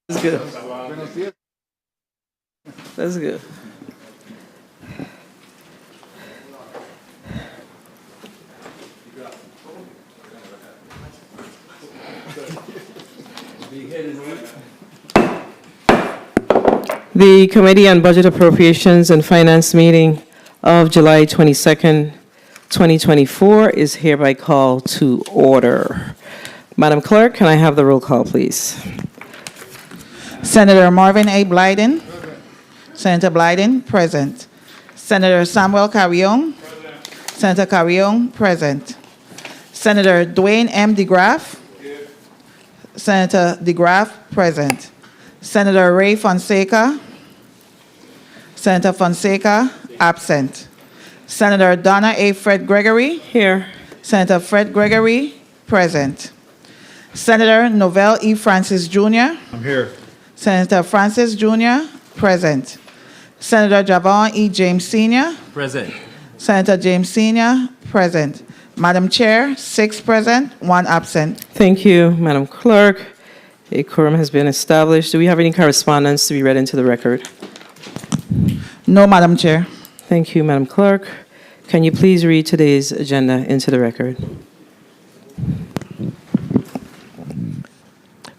That's good. That's good. The Committee on Budget Appropriations and Finance meeting of July 22nd, 2024 is hereby called to order. Madam Clerk, can I have the roll call, please? Senator Marvin A. Blyden. Senator Blyden, present. Senator Samuel Carrion. Senator Carrion, present. Senator Dwayne M. DeGraff. Senator DeGraff, present. Senator Ray Fonseca. Senator Fonseca, absent. Senator Donna A. Fred Gregory. Here. Senator Fred Gregory, present. Senator Novell E. Francis Jr. I'm here. Senator Francis Jr., present. Senator Javon E. James Sr. Present. Senator James Sr., present. Madam Chair, 6 present, 1 absent. Thank you, Madam Clerk. A quorum has been established. Do we have any correspondence to be read into the record? No, Madam Chair. Thank you, Madam Clerk. Can you please read today's agenda into the record?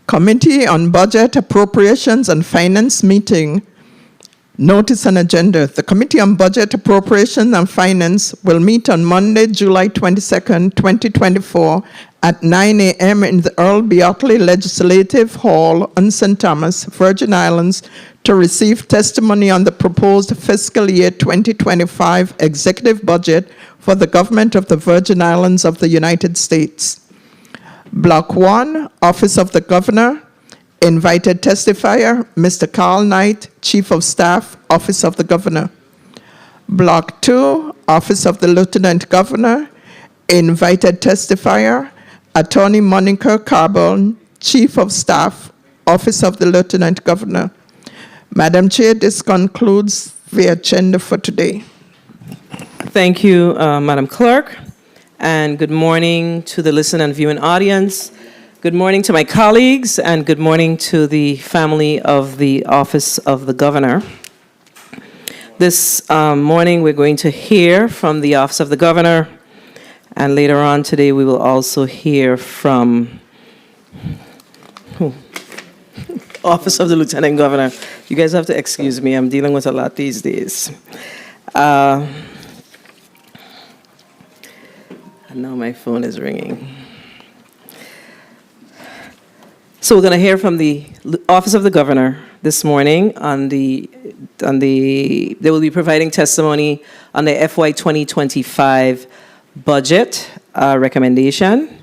Committee on Budget, Appropriations and Finance meeting. Notice and agenda. The Committee on Budget, Appropriations and Finance will meet on Monday, July 22nd, 2024 at 9 a.m. in the Earl B. Otley Legislative Hall on St. Thomas, Virgin Islands, to receive testimony on the proposed fiscal year 2025 executive budget for the government of the Virgin Islands of the United States. Block 1, Office of the Governor. Invited testifier, Mr. Carl Knight, Chief of Staff, Office of the Governor. Block 2, Office of the Lieutenant Governor. Invited testifier, Attorney Monica Carbone, Chief of Staff, Office of the Lieutenant Governor. Madam Chair, this concludes the agenda for today. Thank you, Madam Clerk. And good morning to the listen and viewing audience. Good morning to my colleagues, and good morning to the family of the Office of the Governor. This morning, we're going to hear from the Office of the Governor, and later on today, we will also hear from Office of the Lieutenant Governor. You guys have to excuse me, I'm dealing with a lot these days. Now my phone is ringing. So we're going to hear from the Office of the Governor this morning they will be providing testimony on the FY 2025 budget recommendation.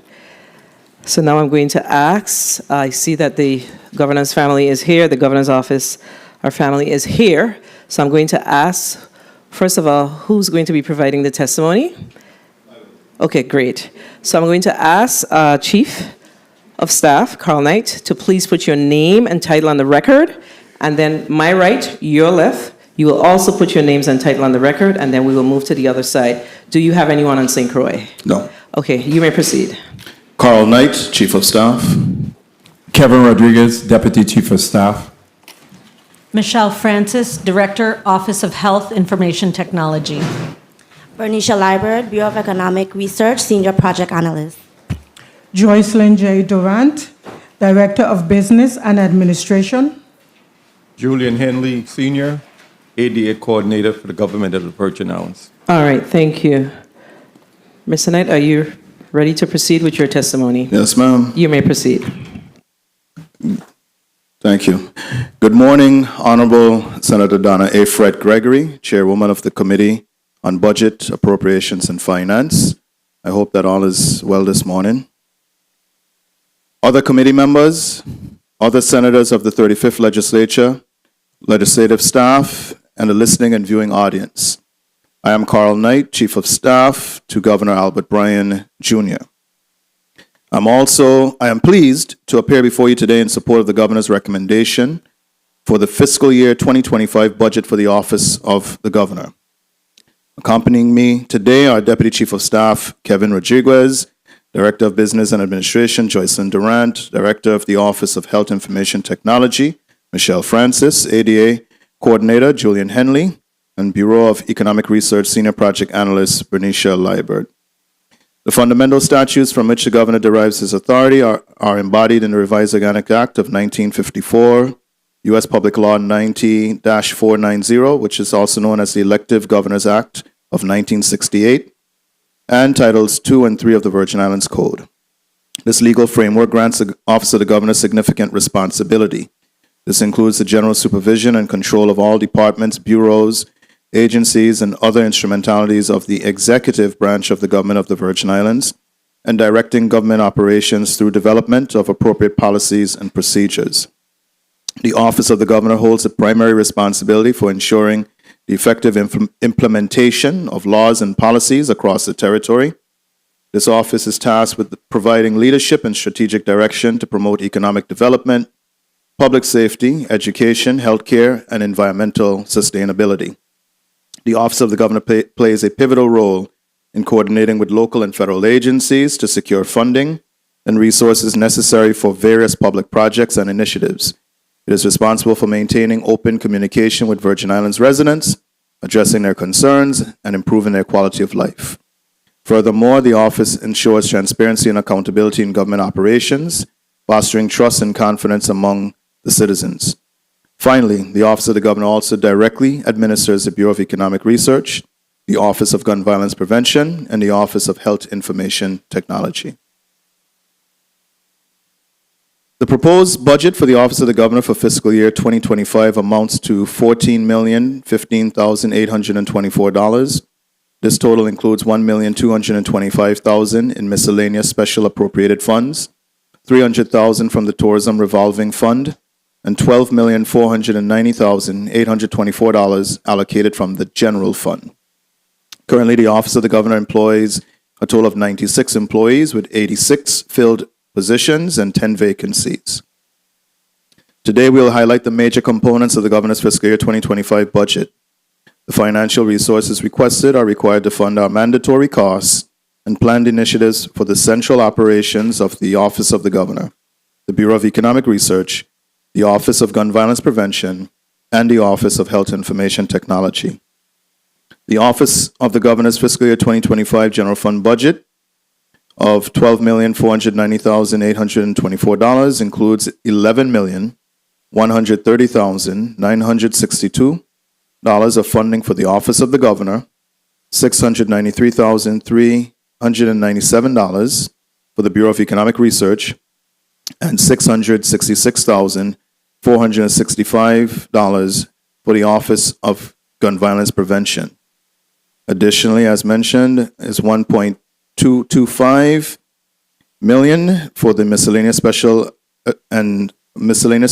So now I'm going to ask, I see that the Governor's family is here, the Governor's office, our family is here. So I'm going to ask, first of all, who's going to be providing the testimony? Okay, great. So I'm going to ask Chief of Staff, Carl Knight, to please put your name and title on the record. And then my right, your left, you will also put your names and title on the record, and then we will move to the other side. Do you have anyone on St. Croix? No. Okay, you may proceed. Carl Knight, Chief of Staff. Kevin Rodriguez, Deputy Chief of Staff. Michelle Francis, Director, Office of Health Information Technology. Bernicia Liebert, Bureau of Economic Research, Senior Project Analyst. Joycelyn J. Durant, Director of Business and Administration. Julian Henley, Senior, ADA Coordinator for the Government of the Virgin Islands. All right, thank you. Mr. Knight, are you ready to proceed with your testimony? Yes, ma'am. You may proceed. Thank you. Good morning, Honorable Senator Donna A. Fred Gregory, Chairwoman of the Committee on Budget, Appropriations, and Finance. I hope that all is well this morning. Other committee members, other senators of the 35th Legislature, legislative staff, and the listening and viewing audience. I am Carl Knight, Chief of Staff to Governor Albert Bryan, Jr. I am pleased to appear before you today in support of the Governor's recommendation for the fiscal year 2025 budget for the Office of the Governor. Accompanying me today are Deputy Chief of Staff Kevin Rodriguez Director of Business and Administration, Joycelyn Durant, Director of the Office of Health Information Technology, Michelle Francis, ADA Coordinator, Julian Henley, and Bureau of Economic Research Senior Project Analyst, Bernicia Liebert. The fundamental statutes from which the governor derives his authority are embodied in the Revised Organic Act of 1954, U.S. Public Law 90-490, which is also known as the Elective Governors Act of 1968, and Titles 2 and 3 of the Virgin Islands Code. This legal framework grants the Office of the Governor significant responsibility. This includes the general supervision and control of all departments, bureaus, agencies, and other instrumentalities of the executive branch of the government of the Virgin Islands, and directing government operations through development of appropriate policies and procedures. The Office of the Governor holds the primary responsibility for ensuring the effective implementation of laws and policies across the territory. This office is tasked with providing leadership and strategic direction to promote economic development, public safety, education, healthcare, and environmental sustainability. The Office of the Governor plays a pivotal role in coordinating with local and federal agencies to secure funding and resources necessary for various public projects and initiatives. It is responsible for maintaining open communication with Virgin Islands residents, addressing their concerns, and improving their quality of life. Furthermore, the office ensures transparency and accountability in government operations, fostering trust and confidence among the citizens. Finally, the Office of the Governor also directly administers the Bureau of Economic Research, the Office of Gun Violence Prevention, and the Office of Health Information Technology. The proposed budget for the Office of the Governor for fiscal year 2025 amounts to $14,015,824. This total includes $1,225,000 in miscellaneous special appropriated funds, $300,000 from the Tourism Revolving Fund, and $12,490,824 allocated from the General Fund. Currently, the Office of the Governor employs a total of 96 employees with 86 filled positions and 10 vacancies. Today, we will highlight the major components of the Governor's fiscal year 2025 budget. The financial resources requested are required to fund our mandatory costs and planned initiatives for the central operations of the Office of the Governor, the Bureau of Economic Research, the Office of Gun Violence Prevention, and the Office of Health Information Technology. The Office of the Governor's fiscal year 2025 general fund budget of $12,490,824 includes $11,130,962 of funding for the Office of the Governor, $693,397 for the Bureau of Economic Research, and $666,465 for the Office of Gun Violence Prevention. Additionally, as mentioned, is $1.225 million for the miscellaneous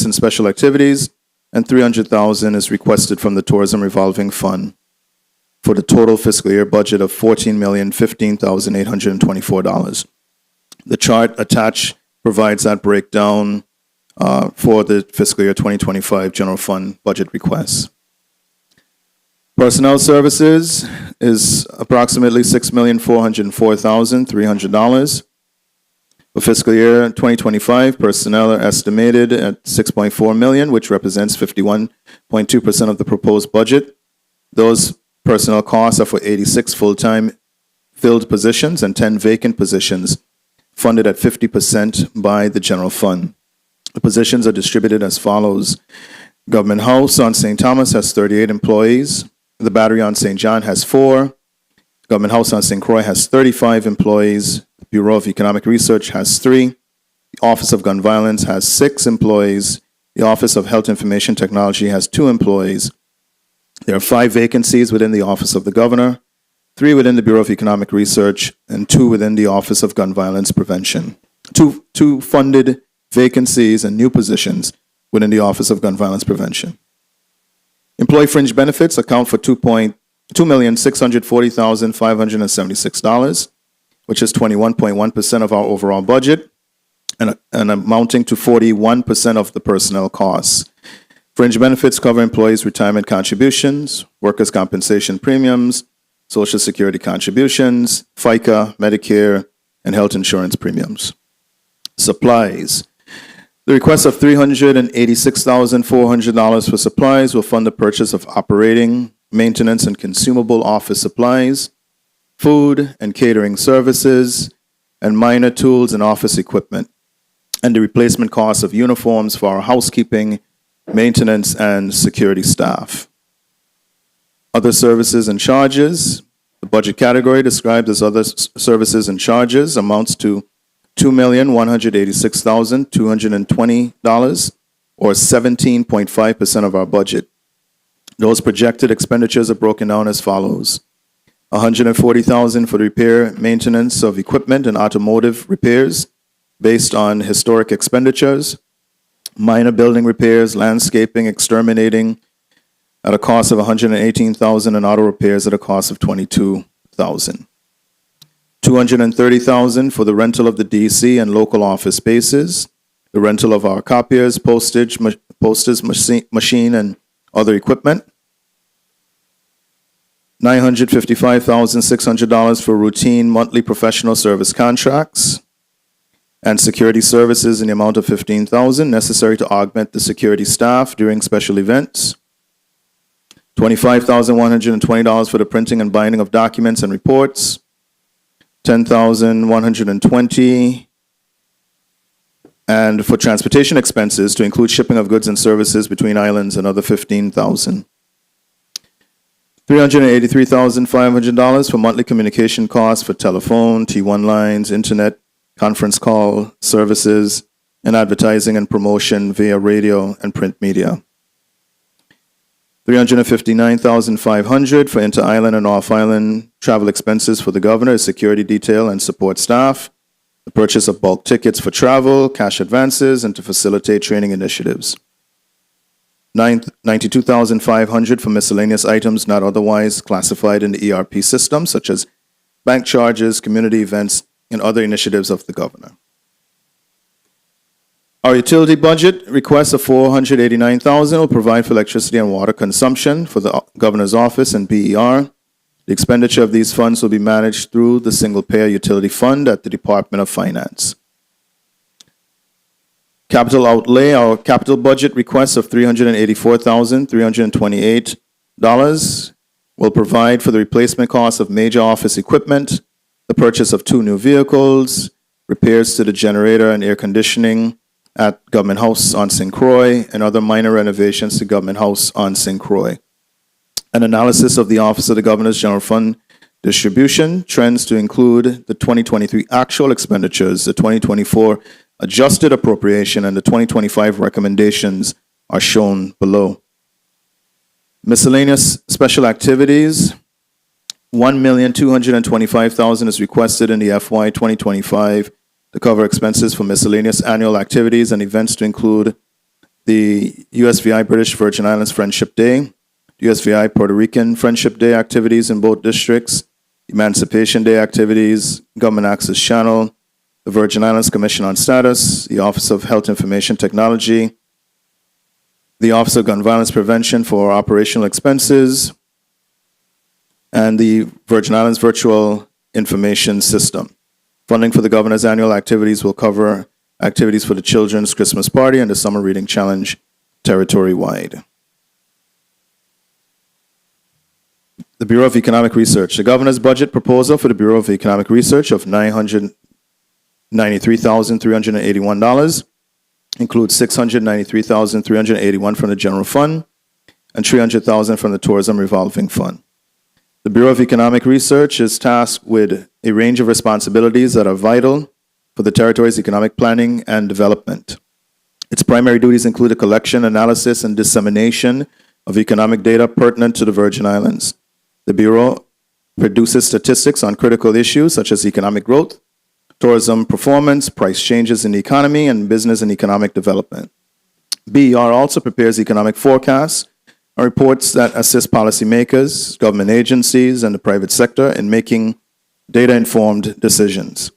and special activities, and $300,000 is requested from the Tourism Revolving Fund for the total fiscal year budget of $14,015,824. The chart attached provides that breakdown for the fiscal year 2025 general fund budget requests. Personnel services is approximately $6,404,300. For fiscal year 2025, personnel are estimated at $6.4 million, which represents 51.2% of the proposed budget. Those personnel costs are for 86 full-time filled positions and 10 vacant positions, funded at 50% by the general fund. The positions are distributed as follows. Government House on St. Thomas has 38 employees. The Battery on St. John has 4. Government House on St. Croix has 35 employees. The Bureau of Economic Research has 3. The Office of Gun Violence has 6 employees. The Office of Health Information Technology has 2 employees. There are 5 vacancies within the Office of the Governor, 3 within the Bureau of Economic Research, and 2 within the Office of Gun Violence Prevention. Two funded vacancies and new positions within the Office of Gun Violence Prevention. Employee fringe benefits account for $2,640,576, which is 21.1% of our overall budget and amounting to 41% of the personnel costs. Fringe benefits cover employees' retirement contributions, workers' compensation premiums, Social Security contributions, FICA, Medicare, and health insurance premiums. Supplies. The request of $386,400 for supplies will fund the purchase of operating, maintenance, and consumable office supplies, food and catering services, and minor tools and office equipment, and the replacement costs of uniforms for our housekeeping, maintenance, and security staff. Other services and charges. The budget category described as other services and charges amounts to $2,186,220, or 17.5% of our budget. Those projected expenditures are broken down as follows: $140,000 for the repair, maintenance of equipment and automotive repairs based on historic expenditures, minor building repairs, landscaping, exterminating at a cost of $118,000, and auto repairs at a cost of $22,000. $230,000 for the rental of the DC and local office spaces, the rental of our copiers, postage machine, and other equipment. $955,600 for routine monthly professional service contracts and security services in the amount of $15,000 necessary to augment the security staff during special events. $25,120 for the printing and binding of documents and reports. $10,120 and for transportation expenses to include shipping of goods and services between islands, another $15,000. $383,500 for monthly communication costs for telephone, T1 lines, internet, conference call services, and advertising and promotion via radio and print media. $359,500 for inter-island and off-island travel expenses for the governor, security detail, and support staff, the purchase of bulk tickets for travel, cash advances, and to facilitate training initiatives. $92,500 for miscellaneous items not otherwise classified in the ERP system, such as bank charges, community events, and other initiatives of the governor. Our utility budget request of $489,000 will provide for electricity and water consumption for the governor's office and BER. The expenditure of these funds will be managed through the single-payer utility fund at the Department of Finance. Capital outlay, our capital budget request of $384,328 will provide for the replacement costs of major office equipment, the purchase of 2 new vehicles, repairs to the generator and air conditioning at Government House on St. Croix, and other minor renovations to Government House on St. Croix. An analysis of the Office of the Governor's General Fund distribution trends to include the 2023 actual expenditures, the 2024 adjusted appropriation, and the 2025 recommendations are shown below. Miscellaneous special activities, $1,225,000 is requested in the FY 2025 to cover expenses for miscellaneous annual activities and events to include the USVI British Virgin Islands Friendship Day, USVI Puerto Rican Friendship Day activities in both districts, Emancipation Day activities, Government Access Channel, the Virgin Islands Commission on Status, the Office of Health Information Technology, the Office of Gun Violence Prevention for operational expenses, and the Virgin Islands Virtual Information System. Funding for the governor's annual activities will cover activities for the Children's Christmas Party and the Summer Reading Challenge territory-wide. The Bureau of Economic Research. The governor's budget proposal for the Bureau of Economic Research of $993,381 includes $693,381 from the general fund and $300,000 from the tourism revolving fund. The Bureau of Economic Research is tasked with a range of responsibilities that are vital for the territory's economic planning and development. Its primary duties include the collection, analysis, and dissemination of economic data pertinent to the Virgin Islands. The Bureau produces statistics on critical issues such as economic growth, tourism performance, price changes in the economy, and business and economic development. BER also prepares economic forecasts and reports that assist policymakers, government agencies, and the private sector in making data-informed decisions.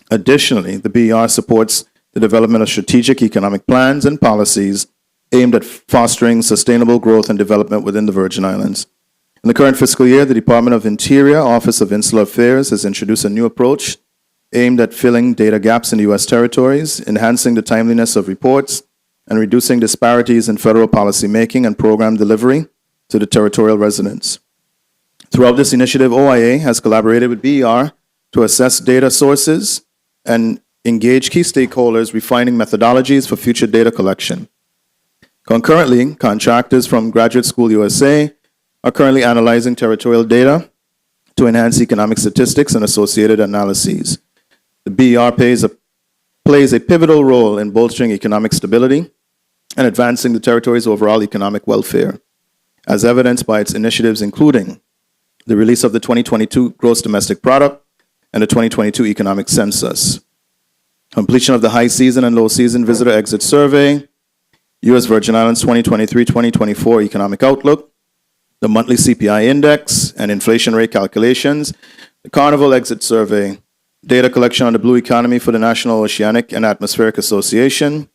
Additionally, the BER supports the development of strategic economic plans and policies aimed at fostering sustainable growth and development within the Virgin Islands. In the current fiscal year, the Department of Interior, Office of Insular Affairs, has introduced a new approach aimed at filling data gaps in U.S. territories, enhancing the timeliness of reports, and reducing disparities in federal policymaking and program delivery to the territorial residents. Throughout this initiative, OIA has collaborated with BER to assess data sources and engage key stakeholders, refining methodologies for future data collection. Concurrently, contractors from Graduate School USA are currently analyzing territorial data to enhance economic statistics and associated analyses. The BER plays a pivotal role in bolstering economic stability and advancing the territory's overall economic welfare, as evidenced by its initiatives including the release of the 2022 Gross Domestic Product and the 2022 Economic Census, completion of the High Season and Low Season Visitor Exit Survey, U.S. Virgin Islands 2023-2024 Economic Outlook, the monthly CPI Index and inflation rate calculations, the Carnival Exit Survey, data collection on the blue economy for the National Oceanic and Atmospheric Association,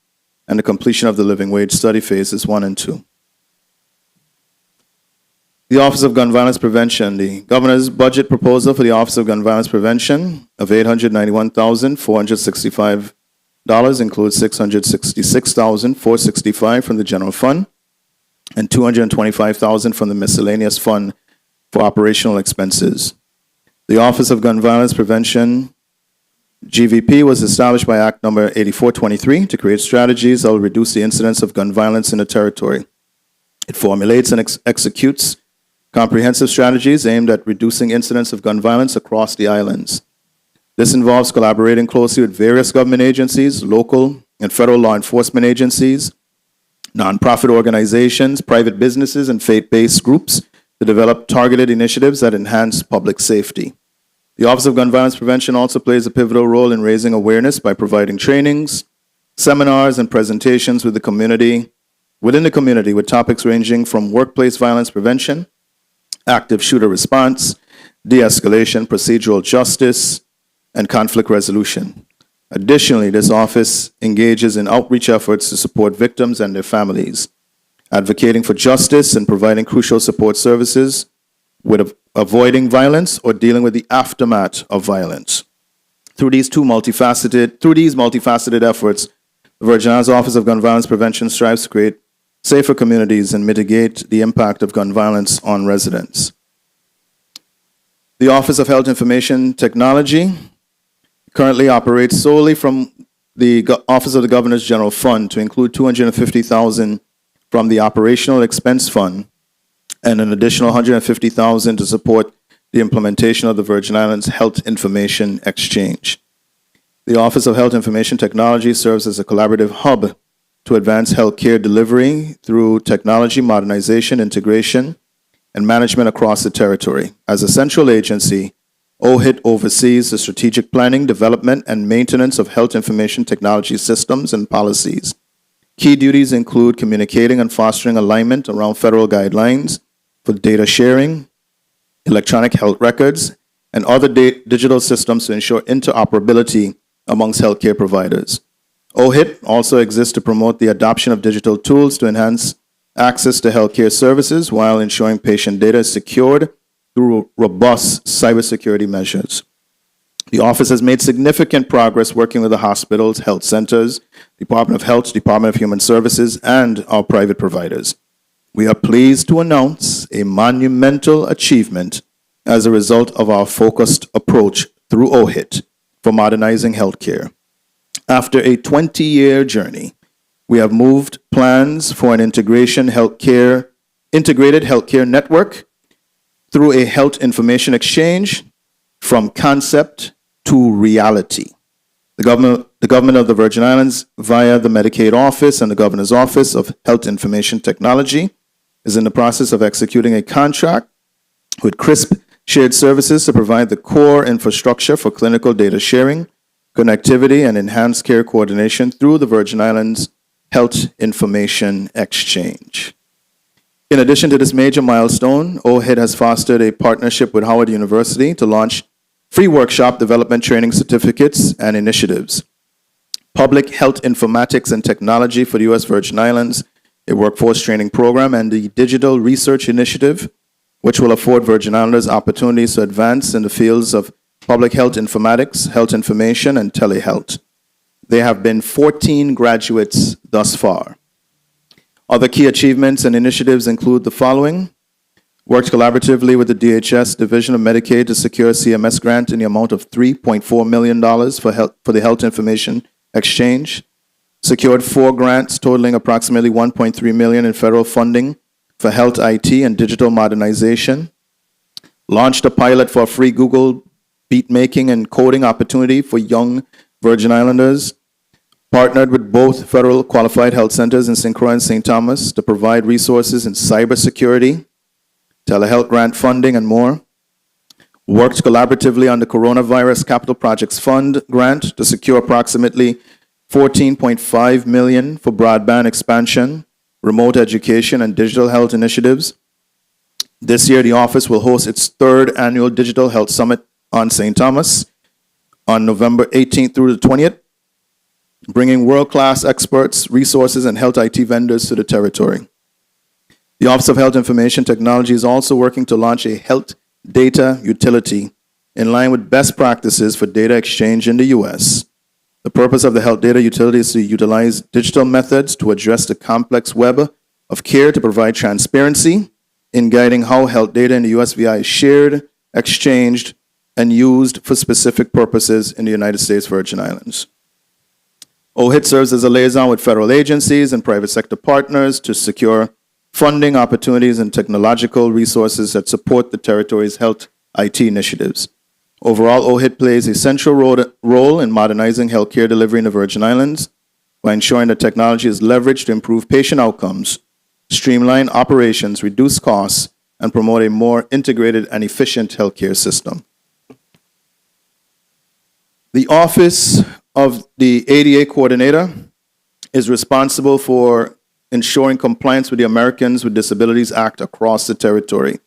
and the completion of the Living Wage Study Phases 1 and 2. The Office of Gun Violence Prevention. The Governor's budget proposal for the Office of Gun Violence Prevention of $891,465 includes $666,465 from the General Fund and $225,000 from the Miscellaneous Fund for operational expenses. The Office of Gun Violence Prevention, GVP, was established by Act Number 8423 to create strategies that will reduce the incidence of gun violence in the territory. It formulates and executes comprehensive strategies aimed at reducing incidents of gun violence across the islands. This involves collaborating closely with various government agencies, local and federal law enforcement agencies, nonprofit organizations, private businesses, and faith-based groups to develop targeted initiatives that enhance public safety. The Office of Gun Violence Prevention also plays a pivotal role in raising awareness by providing trainings, seminars, and presentations within the community with topics ranging from workplace violence prevention, active shooter response, de-escalation, procedural justice, and conflict resolution. Additionally, this office engages in outreach efforts to support victims and their families, advocating for justice and providing crucial support services with avoiding violence or dealing with the aftermath of violence. Through these multifaceted efforts, the Virgin Islands Office of Gun Violence Prevention strives to create safer communities and mitigate the impact of gun violence on residents. The Office of Health Information Technology currently operates solely from the Office of the Governor's General Fund to include $250,000 from the Operational Expense Fund and an additional $150,000 to support the implementation of the Virgin Islands Health Information Exchange. The Office of Health Information Technology serves as a collaborative hub to advance healthcare delivery through technology modernization, integration, and management across the territory. As a central agency, OHIT oversees the strategic planning, development, and maintenance of health information technology systems and policies. Key duties include communicating and fostering alignment around federal guidelines for data sharing, electronic health records, and other digital systems to ensure interoperability amongst healthcare providers. OHIT also exists to promote the adoption of digital tools to enhance access to healthcare services while ensuring patient data is secured through robust cybersecurity measures. The office has made significant progress working with the hospitals, health centers, Department of Health, Department of Human Services, and our private providers. We are pleased to announce a monumental achievement as a result of our focused approach through OHIT for modernizing healthcare. After a 20-year journey, we have moved plans for an integrated healthcare network through a health information exchange from concept to reality. The government of the Virgin Islands, via the Medicaid Office and the Governor's Office of Health Information Technology, is in the process of executing a contract with CRISP Shared Services to provide the core infrastructure for clinical data sharing, connectivity, and enhanced care coordination through the Virgin Islands Health Information Exchange. In addition to this major milestone, OHIT has fostered a partnership with Howard University to launch free workshop development training certificates and initiatives. Public Health Informatics and Technology for the U.S. Virgin Islands, a workforce training program, and the Digital Research Initiative, which will afford Virgin Islanders opportunities to advance in the fields of public health informatics, health information, and telehealth. There have been 14 graduates thus far. Other key achievements and initiatives include the following. Worked collaboratively with the DHS Division of Medicaid to secure a CMS grant in the amount of $3.4 million for the Health Information Exchange. Secured 4 grants totaling approximately $1.3 million in federal funding for health IT and digital modernization. Launched a pilot for a free Google beat-making and coding opportunity for young Virgin Islanders. Partnered with both federal qualified health centers in St. Croix and St. Thomas to provide resources in cybersecurity, telehealth grant funding, and more. Worked collaboratively on the Coronavirus Capital Projects Fund grant to secure approximately $14.5 million for broadband expansion, remote education, and digital health initiatives. This year, the office will host its 3rd annual Digital Health Summit on St. Thomas on November 18th through the 20th, bringing world-class experts, resources, and health IT vendors to the territory. The Office of Health Information Technology is also working to launch a health data utility in line with best practices for data exchange in the U.S. The purpose of the health data utility is to utilize digital methods to address the complex web of care to provide transparency in guiding how health data in the USVI is shared, exchanged, and used for specific purposes in the United States Virgin Islands. OHIT serves as a liaison with federal agencies and private sector partners to secure funding opportunities and technological resources that support the territory's health IT initiatives. Overall, OHIT plays a central role in modernizing healthcare delivery in the Virgin Islands by ensuring that technology is leveraged to improve patient outcomes, streamline operations, reduce costs, and promote a more integrated and efficient healthcare system. The Office of the ADA Coordinator is responsible for ensuring compliance with the Americans with Disabilities Act across the territory.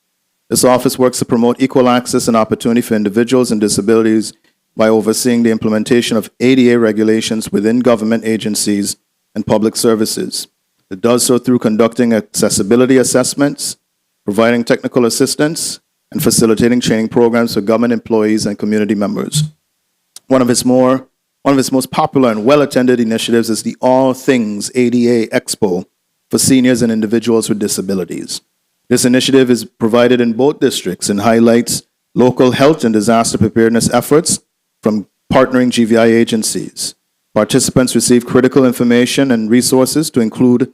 This office works to promote equal access and opportunity for individuals and disabilities by overseeing the implementation of ADA regulations within government agencies and public services. It does so through conducting accessibility assessments, providing technical assistance, and facilitating training programs for government employees and community members. One of its most popular and well-attended initiatives is the All Things ADA Expo for seniors and individuals with disabilities. This initiative is provided in both districts and highlights local health and disaster preparedness efforts from partnering GVI agencies. Participants receive critical information and resources to include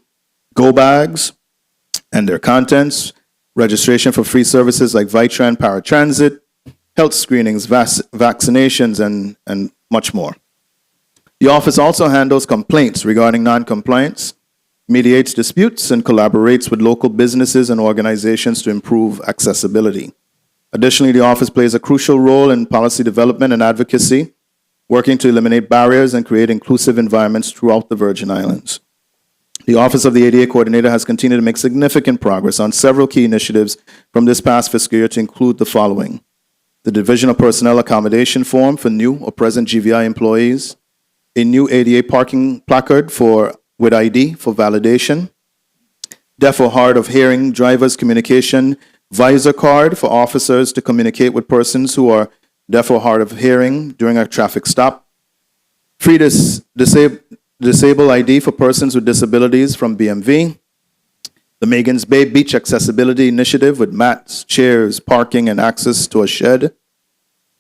go bags and their contents, registration for free services like Vitran paratransit, health screenings, vaccinations, and much more. The office also handles complaints regarding non-compliance, mediates disputes, and collaborates with local businesses and organizations to improve accessibility. Additionally, the office plays a crucial role in policy development and advocacy, working to eliminate barriers and create inclusive environments throughout the Virgin Islands. The Office of the ADA Coordinator has continued to make significant progress on several key initiatives from this past fiscal year to include the following: the Divisional Personnel Accommodation Form for new or present GVI employees, a new ADA parking placard with ID for validation, deaf or hard of hearing driver's communication visor card for officers to communicate with persons who are deaf or hard of hearing during a traffic stop, free disabled ID for persons with disabilities from BMV, the Megan's Bay Beach Accessibility Initiative with mats, chairs, parking, and access to a shed,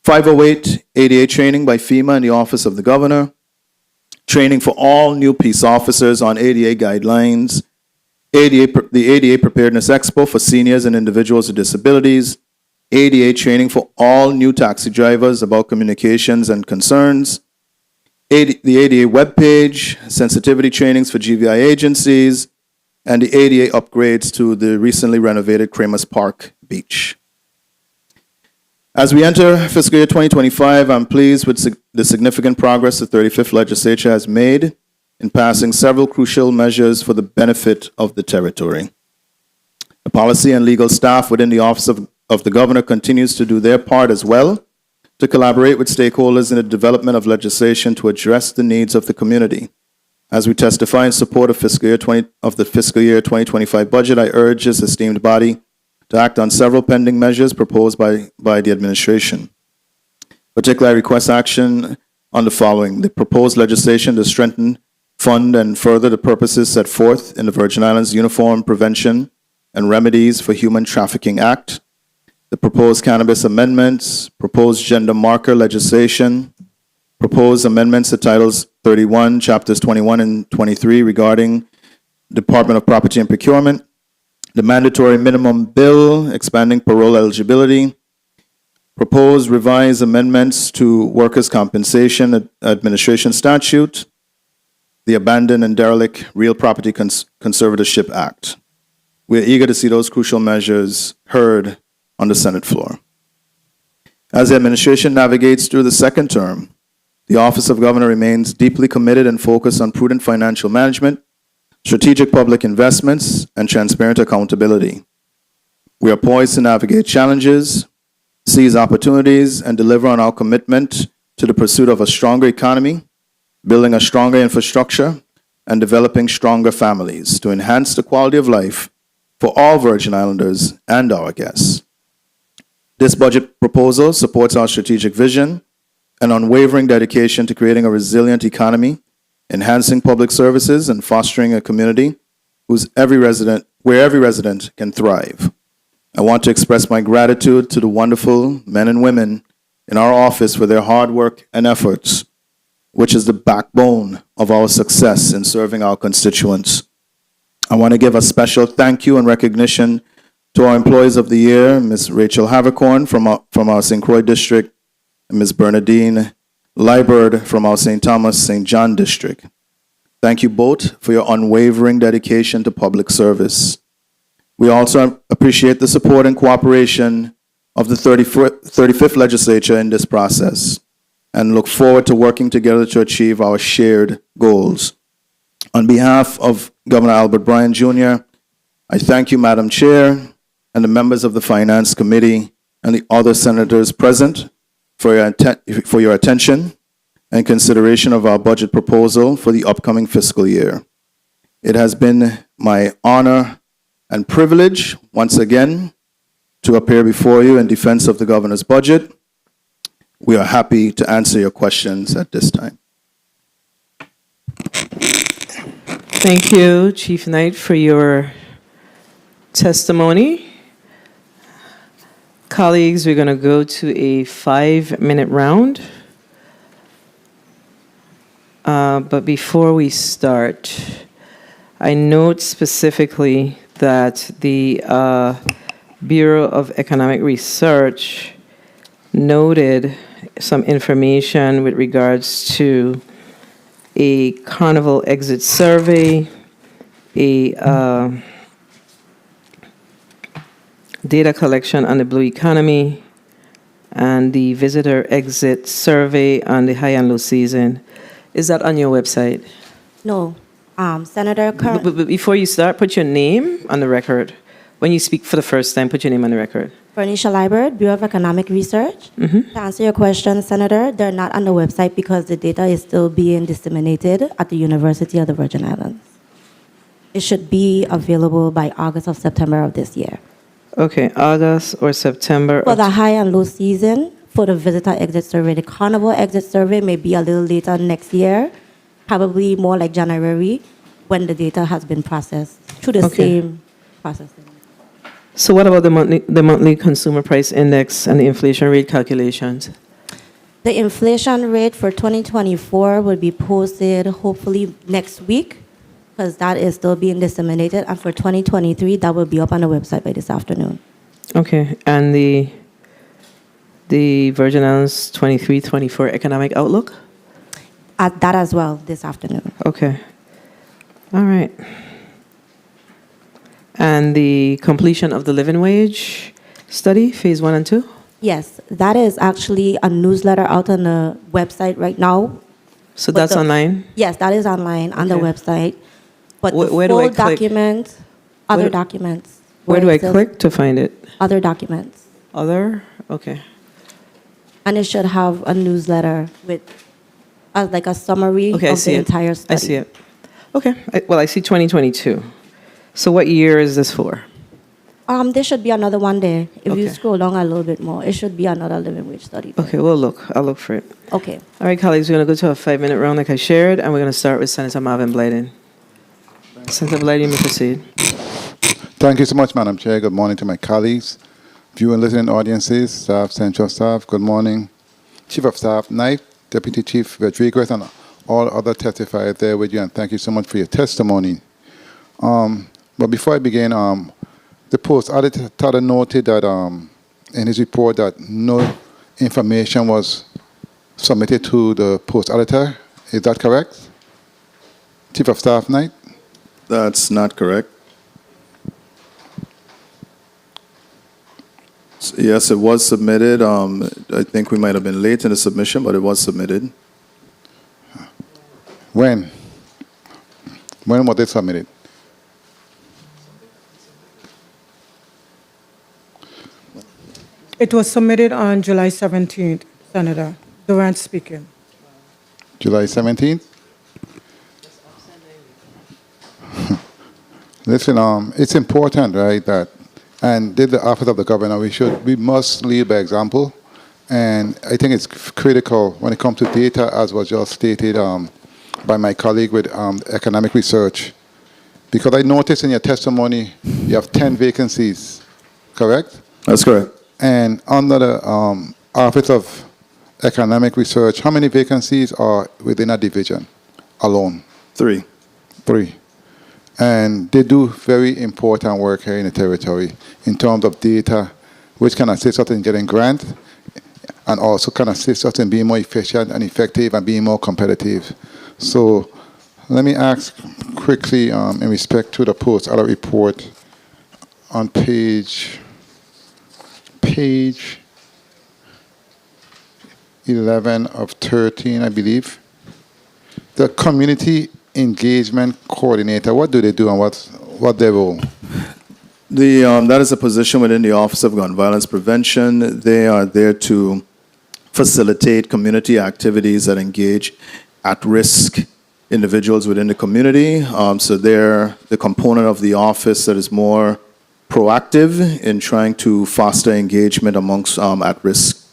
508 ADA training by FEMA and the Office of the Governor, training for all new peace officers on ADA guidelines, the ADA Preparedness Expo for seniors and individuals with disabilities, ADA training for all new taxi drivers about communications and concerns, the ADA webpage, sensitivity trainings for GVI agencies, and the ADA upgrades to the recently renovated Kramer's Park Beach. As we enter fiscal year 2025, I'm pleased with the significant progress the 35th Legislature has made in passing several crucial measures for the benefit of the territory. The policy and legal staff within the Office of the Governor continues to do their part as well to collaborate with stakeholders in the development of legislation to address the needs of the community. As we testify in support of the fiscal year 2025 budget, I urge this esteemed body to act on several pending measures proposed by the administration. Particularly, I request action on the following: the proposed legislation to strengthen, fund, and further the purposes set forth in the Virgin Islands Uniform Prevention and Remedies for Human Trafficking Act, the proposed cannabis amendments, proposed gender marker legislation, proposed amendments to Titles 31, Chapters 21 and 23 regarding Department of Property and Procurement, the mandatory minimum bill expanding parole eligibility, proposed revised amendments to Workers' Compensation Administration Statute, the Abandoned and Derelict Real Property Conservatorship Act. We are eager to see those crucial measures heard on the Senate floor. As the administration navigates through the second term, the Office of Governor remains deeply committed and focused on prudent financial management, strategic public investments, and transparent accountability. We are poised to navigate challenges, seize opportunities, and deliver on our commitment to the pursuit of a stronger economy, building a stronger infrastructure, and developing stronger families to enhance the quality of life for all Virgin Islanders and our guests. This budget proposal supports our strategic vision and unwavering dedication to creating a resilient economy, enhancing public services, and fostering a community where every resident can thrive. I want to express my gratitude to the wonderful men and women in our office for their hard work and efforts, which is the backbone of our success in serving our constituents. I want to give a special thank you and recognition to our Employees of the Year, Ms. Rachel Havercorn from our St. Croix District, and Ms. Bernadine Liebert from our St. Thomas St. John District. Thank you both for your unwavering dedication to public service. We also appreciate the support and cooperation of the 35th Legislature in this process and look forward to working together to achieve our shared goals. On behalf of Governor Albert Bryan Jr., I thank you, Madam Chair, and the members of the Finance Committee and the other senators present for your attention and consideration of our budget proposal for the upcoming fiscal year. It has been my honor and privilege, once again, to appear before you in defense of the governor's budget. We are happy to answer your questions at this time. Thank you, Chief Knight, for your testimony. Colleagues, we're going to go to a 5-minute round. But before we start, I note specifically that the Bureau of Economic Research noted some information with regards to a Carnival exit survey, a data collection on the blue economy, and the visitor exit survey on the high and low season. Is that on your website? No. Senator But before you start, put your name on the record. When you speak for the first time, put your name on the record. Bernicia Liebert, Bureau of Economic Research. To answer your question, Senator, they're not on the website because the data is still being disseminated at the University of the Virgin Islands. It should be available by August or September of this year. Okay, August or September. For the high and low season, for the visitor exit survey, the Carnival exit survey may be a little later next year, probably more like January, when the data has been processed through the same processing. So what about the monthly consumer price index and the inflation rate calculations? The inflation rate for 2024 will be posted hopefully next week, because that is still being disseminated. And for 2023, that will be up on the website by this afternoon. Okay, and the Virgin Islands 23-24 economic outlook? At that as well this afternoon. Okay. All right. And the completion of the living wage study, phase 1 and 2? Yes, that is actually a newsletter out on the website right now. So that's online? Yes, that is online on the Okay. website. But the Where do I full click? document, other documents. Where do it I says click to find it? Other documents. Other? Okay. And it should have a newsletter with like a summary Okay, I of see the it. entire study. I see it. Okay. Well, I see 2022. So what year is this for? There should be another one there. If you Okay. scroll down a little bit more, it should be another living wage study there. Okay, we'll look. I'll look for it. Okay. All right, colleagues, we're going to go to a 5-minute round like I shared, and we're going to start with Senator Marvin Blyden. Senator Blyden, you may proceed. Thank you so much, Madam Chair. Good morning to my colleagues, view and listening audiences, staff, central staff. Good morning. Chief of Staff Knight, Deputy Chief Rodriguez, and all other testifiers there with you, and thank you so much for your testimony. But before I begin, the post auditor noted that in his report that no information was submitted to the post auditor. Is that correct? Chief of Staff Knight? That's not correct. Yes, it was submitted. I think we might have been late in the submission, but it was submitted. When? When was it submitted? It was submitted on July 17th, Senator. Durant speaking. July 17th? Listen, it's important, right, that, and did the office of the governor, we must lead by example. And I think it's critical when it comes to data, as was just stated by my colleague with economic research. Because I noticed in your testimony, you have 10 vacancies, correct? That's correct. And under the Office of Economic Research, how many vacancies are within a division alone? 3. 3. And they do very important work here in the territory in terms of data, which can assist us in getting grants and also can assist us in being more efficient and effective and being more competitive. So let me ask quickly in respect to the post-audit report on page 11 of 13, I believe. The community engagement coordinator, what do they do and what their role? That is a position within the Office of Gun Violence Prevention. They are there to facilitate community activities that engage at-risk individuals within the community. So they're the component of the office that is more proactive in trying to foster engagement amongst at-risk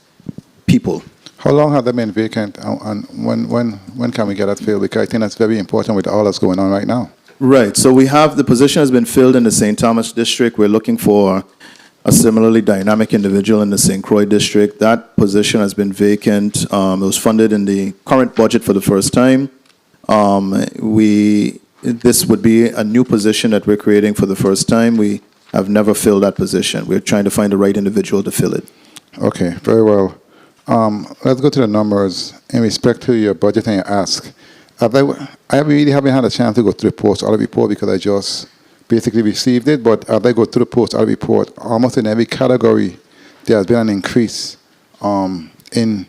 people. How long have they been vacant, and when can we get that filled? Because I think that's very important with all that's going on right now. Right. So the position has been filled in the St. Thomas district. We're looking for a similarly dynamic individual in the St. Croix district. That position has been vacant. It was funded in the current budget for the first time. This would be a new position that we're creating for the first time. We have never filled that position. We're trying to find the right individual to fill it. Okay, very well. Let's go to the numbers in respect to your budget and your ask. I really haven't had a chance to go through the post-audit report because I just basically received it, but as I go through the post-audit report, almost in every category, there has been an increase in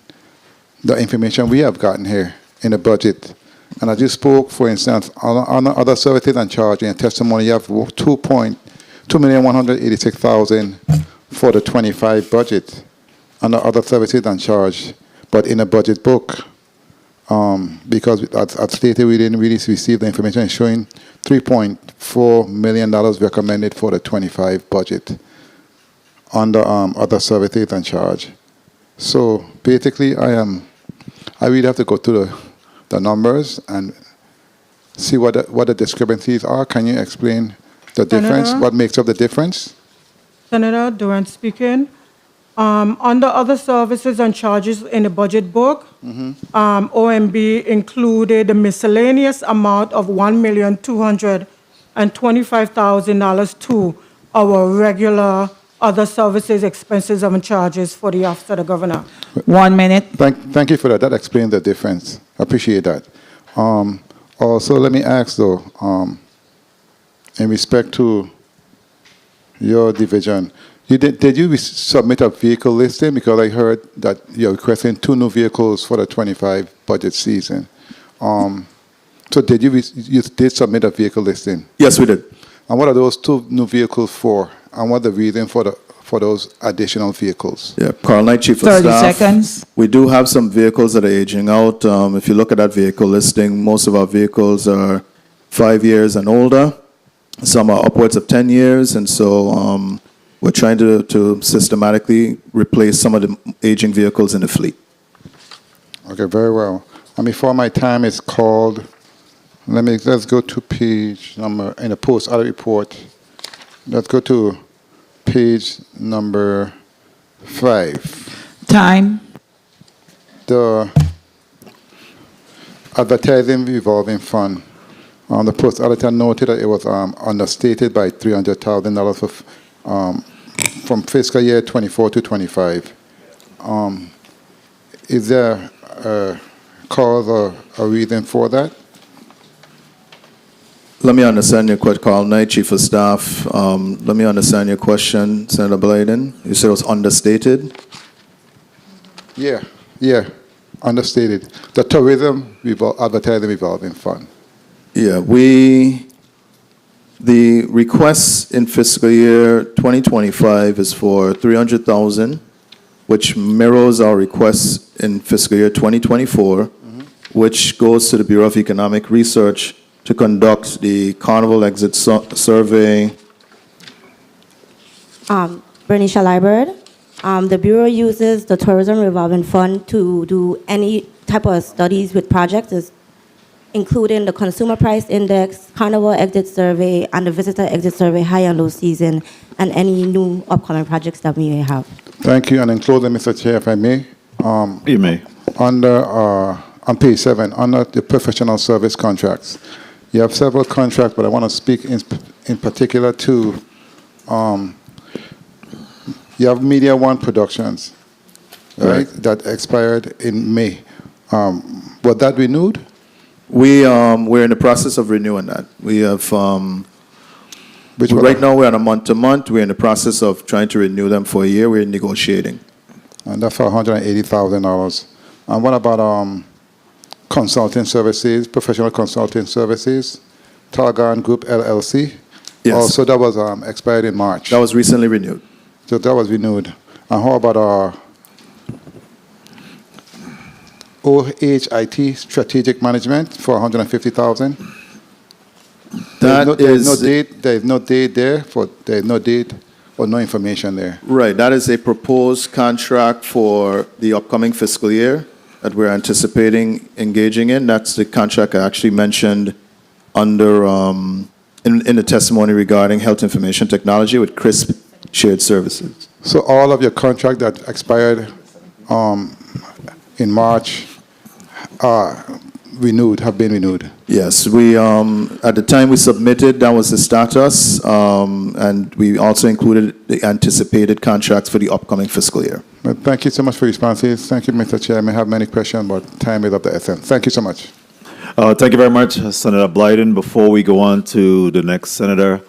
the information we have gotten here in the budget. And I just spoke, for instance, on other services and charge in your testimony, you have $2,186,000 for the 25 budget under other services and charge, but in a budget book, because as stated, we didn't really receive the information showing $3.4 million recommended for the 25 budget under other services and charge. So basically, I really have to go through the numbers and see what the discrepancies are. Can you explain the difference? Senator? What makes up the difference? Senator Durant speaking. Under other services and charges in the budget book, OMB included a miscellaneous amount of $1,225,000 to our regular other services, expenses, and charges for the Office of the Governor. 1 minute. Thank you for that. That explains the difference. I appreciate that. Also, let me ask, though, in respect to your division, did you submit a vehicle listing? Because I heard that you're requesting 2 new vehicles for the 25 budget season. So did you did submit a vehicle listing? Yes, we did. And what are those 2 new vehicles for? And what the reason for those additional vehicles? Yeah, Carl Knight, Chief of 30 Staff. seconds. We do have some vehicles that are aging out. If you look at that vehicle listing, most of our vehicles are 5 years and older. Some are upwards of 10 years, and so We're trying to systematically replace some of the aging vehicles in the fleet. Okay, very well. And before my time is called, let's go to page number, in the post-audit report, let's go to page number 5. Time. The advertising revolving fund. The post-auditor noted that it was understated by $300,000 from fiscal year 24 to 25. Is there a cause or a reason for that? Let me understand your question, Carl Knight, Chief of Staff. Let me understand your question, Senator Blyden. You said it was understated? Yeah, understated. The tourism advertising revolving fund. Yeah, the request in fiscal year 2025 is for $300,000, which mirrors our request in fiscal year 2024, which goes to the Bureau of Economic Research to conduct the Carnival Exit Survey. Bernicia Liebert. The Bureau uses the Tourism Revolving Fund to do any type of studies with projects, including the Consumer Price Index, Carnival Exit Survey, and the Visitor Exit Survey, high and low season, and any new upcoming projects that we may have. Thank you. And in closing, Mr. Chair, if I may. You may. On page 7, under the professional service contracts, you have several contracts, but I want to speak in particular to, you have Media One Productions, right, that expired in May. Was that renewed? We're in the process of renewing that. We have, right now we're on a month-to-month. We're in the process of trying to renew them for a year. We're negotiating. And that's for $180,000. And what about consulting services, professional consulting services, Targan Group LLC? Yes. Also, that was expired in March. That was recently renewed. So that was renewed. And how about OHIT Strategic Management for $150,000? There's no date there. There's no date or no information there. Right. That is a proposed contract for the upcoming fiscal year that we're anticipating engaging in. That's the contract I actually mentioned under in the testimony regarding health information technology with CRISP Shared Services. So all of your contract that expired in March have been renewed? Yes. We at the time we submitted, that was the status, and we also included the anticipated contracts for the upcoming fiscal year. Well, thank you so much for your responses. Thank you, Mr. Chair. I may have many questions, but time is of the essence. Thank you so much. Thank you very much, Senator Blyden. Before we go on to the next senator,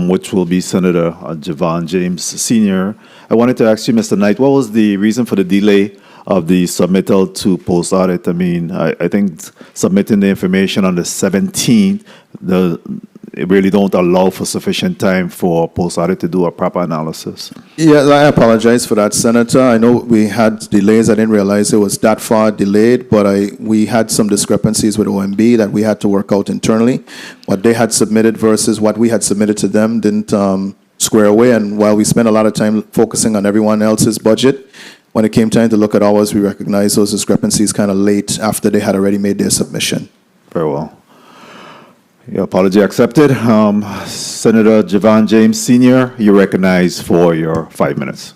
which will be Senator Javon James Sr., I wanted to ask you, Mr. Knight, what was the reason for the delay of the submittal to post-audit? I mean, I think submitting the information on the 17th, it really don't allow for sufficient time for post-audit to do a proper analysis. Yeah, I apologize for that, Senator. I know we had delays. I didn't realize it was that far delayed, but we had some discrepancies with OMB that we had to work out internally. What they had submitted versus what we had submitted to them didn't square away, and while we spent a lot of time focusing on everyone else's budget, when it came time to look at ours, we recognized those discrepancies kind of late after they had already made their submission. Very well. Your apology accepted. Senator Javon James Sr., you're recognized for your 5 minutes.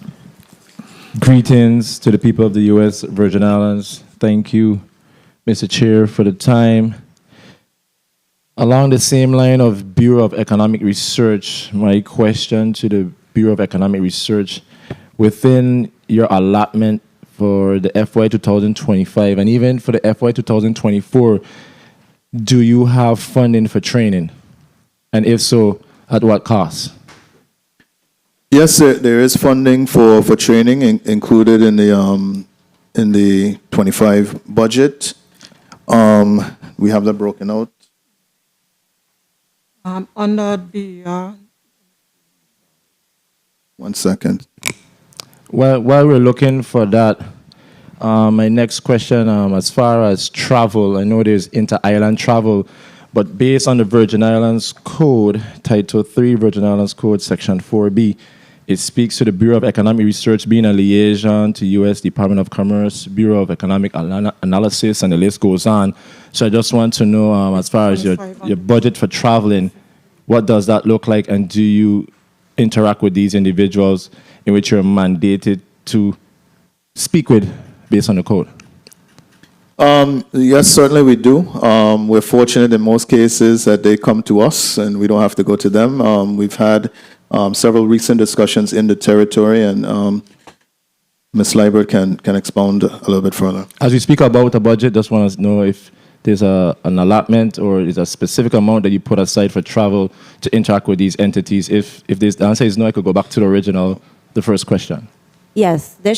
Greetings to the people of the U.S. Virgin Islands. Thank you, Mr. Chair, for the time. Along the same line of Bureau of Economic Research, my question to the Bureau of Economic Research, within your allotment for the FY 2025 and even for the FY 2024, do you have funding for training? And if so, at what cost? Yes, there is funding for training included in the 25 budget. We have that broken out. Under the... 1 second. While we're looking for that, my next question, as far as travel, I know there's inter-island travel, but based on the Virgin Islands Code, Title 3 Virgin Islands Code, Section 4B, It speaks to the Bureau of Economic Research being a liaison to U.S. Department of Commerce, Bureau of Economic Analysis, and the list goes on. So I just want to know, as far as your budget for traveling, what does that look like, and do you interact with these individuals in which you're mandated to speak with based on the code? Yes, certainly we do. We're fortunate in most cases that they come to us and we don't have to go to them. We've had several recent discussions in the territory, and Ms. Liebert can expound a little bit further. As we speak about the budget, just want to know if there's an allotment or is a specific amount that you put aside for travel to interact with these entities. If the answer is no, I could go back to the first question. Yes, there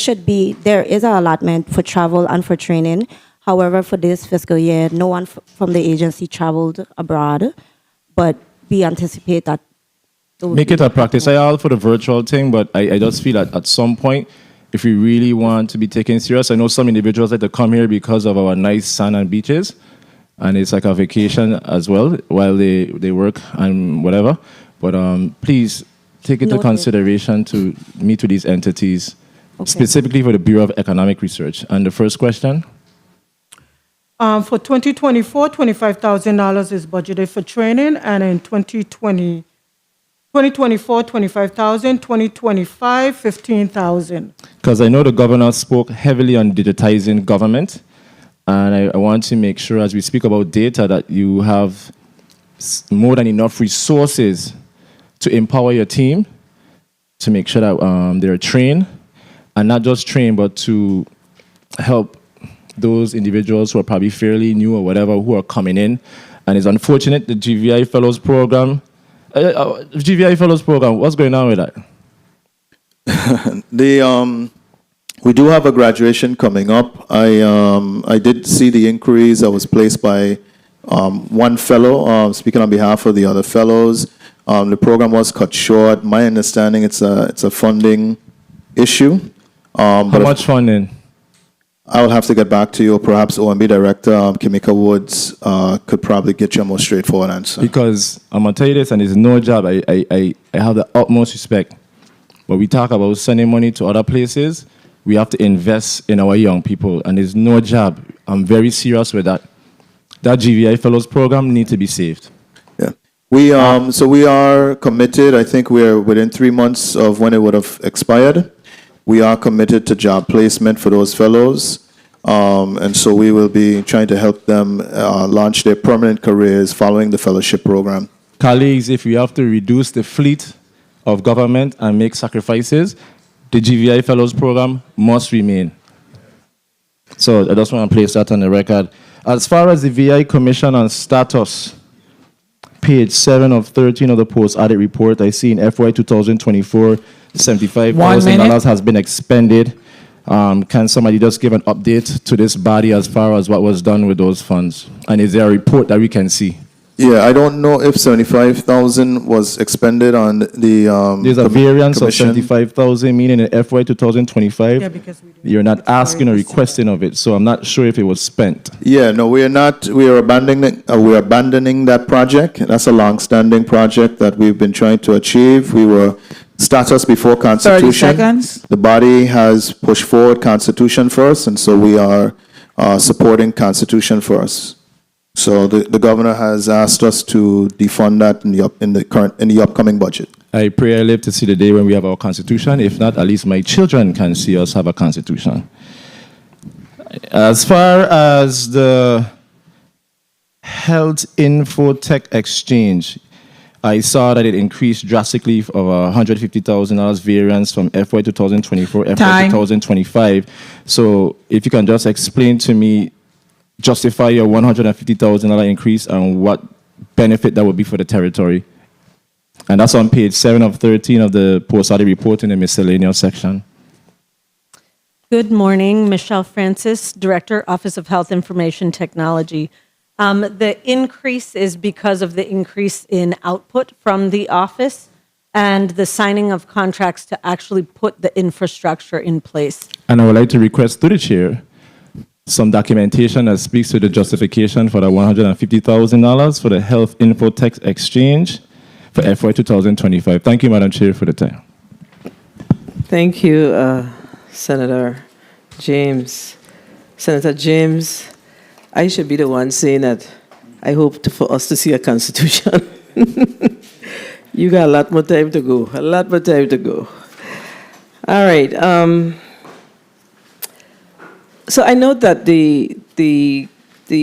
is an allotment for travel and for training. However, for this fiscal year, no one from the agency traveled abroad, but we anticipate that. Make it a practice. I all for the virtual thing, but I just feel that at some point, if we really want to be taken serious, I know some individuals like to come here because of our nice sand and beaches, and it's like a vacation as well while they work and whatever. But please take into consideration to meet with these entities, specifically for the Bureau of Economic Research. And the first question? For 2024, $25,000 is budgeted for training, and in 2024, $25,000, 2025, $15,000. Because I know the governor spoke heavily on digitizing government, and I want to make sure as we speak about data that you have more than enough resources to empower your team, to make sure that they're trained, and not just trained, but to help those individuals who are probably fairly new or whatever who are coming in. And it's unfortunate the GVI Fellows Program, what's going on with that? We do have a graduation coming up. I did see the inquiries that was placed by one fellow, speaking on behalf of the other fellows. The program was cut short. My understanding, it's a funding issue. How much funding? I will have to get back to you. Perhaps OMB Director Kimika Woods could probably get you a more straightforward answer. Because I'm going to tell you this, and it's no job. I have the utmost respect. When we talk about sending money to other places, we have to invest in our young people, and it's no job. I'm very serious with that. That GVI Fellows Program needs to be saved. Yeah. So we are committed. I think we're within 3 months of when it would have expired. We are committed to job placement for those fellows, and so we will be trying to help them launch their permanent careers following the fellowship program. Colleagues, if we have to reduce the fleet of government and make sacrifices, the GVI Fellows Program must remain. So I just want to place that on the record. As far as the VI Commission on status, page 7 of 13 of the post-audit report, I see in FY 2024, $75,000 has been expended. Can somebody just give an update to this body as far as what was done with those funds? And is there a report that we can see? Yeah, I don't know if $75,000 was expended on the. There's a variance commission of $75,000, meaning in FY 2025. Yeah, because you're not asking or requesting of it, so I'm not sure if it was spent. Yeah, no, we are not. We are abandoning that project. That's a long-standing project that we've been trying to achieve. We were status before Constitution. 30 seconds. The body has pushed forward Constitution first, and so we are supporting Constitution first. So the governor has asked us to defund that in the upcoming budget. I pray I live to see the day when we have our Constitution. If not, at least my children can see us have a Constitution. As far as the Health Info Tech Exchange, I saw that it increased drastically of $150,000 variance from FY 2024, FY 2025. So if you can just explain to me, justify your $150,000 increase and what benefit that would be for the territory. And that's on page 7 of 13 of the post-audit report in the miscellaneous section. Good morning, Michelle Francis, Director, Office of Health Information Technology. The increase is because of the increase in output from the office and the signing of contracts to actually put the infrastructure in place. And I would like to request to the chair some documentation that speaks to the justification for the $150,000 for the Health Info Tech Exchange for FY 2025. Thank you, Madam Chair, for the time. Thank you, Senator James. Senator James, I should be the one saying that I hope for us to see a constitution. You got a lot more time to go. A lot more time to go. All right. So I note that the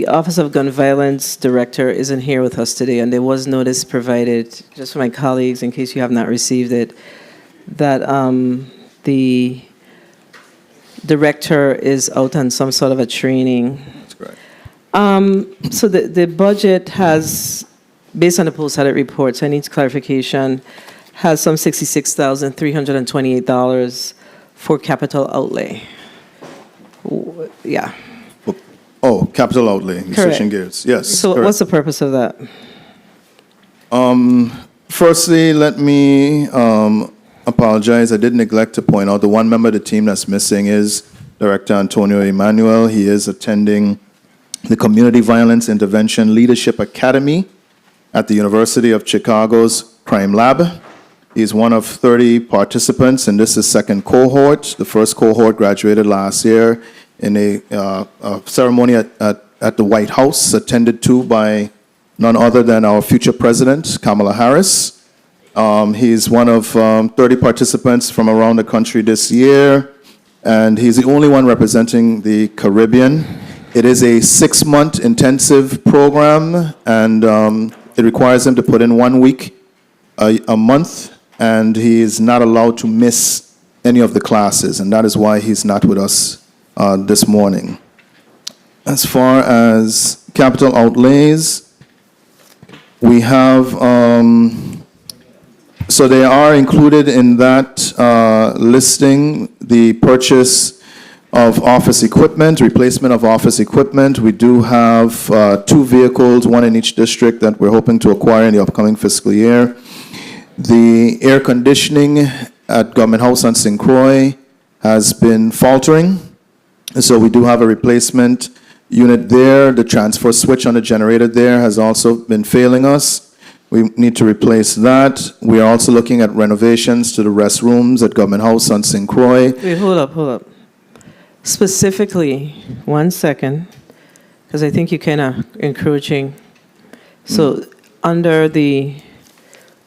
Office of Gun Violence Director isn't here with us today, and there was notice provided, just for my colleagues, in case you have not received it, that the director is out on some sort of a training. That's correct. So the budget has, based on the post-audit report, so I need clarification, has some $66,328 for capital outlay. Yeah. Oh, capital outlay, you're Correct. switching gears. Yes. So correct. what's the purpose of that? Firstly, let me apologize. I did neglect to point out the one member of the team that's missing is Director Antonio Emanuel. He is attending the Community Violence Intervention Leadership Academy at the University of Chicago's Crime Lab. He's one of 30 participants, and this is second cohort. The first cohort graduated last year in a ceremony at the White House, attended to by none other than our future president, Kamala Harris. He's one of 30 participants from around the country this year, and he's the only one representing the Caribbean. It is a 6-month intensive program, and it requires him to put in 1 week a month, and he is not allowed to miss any of the classes, and that is why he's not with us this morning. As far as capital outlays, we have, so they are included in that listing, the purchase of office equipment, replacement of office equipment. We do have 2 vehicles, one in each district, that we're hoping to acquire in the upcoming fiscal year. The air conditioning at Government House on St. Croix has been faltering, so we do have a replacement unit there. The transfer switch on the generator there has also been failing us. We need to replace that. We are also looking at renovations to the restrooms at Government House on St. Croix. Wait, hold up. Specifically, 1 second, because I think you're kind of encroaching. So under the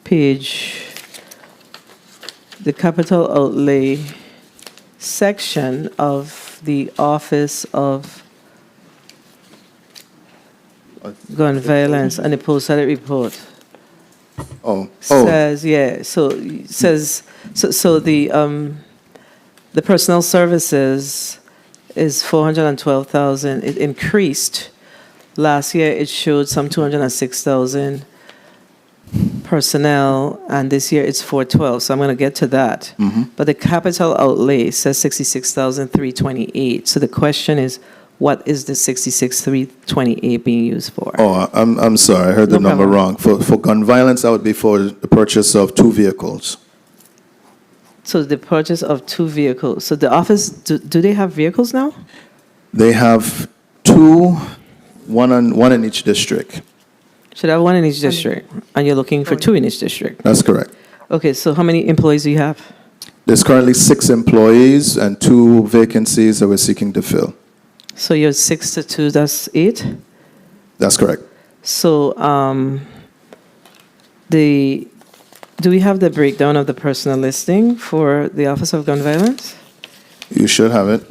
page, the capital outlay section of the Office of Gun Violence and the post-audit report says, yeah, so it says, so the personnel services is 412,000. It increased. Last year it showed some 206,000 personnel, and this year it's 412. So I'm going to get to that. But the capital outlay says 66,328. So the question is, what is the 66,328 being used for? Oh, I'm sorry, I heard the No number problem. wrong. For gun violence, that would be for the purchase of 2 vehicles. So the purchase of 2 vehicles. So the office, do they have vehicles now? They have 2, one in each district. Should have 1 in each district, and you're looking for 2 in each district. That's correct. Okay, so how many employees do you have? There's currently 6 employees and 2 vacancies that we're seeking to fill. So you're 6 to 2, that's 8? That's correct. So do we have the breakdown of the personnel listing for the Office of Gun Violence? You should have it.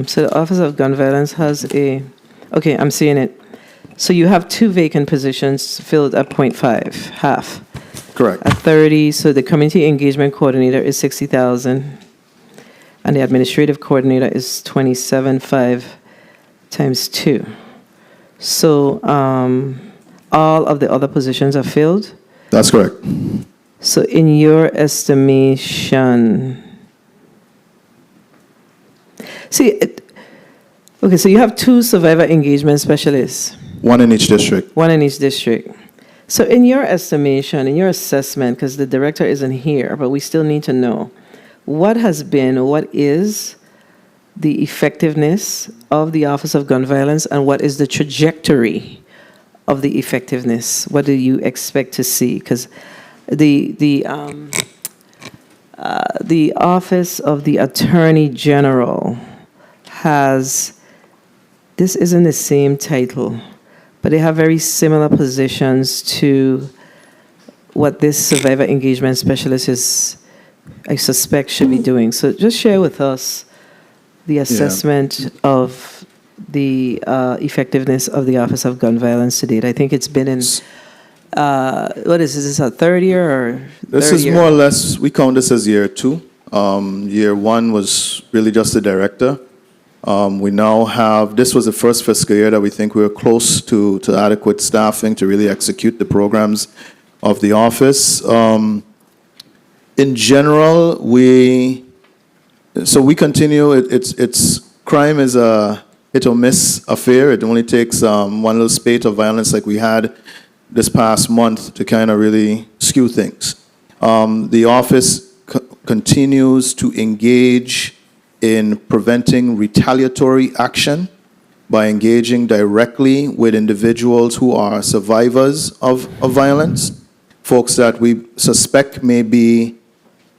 So the Office of Gun Violence has okay, I'm seeing it. So you have 2 vacant positions filled at 0.5, half. Correct. At 30, so the community engagement coordinator is 60,000, and the administrative coordinator is 27.5 times 2. So all of the other positions are filled. That's correct. So in your estimation, okay, so you have 2 survivor engagement specialists. 1 in each district. 1 in each district. So in your estimation, in your assessment, because the director isn't here, but we still need to know, what is the effectiveness of the Office of Gun Violence, and what is the trajectory of the effectiveness? What do you expect to see? Because the Office of the Attorney General has, this isn't the same title, but they have very similar positions to what this survivor engagement specialist is, I suspect, should be doing. So just share with us the assessment of the effectiveness of the Office of Gun Violence to date. I think it's been in, what is this, a third year or This third is year? more or less, we count this as year 2. Year 1 was really just the director. We now have, this was the first fiscal year that we think we were close to adequate staffing to really execute the programs of the office. In general, we continue, it's crime is a hit or miss affair. It only takes one little spate of violence like we had this past month to kind of really skew things. The office continues to engage in preventing retaliatory action by engaging directly with individuals who are survivors of violence, folks that we suspect may be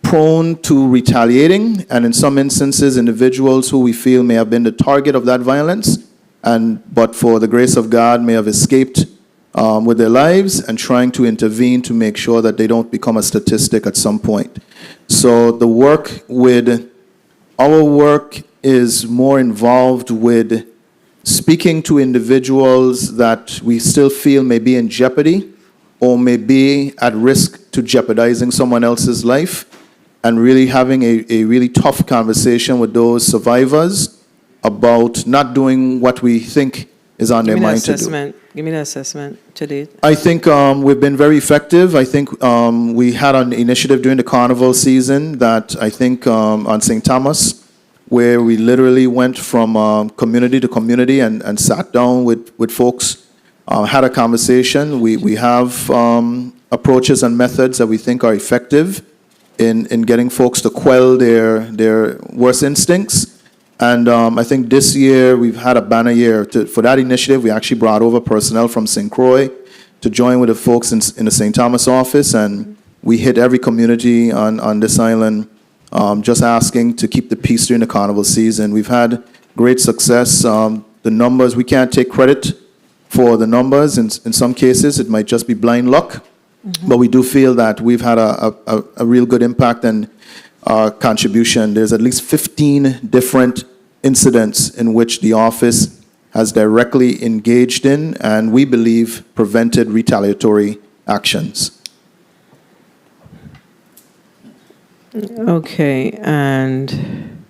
prone to retaliating, and in some instances, individuals who we feel may have been the target of that violence, but for the grace of God may have escaped with their lives, and trying to intervene to make sure that they don't become a statistic at some point. So our work is more involved with speaking to individuals that we still feel may be in jeopardy or may be at risk to jeopardizing someone else's life, and really having a really tough conversation with those survivors about not doing what we think is on their mind to do. Give me the assessment to date. I think we've been very effective. I think we had an initiative during the carnival season that I think on St. Thomas, where we literally went from community to community and sat down with folks, had a conversation. We have approaches and methods that we think are effective in getting folks to quell their worst instincts. And I think this year we've had a banner year. For that initiative, we actually brought over personnel from St. Croix to join with the folks in the St. Thomas office, and we hit every community on this island, just asking to keep the peace during the carnival season. We've had great success. The numbers, we can't take credit for the numbers. In some cases, it might just be blind luck, but we do feel that we've had a real good impact and contribution. There's at least 15 different incidents in which the office has directly engaged in, and we believe prevented retaliatory actions. Okay, and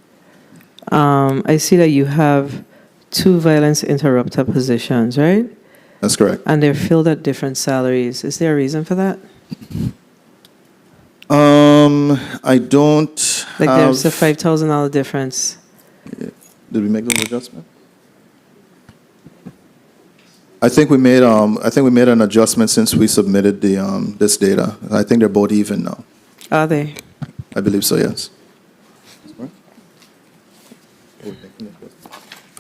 I see that you have 2 violence interrupter positions, right? That's correct. And they're filled at different salaries. Is there a reason for that? I don't Like have... there's a $5,000 difference. Did we make those adjustments? I think we made an adjustment since we submitted this data. I think they're both even now. Are they? I believe so, yes.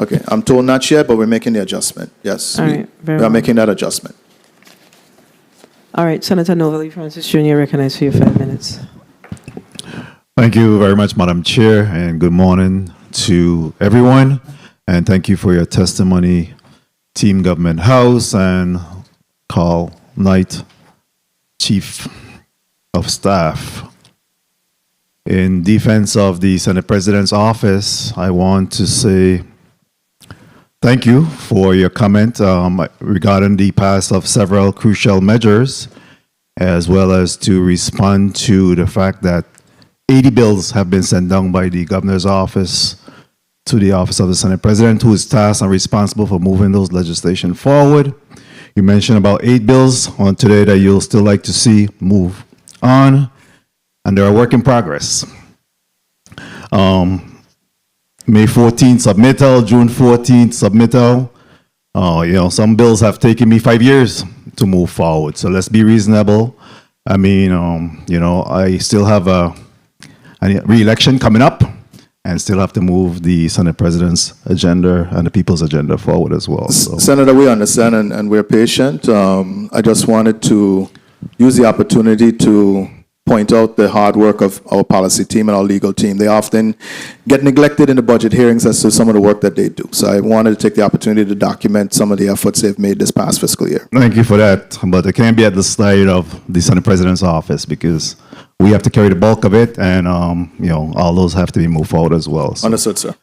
Okay, I'm told not yet, but we're making the adjustment. Yes, All right, very we are well. making that adjustment. All right, Senator Novalee Francis Jr., recognized for your 5 minutes. Thank you very much, Madam Chair, and good morning to everyone. And thank you for your testimony, Team Government House and Carl Knight, Chief of Staff. In defense of the Senate President's office, I want to say thank you for your comment regarding the pass of several crucial measures, as well as to respond to the fact that 80 bills have been sent down by the governor's office to the office of the Senate President, who is tasked and responsible for moving those legislation forward. You mentioned about 8 bills on today that you'll still like to see move on, and they're a work in progress. May 14th submittal, June 14th submittal. Some bills have taken me 5 years to move forward, so let's be reasonable. I mean, I still have a re-election coming up, and still have to move the Senate President's agenda and the people's agenda forward as well. So. Senator, we understand and we're patient. I just wanted to use the opportunity to point out the hard work of our policy team and our legal team. They often get neglected in the budget hearings as to some of the work that they do. So I wanted to take the opportunity to document some of the efforts they've made this past fiscal year. Thank you for that, but it can't be at the side of the Senate President's office because we have to carry the bulk of it, and all those have to be moved forward as well. So. Understood, sir.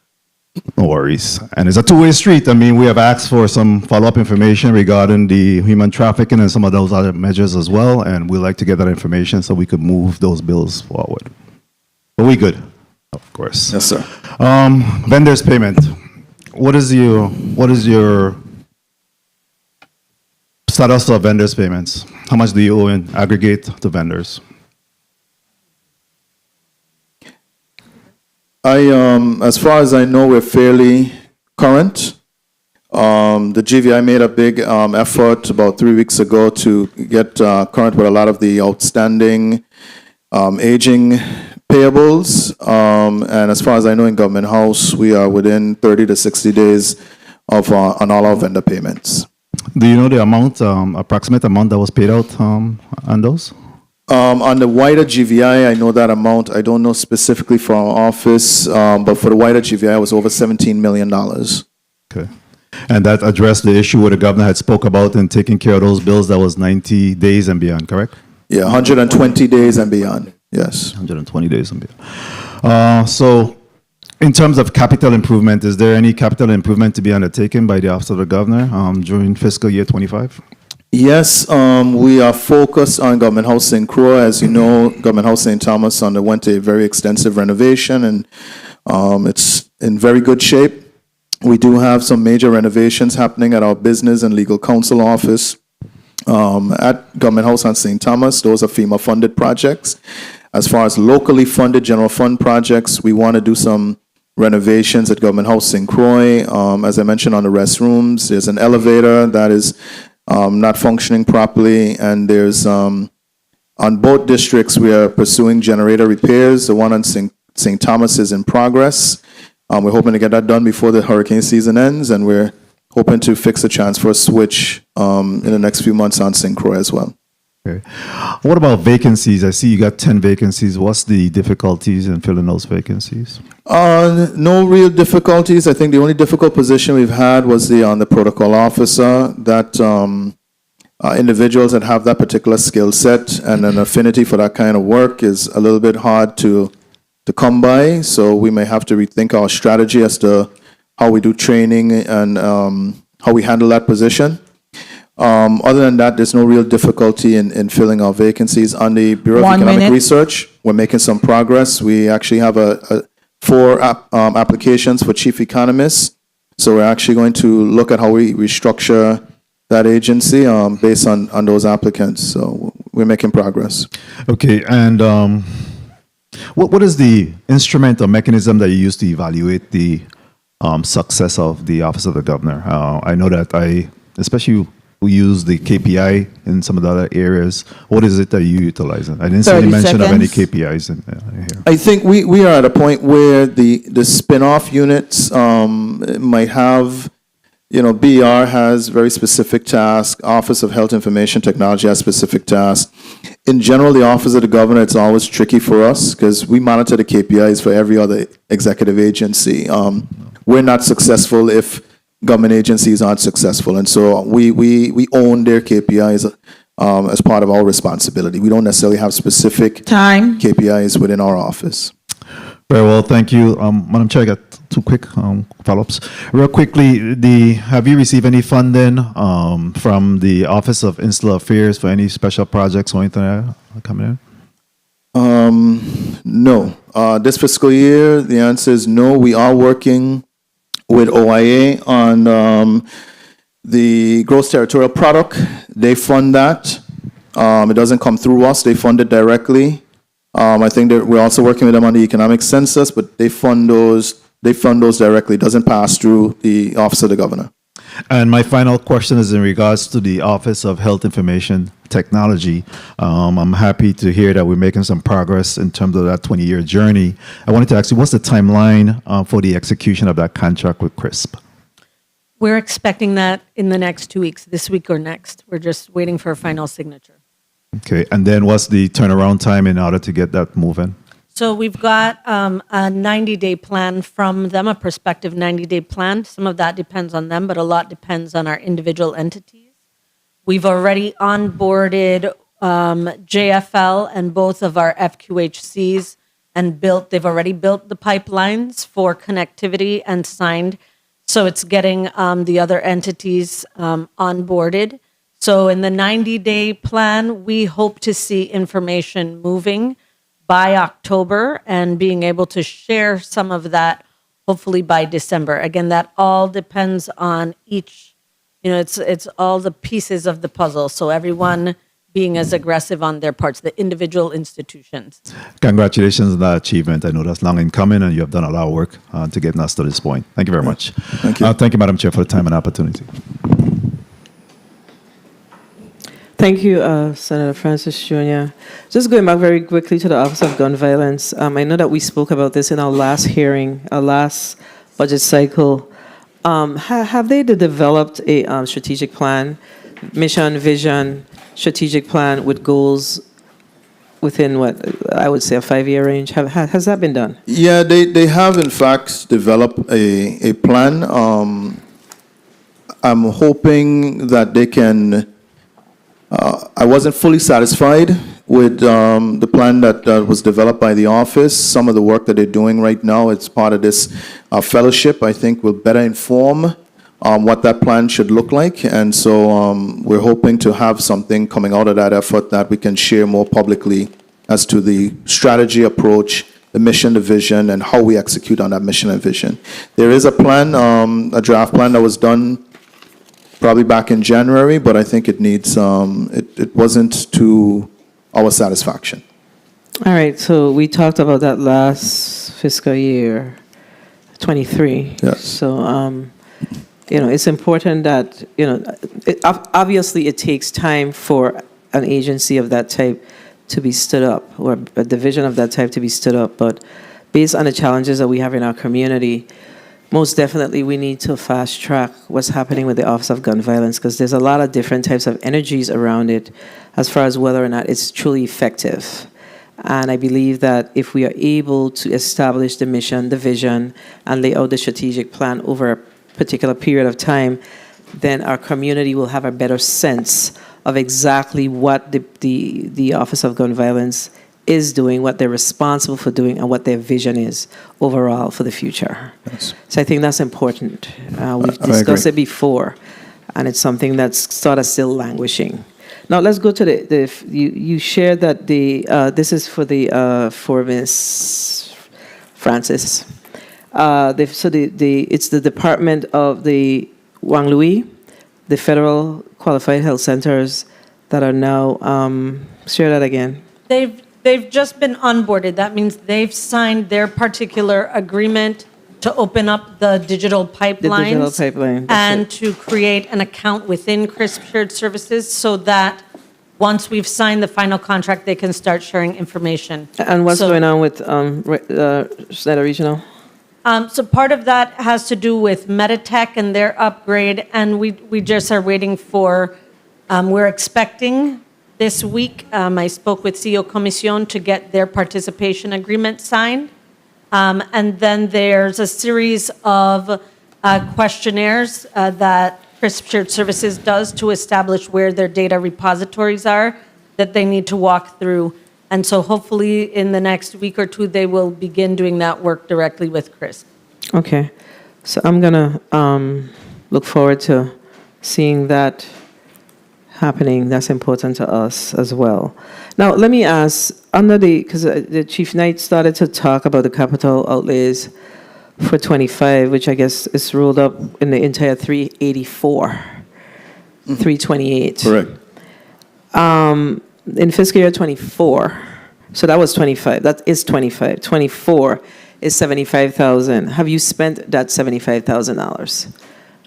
No worries. And it's a two-way street. I mean, we have asked for some follow-up information regarding the human trafficking and some of those other measures as well, and we'd like to get that information so we could move those bills forward. But we good, of course. Yes, sir. Vendors payment. What is your status of vendors payments? How much do you owe in aggregate to vendors? As far as I know, we're fairly current. The GVI made a big effort about 3 weeks ago to get current with a lot of the outstanding aging payables. And as far as I know, in Government House, we are within 30 to 60 days of on all our vendor payments. Do you know the amount, approximate amount that was paid out on those? On the wider GVI, I know that amount. I don't know specifically for our office, but for the wider GVI, it was over $17 million. Okay. And that addressed the issue where the governor had spoke about in taking care of those bills that was 90 days and beyond, correct? Yeah, 120 days and beyond, yes. 120 days and beyond. So in terms of capital improvement, is there any capital improvement to be undertaken by the Office of the Governor during fiscal year 25? Yes, we are focused on Government House St. Croix. As you know, Government House St. Thomas underwent a very extensive renovation, and it's in very good shape. We do have some major renovations happening at our business and legal counsel office at Government House on St. Thomas. Those are FEMA-funded projects. As far as locally funded general fund projects, we want to do some renovations at Government House St. Croix. As I mentioned on the restrooms, there's an elevator that is not functioning properly, and there's on both districts we are pursuing generator repairs. The one on St. Thomas is in progress. We're hoping to get that done before the hurricane season ends, and we're hoping to fix a transfer switch in the next few months on St. Croix as well. Okay. What about vacancies? I see you got 10 vacancies. What's the difficulties in filling those vacancies? No real difficulties. I think the only difficult position we've had was the protocol officer. That individuals that have that particular skill set and an affinity for that kind of work is a little bit hard to come by. So we may have to rethink our strategy as to how we do training and how we handle that position. Other than that, there's no real difficulty in filling our vacancies. On the Bureau of Economic Research, we're making some progress. We actually have four applications for chief economists. So we're actually going to look at how we restructure that agency based on those applicants. So we're making progress. Okay, and what is the instrument or mechanism that you use to evaluate the success of the Office of the Governor? I know that especially we use the KPI in some of the other areas. What is it that you utilize? I didn't see any mention of any KPIs in here. I think we are at a point where the spin-off units might have, BR has very specific tasks, Office of Health Information Technology has specific tasks. In general, the Office of the Governor, it's always tricky for us because we monitor the KPIs for every other executive agency. We're not successful if government agencies aren't successful. And so we own their KPIs as part of our responsibility. We don't necessarily have specific KPIs within our office. Very well, thank you. Madam Chair, I got two quick follow-ups. Real quickly, have you received any funding from the Office of Insular Affairs for any special projects or anything coming in? No. This fiscal year, the answer is no. We are working with OIA on the gross territorial product. They fund that. It doesn't come through us. They fund it directly. I think that we're also working with them on the economic census, but they fund those directly. It doesn't pass through the Office of the Governor. And my final question is in regards to the Office of Health Information Technology. I'm happy to hear that we're making some progress in terms of that 20-year journey. I wanted to ask you, what's the timeline for the execution of that contract with CRISP? We're expecting that in the next 2 weeks, this week or next. We're just waiting for a final signature. Okay, and then what's the turnaround time in order to get that moving? So we've got a 90-day plan from them, a prospective 90-day plan. Some of that depends on them, but a lot depends on our individual entities. We've already onboarded JFL and both of our FQHCs and they've already built the pipelines for connectivity and signed. So it's getting the other entities onboarded. So in the 90-day plan, we hope to see information moving by October and being able to share some of that hopefully by December. Again, that all depends on each, it's all the pieces of the puzzle. So everyone being as aggressive on their parts, the individual institutions. Congratulations on that achievement. I know that's long in coming, and you have done a lot of work to get us to this point. Thank you very much. Thank you. Thank you, Madam Chair, for the time and opportunity. Thank you, Senator Francis Jr. Just going back very quickly to the Office of Gun Violence, I know that we spoke about this in our last hearing, our last budget cycle. Have they developed a strategic plan, mission, vision, strategic plan with goals within what I would say a 5-year range? Has that been done? Yeah, they have in fact developed a plan. I'm hoping that they can. I wasn't fully satisfied with the plan that was developed by the office. Some of the work that they're doing right now, it's part of this fellowship, I think will better inform what that plan should look like. And so we're hoping to have something coming out of that effort that we can share more publicly as to the strategy approach, the mission, the vision, and how we execute on that mission and vision. There is a plan, a draft plan that was done probably back in January, but I think it needs, it wasn't to our satisfaction. All right, so we talked about that last fiscal year, 23. Yes. So, it's important that, obviously it takes time for an agency of that type to be stood up, or a division of that type to be stood up, but based on the challenges that we have in our community, most definitely we need to fast track what's happening with the Office of Gun Violence, because there's a lot of different types of energies around it as far as whether or not it's truly effective. And I believe that if we are able to establish the mission, the vision, and lay out the strategic plan over a particular period of time, then our community will have a better sense of exactly what the Office of Gun Violence is doing, what they're responsible for doing, and what their vision is overall for the future. Yes. So I think that's important. We've discussed it before, and it's something that's sort of still languishing. Now let's go to you shared that this is for Ms. Francis. It's the Department of the Wang Lui, the Federal Qualified Health Centers that are now, share that again. They've just been onboarded. That means they've signed their particular agreement to open up the digital pipelines. The digital pipeline. And to create an account within CRISP Shared Services so that once we've signed the final contract, they can start sharing information. And what's going on with Senator Regional? So part of that has to do with Meditech and their upgrade, and we just are waiting for, we're expecting this week, I spoke with CEO Comisión to get their participation agreement signed. And then there's a series of questionnaires that CRISP Shared Services does to establish where their data repositories are that they need to walk through. And so hopefully in the next week or two, they will begin doing that work directly with CRISP. Okay. So I'm going to look forward to seeing that happening. That's important to us as well. Now, let me ask, because the Chief Knight started to talk about the capital outlays for 25, which I guess is rolled up in the entire 384, 328. Correct. In fiscal year 24, so that was 25, that is 25. 24 is 75,000. Have you spent that $75,000?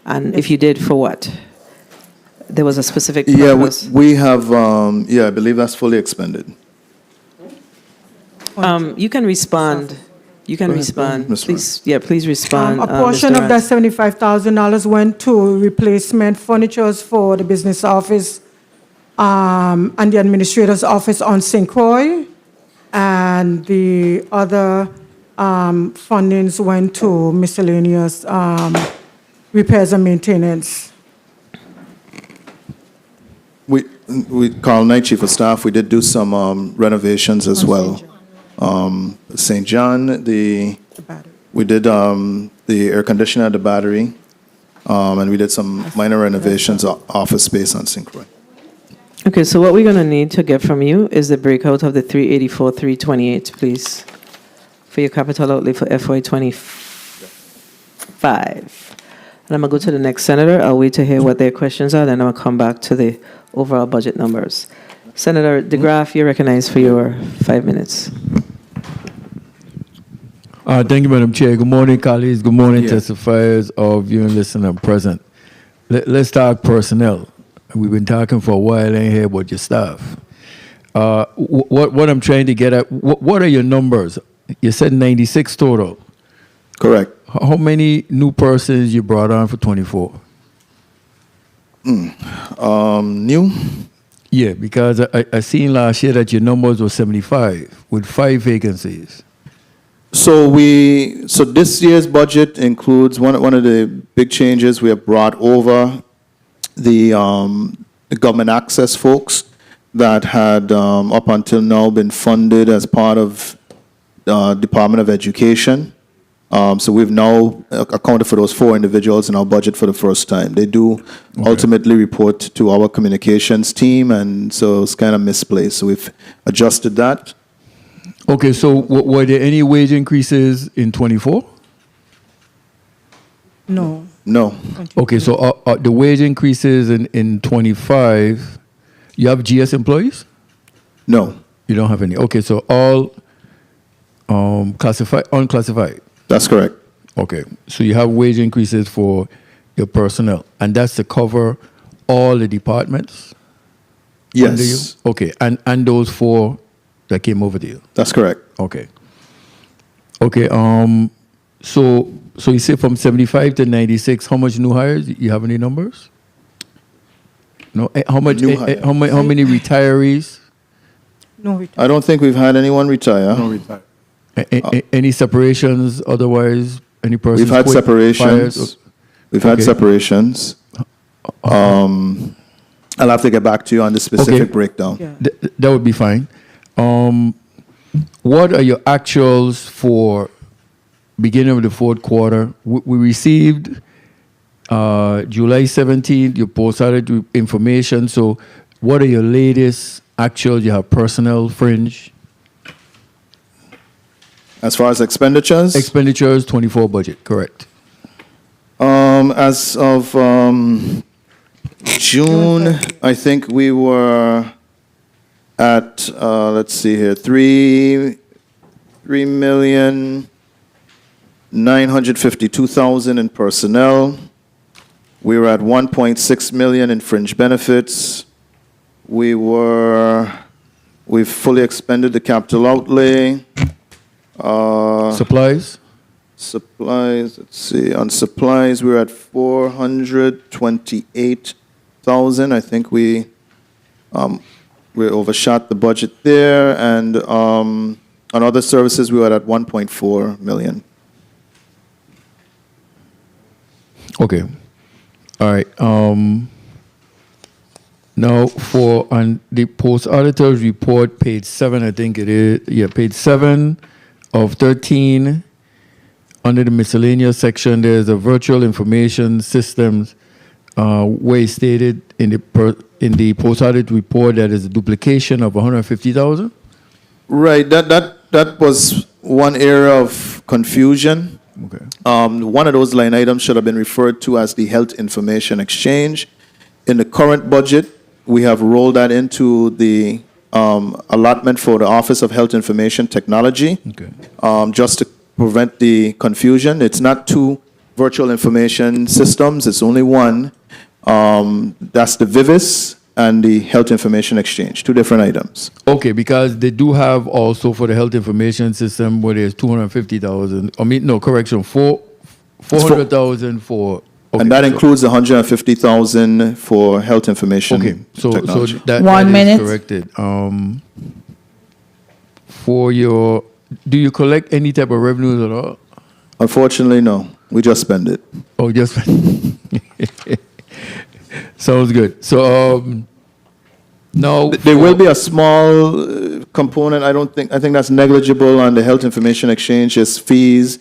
And if you did, for what? There was a specific Yeah, purpose. we have, I believe that's fully expended. You can respond. You can respond. Ms. Please, yeah, please respond. A portion Mr. of that Rance. $75,000 went to replacement furnitures for the business office and the administrator's office on St. Croix. And the other fundings went to miscellaneous repairs and maintenance. We call night chief of staff. We did do some renovations as well. St. John, we did the air conditioner at the battery, and we did some minor renovations, office space on St. Croix. Okay, so what we're going to need to get from you is the breakout of the 384, 328, please, for your capital outlay for FY25. And I'm going to go to the next senator. I'll wait to hear what their questions are, then I'll come back to the overall budget numbers. Senator DeGraff, you're recognized for your 5 minutes. Thank you, Madam Chair. Good morning, colleagues. Good morning, Yeah. testifiers, all viewing, listening, and present. Let's talk personnel. We've been talking for a while in here about your staff. What I'm trying to get at, what are your numbers? You said 96 total. Correct. How many new persons you brought on for 24? New? Yeah, because I seen last year that your numbers were 75 with 5 vacancies. So this year's budget includes one of the big changes. We have brought over the government access folks that had up until now been funded as part of Department of Education. So we've now accounted for those 4 individuals in our budget for the first time. They do ultimately report to our communications team, and so it's kind of misplaced. So we've adjusted that. Okay, so were there any wage increases in 24? No. No. Okay, so the wage increases in 25, you have GS employees? No. You don't have any. Okay, so all classified, unclassified. That's correct. Okay, so you have wage increases for your personnel, and that's to cover all the departments? Under you? Yes. Okay, and those 4 that came over to you? That's correct. Okay. Okay, so you say from 75 to 96, how much new hires? You have any numbers? No, how much? New hires. How many retirees? No. I don't think we've had anyone retire. No retire. Any separations? Otherwise, any person? We've had separations. We've had separations. I'll have to get back to you on the specific breakdown. Yeah. That would be fine. What are your actuals for beginning of the 4th quarter? We received July 17th, your post-audit information. So what are your latest actuals? You have personnel, fringe? As far as expenditures? Expenditures, 24 budget, correct. As of June, I think we were at, let's see here, 3,952,000 in personnel. We were at 1.6 million in fringe benefits. We've fully expended the capital outlay. Supplies? Supplies, let's see, on supplies, we're at 428,000. I think we overshot the budget there, and on other services, we were at 1.4 million. Okay. All right. Now, on the post-auditor's report, page 7, I think it is, page 7 of 13, under the miscellaneous section, there's a virtual information systems where it stated in the post-audit report that is a duplication of 150,000. Right. That was one area of confusion. Okay. One of those line items should have been referred to as the Health Information Exchange. In the current budget, we have rolled that into the allotment for the Office of Health Information Technology. Okay. Just to prevent the confusion. It's not 2 virtual information systems. It's only one. That's the Vivis and the Health Information Exchange, two different items. Okay, because they do have also for the health information system where there's 250,000. I mean, no, correction, 400,000 for. Okay, And that so- includes 150,000 for health information Okay, so technology. that, One that is minute. corrected. For your, do you collect any type of revenues at all? Unfortunately, no. We just spend it. Oh, just sounds good. So now There will be a small component. I think that's negligible on the health information exchange. Is fees.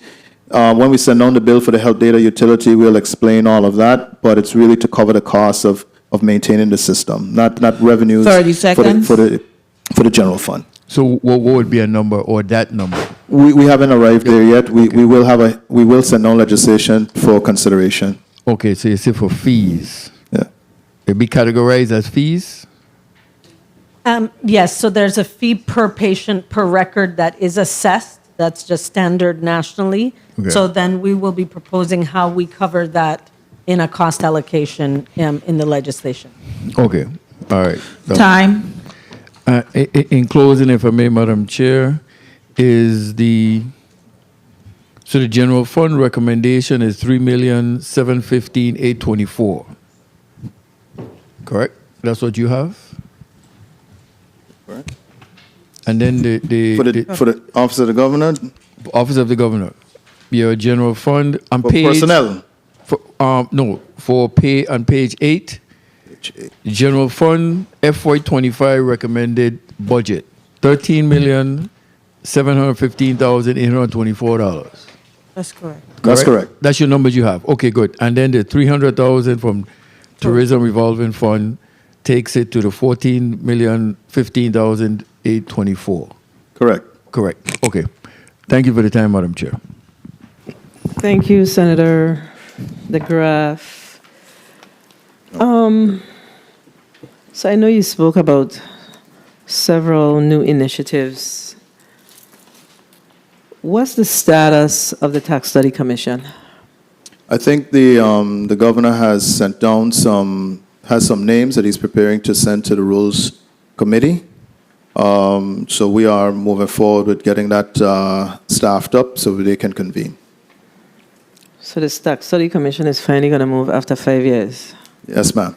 When we send down the bill for the health data utility, we'll explain all of that. But it's really to cover the cost of maintaining the system, not revenues. 30 seconds. for the general fund. So what would be a number or that number? We haven't arrived there yet. We will send down legislation for consideration. Okay, so you say for fees. Yeah. It be categorized as fees? Yes, so there's a fee per patient per record that is assessed. That's just standard nationally. Okay. So then we will be proposing how we cover that in a cost allocation in the legislation. Okay, all right. Time. In closing, if I may, Madam Chair, so the general fund recommendation is 3,715,824. Correct? That's what you have? Correct. And then For the Office of the Governor, Office of the Governor, your general fund on for page personnel. For pay on page 8. General fund FY25 recommended budget $13,715,824. That's correct. That's correct. That's your numbers you have. Okay, good. And then the 300,000 from tourism revolving fund takes it to the 14,015,824. Correct. Correct. Okay. Thank you for the time, Madam Chair. Thank you, Senator DeGraff. So I know you spoke about several new initiatives. What's the status of the Tax Study Commission? I think the governor has sent down some names that he's preparing to send to the Rules Committee. So we are moving forward with getting that staffed up so they can convene. So the Tax Study Commission is finally going to move after 5 years. Yes, ma'am.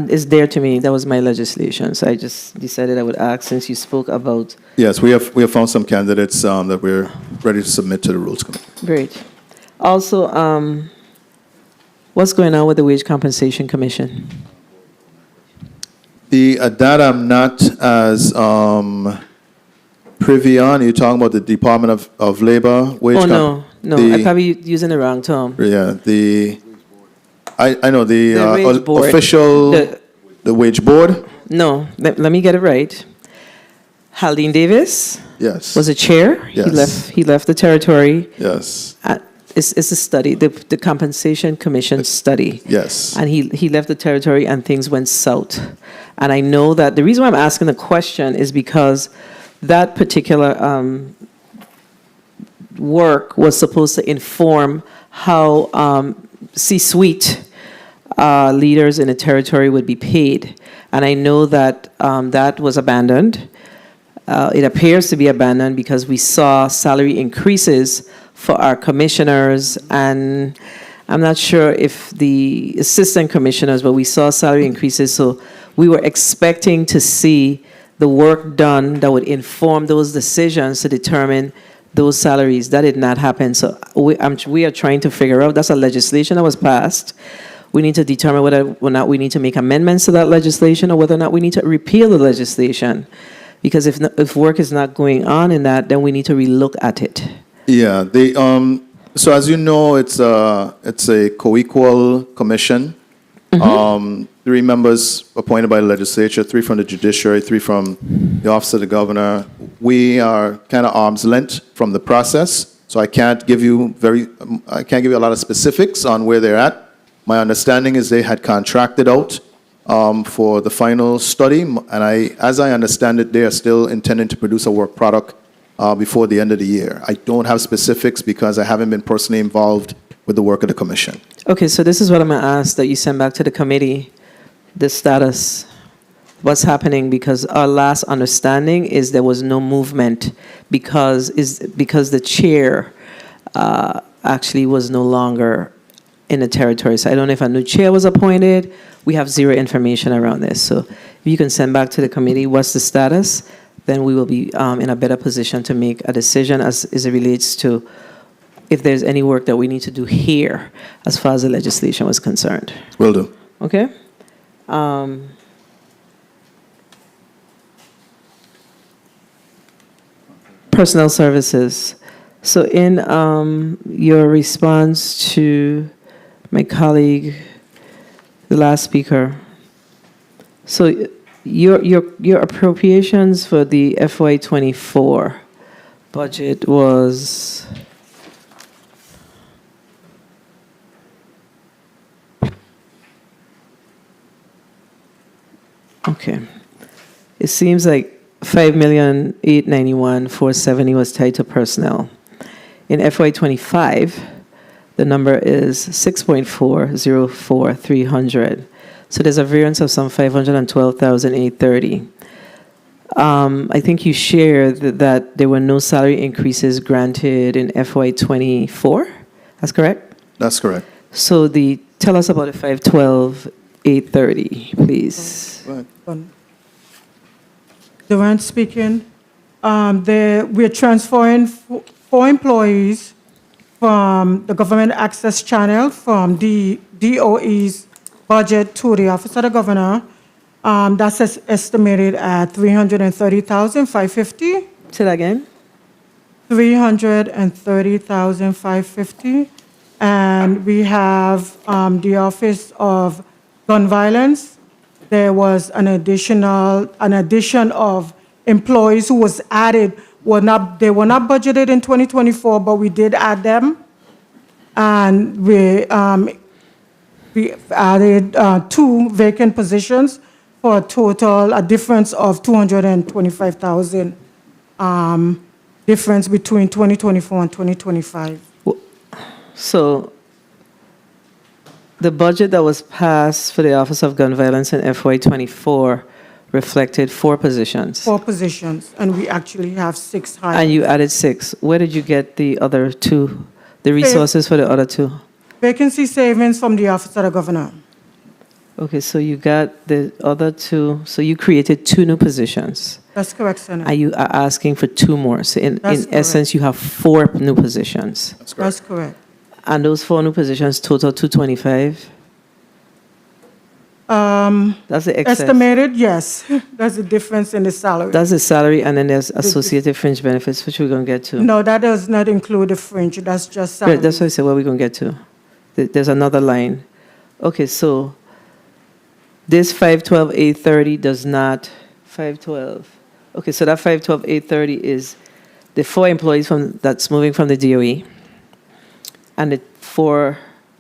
It's dear to me. That was my legislation. So I just decided I would ask since you spoke about. Yes, we have found some candidates that we're ready to submit to the Rules Committee. Great. Also, what's going on with the Wage Compensation Commission? That I'm not as privy on. You're talking about the Department of Labor wage. No. I'm probably using the wrong term. Yeah, I know the wage board. official the wage board. No, let me get it right. Haldane Davis Yes. was a chair. Yes. He left the territory. Yes. It's a study, the Compensation Commission study. Yes. And he left the territory and things went south. And I know that the reason why I'm asking the question is because that particular work was supposed to inform how C-suite leaders in the territory would be paid. And I know that that was abandoned. It appears to be abandoned because we saw salary increases for our commissioners, and I'm not sure if the assistant commissioners, but we saw salary increases. So we were expecting to see the work done that would inform those decisions to determine those salaries. That did not happen. So we are trying to figure out, that's a legislation that was passed. We need to determine whether or not we need to make amendments to that legislation or whether or not we need to repeal the legislation. Because if work is not going on in that, then we need to relook at it. Yeah. So as you know, it's a co-equal commission. 3 members appointed by the legislature, 3 from the judiciary, 3 from the office of the governor. We are kind of arm's length from the process, so I can't give you a lot of specifics on where they're at. My understanding is they had contracted out for the final study, and as I understand it, they are still intending to produce a work product before the end of the year. I don't have specifics because I haven't been personally involved with the work of the commission. Okay, so this is what I'm going to ask that you send back to the committee, the status, what's happening, because our last understanding is there was no movement because the chair actually was no longer in the territory. So I don't know if a new chair was appointed. We have zero information around this. So if you can send back to the committee what's the status, then we will be in a better position to make a decision as it relates to if there's any work that we need to do here as far as the legislation was concerned. Will do. Okay? Personnel services. So in your response to my colleague, the last speaker, so your appropriations for the FY24 budget was okay. It seems like 5,891,470 was tied to personnel. In FY25, the number is 6.404300. So there's a variance of some 512,830. I think you shared that there were no salary increases granted in FY24. That's correct? That's correct. So tell us about the 512,830, please. Go ahead. Durant speaking. We're transferring 4 employees from the government access channel from the DOE's budget to the Office of the Governor. That's estimated at $330,550. Say that again. $330,550. And we have the Office of Gun Violence. There was an addition of employees who was added. They were not budgeted in 2024, but we did add them. And we added 2 vacant positions for a difference of 225,000 difference between 2024 and 2025. So the budget that was passed for the Office of Gun Violence in FY24 reflected 4 positions. 4 positions, and we actually have 6 hires. And you added 6. Where did you get the other 2, the resources for the other 2? Vacancy savings from the Office of the Governor. Okay, so you got the other 2. So you created 2 new positions. That's correct, Senator. And you are asking for 2 more. So in That's essence, you have 4 new positions. That's correct. And those 4 new positions total 225? That's the excess. Estimated, yes. That's the difference in the salary. That's the salary, and then there's associated fringe benefits, which we're going to get to. No, that does not include the fringe. That's just salary. Right, that's what I said, what we're going to get to. There's another line. Okay, so this 512,830 does not, 512. Okay, so that 512,830 is the 4 employees that's moving from the DOE, and the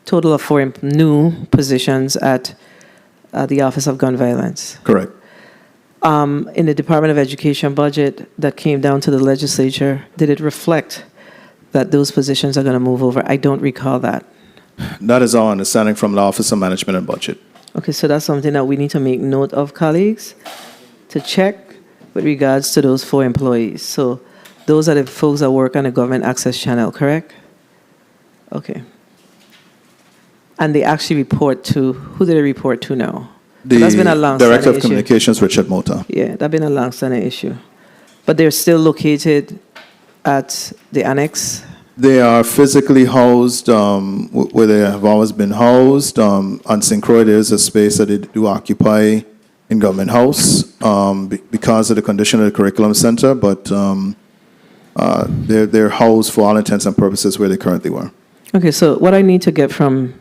total of 4 new positions at the Office of Gun Violence. Correct. In the Department of Education budget that came down to the legislature, did it reflect that those positions are going to move over? I don't recall that. That is our understanding from the Office of Management and Budget. Okay, so that's something that we need to make note of, colleagues, to check with regards to those 4 employees. So those are the folks that work on the government access channel, correct? Okay. And they actually report to, who do they report to now? That's been a long Director of issue. Communications, Richard Mota. Yeah, that's been a long-standing issue. But they're still located at the annex? They are physically housed where they have always been housed. On St. Croix, there is a space that they do occupy in Government House because of the condition of the curriculum center, but they're housed for all intents and purposes where they currently were. Okay, so what I need to get from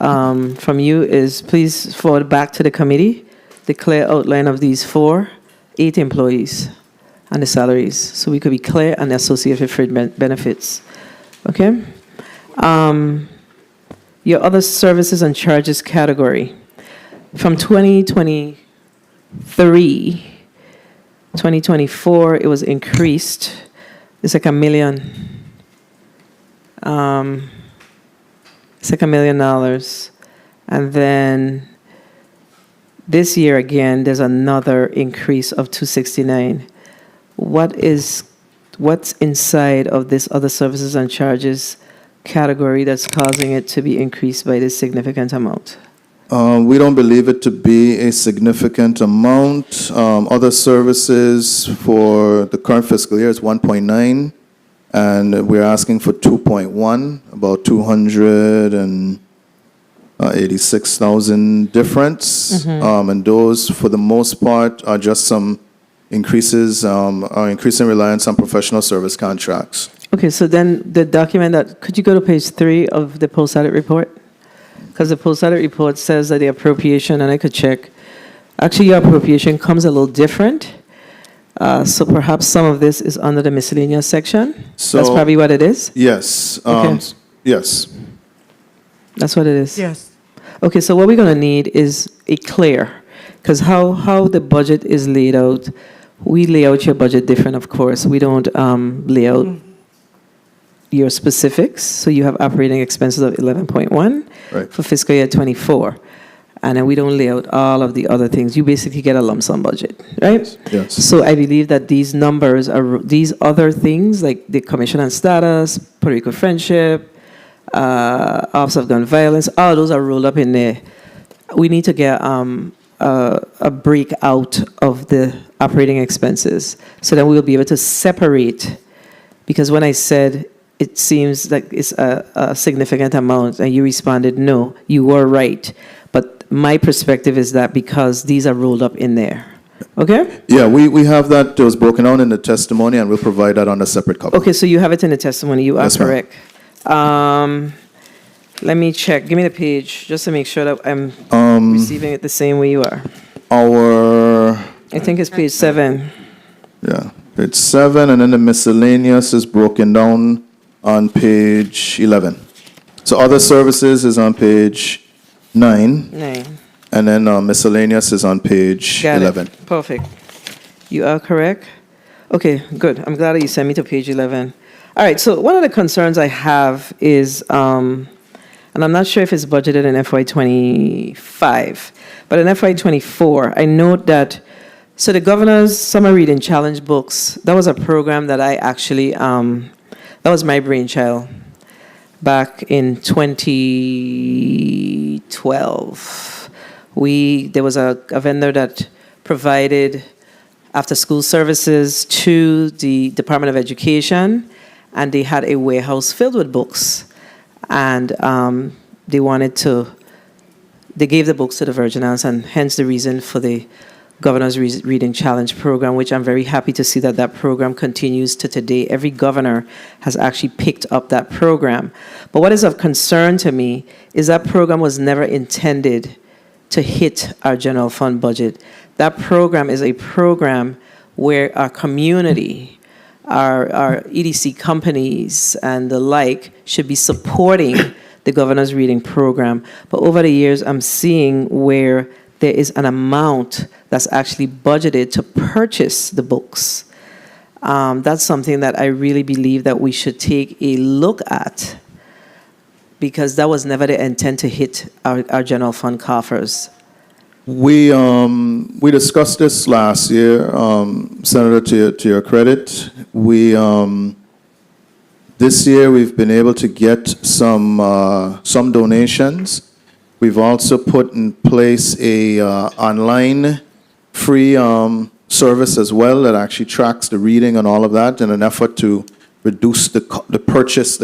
you is please forward back to the committee the clear outline of these 8 employees and the salaries, so we could be clear on the associated fringe benefits. Okay? Your other services and charges category. From 2024, it was increased. It's like $1 million. It's like $1 million. And then this year again, there's another increase of 269. What's inside of this other services and charges category that's causing it to be increased by this significant amount? We don't believe it to be a significant amount. Other services for the current fiscal year is 1.9, and we're asking for 2.1, about 286,000 difference. And those, for the most part, are just some increases, are increasing reliance on professional service contracts. Okay, so then the document could you go to page 3 of the post-audit report? Because the post-audit report says that the appropriation, and I could check, actually your appropriation comes a little different. So perhaps some of this is under the miscellaneous section? So, that's probably what it is? Yes. Okay. Yes. That's what it is? Yes. Okay, so what we're going to need is a clear, because how the budget is laid out, we lay out your budget different, of course. We don't lay out your specifics. So you have operating expenses of 11.1 for fiscal year 24. And then we don't lay out all of the other things. You basically get a lump sum budget, right? Yes. So I believe that these numbers are, these other things like the Commission on Status, Puerto Rico Friendship, Office of Gun Violence, all those are rolled up in there. We need to get a breakout of the operating expenses so that we will be able to separate, because when I said it seems like it's a significant amount and you responded, no, you were right. But my perspective is that because these are rolled up in there. Okay? Yeah, we have that. It was broken down in the testimony, and we'll provide that on a separate copy. Okay, so you have it in the testimony. You are Yes, ma'am. correct. Let me check. Give me the page just to make sure that I'm receiving it the same way you are. I think it's page 7. Yeah, page 7, and then the miscellaneous is broken down on page 11. So other services is on page 9. 9. And then miscellaneous is on page Got 11. it. Perfect. You are correct. Okay, good. I'm glad that you sent me to page 11. All right, so one of the concerns I have is, and I'm not sure if it's budgeted in FY25, but in FY24, I note that, so the Governor's Summer Reading Challenge books, that was a program that I actually, that was my brainchild back in 2012. There was a vendor that provided after-school services to the Department of Education, and they had a warehouse filled with books. And they gave the books to the Virgin Islands, and hence the reason for the Governor's Reading Challenge program, which I'm very happy to see that that program continues to today. Every governor has actually picked up that program. But what is of concern to me is that program was never intended to hit our general fund budget. That program is a program where our community, our EDC companies and the like should be supporting the Governor's Reading Program. But over the years, I'm seeing where there is an amount that's actually budgeted to purchase the books. That's something that I really believe that we should take a look at, because that was never the intent to hit our general fund coffers. We discussed this last year, Senator, to your credit. This year we've been able to get some donations. We've also put in place a online free service as well that actually tracks the reading and all of that in an effort to reduce the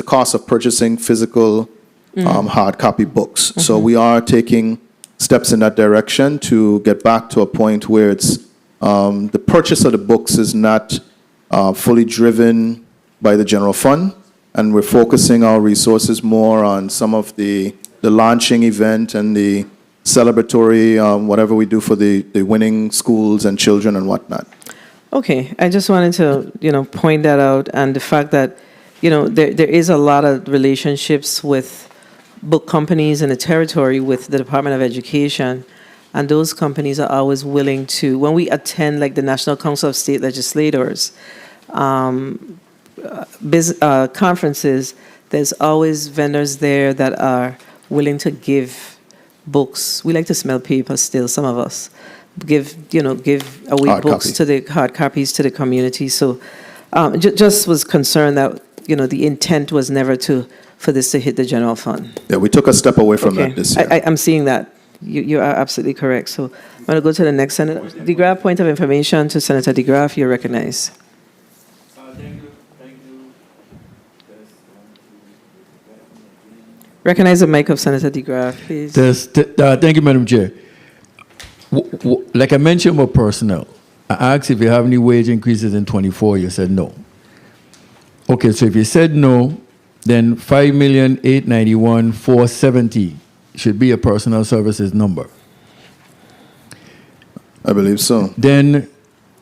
cost of purchasing physical hard copy books. So we are taking steps in that direction to get back to a point where it's the purchase of the books is not fully driven by the general fund, and we're focusing our resources more on some of the launching event and the celebratory whatever we do for the winning schools and children and whatnot. Okay, I just wanted to, point that out, and the fact that, there is a lot of relationships with book companies in the territory with the Department of Education, and those companies are always willing to, when we attend like the National Council of State Legislators conferences, there's always vendors there that are willing to give books. We like to smell paper still, some of us. Give away Hard books copy. to the hard copies to the community. So just was concerned that, the intent was never for this to hit the general fund. Yeah, we took a step away from that this year. I'm seeing that. You are absolutely correct. So I'm going to go to the next Senator. DeGraff, point of information to Senator DeGraff. You're recognized. Thank you. Recognize the mic of Senator DeGraff, please. Thank you, Madam Chair. Like I mentioned about personnel, I asked if you have any wage increases in 24. You said no. Okay, so if you said no, then 5,891,470 should be a personnel services number. I believe so. Then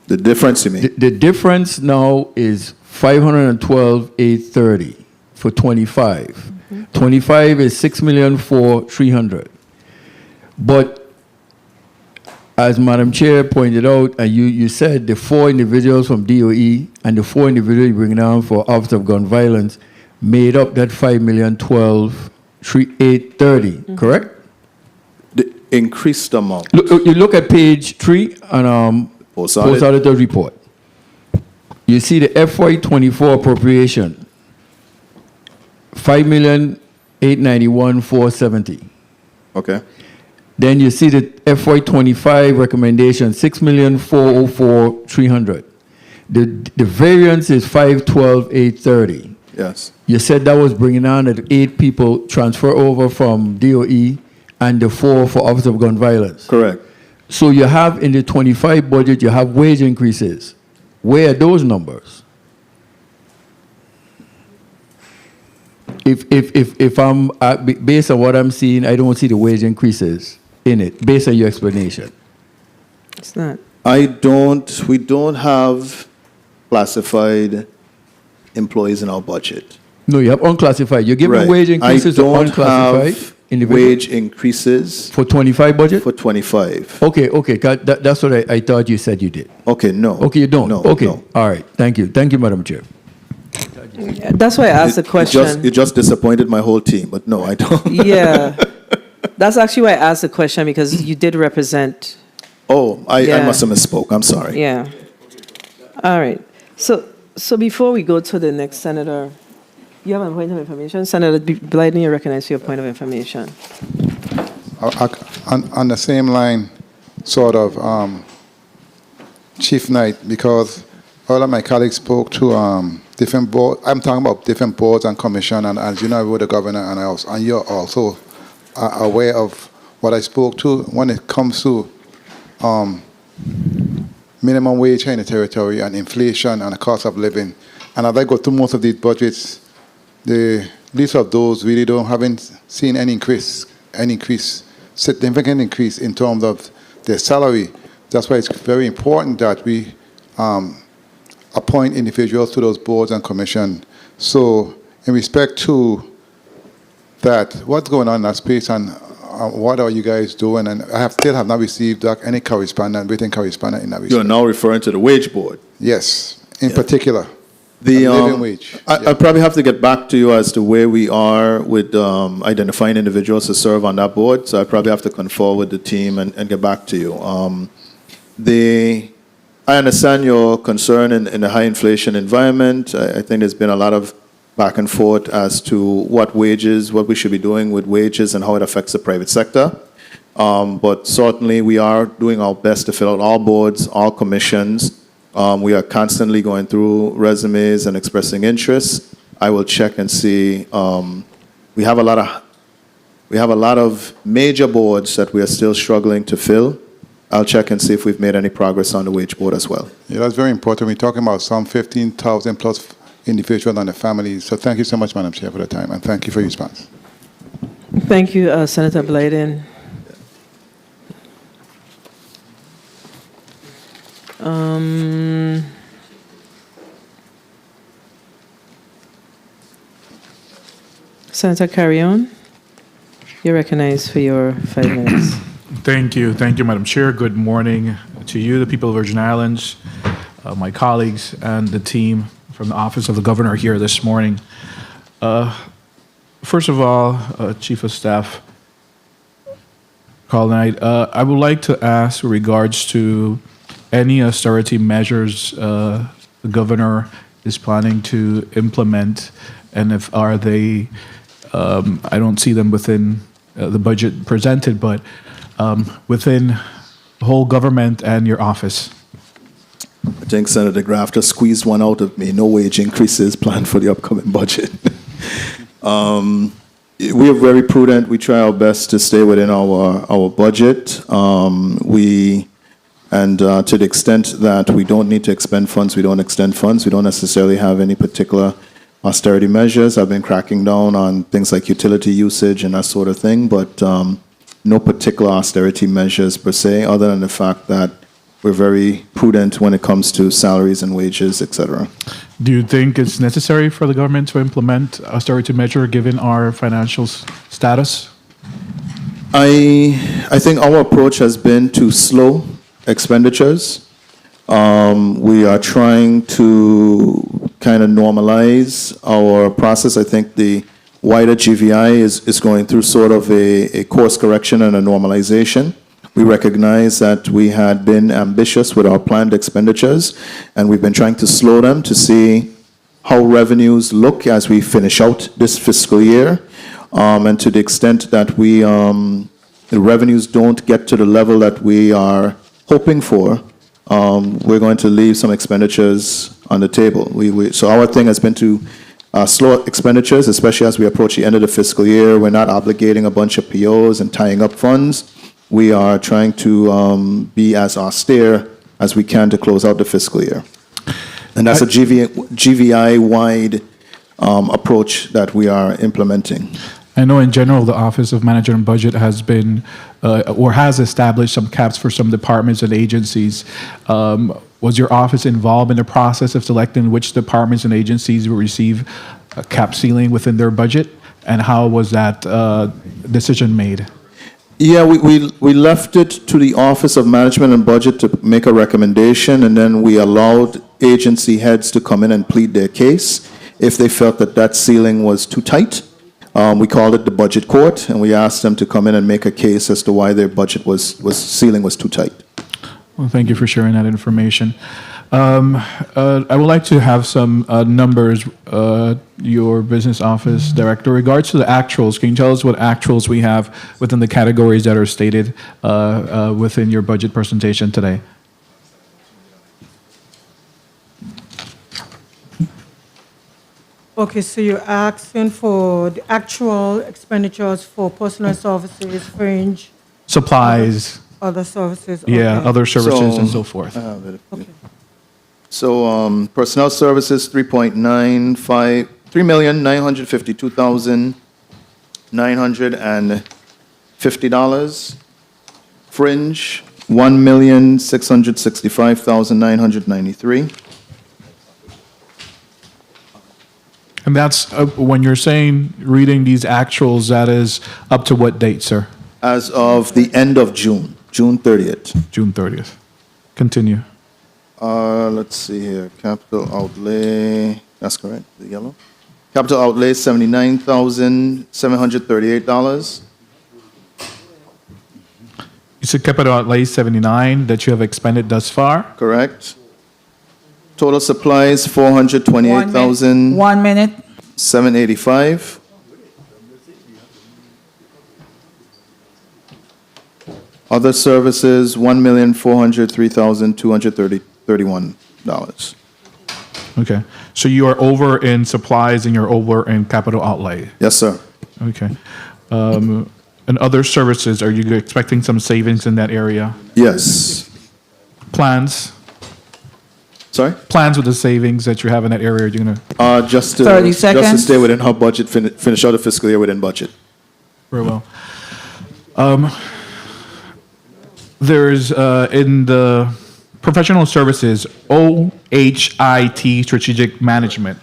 The difference, you mean? the difference now is 512,830 for 25. 25 is 6,004,300. But as Madam Chair pointed out, and you said the 4 individuals from DOE and the 4 individuals you bring down for Office of Gun Violence made up that 5,012,830, correct? The increased amount. You look at page 3 on Post-audit. post-auditor report. You see the FY24 appropriation, 5,891,470. Okay. Then you see the FY25 recommendation, 6,404,300. The variance is 512,830. Yes. You said that was bringing on that 8 people transfer over from DOE and the 4 for Office of Gun Violence. Correct. So you have in the 25 budget, you have wage increases. Where are those numbers? If I'm based on what I'm seeing, I don't see the wage increases in it, based on your explanation. It's not. We don't have classified employees in our budget. No, you have unclassified. You're giving Right. wage increases to I don't unclassified have individuals wage increases for 25 budget? for 25. Okay, that's what I thought you said you did. Okay, no. Okay, you don't. No, Okay, no. all right. Thank you, Madam Chair. That's why I asked the question. You just disappointed my whole team, but no, I don't. Yeah. That's actually why I asked the question, because you did represent. Oh, I Yeah. must have misspoke. I'm sorry. Yeah. All right. So before we go to the next senator, you have a point of information? Senator Blyden, you're recognized for your point of information. On the same line, sort of, Chief Knight, because all of my colleagues spoke to different boards. I'm talking about different boards and commission, and as you know, I wrote the governor, and you're also aware of what I spoke to when it comes to minimum wage here in the territory and inflation and the cost of living. And as I go through most of these budgets, the least of those really haven't seen any significant increase in terms of their salary. That's why it's very important that we appoint individuals to those boards and commission. So in respect to that, what's going on in that space, and what are you guys doing? And I still have not received any written correspondence in that respect. You're now referring to the wage board. Yes, in particular. The living wage. I probably have to get back to you as to where we are with identifying individuals to serve on that board. So I probably have to confer with the team and get back to you. I understand your concern in the high inflation environment. I think there's been a lot of back and forth as to what we should be doing with wages and how it affects the private sector. But certainly we are doing our best to fill out all boards, all commissions. We are constantly going through resumes and expressing interest. I will check and see. We have a lot of major boards that we are still struggling to fill. I'll check and see if we've made any progress on the wage board as well. Yeah, that's very important. We're talking about some 15,000 plus individuals and their families. So thank you so much, Madam Chair, for the time, and thank you for your response. Thank you, Senator Blyden. Senator Carrion, you're recognized for your 5 minutes. Thank you, Madam Chair. Good morning to you, the people of Virgin Islands, my colleagues, and the team from the Office of the Governor here this morning. First of all, Chief of Staff Carl Knight, I would like to ask with regards to any austerity measures the governor is planning to implement, and if are they, I don't see them within the budget presented, but within the whole government and your office. I think Senator Graff just squeezed one out of me. No wage increases planned for the upcoming budget. We are very prudent. We try our best to stay within our budget. To the extent that we don't need to expend funds, we don't extend funds. We don't necessarily have any particular austerity measures. I've been cracking down on things like utility usage and that sort of thing, but no particular austerity measures per se, other than the fact that we're very prudent when it comes to salaries and wages, et cetera. Do you think it's necessary for the government to implement austerity measure given our financial status? I think our approach has been to slow expenditures. We are trying to kind of normalize our process. I think the wider GVI is going through sort of a course correction and a normalization. We recognize that we had been ambitious with our planned expenditures, and we've been trying to slow them to see how revenues look as we finish out this fiscal year. And to the extent that the revenues don't get to the level that we are hoping for, we're going to leave some expenditures on the table. So our thing has been to slow expenditures, especially as we approach the end of the fiscal year. We're not obligating a bunch of POs and tying up funds. We are trying to be as austere as we can to close out the fiscal year. And that's a GVI-wide approach that we are implementing. I know in general the Office of Manager and Budget has been or has established some caps for some departments and agencies. Was your office involved in the process of selecting which departments and agencies will receive a cap ceiling within their budget? And how was that decision made? Yeah, we left it to the Office of Management and Budget to make a recommendation, and then we allowed agency heads to come in and plead their case. If they felt that that ceiling was too tight, we called it the Budget Court, and we asked them to come in and make a case as to why their budget ceiling was too tight. Well, thank you for sharing that information. I would like to have some numbers, your business office director. Regards to the actuals, can you tell us what actuals we have within the categories that are stated within your budget presentation today? Okay, so you're asking for the actual expenditures for personal services, fringe, Supplies, other services. yeah, okay. other services and so forth. I have it. Okay. So personnel services, $3,952,950. Fringe, $1,665,993. And that's when you're saying reading these actuals, that is up to what date, sir? As of the end of June, June 30th. June 30th. Continue. Let's see here. Capital outlay. That's correct. The yellow. Capital outlay $79,738. You said capital outlay 79 that you have expended thus far. Correct. Total supplies $428,785. 1 minute. Other services $1,403,231. Okay. So you are over in supplies and you're over in capital outlay. Yes, sir. Okay. And other services, are you expecting some savings in that area? Yes. Plans? Sorry? Plans with the savings that you have in that area, you're going to? Just to 30 Just to seconds. stay within our budget, finish out the fiscal year within budget. Very well. There's in the professional services, OHIT strategic management.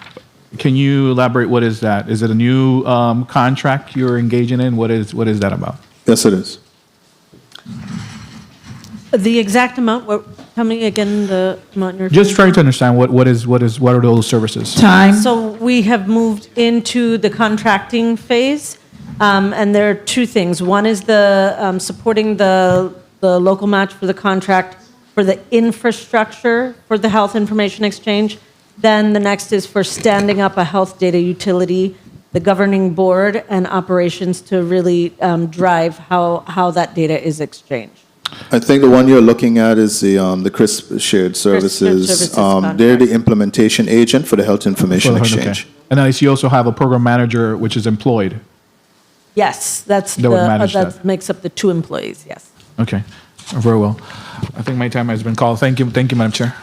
Can you elaborate what is that? Is it a new contract you're engaging in? What is that about? Yes, it is. The exact amount Tell me again the amount you're. Just trying to understand what are those services? Time. So we have moved into the contracting phase, and there are two things. One is the supporting the local match for the contract for the infrastructure for the health information exchange. Then the next is for standing up a health data utility, the governing board and operations to really drive how that data is exchanged. I think the one you're looking at is the CRISP Shared Services. They're the implementation agent for the Health Information Exchange. And I see you also have a program manager which is employed. Yes, that's That would manage that. that makes up the 2 employees. Yes. Okay, very well. I think my time has been called. Thank you, Madam Chair.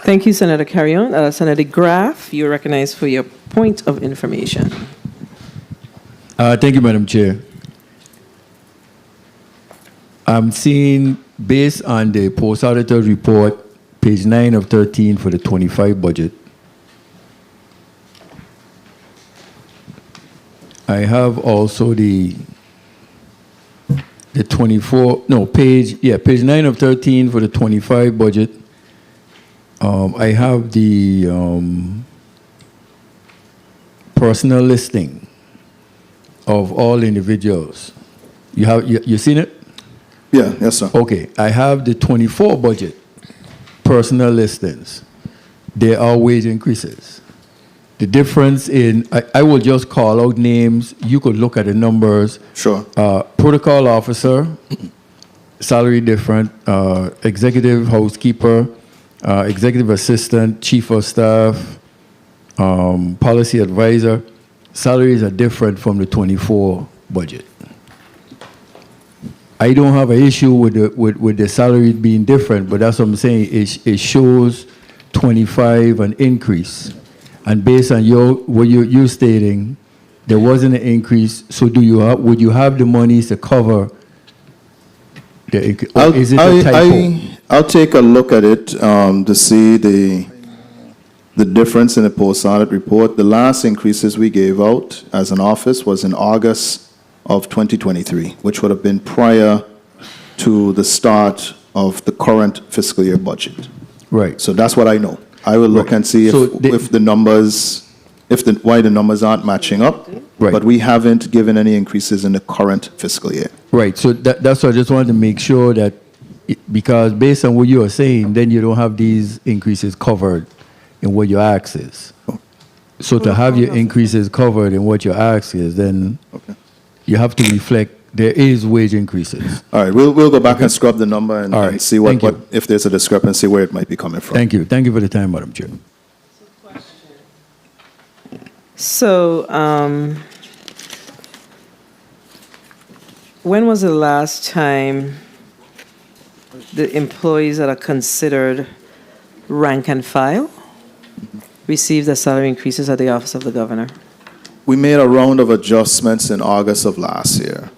Thank you, Senator Carrion. Senator Graff, you're recognized for your point of information. Thank you, Madam Chair. I'm seeing, based on the post-auditor report, page 9 of 13 for the 25 budget, I have also the 24, no, page 9 of 13 for the 25 budget. I have the personal listing of all individuals. You seen it? Yeah, yes, sir. Okay, I have the 24 budget, personal listings. There are wage increases. The difference in, I will just call out names. You could look at the numbers. Sure. Protocol officer, salary different. Executive housekeeper, executive assistant, chief of staff, policy advisor. Salaries are different from the 24 budget. I don't have an issue with the salary being different, but that's what I'm saying. It shows 25 an increase, and based on what you're stating, there wasn't an increase. So would you have the monies to cover the? Is it a typo? I'll take a look at it to see the difference in the post-audit report. The last increases we gave out as an office was in August of 2023, which would have been prior to the start of the current fiscal year budget. Right. So that's what I know. I will look and see if the numbers, why the numbers aren't matching up. Right. But we haven't given any increases in the current fiscal year. Right. So that's why I just wanted to make sure that, because based on what you are saying, then you don't have these increases covered in what your ask is. So to have your increases covered in what your ask is, then you have to reflect there is wage increases. All right, we'll go back and scrub the number and see what if there's a discrepancy where it might be coming from. Thank you. Thank you for the time, Madam Chair. So, when was the last time the employees that are considered rank and file received the salary increases at the Office of the Governor? We made a round of adjustments in August of last year.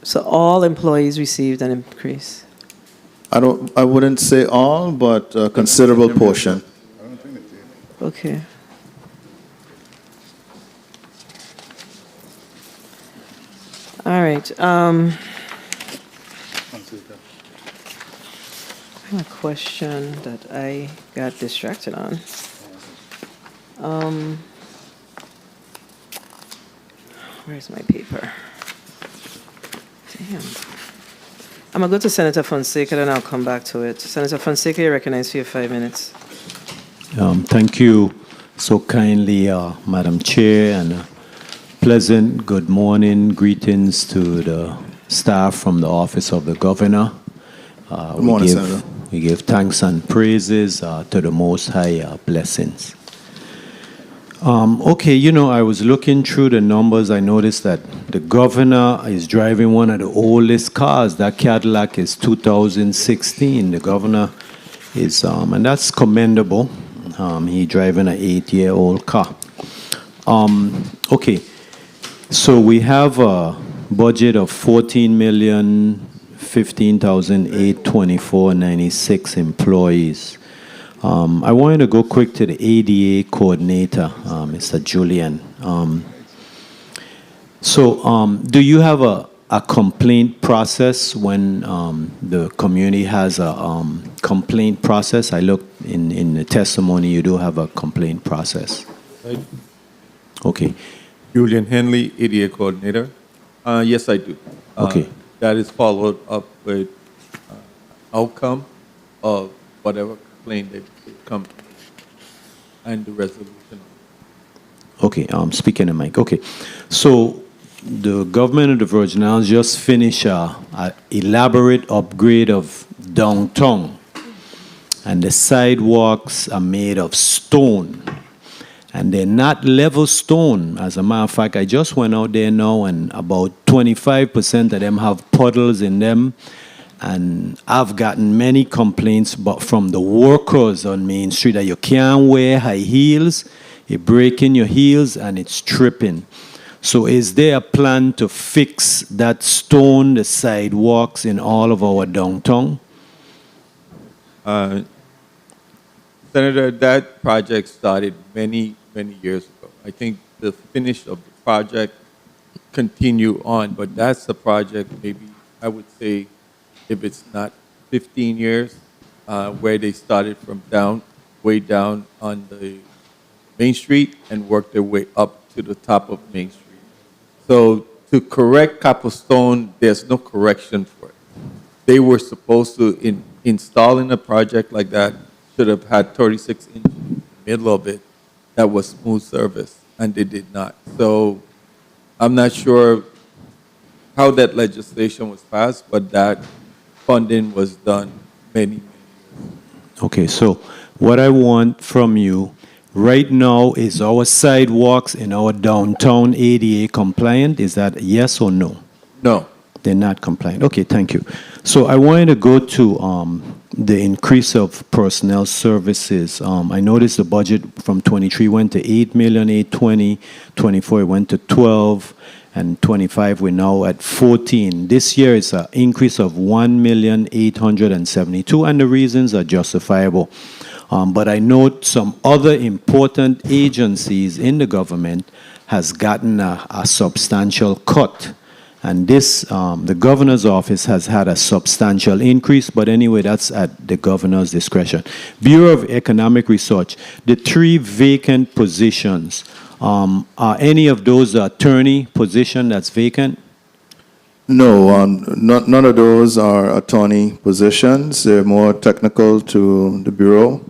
So all employees received an increase? I wouldn't say all, but a considerable portion. Okay. All right. I have a question that I got distracted on. Where's my paper? Damn. I'm going to go to Senator Fonseca, then I'll come back to it. Senator Fonseca, you're recognized for your 5 minutes. Thank you so kindly, Madam Chair, and pleasant good morning greetings to the staff from the Office of the Governor. Good morning, Senator. We give thanks and praises to the Most High, blessings. Okay, I was looking through the numbers. I noticed that the governor is driving one of the oldest cars. That Cadillac is 2016. The governor is, and that's commendable. He driving an 8-year-old car. Okay, so we have a budget of 14,015,824.96 employees. I wanted to go quick to the ADA coordinator, Mr. Julian. Do you have a complaint process when the community has a complaint process? I looked in the testimony, you do have a complaint process. Right. Okay. Julian Henley, ADA coordinator. Yes, I do. Okay. That is followed up with outcome of whatever complaint they come to and the resolution. Okay, speaking of Mike. Okay, so the government of the Virgin Islands just finished a elaborate upgrade of downtown, and the sidewalks are made of stone, and they're not level stone. As a matter of fact, I just went out there now, and about 25% of them have puddles in them. And I've gotten many complaints from the workers on Main Street that you can't wear high heels, you're breaking your heels, and it's tripping. So is there a plan to fix that stone, the sidewalks in all of our downtown? Senator, that project started many years ago. I think the finish of the project continue on, but that's the project maybe I would say if it's not 15 years, where they started from way down on the Main Street and worked their way up to the top of Main Street. So to correct cobblestone, there's no correction for it. They were supposed to, in installing a project like that, should have had 36 inches in the middle of it that was smooth surface, and they did not. So I'm not sure how that legislation was passed, but that funding was done many years ago. Okay, so what I want from you right now is our sidewalks in our downtown ADA compliant? Is that yes or no? No. They're not compliant. Okay, thank you. So I wanted to go to the increase of personnel services. I noticed the budget from 23 went to 8,820,000, 24 it went to 12, and 25 we're now at 14. This year it's an increase of 1,872,000, and the reasons are justifiable. But I note some other important agencies in the government has gotten a substantial cut. And this, the governor's office has had a substantial increase, but anyway, that's at the governor's discretion. Bureau of Economic Research, the 3 vacant positions, are any of those attorney position that's vacant? No, none of those are attorney positions. They're more technical to the Bureau.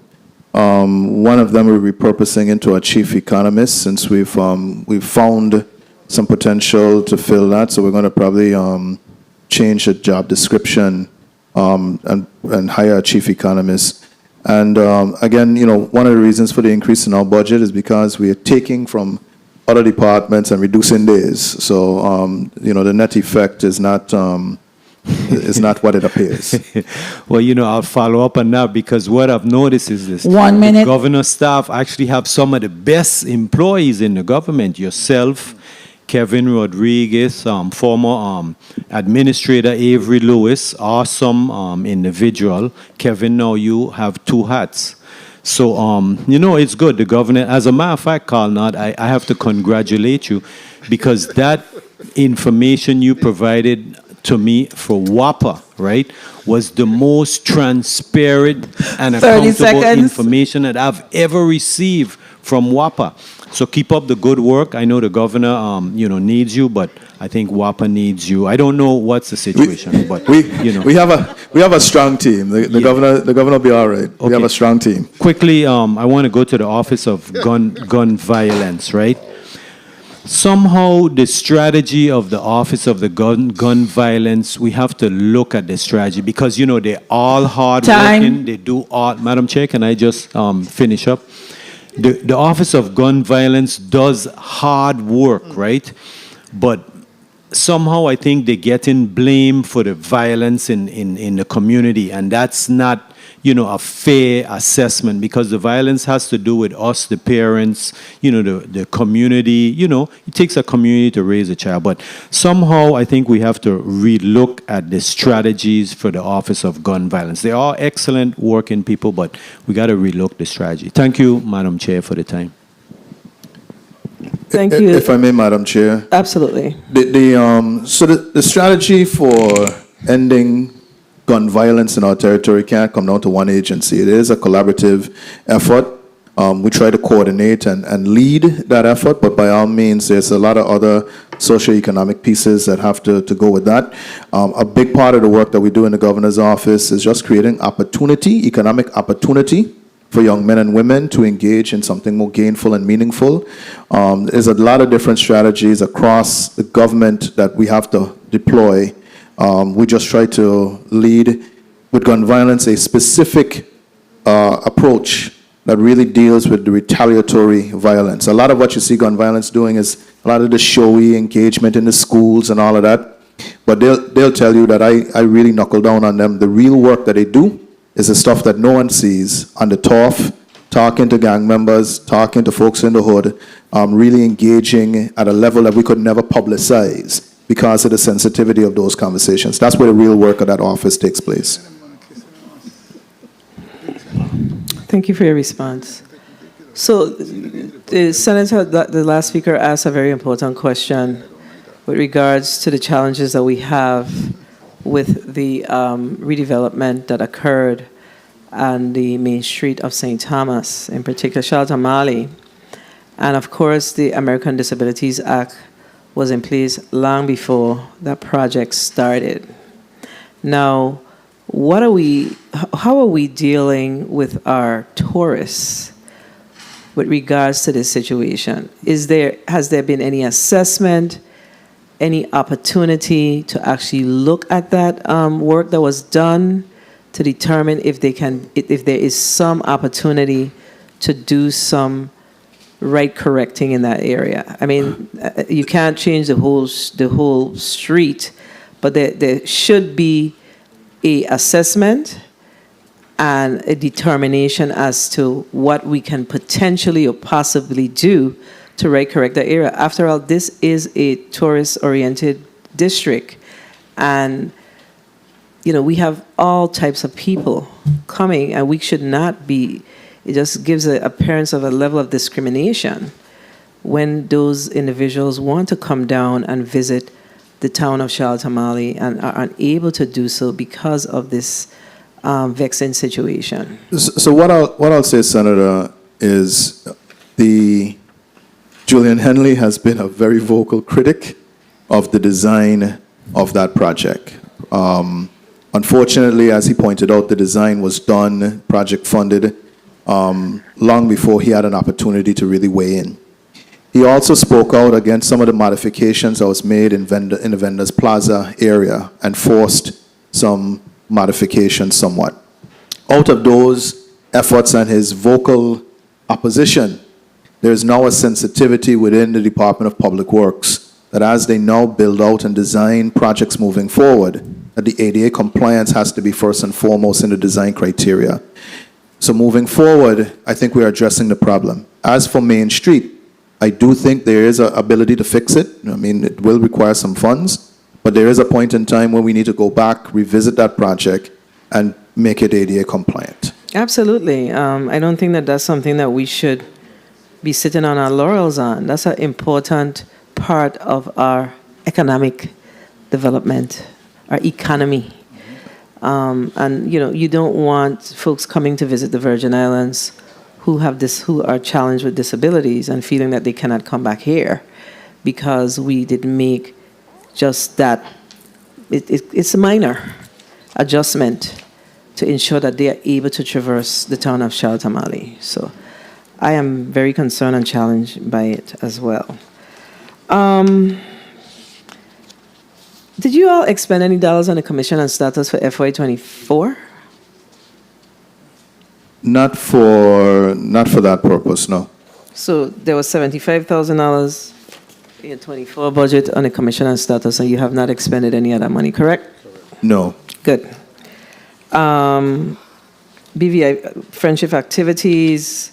One of them we're repurposing into a chief economist since we've found some potential to fill that. So we're going to probably change the job description and hire a chief economist. And again, one of the reasons for the increase in our budget is because we are taking from other departments and reducing days. So the net effect is not what it appears. Well, I'll follow up on that because what I've noticed is this. 1 minute. The governor's staff actually have some of the best employees in the government. Yourself, Kevin Rodriguez, former administrator Avery Lewis, awesome individual. Kevin, now you have 2 hats. So, it's good. The governor, as a matter of fact, Carl Nod, I have to congratulate you because that information you provided to me for WAPA, right, was the most transparent and 30 accountable seconds. information that I've ever received from WAPA. So keep up the good work. I know the governor, needs you, but I think WAPA needs you. I don't know what's the situation, but we have a strong team. The governor will be all right. We have a strong team. Quickly, I want to go to the Office of Gun Violence, right? Somehow the strategy of the Office of the Gun Violence, we have to look at the strategy because, they're all hard working. They do all. Madam Chair, can I just finish up? The Office of Gun Violence does hard work, right? But somehow I think they're getting blamed for the violence in the community, and that's not, a fair assessment because the violence has to do with us, the parents, the community. It takes a community to raise a child, but somehow I think we have to relook at the strategies for the Office of Gun Violence. They are excellent working people, but we got to relook the strategy. Thank you, Madam Chair, for the time. Thank you. If I may, Madam Chair. Absolutely. The strategy for ending gun violence in our territory can't come down to one agency. It is a collaborative effort. We try to coordinate and lead that effort, but by all means, there's a lot of other socioeconomic pieces that have to go with that. A big part of the work that we do in the governor's office is just creating opportunity, economic opportunity for young men and women to engage in something more gainful and meaningful. There's a lot of different strategies across the government that we have to deploy. We just try to lead with gun violence a specific approach that really deals with the retaliatory violence. A lot of what you see gun violence doing is a lot of the showy engagement in the schools and all of that. But they'll tell you that I really knuckle down on them. The real work that they do is the stuff that no one sees on the turf, talking to gang members, talking to folks in the hood, really engaging at a level that we could never publicize because of the sensitivity of those conversations. That's where the real work of that office takes place. Thank you for your response. So, the Senator, the last speaker asked a very important question with regards to the challenges that we have with the redevelopment that occurred on the main street of St. Thomas, in particular Charlotte Mali. And of course, the American Disabilities Act was in place long before that project started. Now, how are we dealing with our tourists with regards to this situation? Has there been any assessment, any opportunity to actually look at that work that was done to determine if there is some opportunity to do some right correcting in that area? I mean, you can't change the whole street, but there should be a assessment and a determination as to what we can potentially or possibly do to right correct the area. After all, this is a tourist-oriented district, and we have all types of people coming, and we should not be. It just gives an appearance of a level of discrimination when those individuals want to come down and visit the town of Charlotte Mali and are unable to do so because of this vexing situation. So what I'll say, Senator, is Julian Henley has been a very vocal critic of the design of that project. Unfortunately, as he pointed out, the design was done, project funded, long before he had an opportunity to really weigh in. He also spoke out against some of the modifications that was made in the Vendors Plaza area and forced some modifications somewhat. Out of those efforts and his vocal opposition, there is now a sensitivity within the Department of Public Works that as they now build out and design projects moving forward, that the ADA compliance has to be first and foremost in the design criteria. So moving forward, I think we're addressing the problem. As for Main Street, I do think there is an ability to fix it. I mean, it will require some funds, but there is a point in time when we need to go back, revisit that project, and make it ADA compliant. Absolutely. I don't think that that's something that we should be sitting on our laurels on. That's an important part of our economic development, our economy. And you don't want folks coming to visit the Virgin Islands who are challenged with disabilities and feeling that they cannot come back here because we didn't make just that. It's a minor adjustment to ensure that they are able to traverse the town of Charlotte Mali. So I am very concerned and challenged by it as well. Did you all expend any dollars on the commission and status for FY24? Not for that purpose, no. So there was $75,000 in 24 budget on the commission and status, and you have not expended any of that money, correct? No. Good. BVI friendship activities,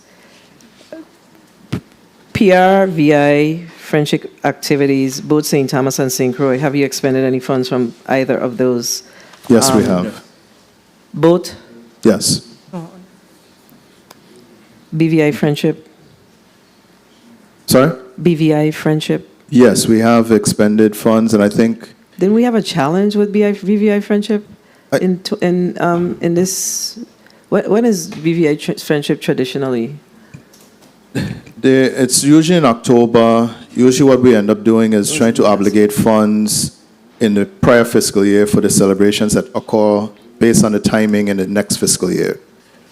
PR, VI friendship activities, both St. Thomas and St. Croix. Have you expended any funds from either of those? Yes, we have. Both? Yes. BVI friendship? Sorry? BVI Friendship? Yes, we have expended funds, and I think Didn't we have a challenge with BVI Friendship in this? When is BVI Friendship traditionally? it's usually in October. Usually what we end up doing is trying to obligate funds in the prior fiscal year for the celebrations that occur based on the timing in the next fiscal year.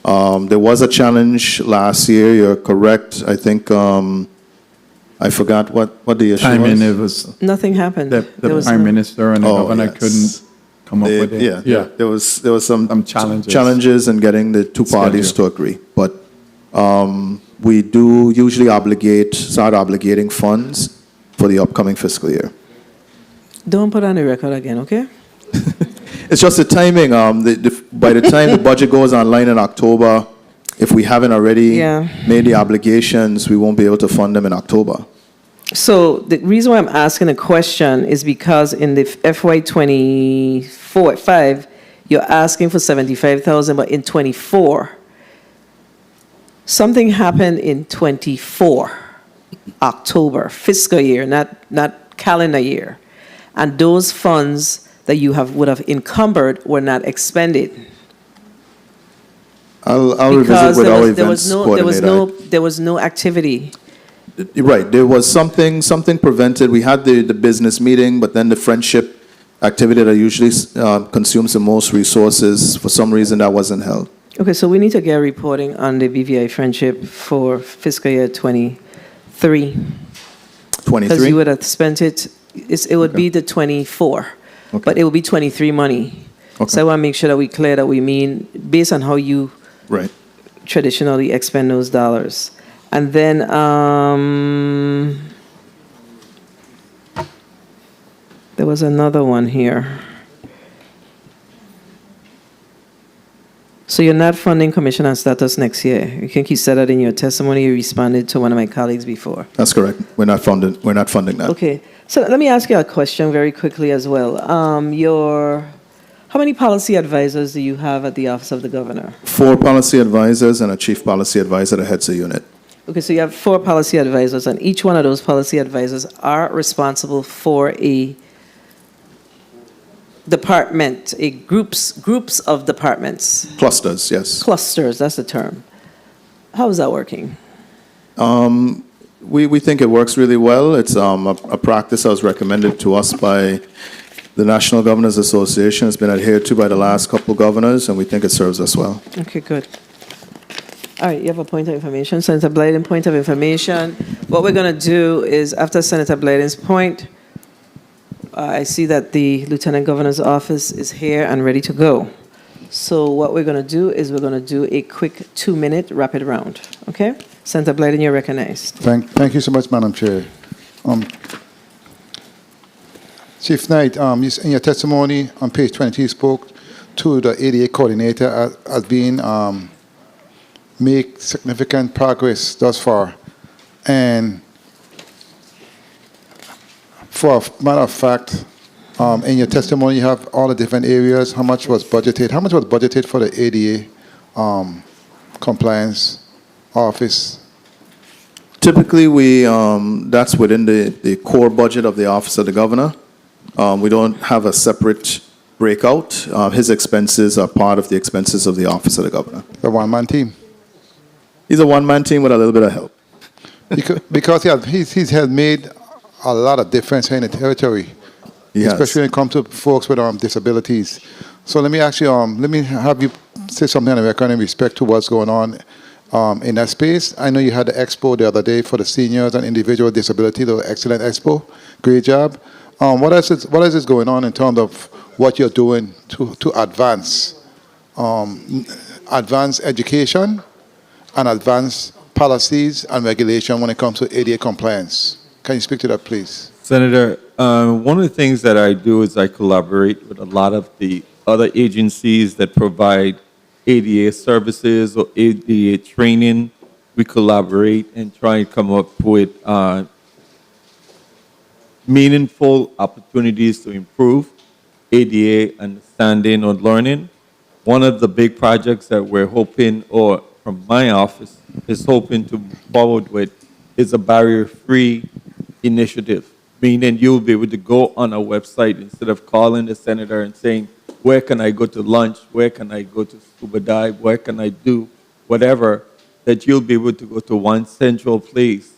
There was a challenge last year, you're correct. I think, I forgot what the issue Timing, was. it was Nothing happened. the There was Prime no- Minister and the Governor yes. couldn't come up with it. Yeah, there was some challenges. in getting the two parties to agree. But we do usually start obligating funds for the upcoming fiscal year. Don't put on the record again, okay? It's just the timing. By the time the budget goes online in October, if we haven't already Yeah. made the obligations, we won't be able to fund them in October. So the reason why I'm asking a question is because in the FY 24-5, you're asking for 75,000, but in 24, something happened in 24, October, fiscal year, not calendar year. And those funds that you would have encumbered were not expended. I'll revisit with our events coordinator. There was no activity. Right, there was something prevented. We had the business meeting, but then the friendship activity that usually consumes the most resources, for some reason that wasn't held. Okay, so we need to get reporting on the BVI Friendship for fiscal year 23. 23? Because you would have spent it, it would be the 24, but it will be 23 money. So I want to make sure that we clear that we mean based on how you Right. traditionally expend those dollars. And then there was another one here. So you're not funding commission and status next year. I think you said that in your testimony. You responded to one of my colleagues before. That's correct. We're not funding that. Okay. So let me ask you a question very quickly as well. How many policy advisors do you have at the Office of the Governor? 4 policy advisors and a chief policy advisor that heads the unit. Okay, so you have 4 policy advisors, and each one of those policy advisors are responsible for a department, groups of departments. Clusters, yes. Clusters, that's the term. How is that working? We think it works really well. It's a practice that was recommended to us by the National Governors Association. It's been adhered to by the last couple governors, and we think it serves us well. Okay, good. All right, you have a point of information. Senator Blyden, point of information. What we're going to do is, after Senator Blyden's point, I see that the Lieutenant Governor's office is here and ready to go. So what we're going to do is we're going to do a quick 2-minute rapid round, okay? Senator Blyden, you're recognized. Thank you so much, Madam Chair. Chief Knight, in your testimony on page 20, you spoke to the ADA coordinator as being make significant progress thus far. And for a matter of fact, in your testimony, you have all the different areas. How much was budgeted? How much was budgeted for the ADA compliance office? Typically, that's within the core budget of the Office of the Governor. We don't have a separate breakout. His expenses are part of the expenses of the Office of the Governor. The one-man team? He's a one-man team with a little bit of help. Because he has made a lot of difference here in the territory, especially when it comes to folks with disabilities. So let me actually, let me have you say something on the record in respect to what's going on in that space. I know you had the expo the other day for the seniors and individual with disability, the excellent expo. Great job. What is going on in terms of what you're doing to advance education and advance policies and regulation when it comes to ADA compliance? Can you speak to that, please? Senator, one of the things that I do is I collaborate with a lot of the other agencies that provide ADA services or ADA training. We collaborate and try and come up with meaningful opportunities to improve ADA understanding or learning. One of the big projects that we're hoping, or from my office, is hoping to move forward with is a barrier-free initiative, meaning you'll be able to go on a website instead of calling the senator and saying, where can I go to lunch? Where can I go to scuba dive? Where can I do whatever? That you'll be able to go to one central place,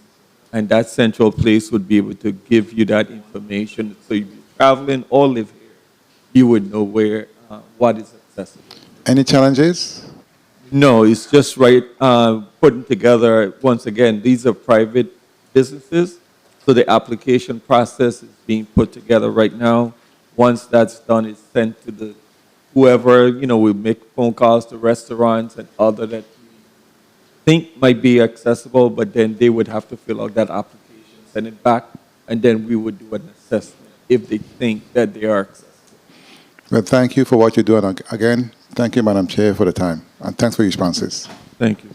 and that central place would be able to give you that information. So you'd be traveling or live here, you would know where, what is accessible. Any challenges? No, it's just right, putting together, once again, these are private businesses, so the application process is being put together right now. Once that's done, it's sent to the whoever, we make phone calls to restaurants and other that we think might be accessible, but then they would have to fill out that application, send it back, and then we would do an assessment if they think that they are accessible. Well, thank you for what you're doing. Again, thank you, Madam Chair, for the time. And thanks for your responses. Thank you.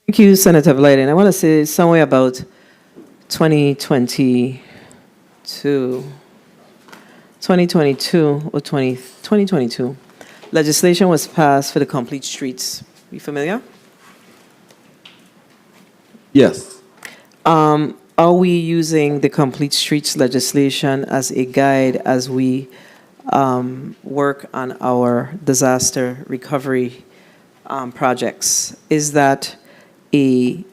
Thank you, Senator Blyden. I want to say somewhere about 2022 or 2022, legislation was passed for the complete streets. You familiar? Yes. Are we using the complete streets legislation as a guide as we work on our disaster recovery projects? Is that a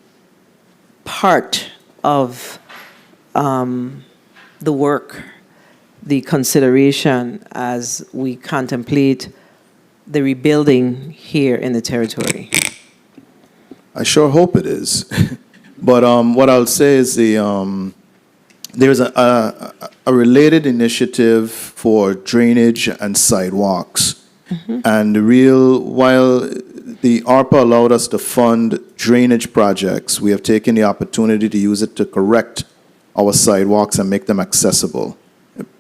part of the work, the consideration as we contemplate the rebuilding here in the territory? I sure hope it is. But what I'll say is there's a related initiative for drainage and sidewalks. And while the ARPA allowed us to fund drainage projects, we have taken the opportunity to use it to correct our sidewalks and make them accessible,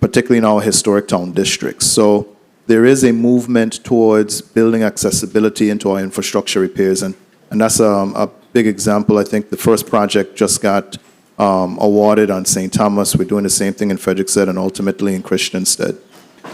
particularly in our historic town districts. So there is a movement towards building accessibility into our infrastructure repairs, and that's a big example. I think the first project just got awarded on St. Thomas. We're doing the same thing in Frederickstead and ultimately in Christiansted.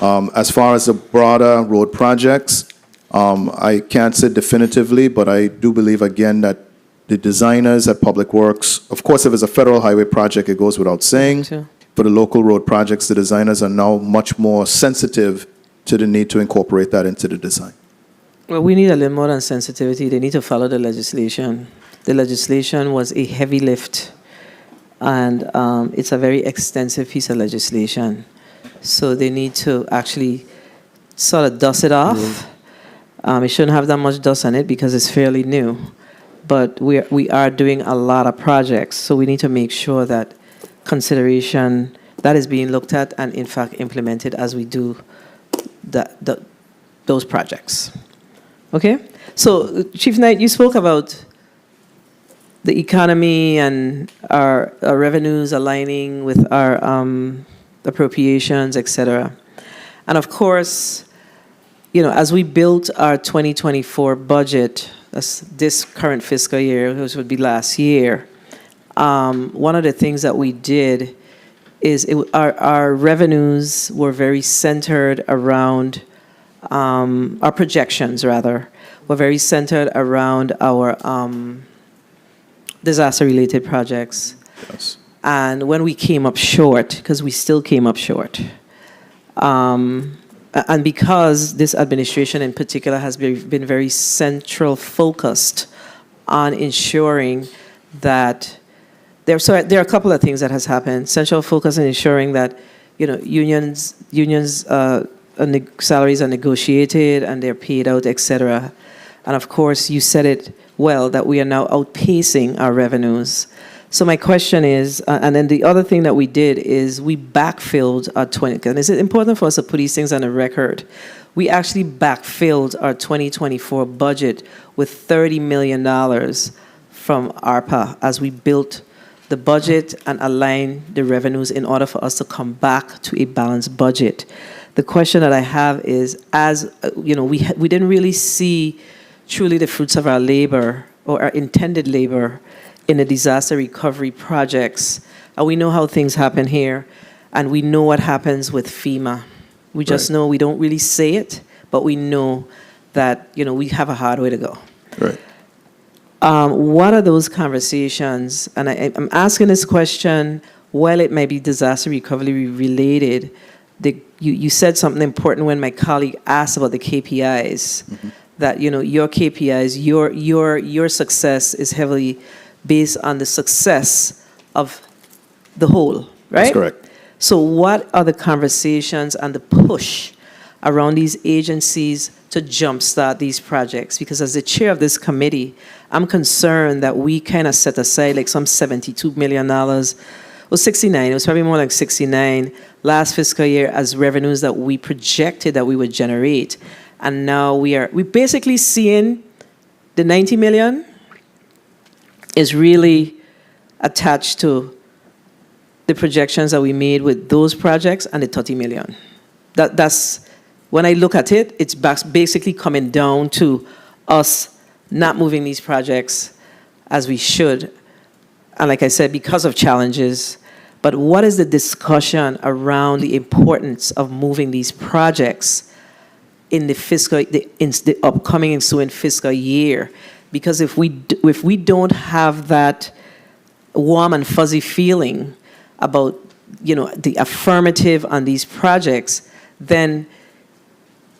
As far as the broader road projects, I can't say definitively, but I do believe, again, that the designers at Public Works, of course, if it's a federal highway project, it goes without saying. For the local road projects, the designers are now much more sensitive to the need to incorporate that into the design. Well, we need a little more than sensitivity. They need to follow the legislation. The legislation was a heavy lift, and it's a very extensive piece of legislation. So they need to actually sort of dust it off. It shouldn't have that much dust on it because it's fairly new. But we are doing a lot of projects, so we need to make sure that consideration that is being looked at and, in fact, implemented as we do those projects. Okay? So, Chief Knight, you spoke about the economy and our revenues aligning with our appropriations, et cetera. And of course, as we built our 2024 budget, this current fiscal year, which would be last year, one of the things that we did is our revenues were very centered around, our projections rather, were very centered around our disaster-related projects. Yes. And when we came up short, because we still came up short, and because this administration in particular has been very central focused on ensuring that there are a couple of things that has happened. Central focus on ensuring that unions salaries are negotiated and they're paid out, etc. And of course, you said it well that we are now outpacing our revenues. So my question is, and then the other thing that we did is we backfilled our and it's important for us to put these things on the record. We actually backfilled our 2024 budget with $30 million from ARPA as we built the budget and aligned the revenues in order for us to come back to a balanced budget. The question that I have is, we didn't really see truly the fruits of our labor or our intended labor in the disaster recovery projects. And we know how things happen here, and we know what happens with FEMA. We just know, we don't really say it, but we know that, we have a hard way to go. Right. What are those conversations? And I'm asking this question, while it may be disaster recovery related, you said something important when my colleague asked about the KPIs, that, you know, your KPIs, your success is heavily based on the success of the whole, right? That's correct. So what are the conversations and the push around these agencies to jumpstart these projects? Because as the chair of this committee, I'm concerned that we kind of set aside like some $72 million, well, 69, it was probably more like 69 last fiscal year as revenues that we projected that we would generate. And now we're basically seeing the 90 million is really attached to the projections that we made with those projects and the 30 million. That's, when I look at it, it's basically coming down to us not moving these projects as we should. And like I said, because of challenges. But what is the discussion around the importance of moving these projects in the upcoming ensuing fiscal year? Because if we don't have that warm and fuzzy feeling about, you know, the affirmative on these projects, then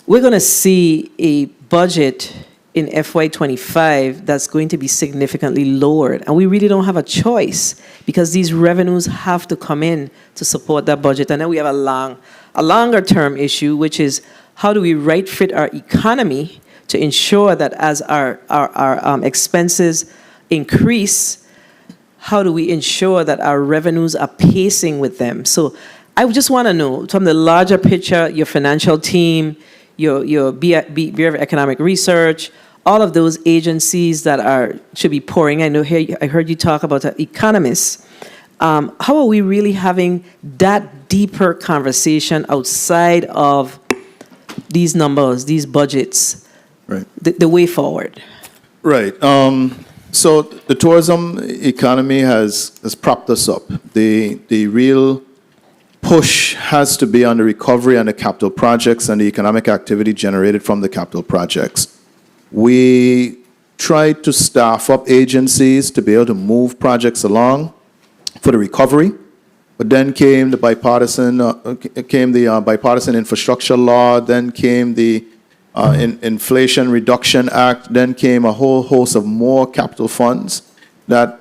we're going to see a budget in FY25 that's going to be significantly lowered. And we really don't have a choice because these revenues have to come in to support that budget. And then we have a longer term issue, which is how do we right fit our economy to ensure that as our expenses increase, how do we ensure that our revenues are pacing with them? So I just want to know, from the larger picture, your financial team, your Bureau of Economic Research, all of those agencies that should be pouring. I heard you talk about economists. How are we really having that deeper conversation outside of these numbers, these budgets, right? The way forward? Right. So the tourism economy has propped us up. The real push has to be on the recovery and the capital projects and the economic activity generated from the capital projects. We tried to staff up agencies to be able to move projects along for the recovery, but then came the bipartisan infrastructure law, then came the Inflation Reduction Act, then came a whole host of more capital funds that,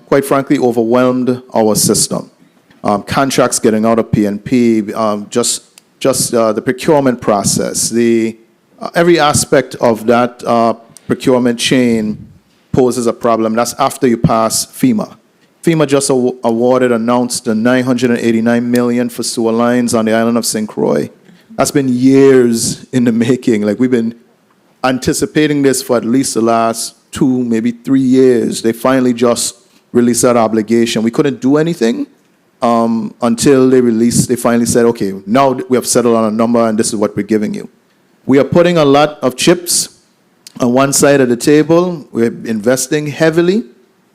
quite frankly, overwhelmed our system. Contracts getting out of PNP, just the procurement process, every aspect of that procurement chain poses a problem. That's after you pass FEMA. FEMA just announced the $989 million for sewer lines on the island of St. Croix. That's been years in the making. Like, we've been anticipating this for at least the last 2, maybe 3 years. They finally just released that obligation. We couldn't do anything until they finally said, okay, now we have settled on a number and this is what we're giving you. We are putting a lot of chips on one side of the table. We're investing heavily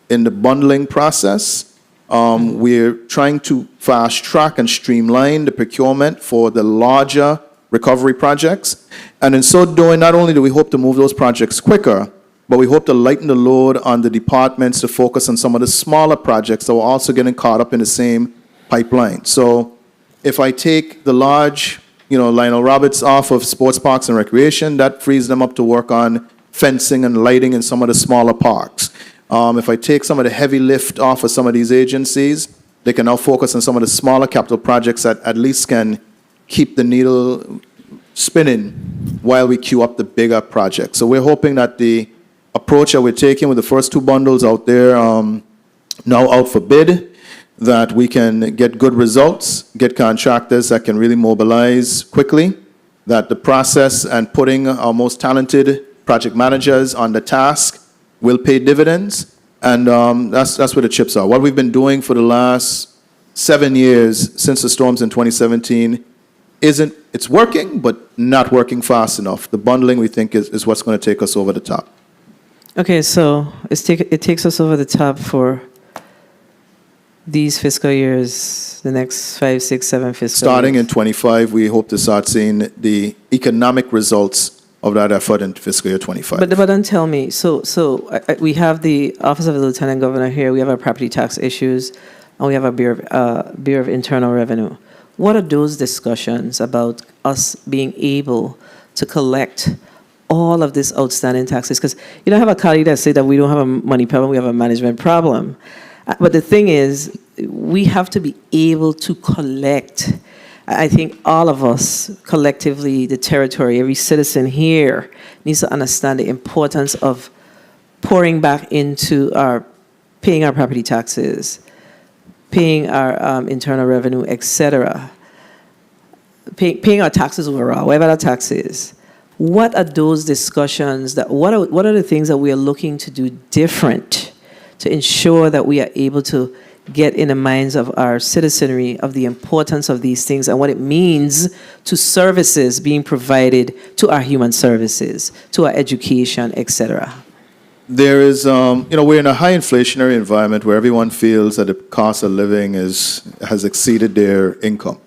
in the bundling process. We're trying to fast track and streamline the procurement for the larger recovery projects. And in so doing, not only do we hope to move those projects quicker, but we hope to lighten the load on the departments to focus on some of the smaller projects that were also getting caught up in the same pipeline. So if I take the large, Lionel Roberts off of sports parks and recreation, that frees them up to work on fencing and lighting in some of the smaller parks. If I take some of the heavy lift off of some of these agencies, they can now focus on some of the smaller capital projects that at least can keep the needle spinning while we queue up the bigger projects. So we're hoping that the approach that we're taking with the first 2 bundles out there, now out for bid, that we can get good results, get contractors that can really mobilize quickly, that the process and putting our most talented project managers on the task will pay dividends, and that's where the chips are. What we've been doing for the last 7 years since the storms in 2017 it's working, but not working fast enough. The bundling, we think, is what's going to take us over the top. Okay, so it takes us over the top for these fiscal years, the next 5, 6, 7 fiscal Starting years. in 25, we hope to start seeing the economic results of that effort in fiscal year 25. But then tell me, we have the Office of the Lieutenant Governor here, we have our property tax issues, and we have a Bureau of Internal Revenue. What are those discussions about us being able to collect all of this outstanding taxes? Because I have a colleague that said that we don't have a money problem, we have a management problem. But the thing is, we have to be able to collect. I think all of us collectively, the territory, every citizen here needs to understand the importance of pouring back into paying our property taxes, paying our internal revenue, etc., paying our taxes overall, whatever our tax is. What are those discussions? What are the things that we are looking to do different to ensure that we are able to get in the minds of our citizenry of the importance of these things and what it means to services being provided to our human services, to our education, etc.? There is, we're in a high inflationary environment where everyone feels that the cost of living has exceeded their income.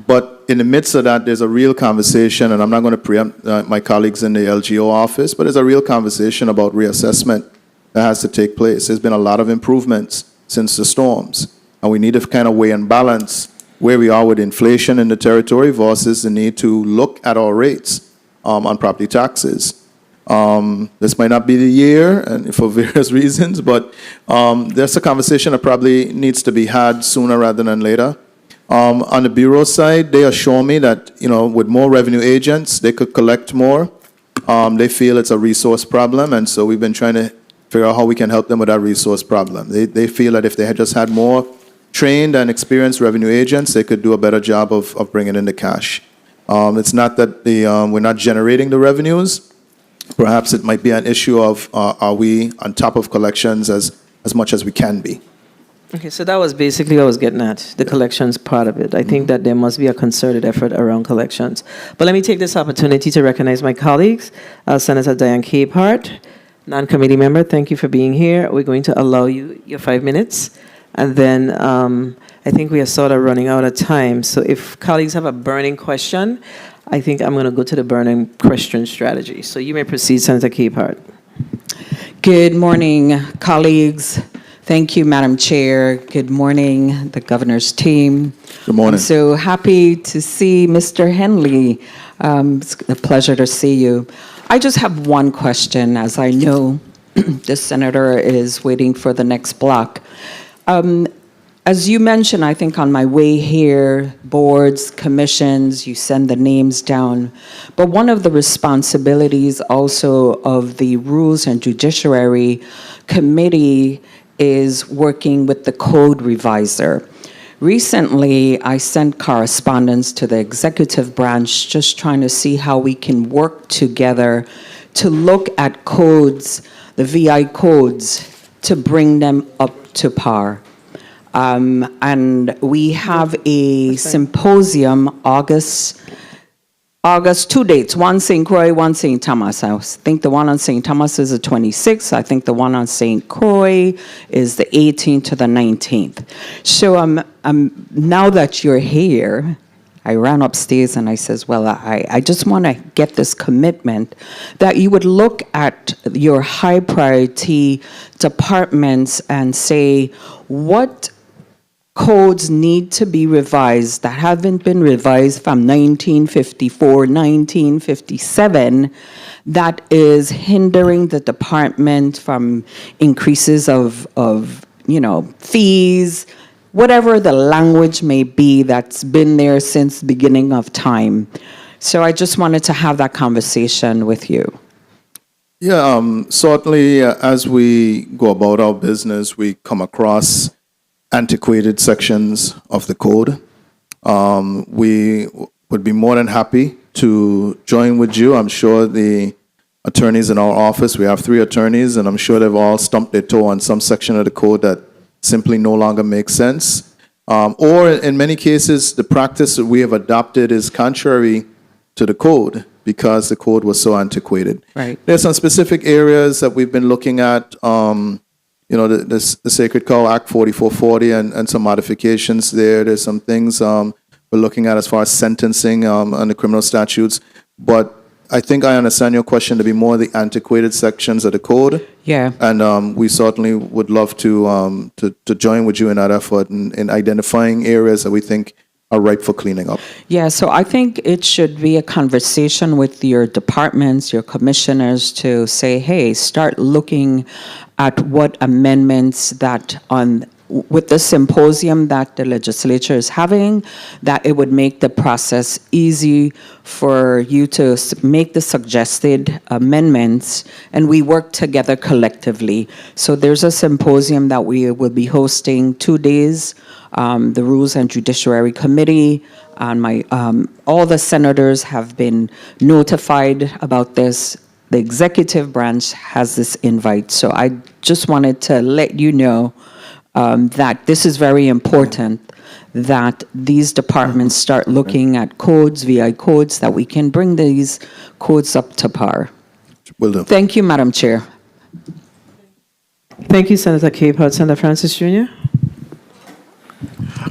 But in the midst of that, there's a real conversation, and I'm not going to preempt my colleagues in the LGO office, but there's a real conversation about reassessment that has to take place. There's been a lot of improvements since the storms, and we need to kind of weigh and balance where we are with inflation in the territory versus the need to look at our rates on property taxes. This might not be the year, and for various reasons, but there's a conversation that probably needs to be had sooner rather than later. On the Bureau side, they assure me that, with more revenue agents, they could collect more. They feel it's a resource problem, and so we've been trying to figure out how we can help them with that resource problem. They feel that if they had just had more trained and experienced revenue agents, they could do a better job of bringing in the cash. It's not that we're not generating the revenues. Perhaps it might be an issue of are we on top of collections as much as we can be. Okay, so that was basically what I was getting at, the collections part of it. I think that there must be a concerted effort around collections. But let me take this opportunity to recognize my colleagues. Senator Diane Capehart, non-committee member, thank you for being here. We're going to allow you your 5 minutes. And then I think we are sort of running out of time. So if colleagues have a burning question, I think I'm going to go to the burning question strategy. So you may proceed, Senator Capehart. Good morning, colleagues. Thank you, Madam Chair. Good morning, the governor's team. Good morning. I'm so happy to see Mr. Henley. It's a pleasure to see you. I just have one question, as I know the senator is waiting for the next block. As you mentioned, I think on my way here, boards, commissions, you send the names down. But one of the responsibilities also of the Rules and Judiciary Committee is working with the code reviser. Recently, I sent correspondence to the executive branch just trying to see how we can work together to look at codes, the VI codes, to bring them up to par. And we have a symposium August, 2 dates, one St. Croix, one St. Thomas. I think the one on St. Thomas is the 26th. I think the one on St. Croix is the 18th to the 19th. So now that you're here, I ran upstairs and I says, well, I just want to get this commitment that you would look at your high priority departments and say, what codes need to be revised that haven't been revised from 1954, 1957, that is hindering the department from increases of fees, whatever the language may be that's been there since the beginning of time. So I just wanted to have that conversation with you. Yeah, certainly as we go about our business, we come across antiquated sections of the code. We would be more than happy to join with you. I'm sure the attorneys in our office, we have 3 attorneys, and I'm sure they've all stumped their toe on some section of the code that simply no longer makes sense. Or in many cases, the practice that we have adopted is contrary to the code because the code was so antiquated. Right. There's some specific areas that we've been looking at, the Sacred Cow Act 4440 and some modifications there. There's some things we're looking at as far as sentencing and the criminal statutes. But I think I understand your question to be more the antiquated sections of the code. Yeah. And we certainly would love to join with you in that effort in identifying areas that we think are ripe for cleaning up. Yeah, so I think it should be a conversation with your departments, your commissioners to say, hey, start looking at what amendments that with the symposium that the legislature is having, that it would make the process easy for you to make the suggested amendments, and we work together collectively. So there's a symposium that we will be hosting 2 days. The Rules and Judiciary Committee and all the senators have been notified about this. The executive branch has this invite. So I just wanted to let you know that this is very important, that these departments start looking at codes, VI codes, that we can bring these codes up to par. Will do. Thank you, Madam Chair. Thank you, Senator Capehart. Senator Francis Jr.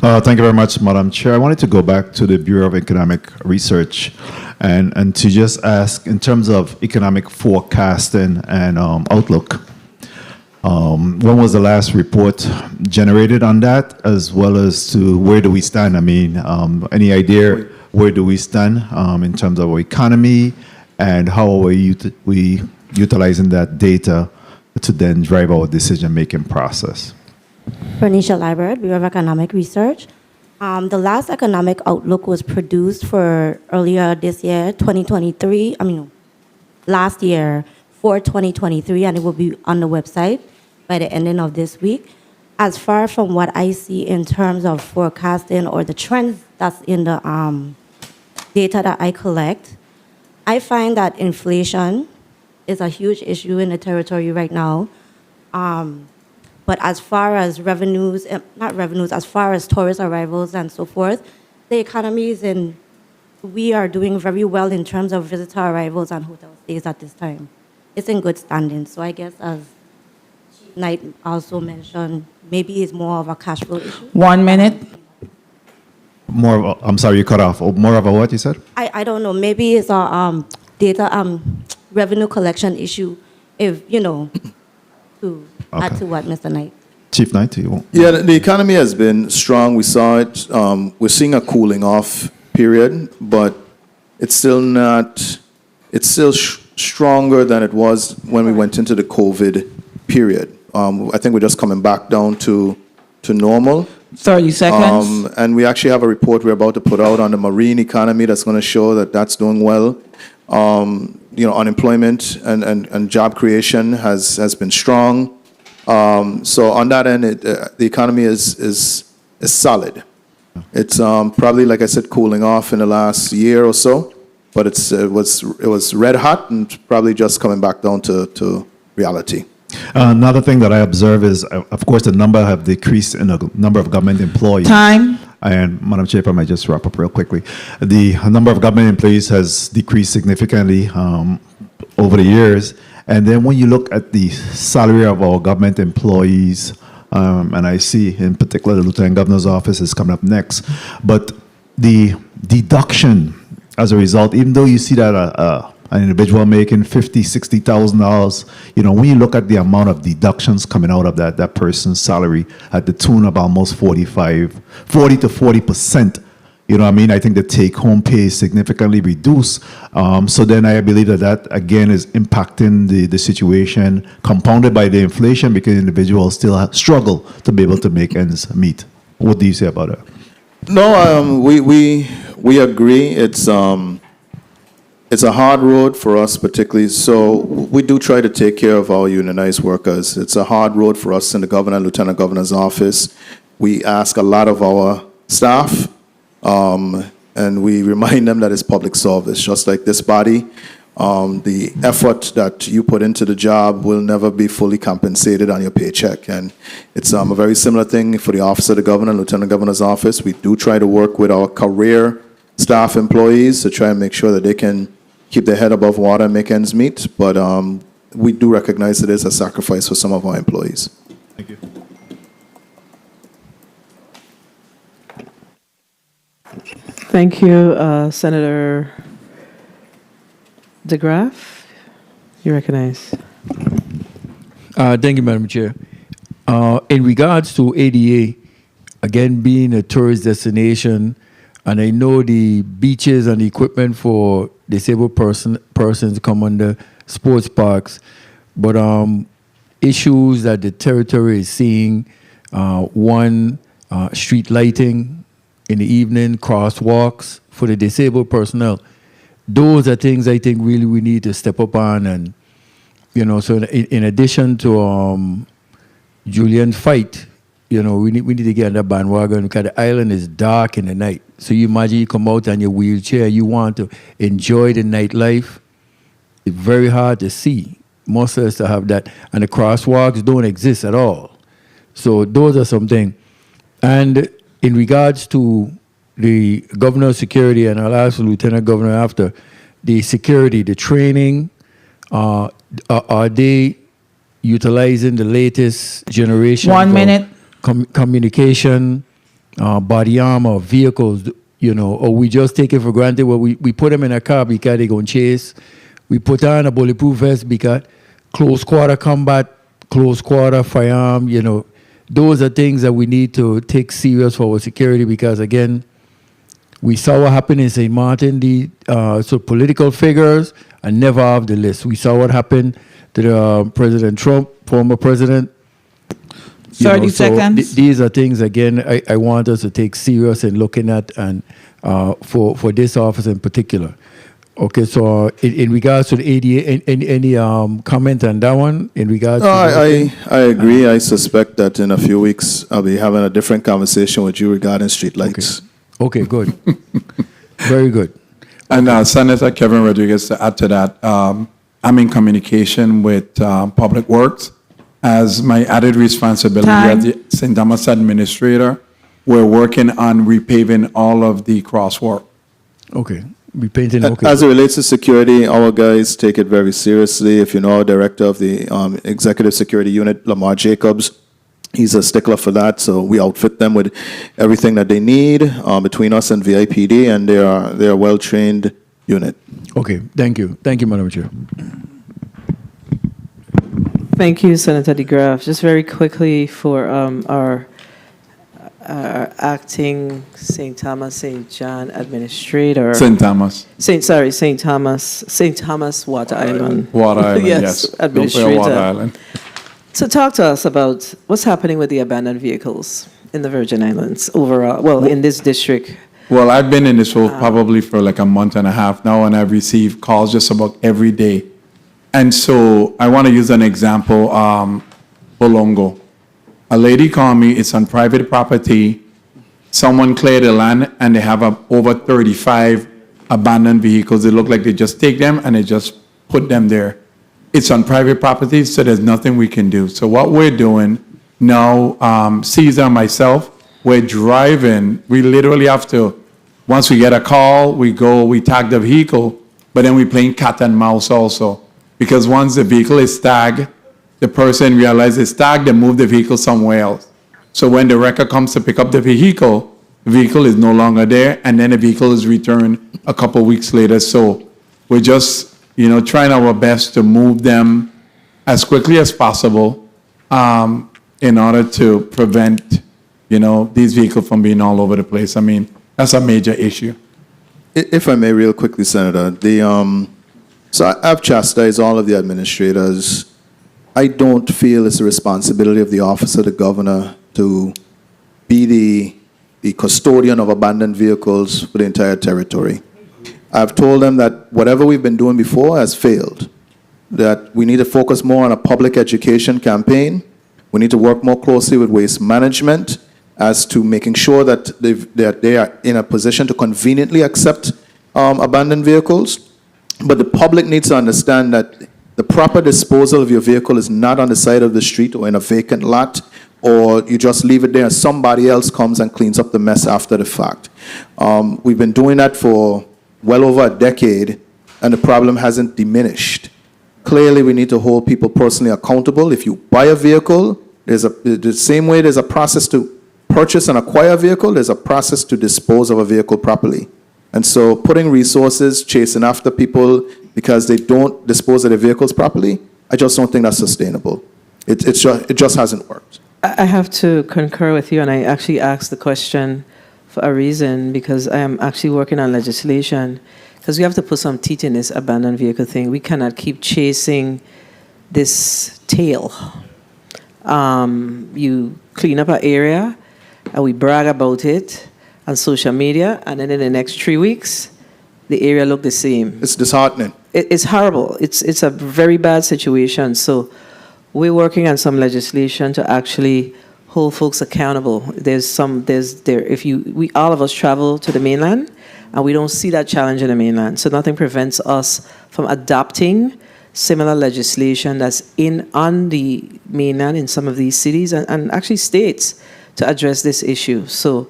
Thank you very much, Madam Chair. I wanted to go back to the Bureau of Economic Research and to just ask, in terms of economic forecasting and outlook, when was the last report generated on that, as well as to where do we stand? I mean, any idea where do we stand in terms of our economy, and how are we utilizing that data to then drive our decision-making process? Bernicia Library, Bureau of Economic Research. The last economic outlook was produced for earlier this year, last year for 2023, and it will be on the website by the ending of this week. As far from what I see in terms of forecasting or the trends that's in the data that I collect, I find that inflation is a huge issue in the territory right now. But as far as as far as tourist arrivals and so forth, the economy we are doing very well in terms of visitor arrivals and hotel stays at this time. It's in good standing. So I guess, as Chief Knight also mentioned, maybe it's more of a cash flow issue. 1 minute. I'm sorry, you cut off. More of a what you said? I don't know. Maybe it's a data revenue collection issue, if, to add to what Mr. Knight. Chief Knight, you want? Yeah, the economy has been strong. We saw it. We're seeing a cooling off period, but it's still not. It's still stronger than it was when we went into the COVID period. I think we're just coming back down to normal. 30 seconds. And we actually have a report we're about to put out on the marine economy that's going to show that that's doing well. Unemployment and job creation has been strong. So on that end, the economy is solid. It's probably, like I said, cooling off in the last year or so, but it was red hot and probably just coming back down to reality. Another thing that I observe is, of course, the number have decreased in the number of government employees. Time. And Madam Chair, if I might just wrap up real quickly. The number of government employees has decreased significantly over the years. And then when you look at the salary of our government employees, and I see in particular the Lieutenant Governor's office is coming up next, but the deduction as a result, even though you see that an individual making $50,000, $60,000, when you look at the amount of deductions coming out of that person's salary at the tune of almost 40 to 40%, I think the take-home pay is significantly reduced. So then I believe that again is impacting the situation, compounded by the inflation, because individuals still struggle to be able to make ends meet. What do you say about that? No, we agree. It's a hard road for us, particularly. So we do try to take care of our unionized workers. It's a hard road for us in the governor and lieutenant governor's office. We ask a lot of our staff, and we remind them that it's public service, just like this body. The effort that you put into the job will never be fully compensated on your paycheck. And it's a very similar thing for the office of the governor and lieutenant governor's office. We do try to work with our career staff employees to try and make sure that they can keep their head above water and make ends meet. But we do recognize it is a sacrifice for some of our employees. Thank you. Thank you, Senator DeGraff, you recognize. Thank you, Madam Chair. In regards to ADA, again, being a tourist destination, and I know the beaches and the equipment for disabled persons come under sports parks, but issues that the territory is seeing, one, street lighting in the evening, crosswalks for the disabled personnel. Those are things I think really we need to step up on. And, you know, so in addition to Julian's fight, you know, we need to get on the bandwagon because the island is dark in the night. So you imagine you come out on your wheelchair, you want to enjoy the nightlife. It's very hard to see. Most of us to have that. And the crosswalks don't exist at all. So those are some things. And in regards to the governor's security, and I'll ask the lieutenant governor after, the security, the training, are they utilizing the latest generation? 1 minute. Communication, body armor, vehicles, you know, or we just take it for granted. Well, we put them in a car because they're going to chase. We put on a bulletproof vest because close quarter combat, close quarter firearm, you know, those are things that we need to take serious for our security because, again, we saw what happened in St. Martin. So political figures are never off the list. We saw what happened to President Trump, former president. 30 seconds. These are things, again, I want us to take serious in looking at and for this office in particular. Okay, so in regards to the ADA, any comment on that one in regards to I agree. I suspect that in a few weeks I'll be having a different conversation with you regarding streetlights. Okay, good. Very good. And Senator Kevin Rodriguez, to add to that, I'm in communication with Public Works as my added responsibility as the St. Thomas administrator. We're working on repaving all of the crosswalk. Okay. Repainting, okay. As it relates to security, our guys take it very seriously. If you know our director of the Executive Security Unit, Lamar Jacobs, he's a stickler for that. So we outfit them with everything that they need between us and VIPD, and they're a well-trained unit. Okay, thank you. Thank you, Madam Chair. Thank you, Senator DeGraff. Just very quickly for our acting St. Thomas St. John administrator. St. Thomas. St. Thomas Water Island. Water Island, yes. Administrator. Water Island. So talk to us about what's happening with the abandoned vehicles in the Virgin Islands overall, well, in this district. Well, I've been in this role probably for like a month and a half now, and I've received calls just about every day. And so I want to use an example, Bolongo. A lady called me, it's on private property. Someone cleared the land and they have over 35 abandoned vehicles. They look like they just take them and they just put them there. It's on private property, so there's nothing we can do. So what we're doing now, Caesar and myself, we're driving. We literally have to, once we get a call, we go, we tag the vehicle, but then we're playing cat and mouse also. Because once the vehicle is tagged, the person realizes it's tagged, they move the vehicle somewhere else. So when the wrecker comes to pick up the vehicle is no longer there, and then the vehicle is returned a couple weeks later. So we're just, trying our best to move them as quickly as possible in order to prevent, these vehicles from being all over the place. I mean, that's a major issue. If I may, real quickly, Senator, so I've chastised all of the administrators. I don't feel it's the responsibility of the office of the governor to be the custodian of abandoned vehicles for the entire territory. I've told them that whatever we've been doing before has failed, that we need to focus more on a public education campaign. We need to work more closely with waste management as to making sure that they are in a position to conveniently accept abandoned vehicles. But the public needs to understand that the proper disposal of your vehicle is not on the side of the street or in a vacant lot, or you just leave it there and somebody else comes and cleans up the mess after the fact. We've been doing that for well over a decade, and the problem hasn't diminished. Clearly, we need to hold people personally accountable. If you buy a vehicle, the same way there's a process to purchase and acquire a vehicle, there's a process to dispose of a vehicle properly. And so putting resources, chasing after people because they don't dispose of their vehicles properly, I just don't think that's sustainable. It just hasn't worked. I have to concur with you, and I actually asked the question for a reason, because I am actually working on legislation, because we have to put some teeth in this abandoned vehicle thing. We cannot keep chasing this tail. You clean up an area, and we brag about it on social media, and then in the next 3 weeks, the area look the same. It's disheartening. It's horrible. It's a very bad situation. So we're working on some legislation to actually hold folks accountable. All of us travel to the mainland, and we don't see that challenge in the mainland. So nothing prevents us from adopting similar legislation that's on the mainland in some of these cities and actually states to address this issue. So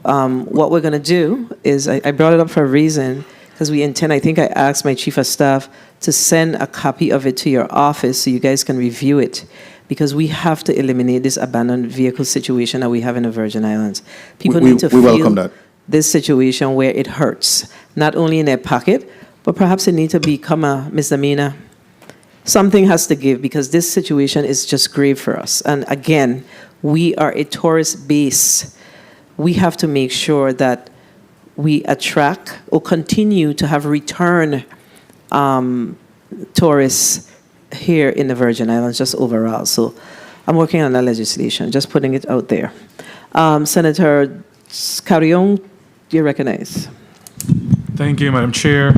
what we're going to do is, I brought it up for a reason, because we intend, I think I asked my chief of staff to send a copy of it to your office so you guys can review it, because we have to eliminate this abandoned vehicle situation that we have in the Virgin Islands. People need to we feel welcome that. this situation where it hurts, not only in their pocket, but perhaps it needs to become a misdemeanor. Something has to give, because this situation is just grave for us. And again, we are a tourist base. We have to make sure that we attract or continue to have return tourists here in the Virgin Islands, just overall. So I'm working on that legislation, just putting it out there. Senator Carrion, you're recognized. Thank you, Madam Chair.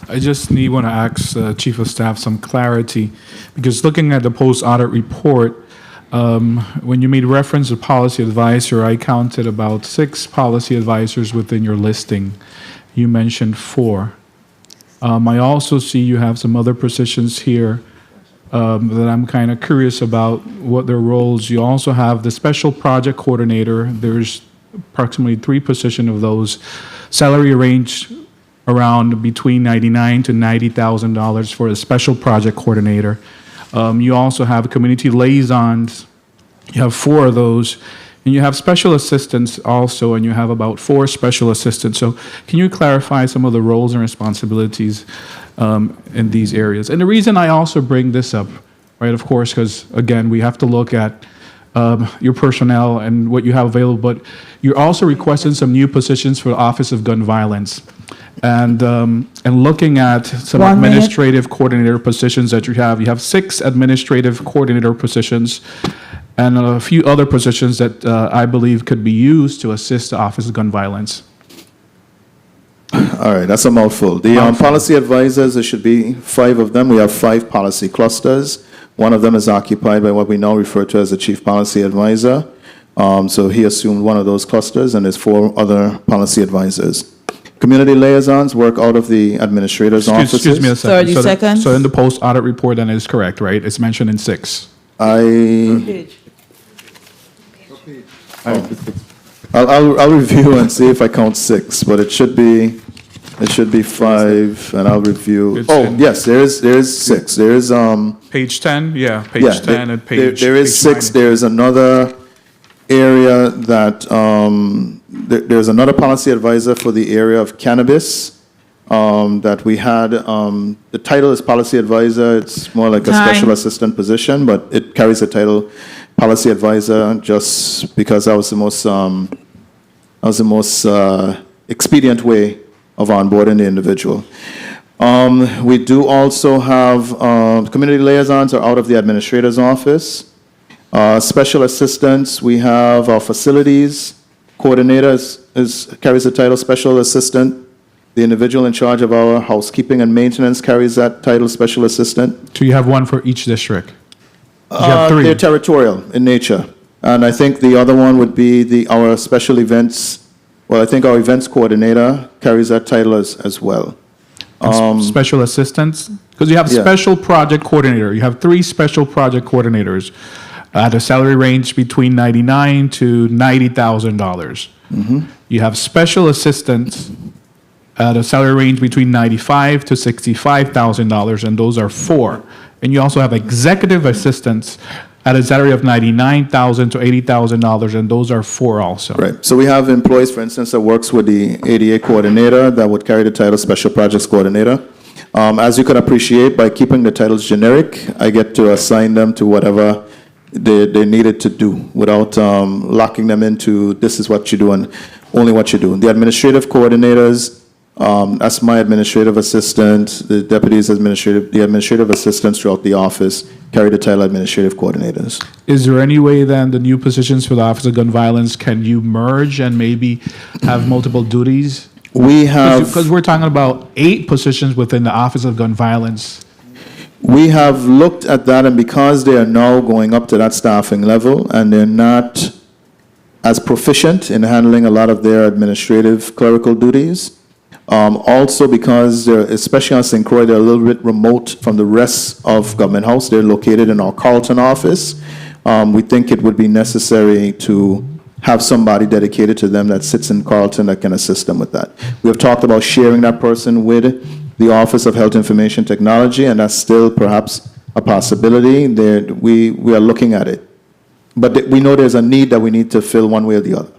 I just want to ask Chief of Staff some clarity, because looking at the post-audit report, when you made reference to policy advisor, I counted about 6 policy advisors within your listing. You mentioned 4. I also see you have some other positions here that I'm kind of curious about what their roles. You also have the special project coordinator. There's approximately 3 positions of those. Salary range around between $99,000 to $90,000 for a special project coordinator. You also have community liaisons. You have 4 of those. And you have special assistants also, and you have about 4 special assistants. So can you clarify some of the roles and responsibilities in these areas? And the reason I also bring this up, right, of course, because, again, we have to look at your personnel and what you have available, but you're also requesting some new positions for the Office of Gun Violence. And looking at some administrative coordinator positions that you have 6 administrative coordinator positions and a few other positions that I believe could be used to assist the Office of Gun Violence. All right, that's a mouthful. The policy advisors, there should be 5 of them. We have 5 policy clusters. One of them is occupied by what we now refer to as the chief policy advisor. So he assumed one of those clusters, and there's 4 other policy advisors. Community liaisons work out of the administrator's offices. Excuse me a second. 30 seconds. So in the post-audit report, then is correct, right? It's mentioned in 6. I'll review and see if I count 6, but it should be 5, and I'll review. Yes, there is 6. There is Page 10, page 10 and page. There is 6. There's another area that there's another policy advisor for the area of cannabis that we had. The title is policy advisor. It's more like a special assistant position, but it carries the title policy advisor just because that was the most expedient way of onboarding the individual. We do also have community liaisons are out of the administrator's office. Special assistants, we have our facilities coordinator carries the title special assistant. The individual in charge of our housekeeping and maintenance carries that title special assistant. So you have 1 for each district? You have 3? They're territorial in nature. And I think the other one would be our special events. Well, I think our events coordinator carries that title as well. Special assistants? Because you have special project coordinator. You have 3 special project coordinators at a salary range between $99,000 to $90,000. You have special assistants at a salary range between $95,000 to $65,000, and those are 4. And you also have executive assistants at a salary of $99,000 to $80,000, and those are 4 also. Right. So we have employees, for instance, that works with the ADA coordinator that would carry the title Special Projects Coordinator. As you can appreciate, by keeping the titles generic, I get to assign them to whatever they needed to do without locking them into this is what you do and only what you do. The administrative coordinators, that's my administrative assistant, the administrative assistants throughout the office carry the title administrative coordinators. Is there any way then the new positions for the Office of Gun Violence, can you merge and maybe have multiple duties? We have, Because we're talking about 8 positions within the Office of Gun Violence. we have looked at that, and because they are now going up to that staffing level and they're not as proficient in handling a lot of their administrative clerical duties, also because they're, especially on St. Croix, they're a little bit remote from the rest of Government House. They're located in our Carlton office. We think it would be necessary to have somebody dedicated to them that sits in Carlton that can assist them with that. We have talked about sharing that person with the Office of Health Information Technology, and that's still perhaps a possibility. We are looking at it. But we know there's a need that we need to fill one way or the other.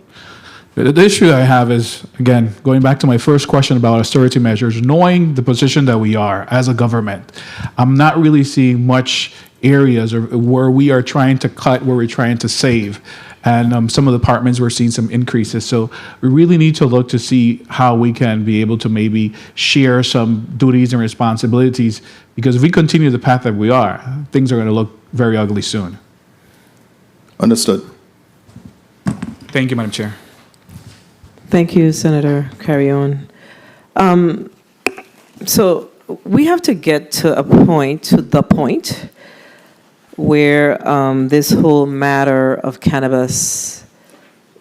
The issue I have is, again, going back to my first question about austerity measures, knowing the position that we are as a government, I'm not really seeing much areas where we are trying to cut, where we're trying to save. And some of the departments, we're seeing some increases. So we really need to look to see how we can be able to maybe share some duties and responsibilities, because if we continue the path that we are, things are going to look very ugly soon. Understood. Thank you, Madam Chair. Thank you, Senator Carrion. So we have to get to the point where this whole matter of cannabis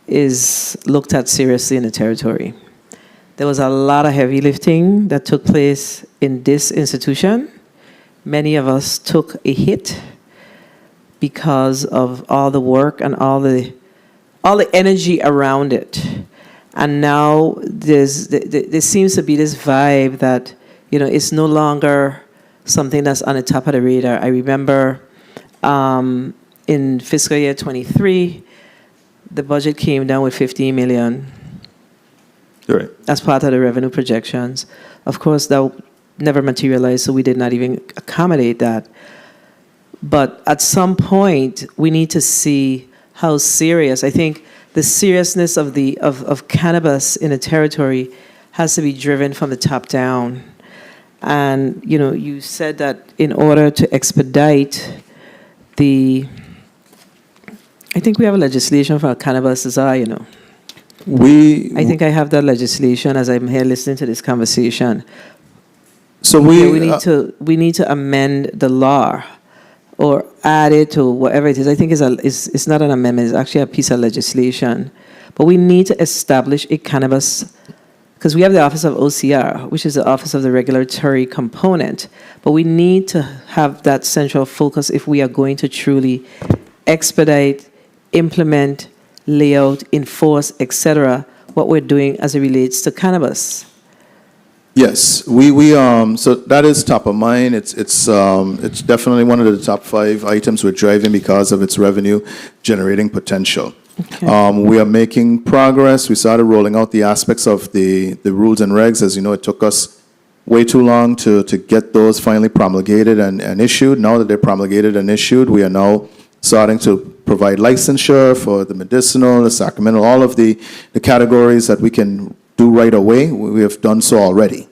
is looked at seriously in the territory. There was a lot of heavy lifting that took place in this institution. Many of us took a hit because of all the work and all the energy around it. And now there seems to be this vibe that, it's no longer something that's on the top of the radar. I remember in fiscal year 23, the budget came down with $15 million. Right. As part of the revenue projections. Of course, that never materialized, so we did not even accommodate that. But at some point, we need to see how serious. I think the seriousness of cannabis in a territory has to be driven from the top down. And, you said that in order to expedite I think we have a legislation for cannabis as I think I have that legislation as I'm here listening to this conversation. So we need to amend the law or add it to whatever it is. I think it's not an amendment, it's actually a piece of legislation. But we need to establish a cannabis, because we have the Office of OCR, which is the Office of the Regulatory Component. But we need to have that central focus if we are going to truly expedite, implement, layout, enforce, etc., what we're doing as it relates to cannabis. Yes, so that is top of mind. It's definitely one of the top 5 items we're driving because of its revenue generating potential. Okay. We are making progress. We started rolling out the aspects of the rules and regs. As you know, it took us way too long to get those finally promulgated and issued. Now that they're promulgated and issued, we are now starting to provide licensure for the medicinal, the sacramental, all of the categories that we can do right away. We have done so already.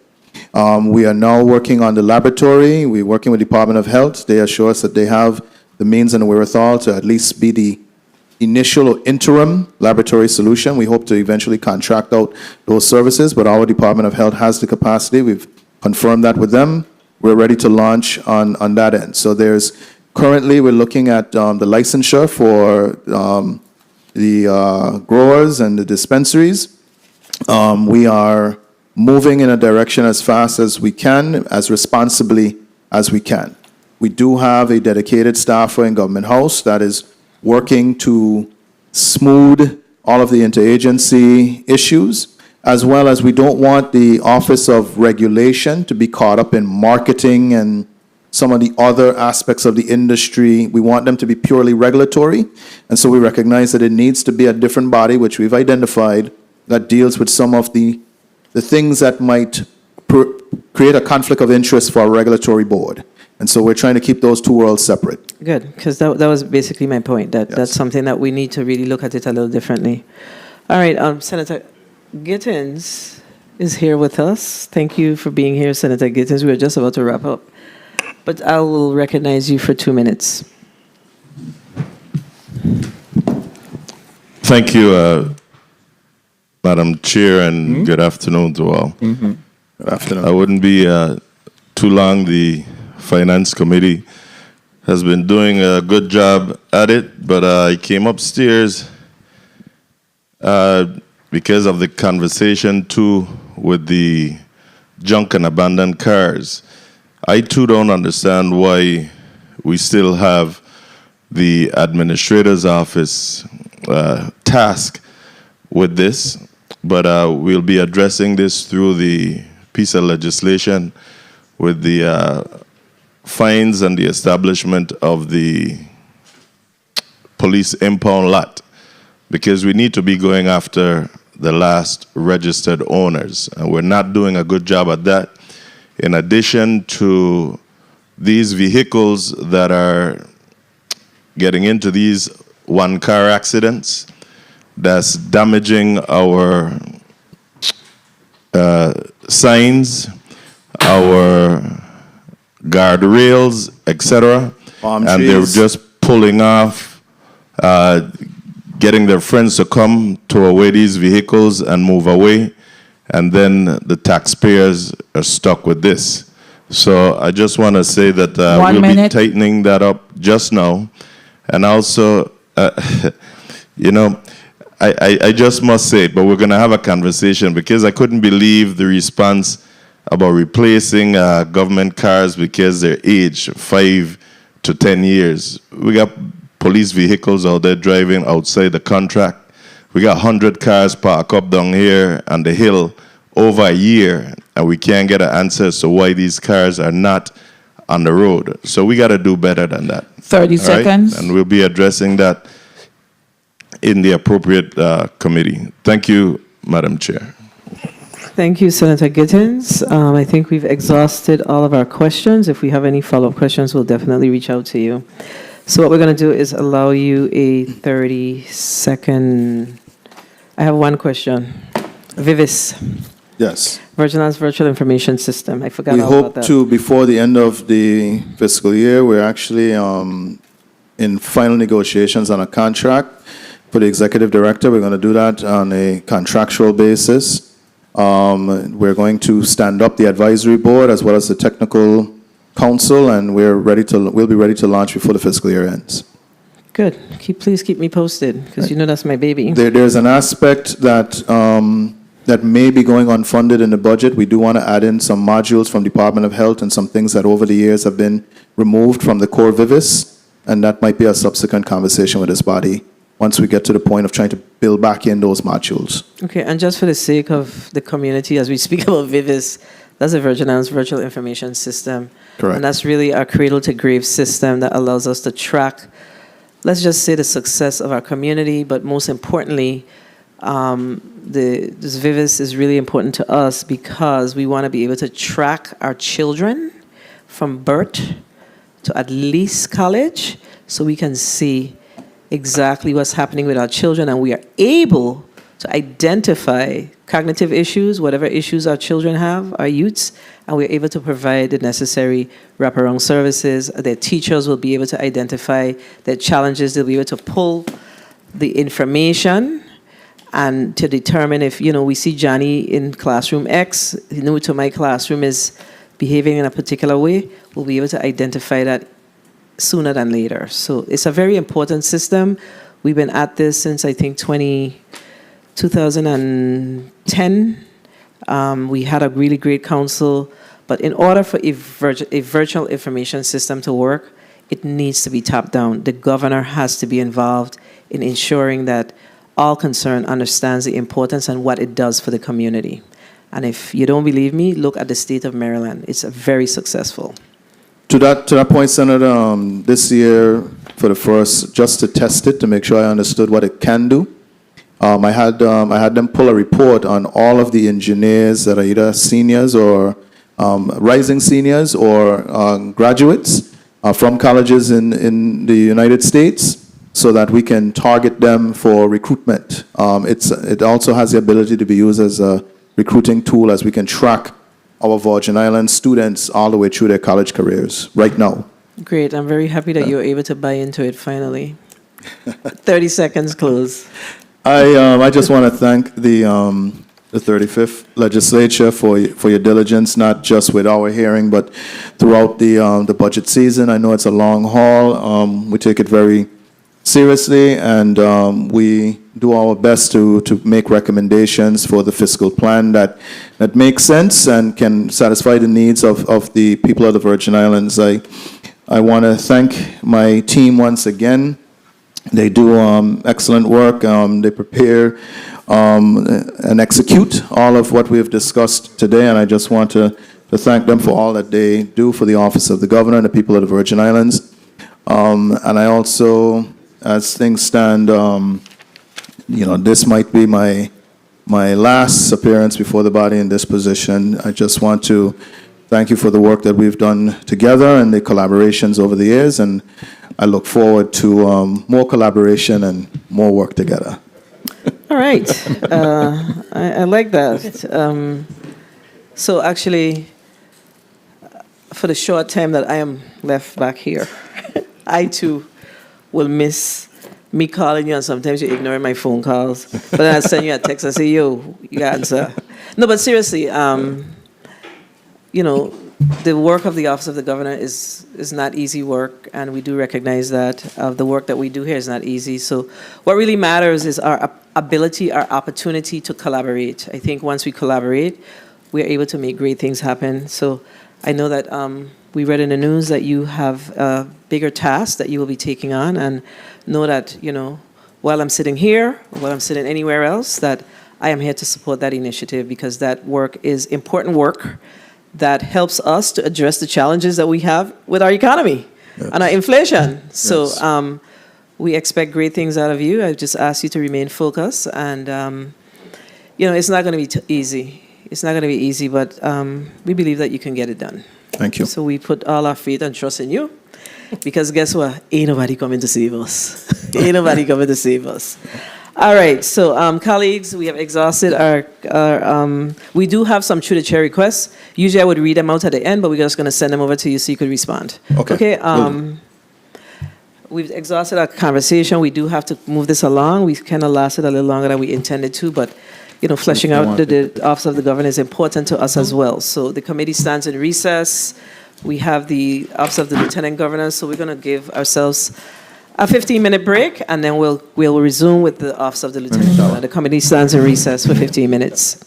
We are now working on the laboratory. We're working with the Department of Health. They assure us that they have the means and the wherewithal to at least be the initial or interim laboratory solution. We hope to eventually contract out those services, but our Department of Health has the capacity. We've confirmed that with them. We're ready to launch on that end. So currently we're looking at the licensure for the growers and the dispensaries. We are moving in a direction as fast as we can, as responsibly as we can. We do have a dedicated staffer in Government House that is working to smooth all of the interagency issues, as well as we don't want the Office of Regulation to be caught up in marketing and some of the other aspects of the industry. We want them to be purely regulatory. And so we recognize that it needs to be a different body, which we've identified, that deals with some of the things that might create a conflict of interest for a regulatory board. And so we're trying to keep those two worlds separate. Good, because that was basically my point, that that's something that we need to really look at it a little differently. All right, Senator Gittins is here with us. Thank you for being here, Senator Gittins. We're just about to wrap up, but I will recognize you for 2 minutes. Thank you, Madam Chair, and good afternoon to all. Good afternoon. I wouldn't be too long. The Finance Committee has been doing a good job at it, but I came upstairs because of the conversation too with the junk and abandoned cars. I too don't understand why we still have the administrator's office task with this, but we'll be addressing this through the piece of legislation with the fines and the establishment of the police impound lot, because we need to be going after the last registered owners, and we're not doing a good job at that. In addition to these vehicles that are getting into these one-car accidents, that's damaging our signs, our guardrails, etc. Palm And they're trees. just pulling off, getting their friends to come tow away these vehicles and move away, and then the taxpayers are stuck with this. So I just want to say that we'll be tightening that up just now. And also, you know, I just must say, but we're going to have a conversation, because I couldn't believe the response about replacing government cars because they're aged 5 to 10 years. We got police vehicles out there driving outside the contract. We got 100 cars parked up down here on the hill over a year, and we can't get an answer as to why these cars are not on the road. So we got to do better than that. 30 All right? seconds. And we'll be addressing that in the appropriate committee. Thank you, Madam Chair. Thank you, Senator Gittins. I think we've exhausted all of our questions. If we have any follow-up questions, we'll definitely reach out to you. So what we're going to do is allow you a 30-second. I have one question. Vivis, Yes. Virgin Islands Virtual Information System. I forgot We all about hope that. to, before the end of the fiscal year, we're actually in final negotiations on a contract for the executive director. We're going to do that on a contractual basis. We're going to stand up the advisory board as well as the technical council, and we'll be ready to launch before the fiscal year ends. Good. Please keep me posted, because you know that's my baby. There's an aspect that that may be going unfunded in the budget. We do want to add in some modules from Department of Health and some things that over the years have been removed from the core Vivis, and that might be a subsequent conversation with this body once we get to the point of trying to build back in those modules. Okay, and just for the sake of the community, as we speak about Vivis, that's a Virgin Islands Virtual Information System. Correct. And that's really our cradle-to-grave system that allows us to track, let's just say, the success of our community, but most importantly, this Vivis is really important to us because we want to be able to track our children from birth to at least college, so we can see exactly what's happening with our children, and we are able to identify cognitive issues, whatever issues our children have, our youths, and we're able to provide the necessary wraparound services. Their teachers will be able to identify their challenges. They'll be able to pull the information and to determine if, we see Johnny in classroom X, new to my classroom, is behaving in a particular way, we'll be able to identify that sooner than later. So it's a very important system. We've been at this since, I think, 2010. We had a really great council, but in order for a virtual information system to work, it needs to be top down. The governor has to be involved in ensuring that all concerned understands the importance and what it does for the community. And if you don't believe me, look at the state of Maryland. It's very successful. To that point, Senator, this year, for the first, just to test it, to make sure I understood what it can do, I had them pull a report on all of the engineers that are either seniors or rising seniors or graduates from colleges in the United States, so that we can target them for recruitment. It also has the ability to be used as a recruiting tool, as we can track our Virgin Islands students all the way through their college careers right now. Great. I'm very happy that you were able to buy into it finally. 30 seconds close. I just want to thank the 35th legislature for your diligence, not just with our hearing, but throughout the budget season. I know it's a long haul. We take it very seriously, and we do our best to make recommendations for the fiscal plan that makes sense and can satisfy the needs of the people of the Virgin Islands. I want to thank my team once again. They do excellent work. They prepare and execute all of what we have discussed today, and I just want to thank them for all that they do for the Office of the Governor and the people of the Virgin Islands. And I also, as things stand, this might be my last appearance before the body in this position. I just want to thank you for the work that we've done together and the collaborations over the years, and I look forward to more collaboration and more work together. All right. I like that. So actually, for the short time that I am left back here, I too will miss me calling you, and sometimes you ignore my phone calls. But then I send you a text and say, yo, you answer. No, but seriously, the work of the Office of the Governor is not easy work, and we do recognize that. The work that we do here is not easy. So what really matters is our ability, our opportunity to collaborate. I think once we collaborate, we're able to make great things happen. So I know that we read in the news that you have a bigger task that you will be taking on, and know that, while I'm sitting here, while I'm sitting anywhere else, that I am here to support that initiative, because that work is important work that helps us to address the challenges that we have with our economy and our inflation. So we expect great things out of you. I just ask you to remain focused, and it's not going to be easy. It's not going to be easy, but we believe that you can get it done. Thank you. So we put all our faith and trust in you, because guess what? Ain't nobody coming to save us. Ain't nobody coming to save us. All right, so colleagues, we have exhausted our we do have some through the chair requests. Usually I would read them out at the end, but we're just going to send them over to you so you could respond. Okay. We've exhausted our conversation. We do have to move this along. We kind of lasted a little longer than we intended to, but fleshing out the Office of the Governor is important to us as well. So the committee stands in recess. We have the Office of the Lieutenant Governor, so we're going to give ourselves a 15-minute break, and then we'll resume with the Office of the Lieutenant Governor. The committee stands in recess for 15 minutes.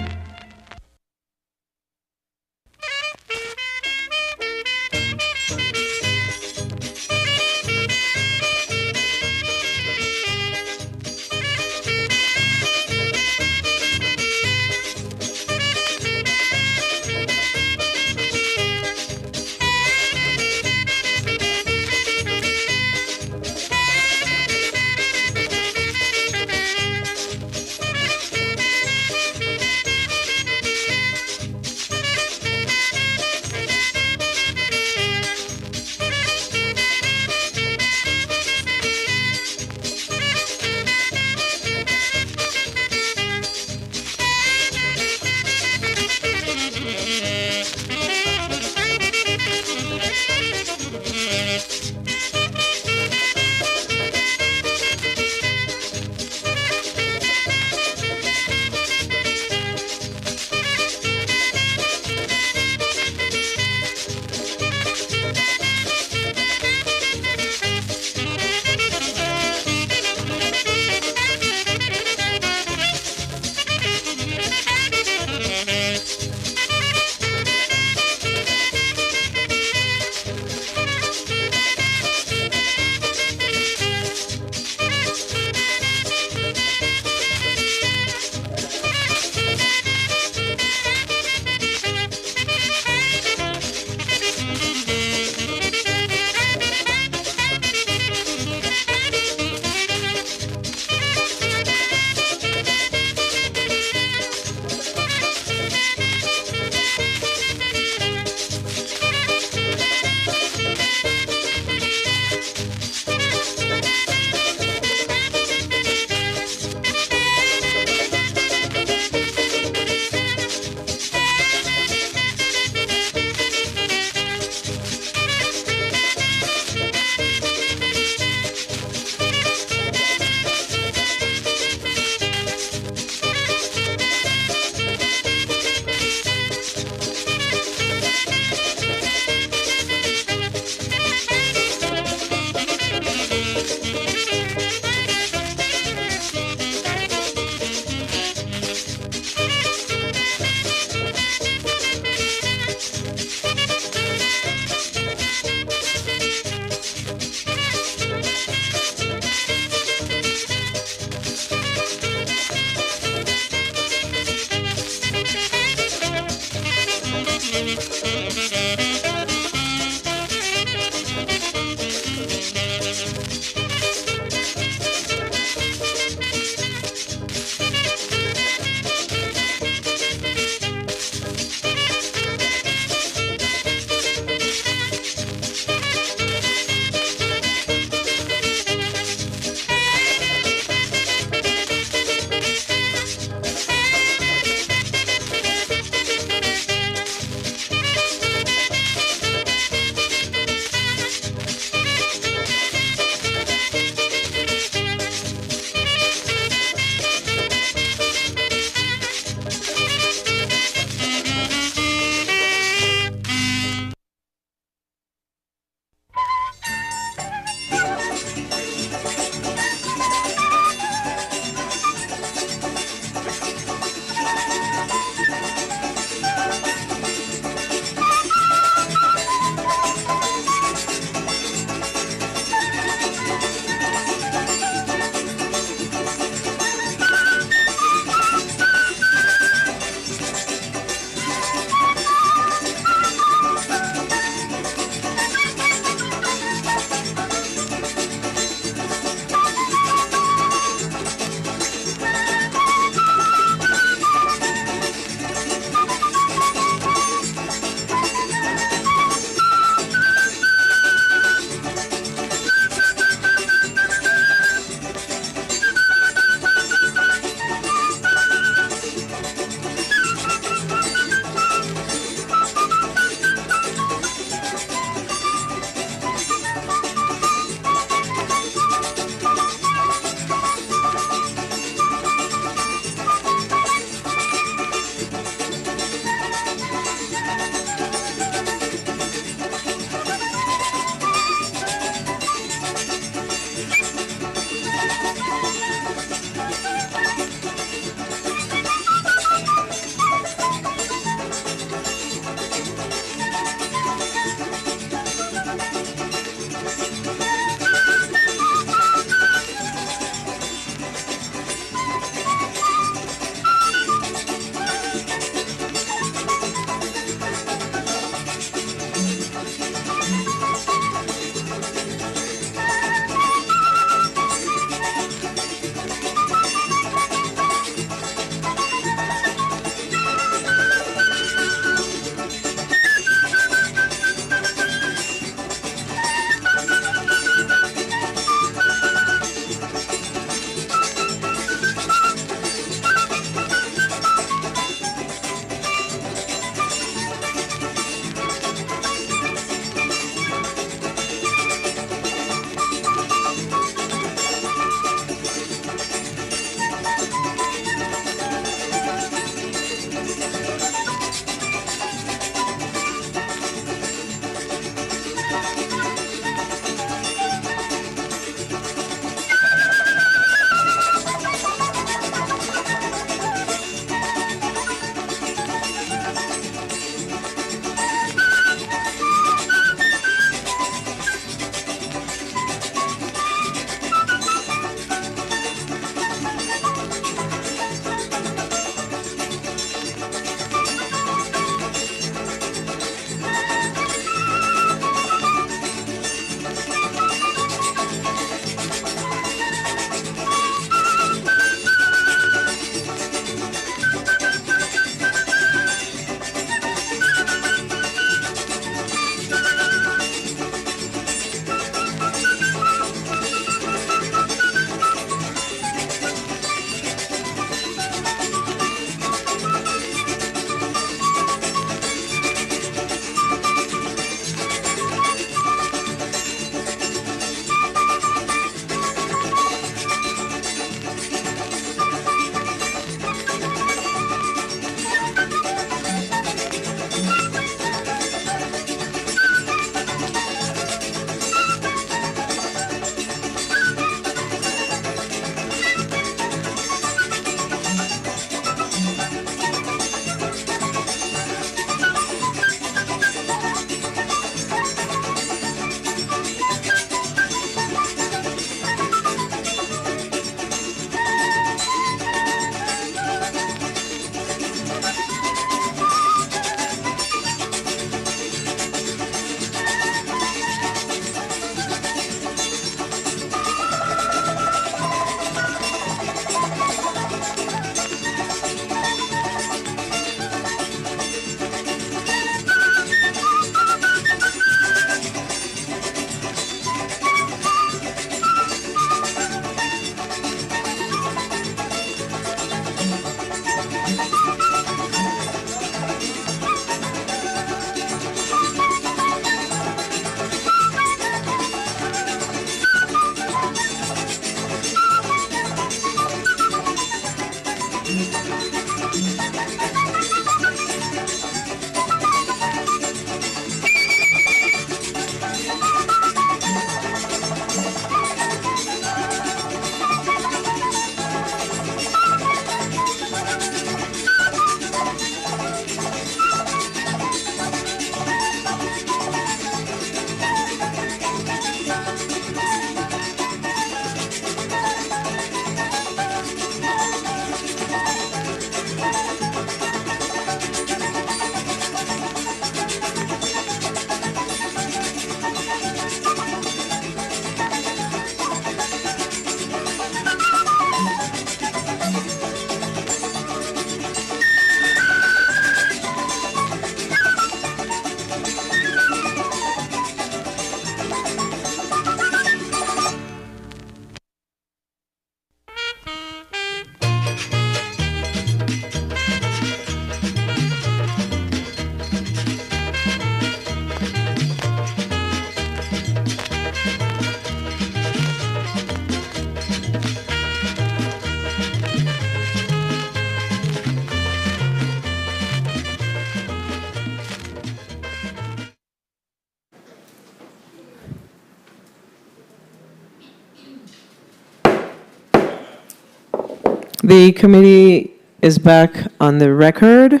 The committee is back on the record.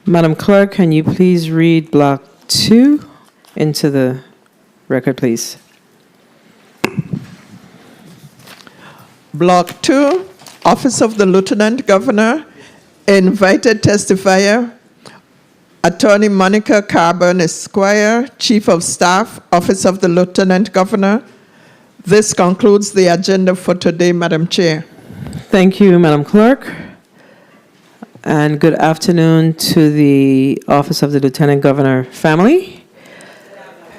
Madam Clerk, can you please read Block 2 into the record, please? Block 2, Office of the Lieutenant Governor, invited testifier, Attorney Monica Carbon Esquire, Chief of Staff, Office of the Lieutenant Governor. This concludes the agenda for today, Madam Chair. Thank you, Madam Clerk. And good afternoon to the Office of the Lieutenant Governor family.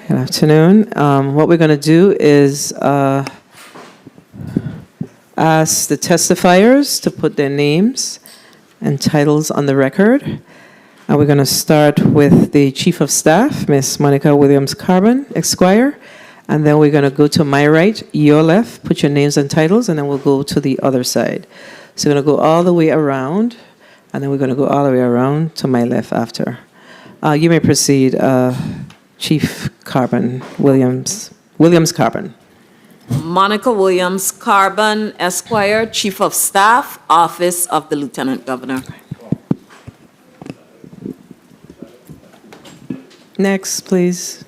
Good afternoon. What we're going to do is ask the testifiers to put their names and titles on the record. And we're going to start with the Chief of Staff, Ms. Monica Williams Carbon, Esquire. And then we're going to go to my right, your left, put your names and titles, and then we'll go to the other side. So we're going to go all the way around, and then we're going to go all the way around to my left after. You may proceed, Chief Carbon, Williams Carbon. Monica Williams Carbon, Esquire, Chief of Staff, Office of the Lieutenant Governor. Next, please.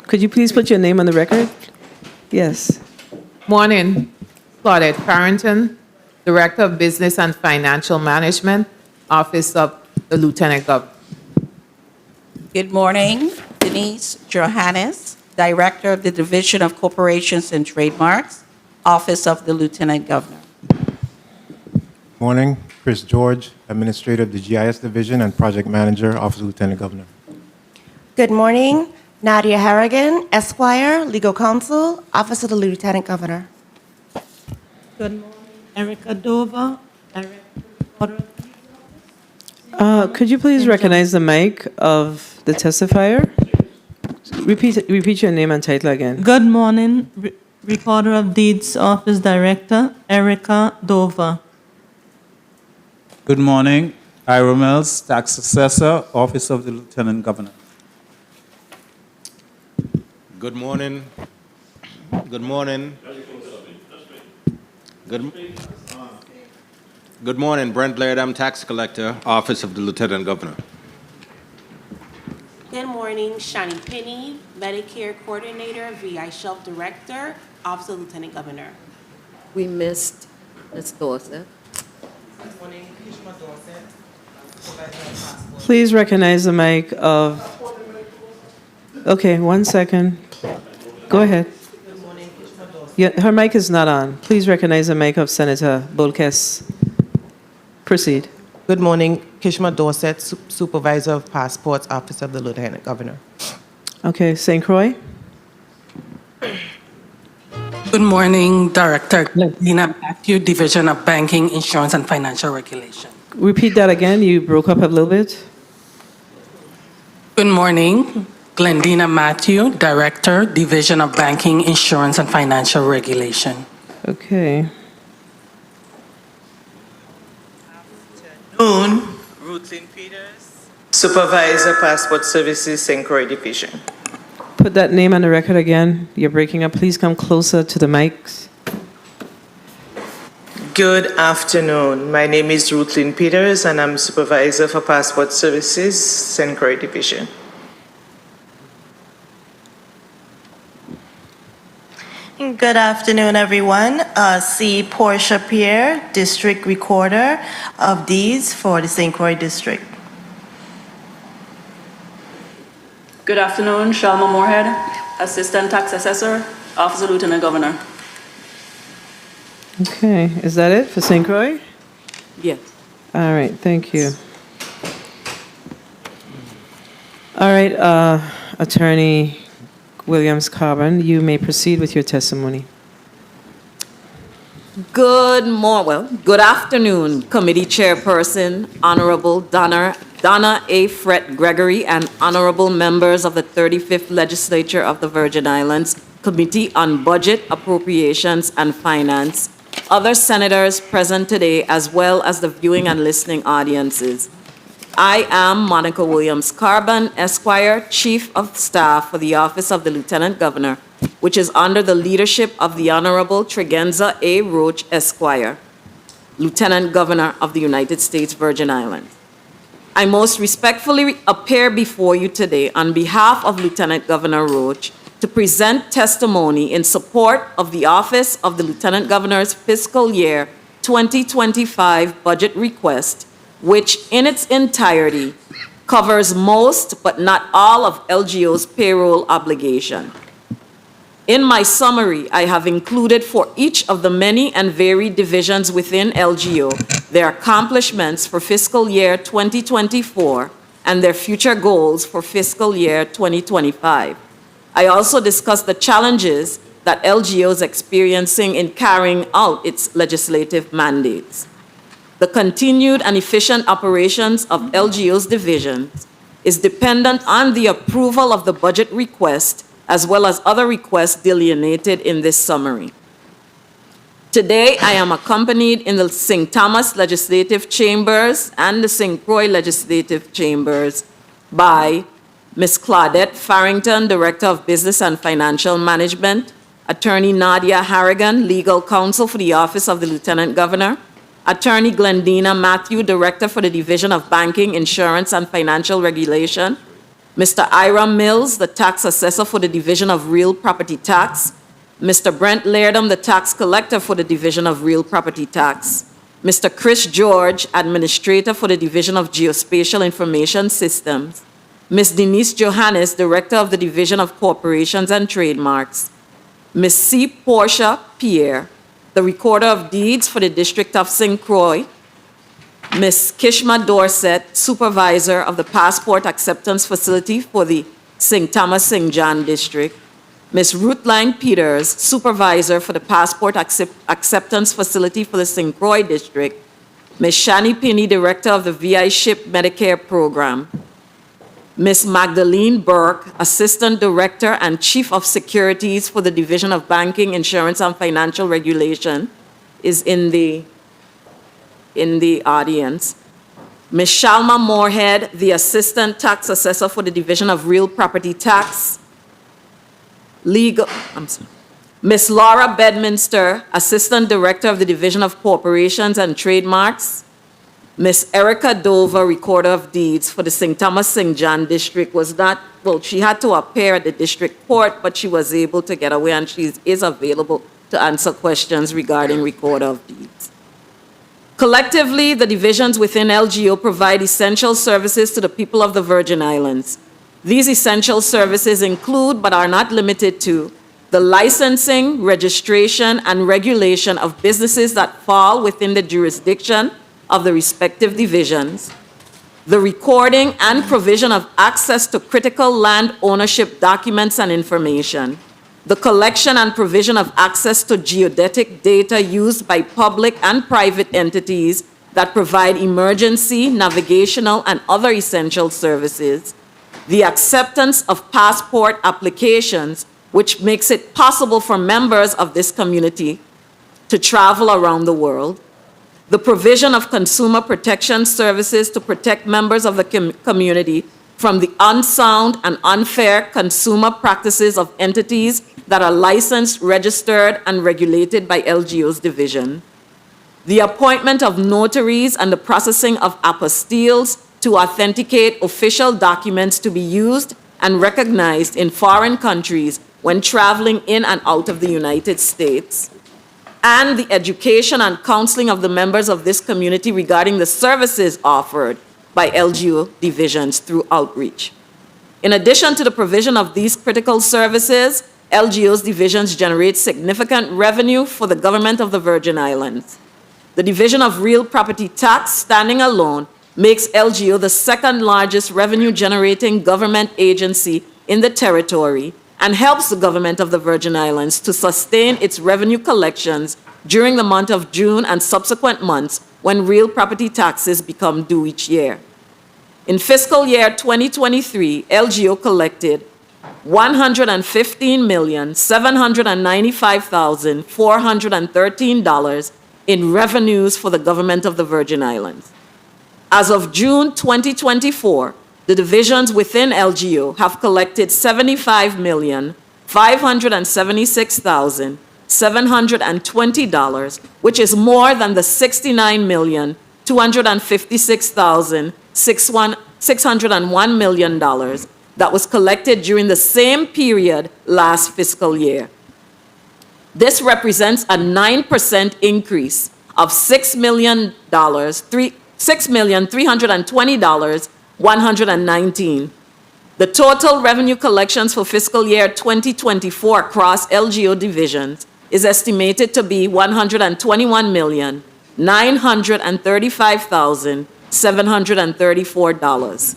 Could you please put your name on the record? Yes. Morning. Claudette Farrington, Director of Business and Financial Management, Office of the Lieutenant Governor. Good morning. Denise Johannes, Director of the Division of Corporations and Trademarks, Office of the Lieutenant Governor. Morning. Chris George, Administrator of the GIS Division and Project Manager, Office of the Lieutenant Governor. Good morning. Nadia Harrigan, Esquire, Legal Counsel, Office of the Lieutenant Governor. Good morning. Erica Dover, Director. Could you please recognize the mic of the testifier? Repeat your name and title again. Good morning. Recorder of Deeds Office Director, Erica Dover. Good morning. Ira Mills, Tax Assessor, Office of the Lieutenant Governor. Good morning. Good morning. Good morning. Brent Laird, I'm Tax Collector, Office of the Lieutenant Governor. Good morning. Shani Penny, Medicare Coordinator, VI Shelf Director, Office of Lieutenant Governor. We missed Ms. Dorset. Good morning. Kishma Dorset. Please recognize the mic of... Okay, 1 second. Go ahead. Yeah, her mic is not on. Please recognize the mic of Senator Bolkes. Proceed. Good morning. Kishma Dorset, Supervisor of Passports, Office of the Lieutenant Governor. Okay, St. Croix. Good morning, Director Glendina Matthew, Division of Banking, Insurance, and Financial Regulation. Repeat that again. You broke up a little bit. Good morning, Glendina Matthew, Director, Division of Banking, Insurance, and Financial Regulation. Okay. Noon, Rutlin Peters, Supervisor, Passport Services, St. Croix Division. Put that name on the record again. You're breaking up. Please come closer to the mics. Good afternoon. My name is Rutlin Peters, and I'm Supervisor for Passport Services, St. Croix Division. Good afternoon, everyone. C. Portia Pierre, District Recorder of Deeds for the St. Croix District. Good afternoon, Shalma Moorhead, Assistant Tax Assessor, Office of Lieutenant Governor. Okay, is that it for St. Croix? Yes. All right, thank you. All right, Attorney Williams Carbon, you may proceed with your testimony. Good afternoon, Committee Chairperson, Honorable Donna A. Fred Gregory, and honorable members of the 35th Legislature of the Virgin Islands, Committee on Budget, Appropriations, and Finance, other senators present today, as well as the viewing and listening audiences. I am Monica Williams Carbon, Esquire, Chief of Staff for the Office of the Lieutenant Governor, which is under the leadership of the Honorable Tregenza A. Roach, Esquire. Lieutenant Governor of the United States Virgin Islands. I most respectfully appear before you today on behalf of Lieutenant Governor Roach to present testimony in support of the Office of the Lieutenant Governor's fiscal year 2025 budget request, which in its entirety covers most but not all of LGO's payroll obligation. In my summary, I have included for each of the many and varied divisions within LGO their accomplishments for fiscal year 2024 and their future goals for fiscal year 2025. I also discussed the challenges that LGO is experiencing in carrying out its legislative mandates. The continued and efficient operations of LGO's divisions is dependent on the approval of the budget request as well as other requests delineated in this summary. Today, I am accompanied in the St. Thomas Legislative Chambers and the St. Croix Legislative Chambers by Ms. Claudette Farrington, Director of Business and Financial Management, Attorney Nadia Harrigan, Legal Counsel for the Office of the Lieutenant Governor, Attorney Glendina Matthew, Director for the Division of Banking, Insurance, and Financial Regulation, Mr. Ira Mills, the Tax Assessor for the Division of Real Property Tax, Mr. Brent Lairdom, the Tax Collector for the Division of Real Property Tax, Mr. Chris George, Administrator for the Division of Geospatial Information Systems, Ms. Denise Johannes, Director of the Division of Corporations and Trademarks, Ms. C. Portia Pierre, the Recorder of Deeds for the District of St. Croix, Ms. Kishma Dorset, Supervisor of the Passport Acceptance Facility for the St. Thomas St. John District, Ms. Ruthline Peters, Supervisor for the Passport Acceptance Facility for the St. Croix District, Ms. Shani Pinney, Director of the VI SHIP Medicare Program, Ms. Magdalene Burke, Assistant Director and Chief of Securities for the Division of Banking, Insurance, and Financial Regulation, is in the audience. Ms. Shalma Moorhead, the Assistant Tax Assessor for the Division of Real Property Tax, Ms. Laura Bedminster, Assistant Director of the Division of Corporations and Trademarks, Ms. Erica Dover, Recorder of Deeds for the St. Thomas St. John District, she had to appear at the district court, but she was able to get away and she is available to answer questions regarding Recorder of Deeds. Collectively, the divisions within LGO provide essential services to the people of the Virgin Islands. These essential services include, but are not limited to, the licensing, registration, and regulation of businesses that fall within the jurisdiction of the respective divisions, the recording and provision of access to critical land ownership documents and information, the collection and provision of access to geodetic data used by public and private entities that provide emergency, navigational, and other essential services, the acceptance of passport applications, which makes it possible for members of this community to travel around the world, the provision of consumer protection services to protect members of the community from the unsound and unfair consumer practices of entities that are licensed, registered, and regulated by LGO's division, the appointment of notaries and the processing of apostilles to authenticate official documents to be used and recognized in foreign countries when traveling in and out of the United States, and the education and counseling of the members of this community regarding the services offered by LGO divisions through outreach. In addition to the provision of these critical services, LGO's divisions generate significant revenue for the government of the Virgin Islands. The Division of Real Property Tax, standing alone, makes LGO the second largest revenue-generating government agency in the territory and helps the government of the Virgin Islands to sustain its revenue collections during the month of June and subsequent months when real property taxes become due each year. In fiscal year 2023, LGO collected $115,795,413 in revenues for the government of the Virgin Islands. As of June 2024, the divisions within LGO have collected $75,576,000 $69,720, which is more than the $69,256,601 that was collected during the same period last fiscal year. This represents a 9% increase of $6,320,119. The total revenue collections for fiscal year 2024 across LGO divisions is estimated to be $121,935,734.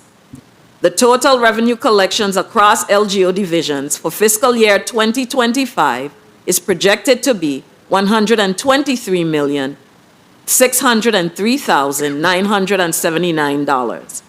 The total revenue collections across LGO divisions for fiscal year 2025 is projected to be $123,603,979.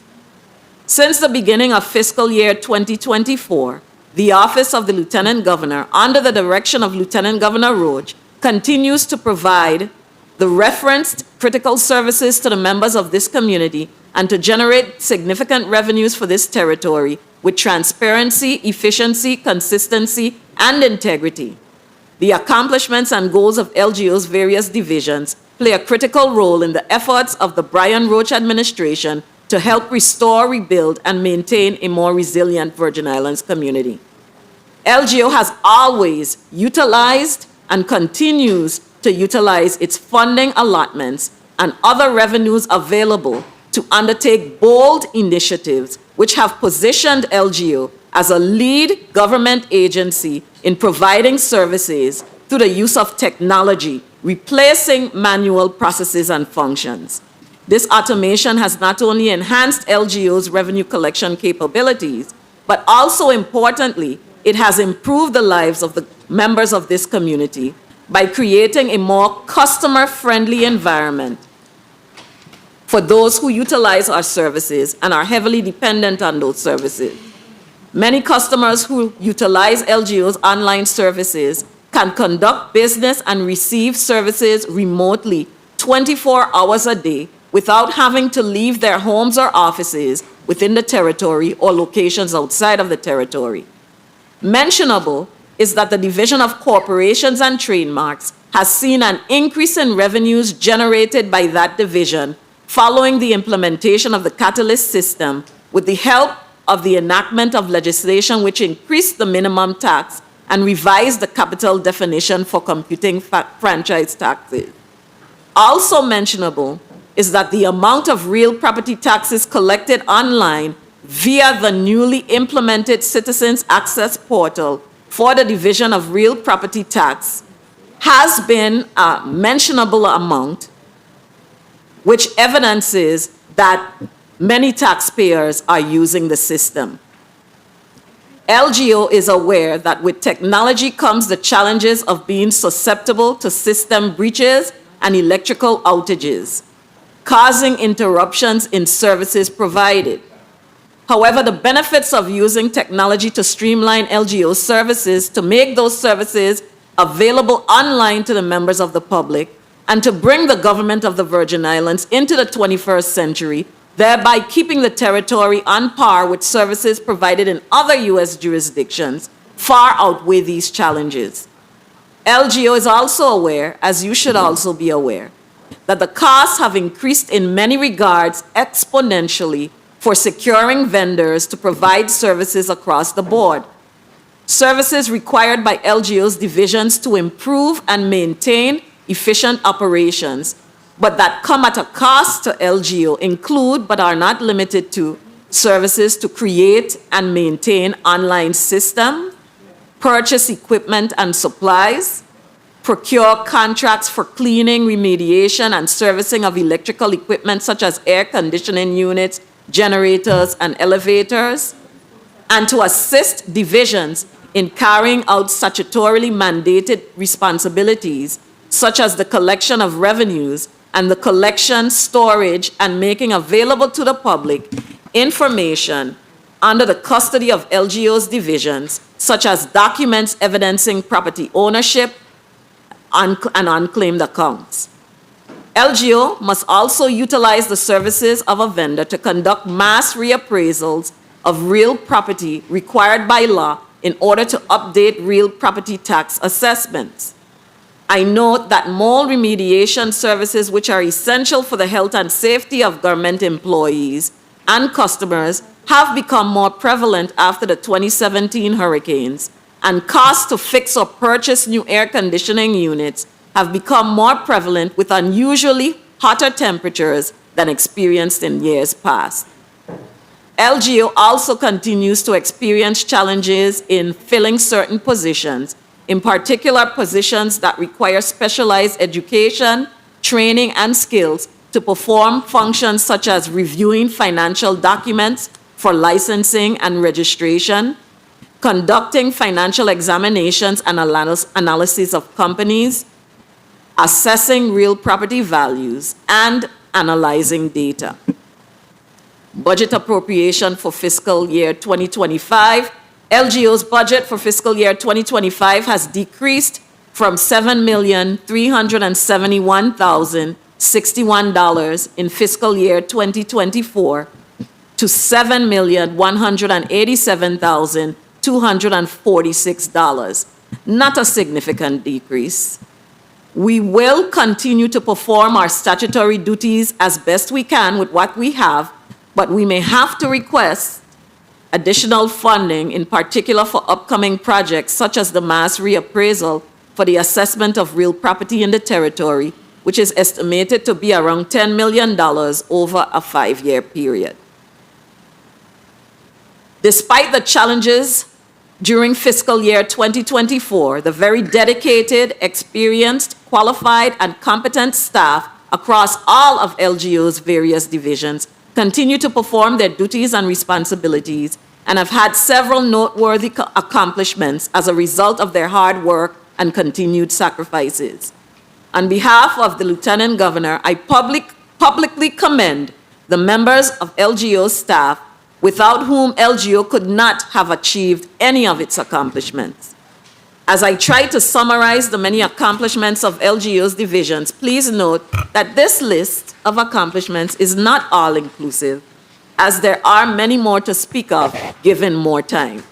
Since the beginning of fiscal year 2024, the Office of the Lieutenant Governor, under the direction of Lieutenant Governor Roach, continues to provide the referenced critical services to the members of this community and to generate significant revenues for this territory with transparency, efficiency, consistency, and integrity. The accomplishments and goals of LGO's various divisions play a critical role in the efforts of the Brian Roach administration to help restore, rebuild, and maintain a more resilient Virgin Islands community. LGO has always utilized and continues to utilize its funding allotments and other revenues available to undertake bold initiatives which have positioned LGO as a lead government agency in providing services through the use of technology, replacing manual processes and functions. This automation has not only enhanced LGO's revenue collection capabilities, but also importantly, it has improved the lives of the members of this community by creating a more customer-friendly environment for those who utilize our services and are heavily dependent on those services. Many customers who utilize LGO's online services can conduct business and receive services remotely 24 hours a day without having to leave their homes or offices within the territory or locations outside of the territory. Mentionable is that the Division of Corporations and Trademarks has seen an increase in revenues generated by that division following the implementation of the Catalyst system with the help of the enactment of legislation which increased the minimum tax and revised the capital definition for computing franchise taxes. Also mentionable is that the amount of real property taxes collected online via the newly implemented Citizens Access Portal for the Division of Real Property Tax has been a mentionable amount, which evidences that many taxpayers are using the system. LGO is aware that with technology comes the challenges of being susceptible to system breaches and electrical outages, causing interruptions in services provided. However, the benefits of using technology to streamline LGO services, to make those services available online to the members of the public, and to bring the government of the Virgin Islands into the 21st century, thereby keeping the territory on par with services provided in other U.S. jurisdictions, far outweigh these challenges. LGO is also aware, as you should also be aware, that the costs have increased in many regards exponentially for securing vendors to provide services across the board. Services required by LGO's divisions to improve and maintain efficient operations, but that come at a cost to LGO include, but are not limited to, services to create and maintain online systems, purchase equipment and supplies, procure contracts for cleaning, remediation, and servicing of electrical equipment such as air conditioning units, generators, and elevators, and to assist divisions in carrying out statutorily mandated responsibilities such as the collection of revenues and the collection, storage, and making available to the public information under the custody of LGO's divisions, such as documents evidencing property ownership and unclaimed accounts. LGO must also utilize the services of a vendor to conduct mass reappraisals of real property required by law in order to update real property tax assessments. I note that mold remediation services, which are essential for the health and safety of government employees and customers, have become more prevalent after the 2017 hurricanes, and costs to fix or purchase new air conditioning units have become more prevalent with unusually hotter temperatures than experienced in years past. LGO also continues to experience challenges in filling certain positions, in particular positions that require specialized education, training, and skills to perform functions such as reviewing financial documents for licensing and registration, conducting financial examinations and analysis of companies, assessing real property values, and analyzing data. Budget appropriation for fiscal year 2025. LGO's budget for fiscal year 2025 has decreased from $7,371,061 in fiscal year 2024 to $7,187,246. Not a significant decrease. We will continue to perform our statutory duties as best we can with what we have, but we may have to request additional funding, in particular for upcoming projects such as the mass reappraisal for the assessment of real property in the territory, which is estimated to be around $10 million over a 5-year period. Despite the challenges during fiscal year 2024, the very dedicated, experienced, qualified, and competent staff across all of LGO's various divisions continue to perform their duties and responsibilities and have had several noteworthy accomplishments as a result of their hard work and continued sacrifices. On behalf of the Lieutenant Governor, I publicly commend the members of LGO's staff, without whom LGO could not have achieved any of its accomplishments. As I try to summarize the many accomplishments of LGO's divisions, please note that this list of accomplishments is not all-inclusive, as there are many more to speak of given more time.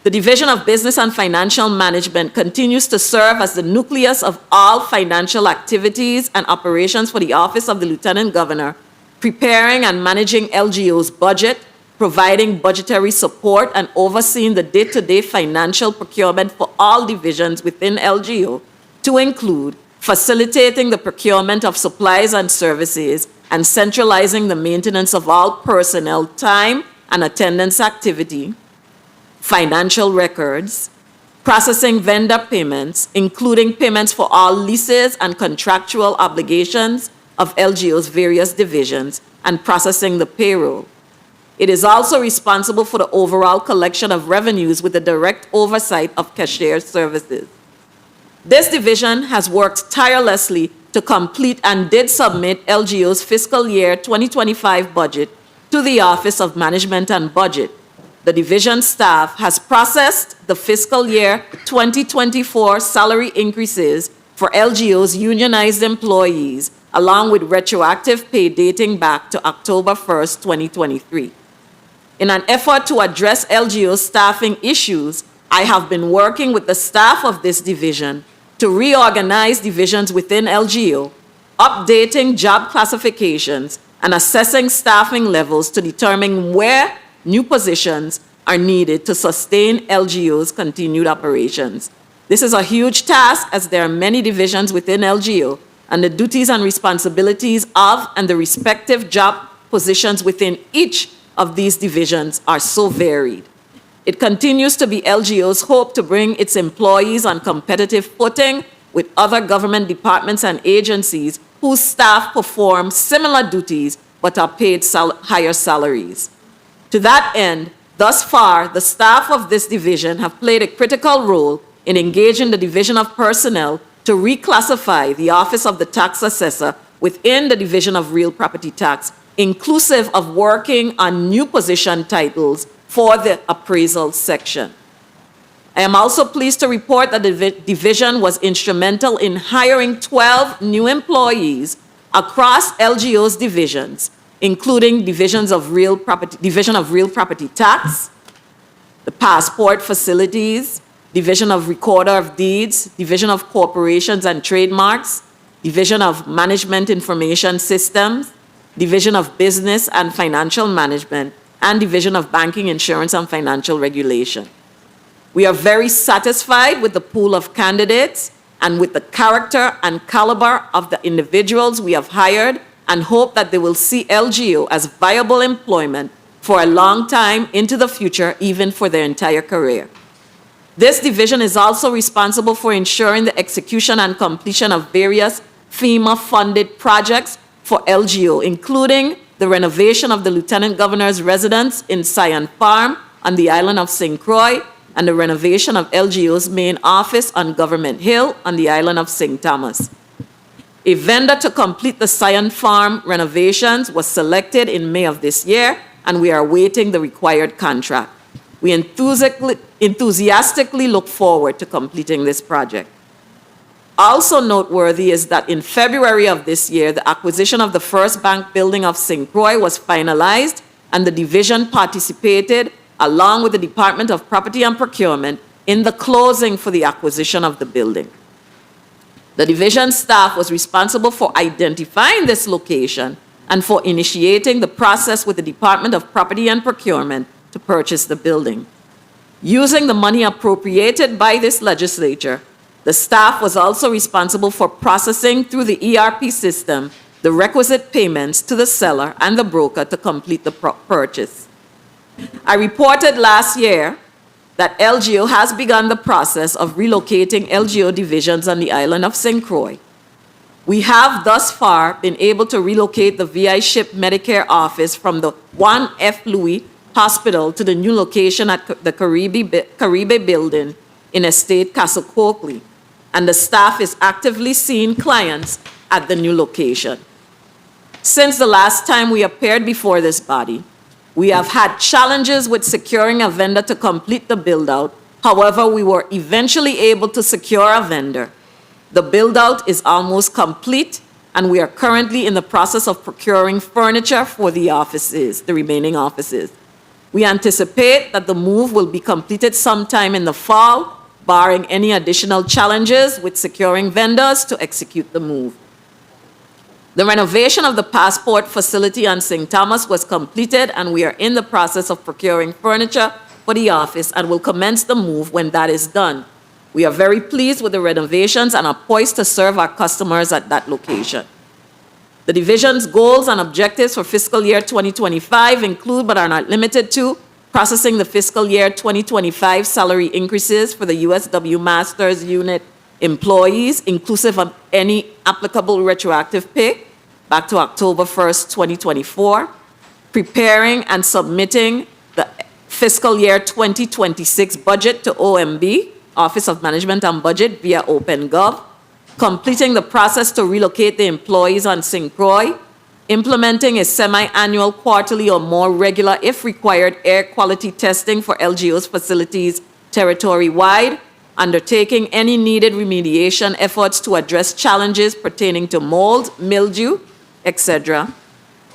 The Division of Business and Financial Management continues to serve as the nucleus of all financial activities and operations for the Office of the Lieutenant Governor, preparing and managing LGO's budget, providing budgetary support, and overseeing the day-to-day financial procurement for all divisions within LGO, to include facilitating the procurement of supplies and services and centralizing the maintenance of all personnel time and attendance activity, financial records, processing vendor payments, including payments for all leases and contractual obligations of LGO's various divisions, and processing the payroll. It is also responsible for the overall collection of revenues with the direct oversight of cashier services. This division has worked tirelessly to complete and did submit LGO's fiscal year 2025 budget to the Office of Management and Budget. The division staff has processed the fiscal year 2024 salary increases for LGO's unionized employees, along with retroactive pay dating back to October 1st, 2023. In an effort to address LGO's staffing issues, I have been working with the staff of this division to reorganize divisions within LGO, updating job classifications, and assessing staffing levels to determine where new positions are needed to sustain LGO's continued operations. This is a huge task, as there are many divisions within LGO, and the duties and responsibilities of and the respective job positions within each of these divisions are so varied. It continues to be LGO's hope to bring its employees on competitive footing with other government departments and agencies whose staff perform similar duties but are paid higher salaries. To that end, thus far, the staff of this division have played a critical role in engaging the Division of Personnel to reclassify the Office of the Tax Assessor within the Division of Real Property Tax, inclusive of working on new position titles for the appraisal section. I am also pleased to report that the division was instrumental in hiring 12 new employees across LGO's divisions, including Division of Real Property Tax, the passport facilities, Division of Recorder of Deeds, Division of Corporations and Trademarks, Division of Management Information Systems, Division of Business and Financial Management, and Division of Banking, Insurance, and Financial Regulation. We are very satisfied with the pool of candidates and with the character and caliber of the individuals we have hired, and hope that they will see LGO as viable employment for a long time into the future, even for their entire career. This division is also responsible for ensuring the execution and completion of various FEMA-funded projects for LGO, including the renovation of the Lieutenant Governor's residence in Sion Farm on the island of St. Croix, and the renovation of LGO's main office on Government Hill on the island of St. Thomas. A vendor to complete the Sion Farm renovations was selected in May of this year, and we are awaiting the required contract. We enthusiastically look forward to completing this project. Also noteworthy is that in February of this year, the acquisition of the First Bank building of St. Croix was finalized, and the division participated along with the Department of Property and Procurement in the closing for the acquisition of the building. The division staff was responsible for identifying this location and for initiating the process with the Department of Property and Procurement to purchase the building. Using the money appropriated by this legislature, the staff was also responsible for processing through the ERP system the requisite payments to the seller and the broker to complete the purchase. I reported last year that LGO has begun the process of relocating LGO divisions on the island of St. Croix. We have thus far been able to relocate the VI Ship Medicare office from the 1F Louis Hospital to the new location at the Caribe building in Estate Castle Coakley, and the staff is actively seeing clients at the new location. Since the last time we appeared before this body, we have had challenges with securing a vendor to complete the build-out. However, we were eventually able to secure a vendor. The build-out is almost complete, and we are currently in the process of procuring furniture for the offices, the remaining offices. We anticipate that the move will be completed sometime in the fall, barring any additional challenges with securing vendors to execute the move. The renovation of the passport facility on St. Thomas was completed, and we are in the process of procuring furniture for the office and will commence the move when that is done. We are very pleased with the renovations and are poised to serve our customers at that location. The division's goals and objectives for fiscal year 2025 include, but are not limited to, processing the fiscal year 2025 salary increases for the USW Masters Unit employees, inclusive of any applicable retroactive pay, back to October 1st, 2024, preparing and submitting the fiscal year 2026 budget to OMB, Office of Management and Budget, via OpenGov, completing the process to relocate the employees on St. Croix, implementing a semi-annual, quarterly, or more regular, if required, air quality testing for LGO's facilities territory-wide, undertaking any needed remediation efforts to address challenges pertaining to mold, mildew, etc.,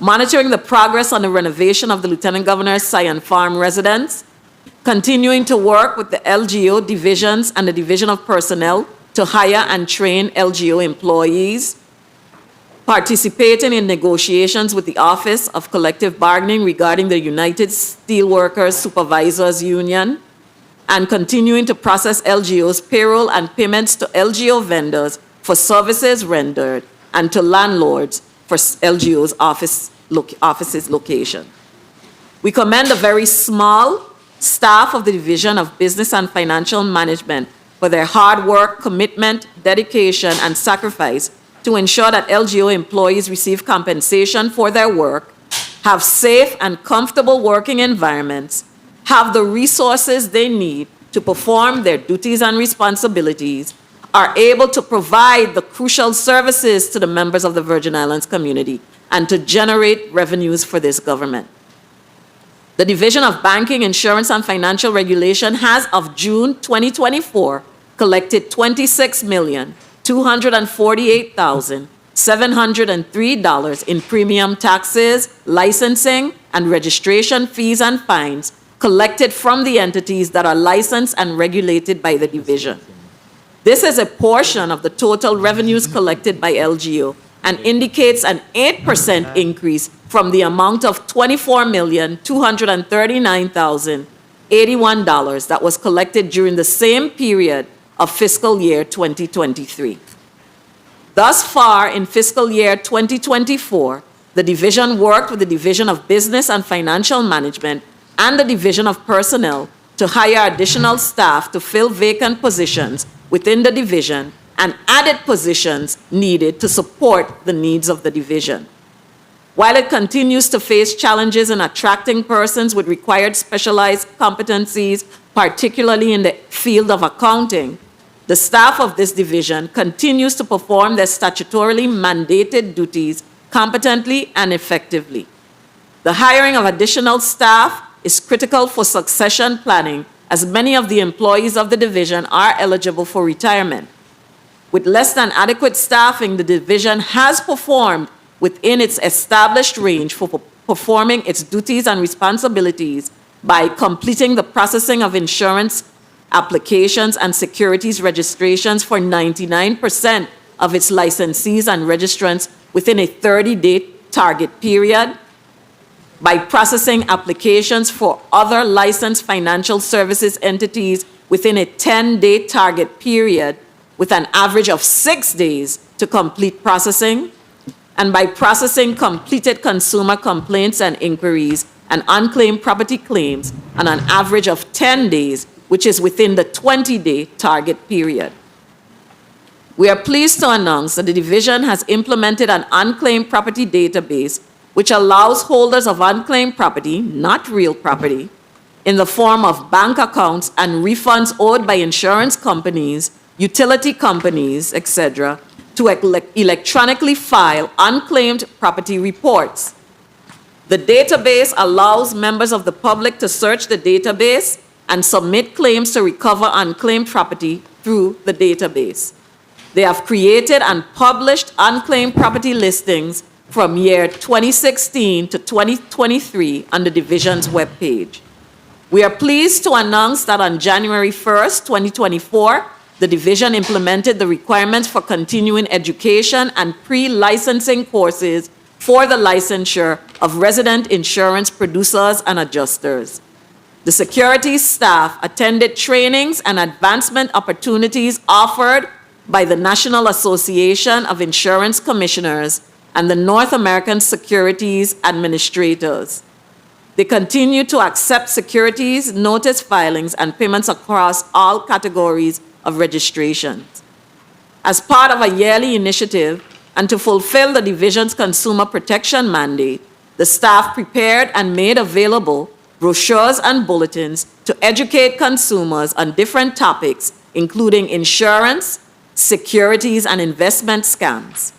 monitoring the progress on the renovation of the Lieutenant Governor's Sion Farm residence, continuing to work with the LGO divisions and the Division of Personnel to hire and train LGO employees, participating in negotiations with the Office of Collective Bargaining regarding the United Steelworkers Supervisors Union, and continuing to process LGO's payroll and payments to LGO vendors for services rendered and to landlords for LGO's offices location. We commend the very small staff of the Division of Business and Financial Management for their hard work, commitment, dedication, and sacrifice to ensure that LGO employees receive compensation for their work, have safe and comfortable working environments, have the resources they need to perform their duties and responsibilities, are able to provide the crucial services to the members of the Virgin Islands community, and to generate revenues for this government. The Division of Banking, Insurance, and Financial Regulation has, of June 2024, collected $26,248,703 in premium taxes, licensing, and registration fees and fines collected from the entities that are licensed and regulated by the division. This is a portion of the total revenues collected by LGO and indicates an 8% increase from the amount of $24,239,081 that was collected during the same period of fiscal year 2023. Thus far, in fiscal year 2024, the division worked with the Division of Business and Financial Management and the Division of Personnel to hire additional staff to fill vacant positions within the division and added positions needed to support the needs of the division. While it continues to face challenges in attracting persons with required specialized competencies, particularly in the field of accounting, the staff of this division continues to perform their statutorily mandated duties competently and effectively. The hiring of additional staff is critical for succession planning, as many of the employees of the division are eligible for retirement. With less than adequate staffing, the division has performed within its established range for performing its duties and responsibilities by completing the processing of insurance applications and securities registrations for 99% of its licensees and registrants within a 30-day target period, by processing applications for other licensed financial services entities within a 10-day target period with an average of 6 days to complete processing, and by processing completed consumer complaints and inquiries and unclaimed property claims on an average of 10 days, which is within the 20-day target period. We are pleased to announce that the division has implemented an unclaimed property database which allows holders of unclaimed property, not real property, in the form of bank accounts and refunds owed by insurance companies, utility companies, etc., to electronically file unclaimed property reports. The database allows members of the public to search the database and submit claims to recover unclaimed property through the database. They have created and published unclaimed property listings from year 2016 to 2023 on the division's webpage. We are pleased to announce that on January 1st, 2024, the division implemented the requirements for continuing education and pre-licensing courses for the licensure of resident insurance producers and adjusters. The securities staff attended trainings and advancement opportunities offered by the National Association of Insurance Commissioners and the North American Securities Administrators. They continue to accept securities, notice filings, and payments across all categories of registrations. As part of a yearly initiative and to fulfill the division's consumer protection mandate, the staff prepared and made available brochures and bulletins to educate consumers on different topics, including insurance, securities, and investment scams.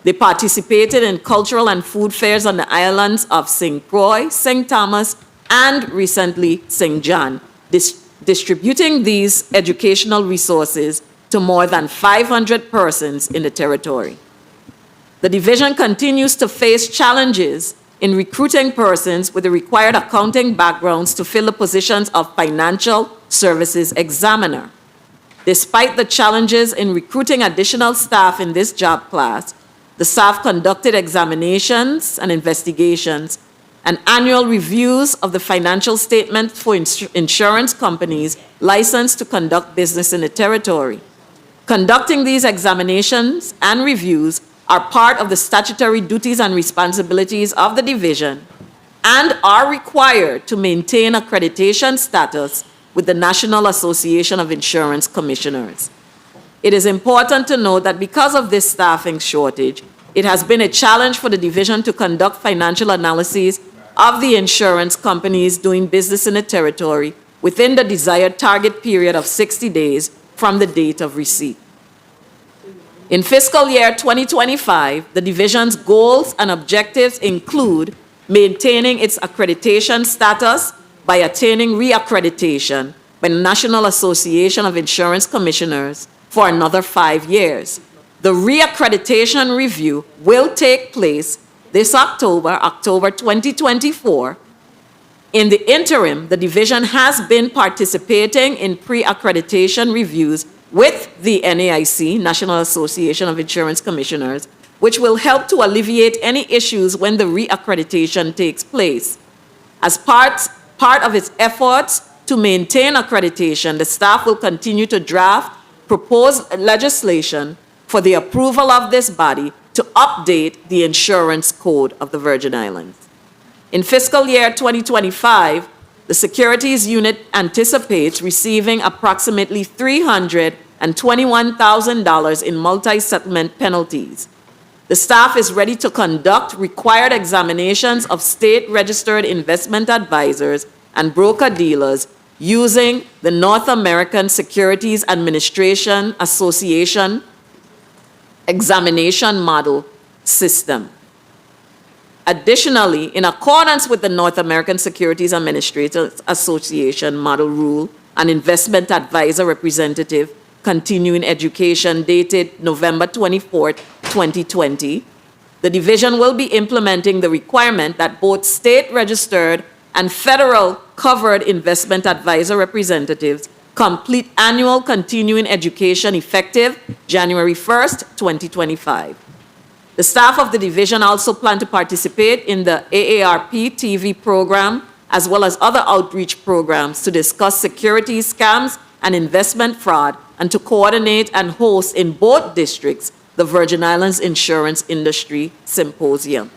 They participated in cultural and food fairs on the islands of St. Croix, St. Thomas, and recently St. John, distributing these educational resources to more than 500 persons in the territory. The division continues to face challenges in recruiting persons with the required accounting backgrounds to fill the positions of financial services examiner. Despite the challenges in recruiting additional staff in this job class, the staff conducted examinations and investigations and annual reviews of the financial statements for insurance companies licensed to conduct business in the territory. Conducting these examinations and reviews are part of the statutory duties and responsibilities of the division and are required to maintain accreditation status with the National Association of Insurance Commissioners. It is important to note that because of this staffing shortage, it has been a challenge for the division to conduct financial analyses of the insurance companies doing business in the territory within the desired target period of 60 days from the date of receipt. In fiscal year 2025, the division's goals and objectives include maintaining its accreditation status by attaining reaccreditation by the National Association of Insurance Commissioners for another 5 years. The reaccreditation review will take place this October 2024, In the interim, the division has been participating in pre-accreditation reviews with the NAIC, National Association of Insurance Commissioners, which will help to alleviate any issues when the re-accreditation takes place. As part of its efforts to maintain accreditation, the staff will continue to draft proposed legislation for the approval of this body to update the insurance code of the Virgin Islands. In fiscal year 2025, the Securities Unit anticipates receiving approximately $321,000 in multi-settlement penalties. The staff is ready to conduct required examinations of state-registered investment advisors and broker-dealers using the North American Securities Administration Association examination model system. Additionally, in accordance with the North American Securities Administrators Association model rule, an investment advisor representative continuing education dated November 24, 2020, the division will be implementing the requirement that both state-registered and federal covered investment advisor representatives complete annual continuing education effective January 1st, 2025. The staff of the division also plan to participate in the AARP TV program, as well as other outreach programs to discuss securities scams and investment fraud, and to coordinate and host in both districts the Virgin Islands Insurance Industry Symposium.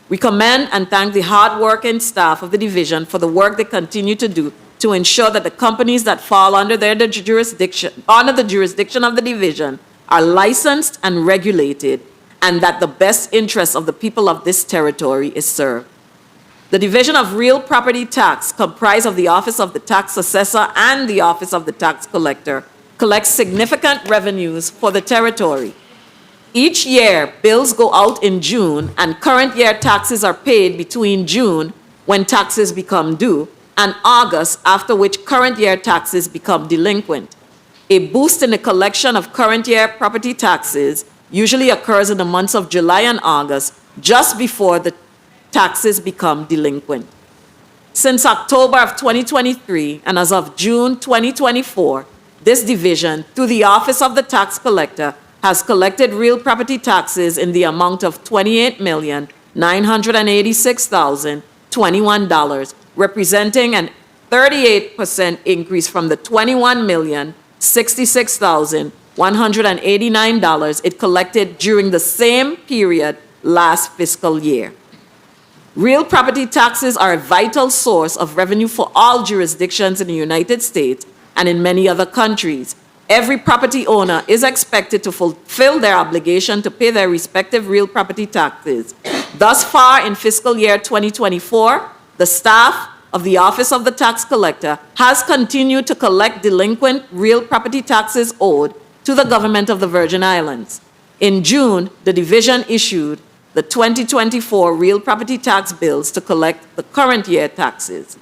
We commend and thank the hardworking staff of the division for the work they continue to do to ensure that the companies that fall under the jurisdiction of the division are licensed and regulated, and that the best interests of the people of this territory is served. The Division of Real Property Tax, comprised of the Office of the Tax Assessor and the Office of the Tax Collector, collects significant revenues for the territory. Each year, bills go out in June, and current year taxes are paid between June, when taxes become due, and August, after which current year taxes become delinquent. A boost in the collection of current year property taxes usually occurs in the months of July and August, just before the taxes become delinquent. Since October of 2023 and as of June 2024, this division, through the Office of the Tax Collector, has collected real property taxes in the amount of $28,986,021, representing an 38% increase from the $21,066,189 it collected during the same period last fiscal year. Real property taxes are a vital source of revenue for all jurisdictions in the United States and in many other countries. Every property owner is expected to fulfill their obligation to pay their respective real property taxes. Thus far in fiscal year 2024, the staff of the Office of the Tax Collector has continued to collect delinquent real property taxes owed to the government of the Virgin Islands. In June, the division issued the 2024 real property tax bills to collect the current year taxes.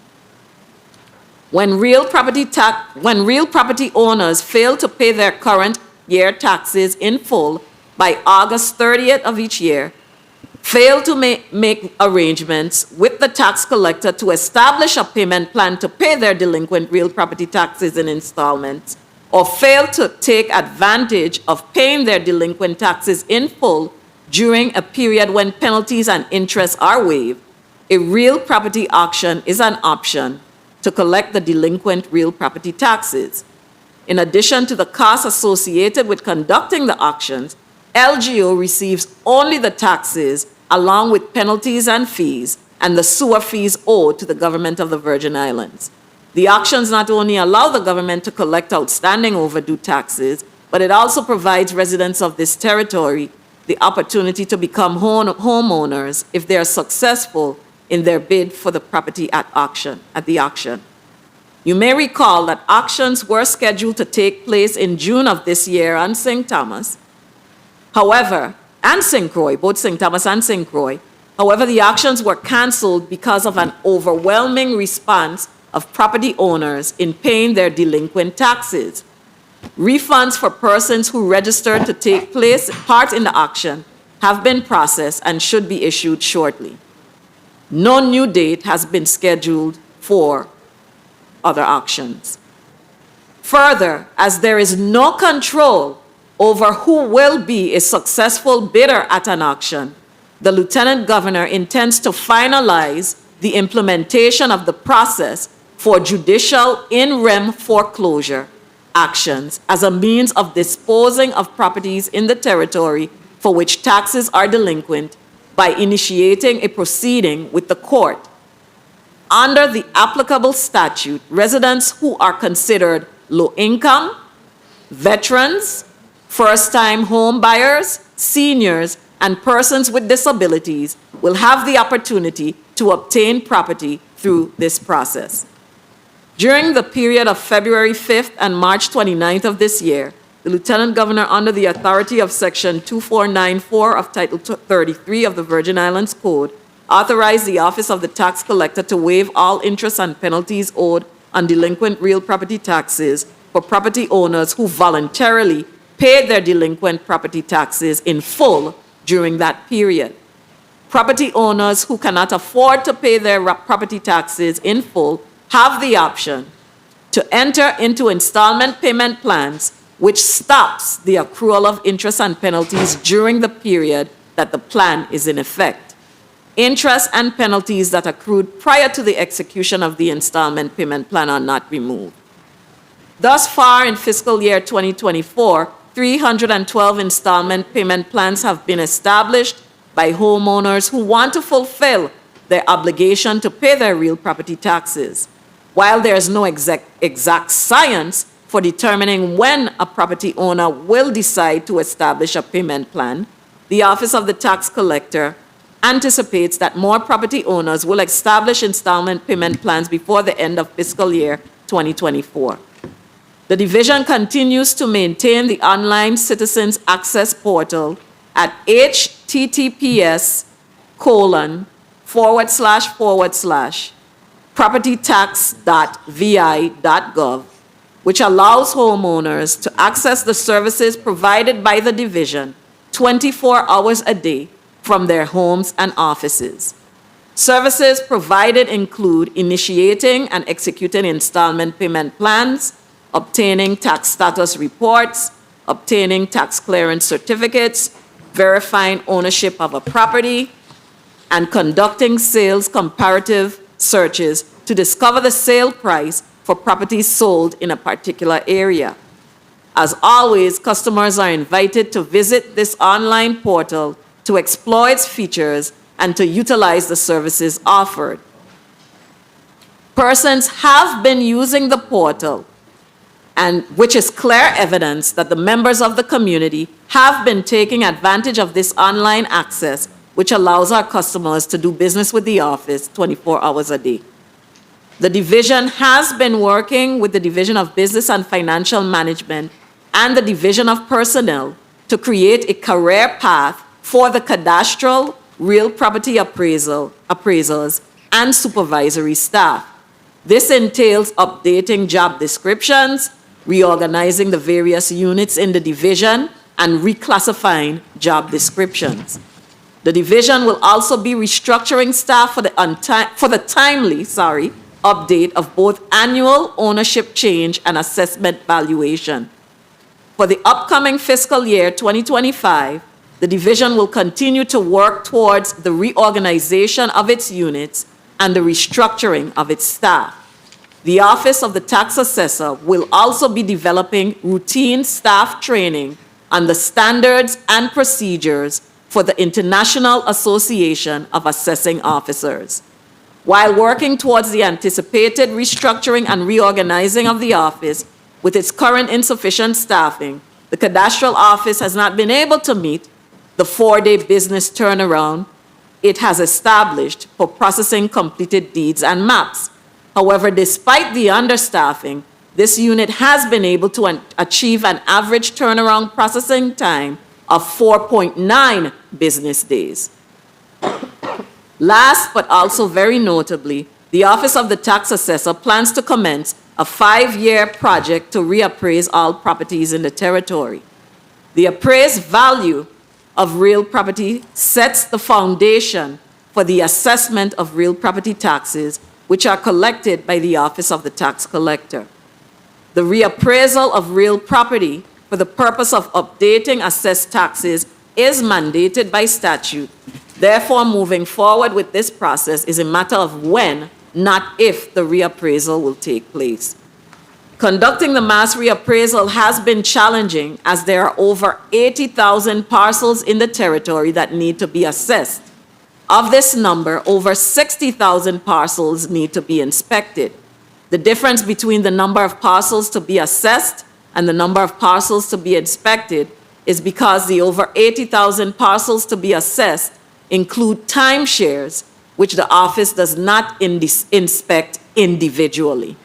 When real property owners fail to pay their current year taxes in full by August 30th of each year, fail to make arrangements with the tax collector to establish a payment plan to pay their delinquent real property taxes in installments, or fail to take advantage of paying their delinquent taxes in full during a period when penalties and interest are waived, a real property auction is an option to collect the delinquent real property taxes. In addition to the costs associated with conducting the auctions, LGO receives only the taxes along with penalties and fees and the sewer fees owed to the government of the Virgin Islands. The auctions not only allow the government to collect outstanding overdue taxes, but it also provides residents of this territory the opportunity to become homeowners if they are successful in their bid for the property at the auction. You may recall that auctions were scheduled to take place in June of this year on St. Thomas. However, and St. Croix, both St. Thomas and St. Croix. However, the auctions were canceled because of an overwhelming response of property owners in paying their delinquent taxes. Refunds for persons who registered to take part in the auction have been processed and should be issued shortly. No new date has been scheduled for other auctions. Further, as there is no control over who will be a successful bidder at an auction, the Lieutenant Governor intends to finalize the implementation of the process for judicial in rem foreclosure actions as a means of disposing of properties in the territory for which taxes are delinquent by initiating a proceeding with the court. Under the applicable statute, residents who are considered low income, veterans, first-time home buyers, seniors, and persons with disabilities will have the opportunity to obtain property through this process. During the period of February 5th and March 29th of this year, the Lieutenant Governor, under the authority of Section 2494 of Title 33 of the Virgin Islands Code, authorized the Office of the Tax Collector to waive all interest and penalties owed on delinquent real property taxes for property owners who voluntarily paid their delinquent property taxes in full during that period. Property owners who cannot afford to pay their property taxes in full have the option to enter into installment payment plans, which stops the accrual of interest and penalties during the period that the plan is in effect. Interest and penalties that accrued prior to the execution of the installment payment plan are not removed. Thus far in fiscal year 2024, 312 installment payment plans have been established by homeowners who want to fulfill their obligation to pay their real property taxes. While there is no exact science for determining when a property owner will decide to establish a payment plan, the Office of the Tax Collector anticipates that more property owners will establish installment payment plans before the end of fiscal year 2024. The division continues to maintain the online citizens access portal at https://propertytax.vi.gov, which allows homeowners to access the services provided by the division 24 hours a day from their homes and offices. Services provided include initiating and executing installment payment plans, obtaining tax status reports, obtaining tax clearance certificates, verifying ownership of a property, and conducting sales comparative searches to discover the sale price for properties sold in a particular area. As always, customers are invited to visit this online portal to explore its features and to utilize the services offered. Persons have been using the portal, and which is clear evidence that the members of the community have been taking advantage of this online access, which allows our customers to do business with the office 24 hours a day. The division has been working with the Division of Business and Financial Management and the Division of Personnel to create a career path for the cadastral, real property appraisers, and supervisory staff. This entails updating job descriptions, reorganizing the various units in the division, and reclassifying job descriptions. The division will also be restructuring staff for the timely update of both annual ownership change and assessment valuation. For the upcoming fiscal year 2025, the division will continue to work towards the reorganization of its units and the restructuring of its staff. The Office of the Tax Assessor will also be developing routine staff training on the standards and procedures for the International Association of Assessing Officers. While working towards the anticipated restructuring and reorganizing of the office with its current insufficient staffing, the cadastral office has not been able to meet the 4-day business turnaround it has established for processing completed deeds and maps. However, despite the understaffing, this unit has been able to achieve an average turnaround processing time of 4.9 business days. Last, but also very notably, the Office of the Tax Assessor plans to commence a 5-year project to reappraise all properties in the territory. The appraised value of real property sets the foundation for the assessment of real property taxes, which are collected by the Office of the Tax Collector. The reappraisal of real property for the purpose of updating assessed taxes is mandated by statute. Therefore, moving forward with this process is a matter of when, not if, the reappraisal will take place. Conducting the mass reappraisal has been challenging as there are over 80,000 parcels in the territory that need to be assessed. Of this number, over 60,000 parcels need to be inspected. The difference between the number of parcels to be assessed and the number of parcels to be inspected is because the over 80,000 parcels to be assessed include timeshares, which the office does not inspect individually.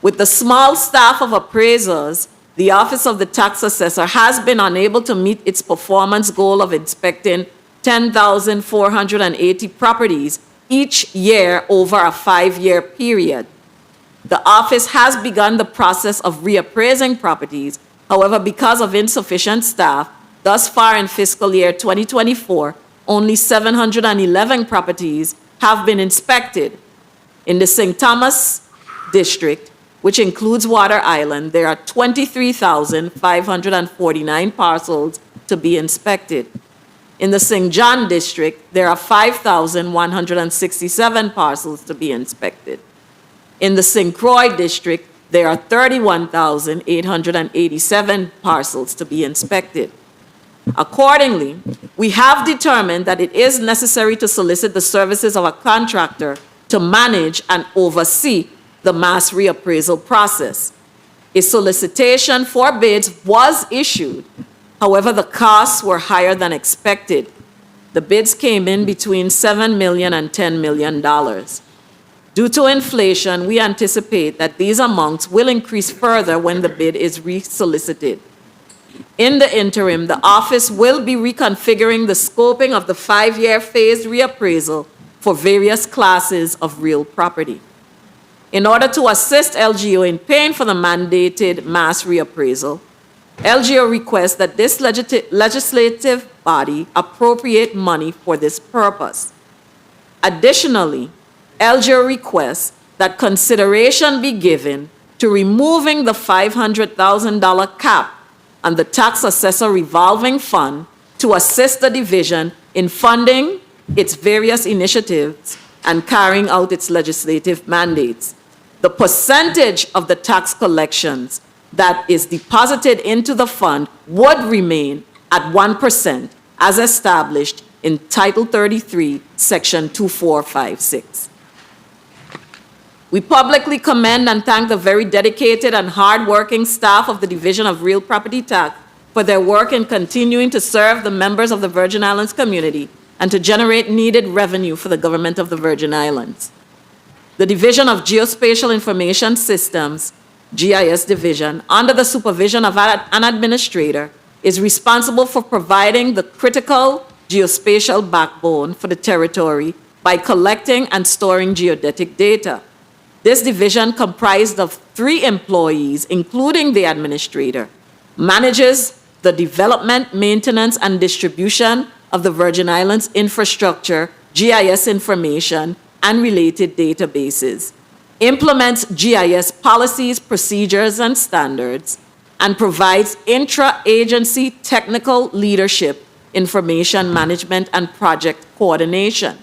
With the small staff of appraisers, the Office of the Tax Assessor has been unable to meet its performance goal of inspecting 10,480 properties each year over a 5-year period. The office has begun the process of reappraising properties. However, because of insufficient staff, thus far in fiscal year 2024, only 711 properties have been inspected. In the St. Thomas district, which includes Water Island, there are 23,549 parcels to be inspected. In the St. John district, there are 5,167 parcels to be inspected. In the St. Croix district, there are 31,887 parcels to be inspected. Accordingly, we have determined that it is necessary to solicit the services of a contractor to manage and oversee the mass reappraisal process. A solicitation for bids was issued. However, the costs were higher than expected. The bids came in between $7 million and $10 million. Due to inflation, we anticipate that these amounts will increase further when the bid is resolicited. In the interim, the office will be reconfiguring the scoping of the 5-year phased reappraisal for various classes of real property. In order to assist LGO in paying for the mandated mass reappraisal, LGO requests that this legislative body appropriate money for this purpose. Additionally, LGO requests that consideration be given to removing the $500,000 cap on the tax assessor revolving fund to assist the division in funding its various initiatives and carrying out its legislative mandates. The percentage of the tax collections that is deposited into the fund would remain at 1% as established in Title 33, Section 2456. We publicly commend and thank the very dedicated and hardworking staff of the Division of Real Property Tax for their work in continuing to serve the members of the Virgin Islands community and to generate needed revenue for the government of the Virgin Islands. The Division of Geospatial Information Systems, GIS Division, under the supervision of an administrator, is responsible for providing the critical geospatial backbone for the territory by collecting and storing geodetic data. This division, comprised of 3 employees, including the administrator, manages the development, maintenance, and distribution of the Virgin Islands infrastructure, GIS information, and related databases, implements GIS policies, procedures, and standards, and provides intra-agency technical leadership, information management, and project coordination.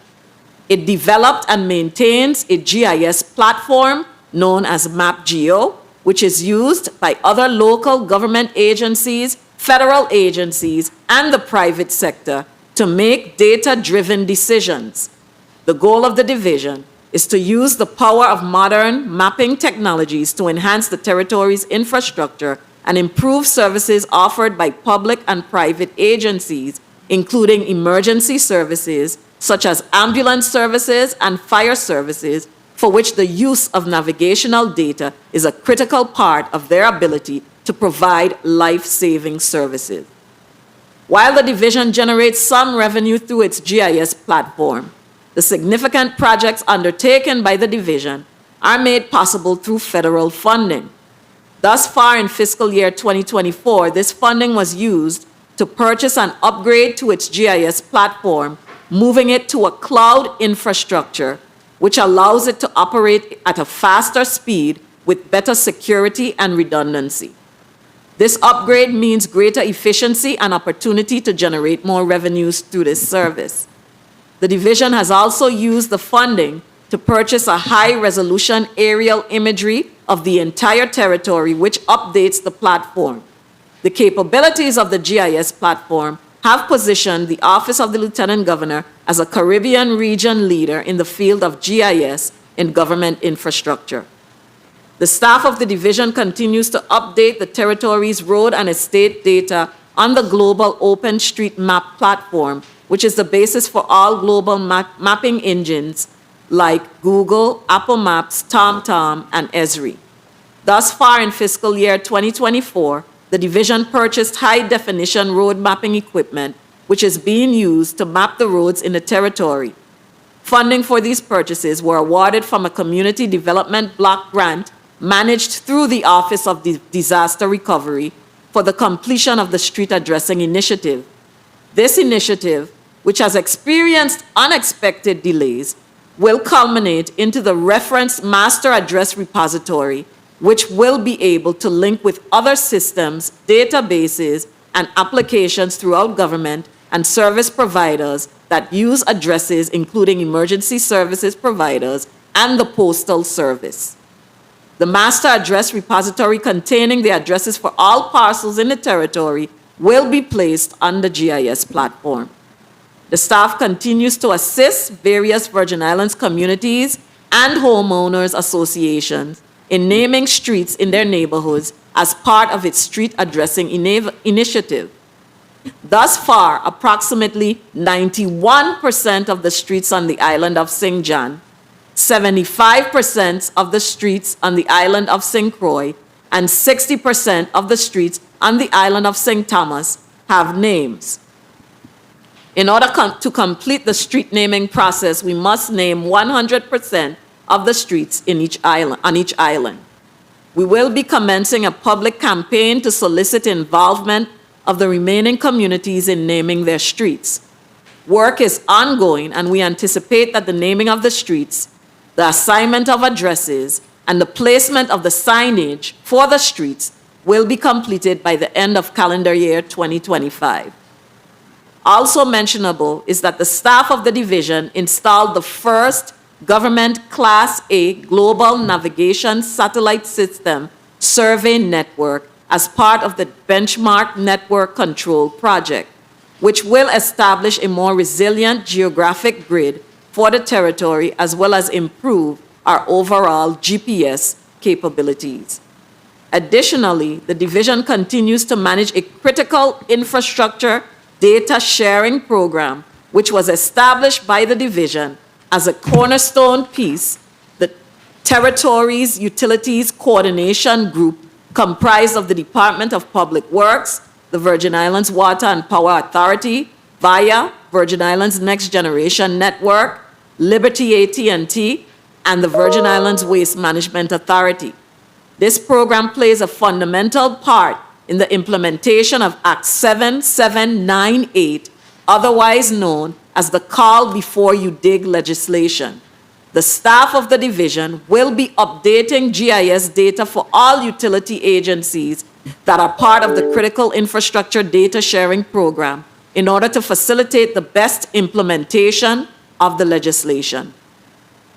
It developed and maintains a GIS platform known as MapGeo, which is used by other local government agencies, federal agencies, and the private sector to make data-driven decisions. The goal of the division is to use the power of modern mapping technologies to enhance the territory's infrastructure and improve services offered by public and private agencies, including emergency services such as ambulance services and fire services, for which the use of navigational data is a critical part of their ability to provide life-saving services. While the division generates some revenue through its GIS platform, the significant projects undertaken by the division are made possible through federal funding. Thus far in fiscal year 2024, this funding was used to purchase an upgrade to its GIS platform, moving it to a cloud infrastructure, which allows it to operate at a faster speed with better security and redundancy. This upgrade means greater efficiency and opportunity to generate more revenues through this service. The division has also used the funding to purchase a high-resolution aerial imagery of the entire territory, which updates the platform. The capabilities of the GIS platform have positioned the Office of the Lieutenant Governor as a Caribbean region leader in the field of GIS in government infrastructure. The staff of the division continues to update the territory's road and estate data on the global OpenStreetMap platform, which is the basis for all global mapping engines like Google, Apple Maps, TomTom, and Esri. Thus far in fiscal year 2024, the division purchased high-definition road mapping equipment, which is being used to map the roads in the territory. Funding for these purchases were awarded from a community development block grant managed through the Office of Disaster Recovery for the completion of the street addressing initiative. This initiative, which has experienced unexpected delays, will culminate into the reference master address repository, which will be able to link with other systems, databases, and applications throughout government and service providers that use addresses, including emergency services providers and the Postal Service. The master address repository containing the addresses for all parcels in the territory will be placed on the GIS platform. The staff continues to assist various Virgin Islands communities and homeowners associations in naming streets in their neighborhoods as part of its street addressing initiative. Thus far, approximately 91% of the streets on the island of St. John, 75% of the streets on the island of St. Croix, and 60% of the streets on the island of St. Thomas have names. In order to complete the street naming process, we must name 100% of the streets in on each island. We will be commencing a public campaign to solicit involvement of the remaining communities in naming their streets. Work is ongoing, and we anticipate that the naming of the streets, the assignment of addresses, and the placement of the signage for the streets will be completed by the end of calendar year 2025. Also mentionable is that the staff of the division installed the first government Class A global navigation satellite system survey network as part of the Benchmark Network Control Project, which will establish a more resilient geographic grid for the territory as well as improve our overall GPS capabilities. Additionally, the division continues to manage a critical infrastructure data sharing program, which was established by the division as a cornerstone piece. The Territories Utilities Coordination Group, comprised of the Department of Public Works, the Virgin Islands Water and Power Authority, via Virgin Islands Next Generation Network, Liberty AT&T, and the Virgin Islands Waste Management Authority. This program plays a fundamental part in the implementation of Act 7798, otherwise known as the Call Before You Dig legislation. The staff of the division will be updating GIS data for all utility agencies that are part of the Critical Infrastructure Data Sharing Program in order to facilitate the best implementation of the legislation.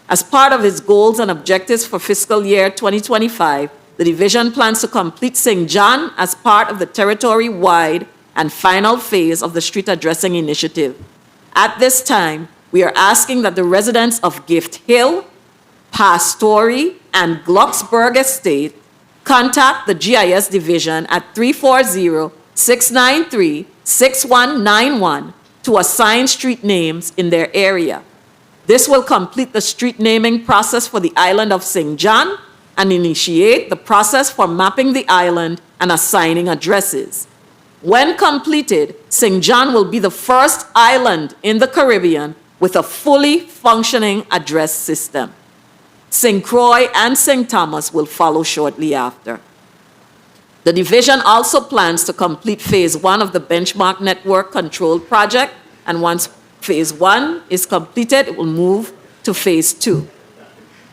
As part of its goals and objectives for fiscal year 2025, the division plans to complete St. John as part of the territory-wide and final phase of the street addressing initiative. At this time, we are asking that the residents of Gift Hill, Pastori, and Glucksburg Estate contact the GIS division at 340-693-6191 to assign street names in their area. This will complete the street naming process for the island of St. John and initiate the process for mapping the island and assigning addresses. When completed, St. John will be the first island in the Caribbean with a fully functioning address system. St. Croix and St. Thomas will follow shortly after. The division also plans to complete phase 1 of the Benchmark Network Control Project, and once phase 1 is completed, it will move to Phase 2.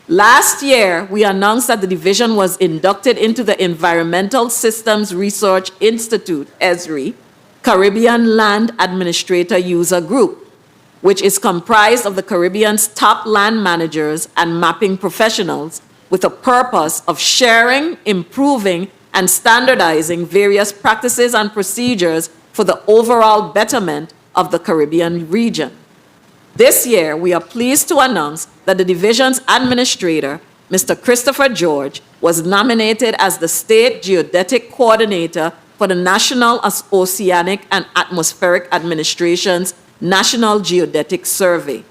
Last year, we announced that the division was inducted into the Environmental Systems Research Institute, ESRI, Caribbean Land Administrator User Group, which is comprised of the Caribbean's top land managers and mapping professionals with a purpose of sharing, improving, and standardizing various practices and procedures for the overall betterment of the Caribbean region. This year, we are pleased to announce that the division's administrator, Mr. Christopher George, was nominated as the State Geodetic Coordinator for the National Oceanic and Atmospheric Administration's National Geodetic Survey.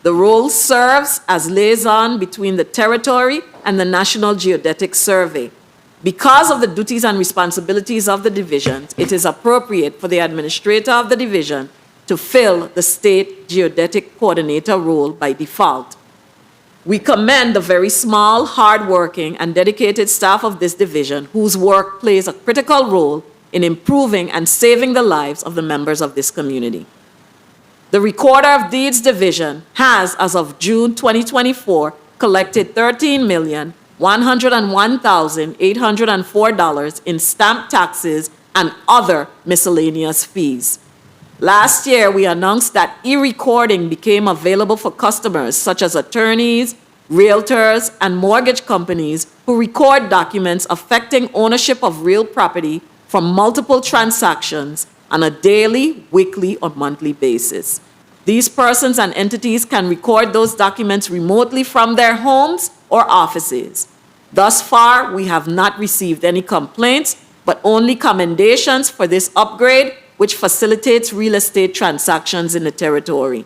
The role serves as liaison between the territory and the National Geodetic Survey. Because of the duties and responsibilities of the division, it is appropriate for the administrator of the division to fill the State Geodetic Coordinator role by default. We commend the very small, hardworking, and dedicated staff of this division whose work plays a critical role in improving and saving the lives of the members of this community. The Recorder of Deeds Division has, as of June 2024, collected $13,101,804 in stamp taxes and other miscellaneous fees. Last year, we announced that e-recording became available for customers such as attorneys, realtors, and mortgage companies who record documents affecting ownership of real property from multiple transactions on a daily, weekly, or monthly basis. These persons and entities can record those documents remotely from their homes or offices. Thus far, we have not received any complaints, but only commendations for this upgrade, which facilitates real estate transactions in the territory.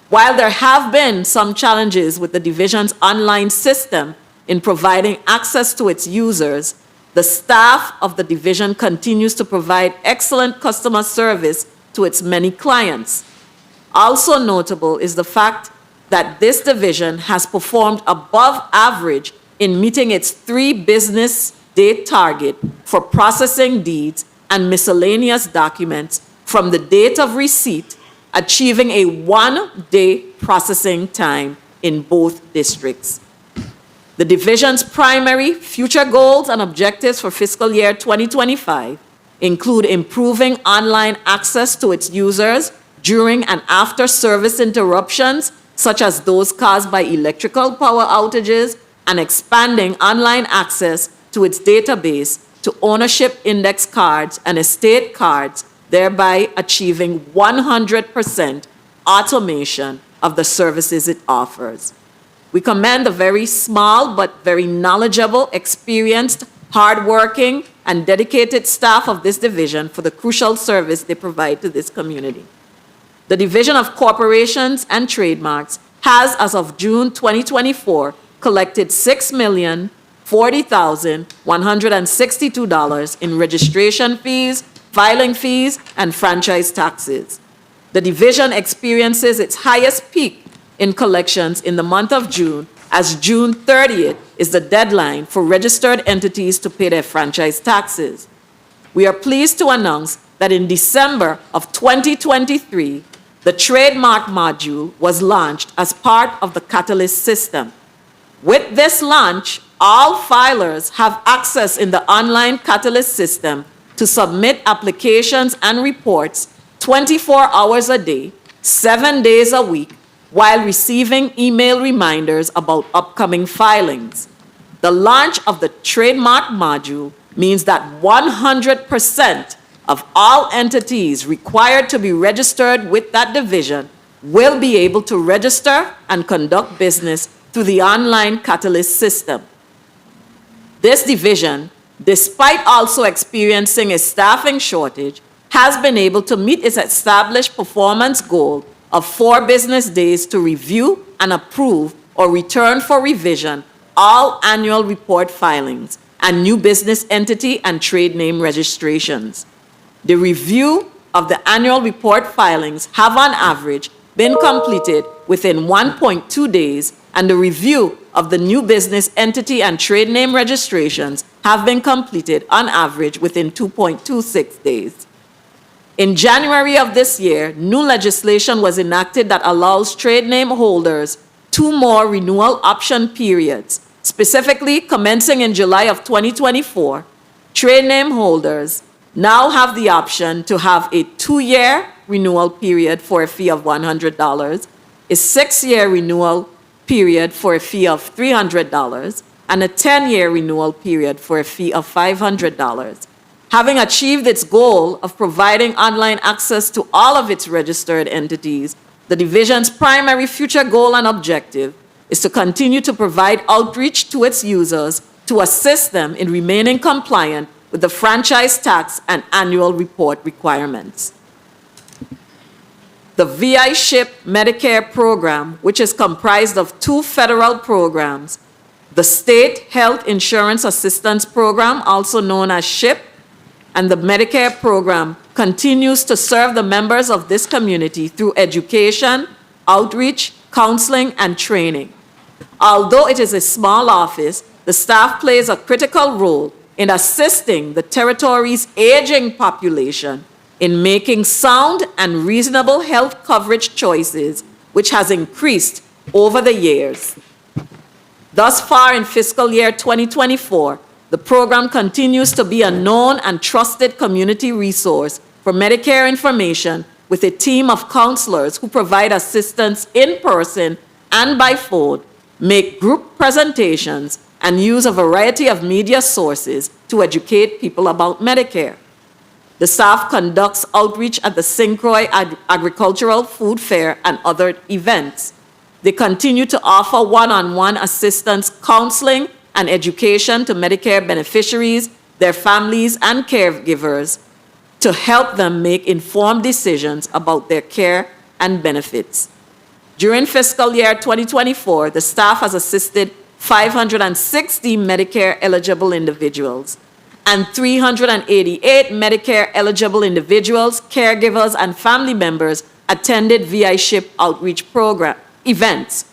While there have been some challenges with the division's online system in providing access to its users, the staff of the division continues to provide excellent customer service to its many clients. Also notable is the fact that this division has performed above average in meeting its 3 business day target for processing deeds and miscellaneous documents from the date of receipt, achieving a 1-day processing time in both districts. The division's primary future goals and objectives for fiscal year 2025 include improving online access to its users during and after service interruptions, such as those caused by electrical power outages, and expanding online access to its database to ownership index cards and estate cards, thereby achieving 100% automation of the services it offers. We commend the very small but very knowledgeable, experienced, hardworking, and dedicated staff of this division for the crucial service they provide to this community. The Division of Corporations and Trademarks has, as of June 2024, collected $6,040,162 in registration fees, filing fees, and franchise taxes. The division experiences its highest peak in collections in the month of June, as June 30th is the deadline for registered entities to pay their franchise taxes. We are pleased to announce that in December of 2023, the trademark module was launched as part of the Catalyst system. With this launch, all filers have access in the online Catalyst system to submit applications and reports 24 hours a day, 7 days a week, while receiving email reminders about upcoming filings. The launch of the trademark module means that 100% of all entities required to be registered with that division will be able to register and conduct business through the online Catalyst system. This division, despite also experiencing a staffing shortage, has been able to meet its established performance goal of 4 business days to review and approve or return for revision all annual report filings and new business entity and trade name registrations. The review of the annual report filings have on average been completed within 1.2 days, and the review of the new business entity and trade name registrations have been completed on average within 2.26 days. In January of this year, new legislation was enacted that allows trade name holders 2 more renewal option periods. Specifically, commencing in July of 2024, trade name holders now have the option to have a 2-year renewal period for a fee of $100, a 6-year renewal period for a fee of $300, and a 10-year renewal period for a fee of $500. Having achieved its goal of providing online access to all of its registered entities, the division's primary future goal and objective is to continue to provide outreach to its users to assist them in remaining compliant with the franchise tax and annual report requirements. The VI SHIP Medicare program, which is comprised of 2 federal programs, the State Health Insurance Assistance Program, also known as SHIP, and the Medicare program, continues to serve the members of this community through education, outreach, counseling, and training. Although it is a small office, the staff plays a critical role in assisting the territory's aging population in making sound and reasonable health coverage choices, which has increased over the years. Thus far in fiscal year 2024, the program continues to be a known and trusted community resource for Medicare information with a team of counselors who provide assistance in person and by phone, make group presentations, and use a variety of media sources to educate people about Medicare. The staff conducts outreach at the St. Croix Agricultural Food Fair and other events. They continue to offer one-on-one assistance, counseling, and education to Medicare beneficiaries, their families, and caregivers to help them make informed decisions about their care and benefits. During fiscal year 2024, the staff has assisted 560 Medicare-eligible individuals, and 388 Medicare-eligible individuals, caregivers, and family members attended VI SHIP outreach program events.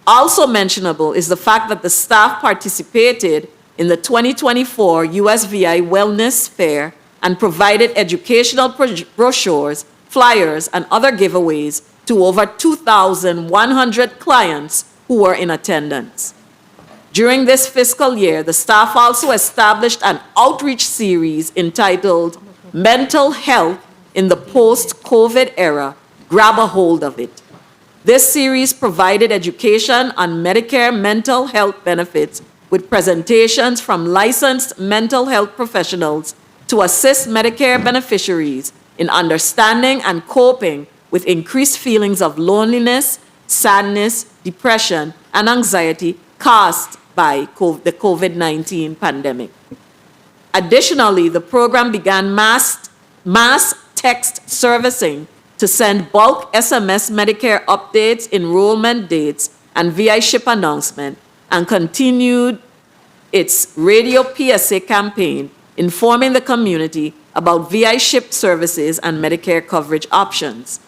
Also mentionable is the fact that the staff participated in the 2024 USVI Wellness Fair and provided educational brochures, flyers, and other giveaways to over 2,100 clients who were in attendance. During this fiscal year, the staff also established an outreach series entitled Mental Health in the Post-COVID Era, Grab a Hold of It. This series provided education on Medicare mental health benefits with presentations from licensed mental health professionals to assist Medicare beneficiaries in understanding and coping with increased feelings of loneliness, sadness, depression, and anxiety caused by the COVID-19 pandemic. Additionally, the program began mass text servicing to send bulk SMS Medicare updates, enrollment dates, and VI SHIP announcement, and continued its radio PSA campaign informing the community about VI SHIP services and Medicare coverage options.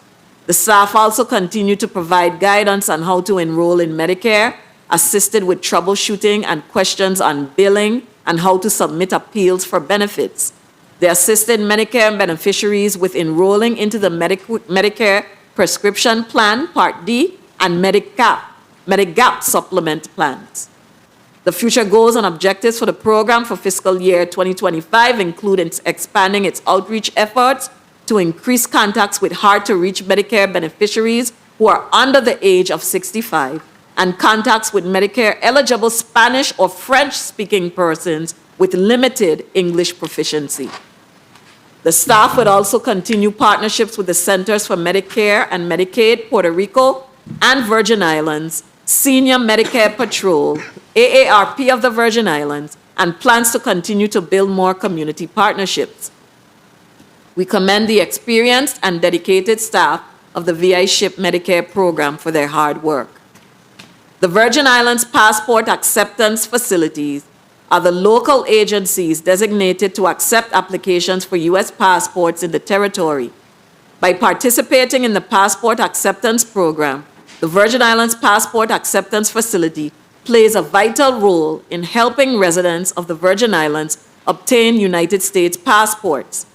The staff also continued to provide guidance on how to enroll in Medicare, assisted with troubleshooting and questions on billing and how to submit appeals for benefits. They assisted Medicare beneficiaries with enrolling into the Medicare Prescription Plan, Part D, and Medigap supplement plans. The future goals and objectives for the program for fiscal year 2025 include expanding its outreach efforts to increase contacts with hard-to-reach Medicare beneficiaries who are under the age of 65, and contacts with Medicare-eligible Spanish or French-speaking persons with limited English proficiency. The staff would also continue partnerships with the Centers for Medicare and Medicaid, Puerto Rico and Virgin Islands, Senior Medicare Patrol, AARP of the Virgin Islands, and plans to continue to build more community partnerships. We commend the experienced and dedicated staff of the VI SHIP Medicare program for their hard work. The Virgin Islands Passport Acceptance Facilities are the local agencies designated to accept applications for U.S. passports in the territory. By participating in the Passport Acceptance Program, the Virgin Islands Passport Acceptance Facility plays a vital role in helping residents of the Virgin Islands obtain United States passports.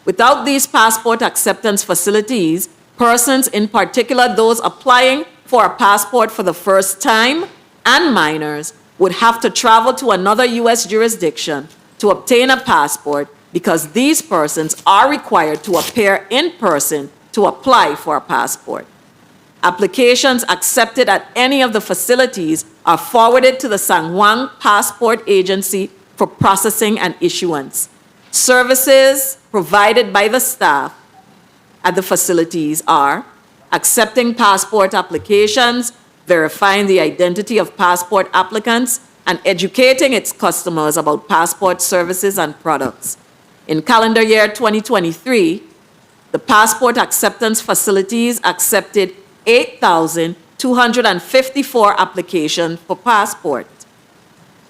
Without these passport acceptance facilities, persons, in particular those applying for a passport for the first time and minors would have to travel to another U.S. jurisdiction to obtain a passport because these persons are required to appear in person to apply for a passport. Applications accepted at any of the facilities are forwarded to the San Juan Passport Agency for processing and issuance. Services provided by the staff at the facilities are accepting passport applications, verifying the identity of passport applicants, and educating its customers about passport services and products. In calendar year 2023, the passport acceptance facilities accepted 8,254 applications for passports.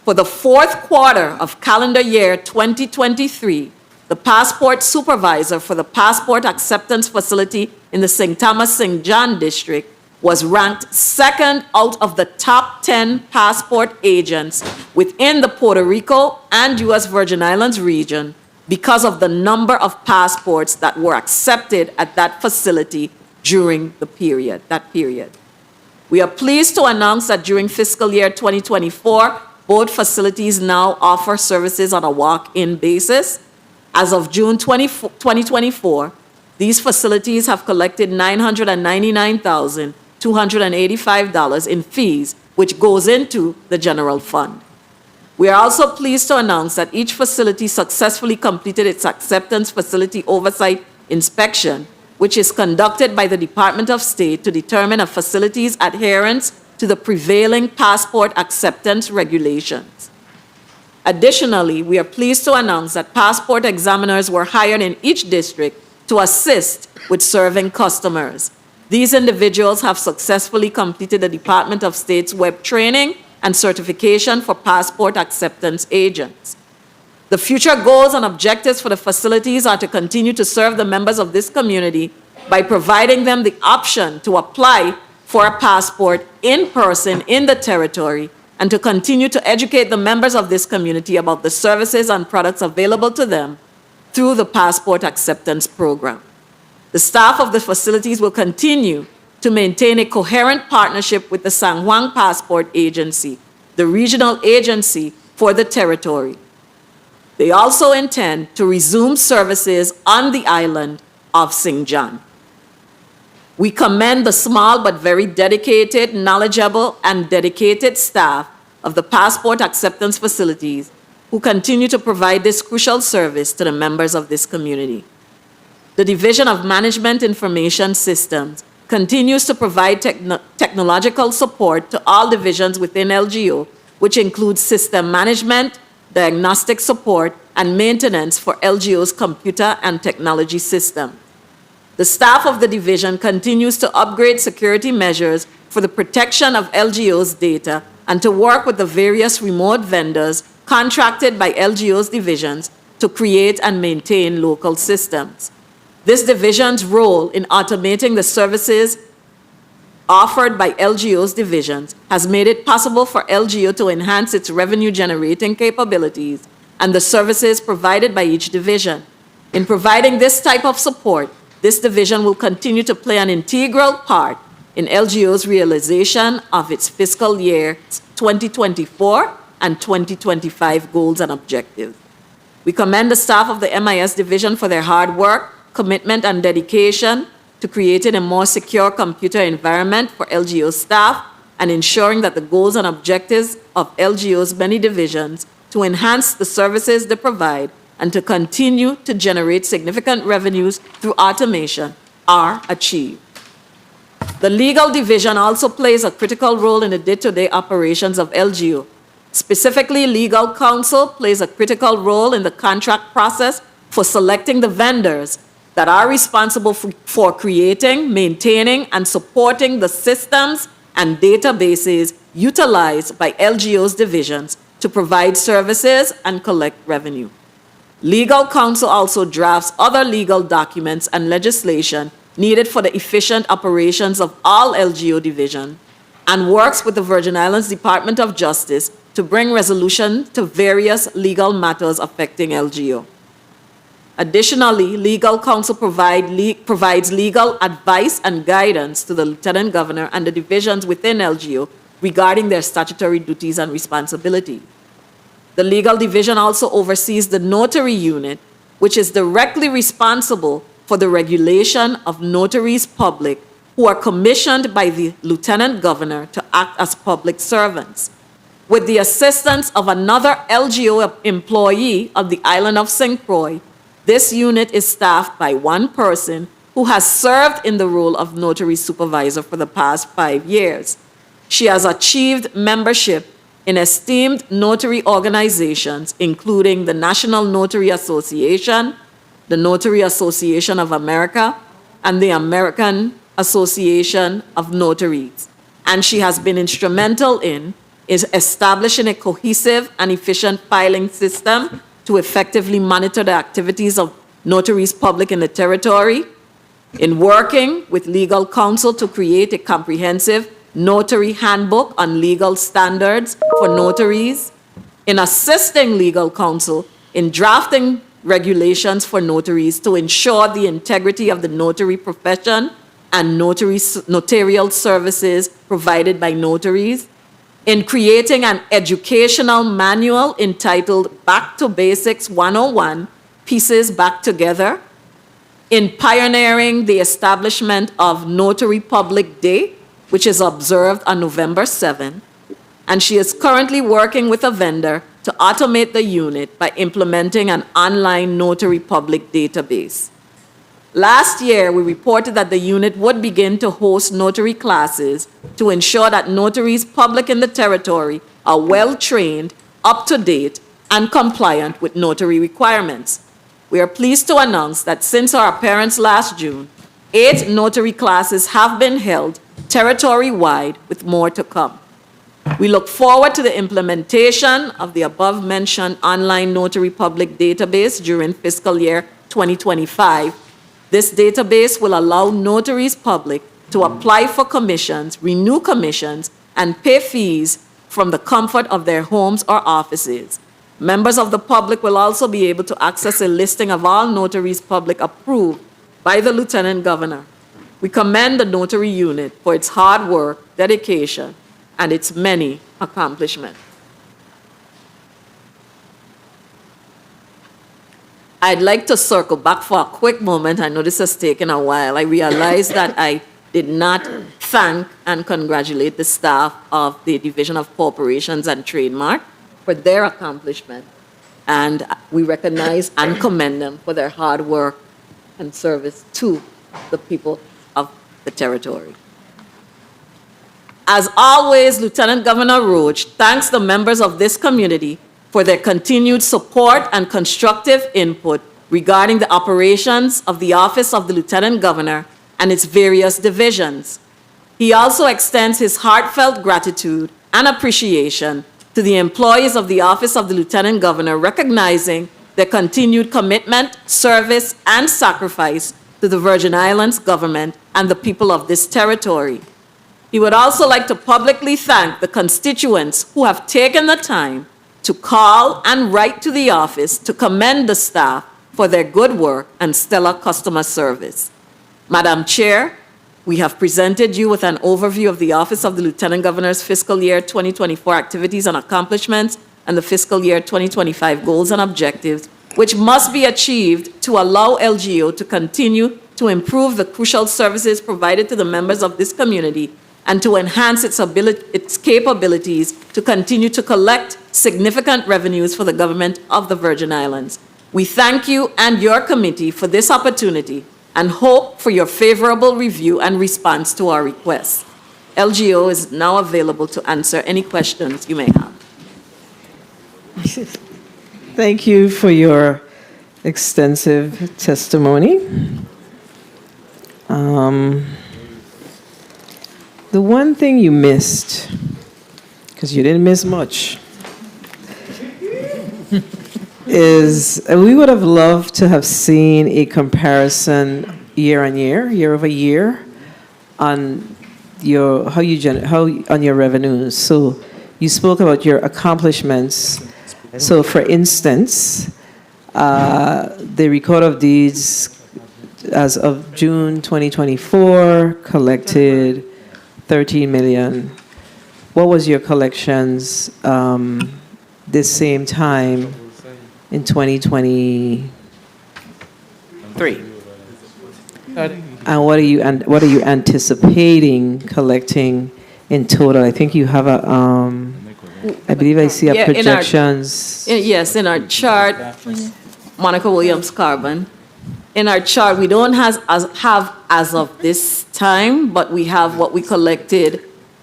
For the fourth quarter of calendar year 2023, the passport supervisor for the passport acceptance facility in the St. Thomas St. John district was ranked second out of the top 10 passport agents within the Puerto Rico and U.S. Virgin Islands region because of the number of passports that were accepted at that facility during that period. We are pleased to announce that during fiscal year 2024, both facilities now offer services on a walk-in basis. As of June 2024, these facilities have collected $999,285 in fees, which goes into the general fund. We are also pleased to announce that each facility successfully completed its acceptance facility oversight inspection, which is conducted by the Department of State to determine a facility's adherence to the prevailing passport acceptance regulations. Additionally, we are pleased to announce that passport examiners were hired in each district to assist with serving customers. These individuals have successfully completed the Department of State's web training and certification for passport acceptance agents. The future goals and objectives for the facilities are to continue to serve the members of this community by providing them the option to apply for a passport in person in the territory and to continue to educate the members of this community about the services and products available to them through the passport acceptance program. The staff of the facilities will continue to maintain a coherent partnership with the San Juan Passport Agency, the regional agency for the territory. They also intend to resume services on the island of St. John. We commend the small but very dedicated, knowledgeable, and dedicated staff of the passport acceptance facilities who continue to provide this crucial service to the members of this community. The Division of Management Information Systems continues to provide technological support to all divisions within LGO, which includes system management, diagnostic support, and maintenance for LGO's computer and technology system. The staff of the division continues to upgrade security measures for the protection of LGO's data and to work with the various remote vendors contracted by LGO's divisions to create and maintain local systems. This division's role in automating the services offered by LGO's divisions has made it possible for LGO to enhance its revenue-generating capabilities and the services provided by each division. In providing this type of support, this division will continue to play an integral part in LGO's realization of its fiscal year 2024 and 2025 goals and objectives. We commend the staff of the MIS division for their hard work, commitment, and dedication to creating a more secure computer environment for LGO staff and ensuring that the goals and objectives of LGO's many divisions to enhance the services they provide and to continue to generate significant revenues through automation are achieved. The legal division also plays a critical role in the day-to-day operations of LGO. Specifically, legal counsel plays a critical role in the contract process for selecting the vendors that are responsible for creating, maintaining, and supporting the systems and databases utilized by LGO's divisions to provide services and collect revenue. Legal counsel also drafts other legal documents and legislation needed for the efficient operations of all LGO divisions and works with the Virgin Islands Department of Justice to bring resolution to various legal matters affecting LGO. Additionally, legal counsel provides legal advice and guidance to the Lieutenant Governor and the divisions within LGO regarding their statutory duties and responsibilities. The legal division also oversees the notary unit, which is directly responsible for the regulation of notaries public who are commissioned by the Lieutenant Governor to act as public servants. With the assistance of another LGO employee of the island of St. Croix, this unit is staffed by one person who has served in the role of notary supervisor for the past 5 years. She has achieved membership in esteemed notary organizations, including the National Notary Association, the Notary Association of America, and the American Association of Notaries. And she has been instrumental in establishing a cohesive and efficient filing system to effectively monitor the activities of notaries public in the territory, in working with legal counsel to create a comprehensive notary handbook on legal standards for notaries, in assisting legal counsel in drafting regulations for notaries to ensure the integrity of the notary profession and notarial services provided by notaries, in creating an educational manual entitled Back to Basics 101, Pieces Back Together, in pioneering the establishment of Notary Public Day, which is observed on November 7, and she is currently working with a vendor to automate the unit by implementing an online notary public database. Last year, we reported that the unit would begin to host notary classes to ensure that notaries public in the territory are well-trained, up-to-date, and compliant with notary requirements. We are pleased to announce that since our appearance last June, 8 notary classes have been held territory-wide, with more to come. We look forward to the implementation of the above-mentioned online notary public database during fiscal year 2025. This database will allow notaries public to apply for commissions, renew commissions, and pay fees from the comfort of their homes or offices. Members of the public will also be able to access a listing of all notaries public approved by the Lieutenant Governor. We commend the notary unit for its hard work, dedication, and its many accomplishments. I'd like to circle back for a quick moment. I know this has taken a while. I realize that I did not thank and congratulate the staff of the Division of Corporations and Trademark for their accomplishment. And we recognize and commend them for their hard work and service to the people of the territory. As always, Lieutenant Governor Roach thanks the members of this community for their continued support and constructive input regarding the operations of the Office of the Lieutenant Governor and its various divisions. He also extends his heartfelt gratitude and appreciation to the employees of the Office of the Lieutenant Governor, recognizing their continued commitment, service, and sacrifice to the Virgin Islands government and the people of this territory. He would also like to publicly thank the constituents who have taken the time to call and write to the office to commend the staff for their good work and stellar customer service. Madam Chair, we have presented you with an overview of the Office of the Lieutenant Governor's fiscal year 2024 activities and accomplishments and the fiscal year 2025 goals and objectives, which must be achieved to allow LGO to continue to improve the crucial services provided to the members of this community and to enhance its capabilities to continue to collect significant revenues for the government of the Virgin Islands. We thank you and your committee for this opportunity and hope for your favorable review and response to our requests. LGO is now available to answer any questions you may have. Thank you for your extensive testimony. The one thing you missed, because you didn't miss much, is we would have loved to have seen a comparison year on year, year over year, on your on your revenues. So you spoke about your accomplishments. So for instance, The record of deeds as of June 2024 collected 13 million. What was your collections this same time in 2023? And what are you anticipating collecting in total? I think you have a I believe I see a Yeah, in our- projections. Yes, in our chart, Monica Williams Carbon. In our chart, we don't have as of this time, but we have what we collected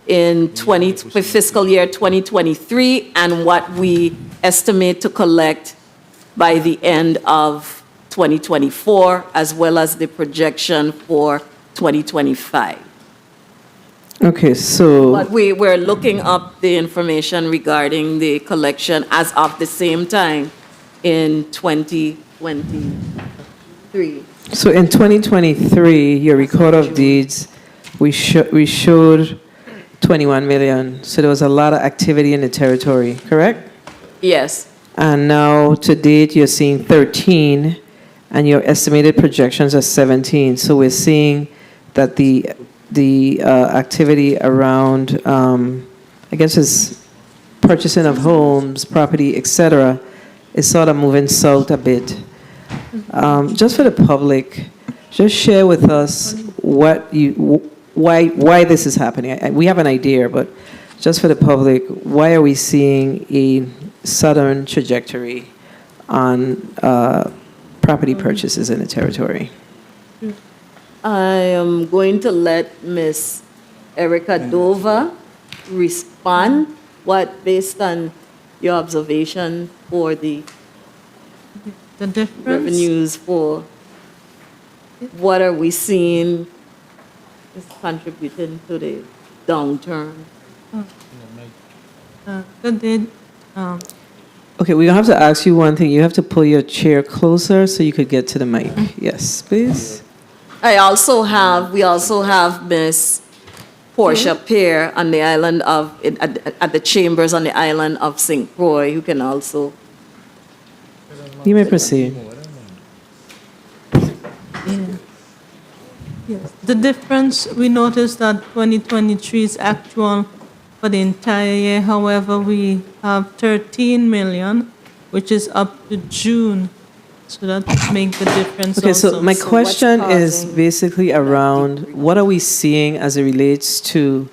in for fiscal year 2023 and what we estimate to collect by the end of 2024, as well as the projection for 2025. Okay, so But we're looking up the information regarding the collection as of the same time in 2023. so in 2023, your record of deeds, we showed 21 million. So there was a lot of activity in the territory, correct? Yes. And now to date, you're seeing 13, and your estimated projections are 17. So we're seeing that the activity around, I guess, is purchasing of homes, property, etc., is sort of moving south a bit. Just for the public, just share with us why this is happening. We have an idea, but just for the public, why are we seeing a sudden trajectory on property purchases in the territory? I am going to let Miss Erica Dova respond. Based on your observation for the difference? revenues for, what are we seeing is contributing to the downturn? Good day. Okay, we have to ask you one thing. You have to pull your chair closer so you could get to the mic. Yes, please. We also have Miss Portia Pear on the island of, at the chambers on the island of St. Croix, who can also. You may proceed. Yes. The difference, we noticed that 2023 is actual for the entire year. However, we have 13 million, which is up to June. So that makes the difference. Okay, so also. my question is basically around what are we seeing as it relates to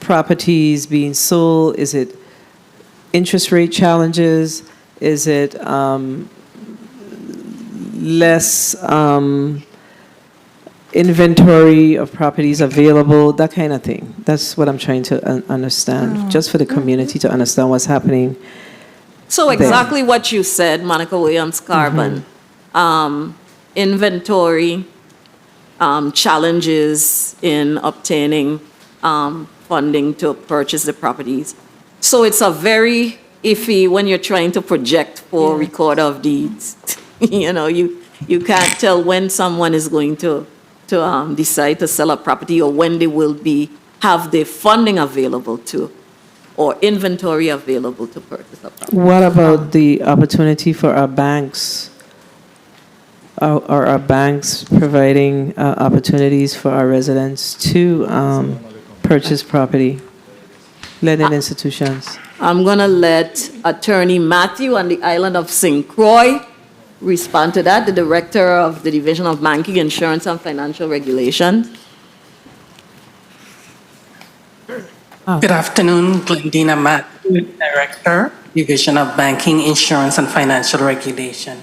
properties being sold? Is it interest rate challenges? Is it less inventory of properties available? That kind of thing. That's what I'm trying to understand, just for the community to understand what's happening. So exactly what you said, Monica Williams Carbon. Inventory, challenges in obtaining funding to purchase the properties. So it's a very iffy when you're trying to project for record of deeds. You can't tell when someone is going to decide to sell a property or when they will have the funding available to, or inventory available to purchase a property. What about the opportunity for our banks? Are our banks providing opportunities for our residents to purchase property? Lending institutions. I'm going to let Attorney Matthew on the island of St. Croix respond to that, the Director of the Division of Banking, Insurance, and Financial Regulation. Good afternoon, Glendina Matthew, Director, Division of Banking, Insurance, and Financial Regulation.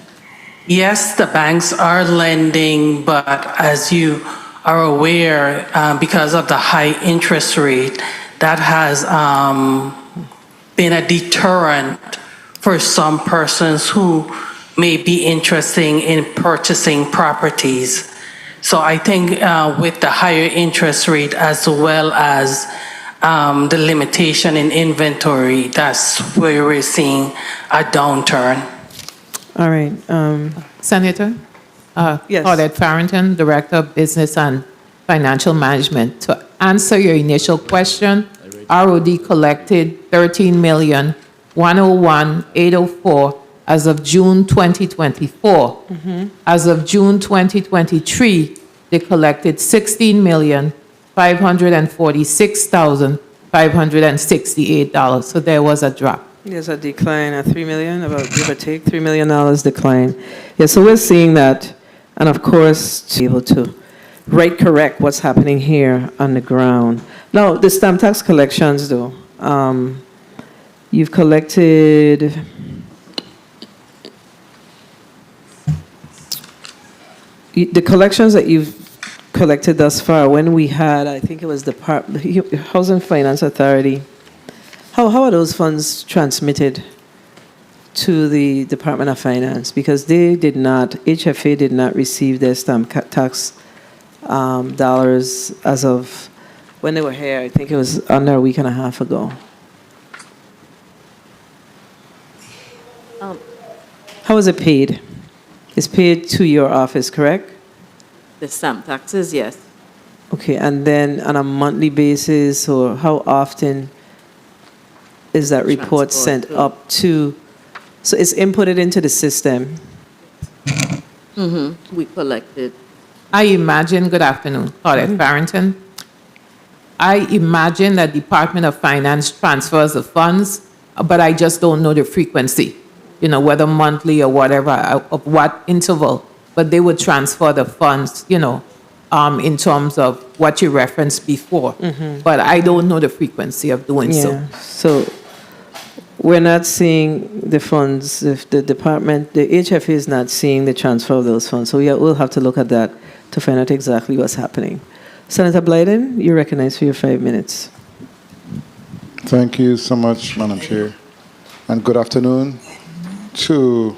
Yes, the banks are lending, but as you are aware, because of the high interest rate, that has been a deterrent for some persons who may be interested in purchasing properties. So I think with the higher interest rate as well as the limitation in inventory, that's where we're seeing a downturn. All right. Senator? Yes. Claudette Farrington, Director of Business and Financial Management. To answer your initial question, ROD collected 13 million 101,804 as of June 2024. As of June 2023, they collected $16,546,568. So there was a drop. There's a decline, a 3 million, about give or take, $3 million decline. Yeah, so we're seeing that, and of course, to be able to correct what's happening here on the ground. Now, the stamp tax collections, though, you've collected, the collections that you've collected thus far, when we had, I think it was the Housing Finance Authority, how are those funds transmitted to the Department of Finance? Because they did not, HFA did not receive their stamp tax dollars as of when they were here. I think it was under a week and a half ago. How is it paid? It's paid to your office, correct? The stamp taxes, yes. Okay, and then on a monthly basis, or how often is that report sent up to? So it's inputted into the system. We collected. I imagine, good afternoon, Claudette Farrington. I imagine that Department of Finance transfers the funds, but I just don't know the frequency, whether monthly or whatever, of what interval, but they would transfer the funds, in terms of what you referenced before. But I don't know the frequency of doing so. So we're not seeing the funds, if the department, the HFA is not seeing the transfer of those funds. So we'll have to look at that to find out exactly what's happening. Senator Blyden, you're recognized for your 5 minutes. Thank you so much, Madam Chair. And good afternoon to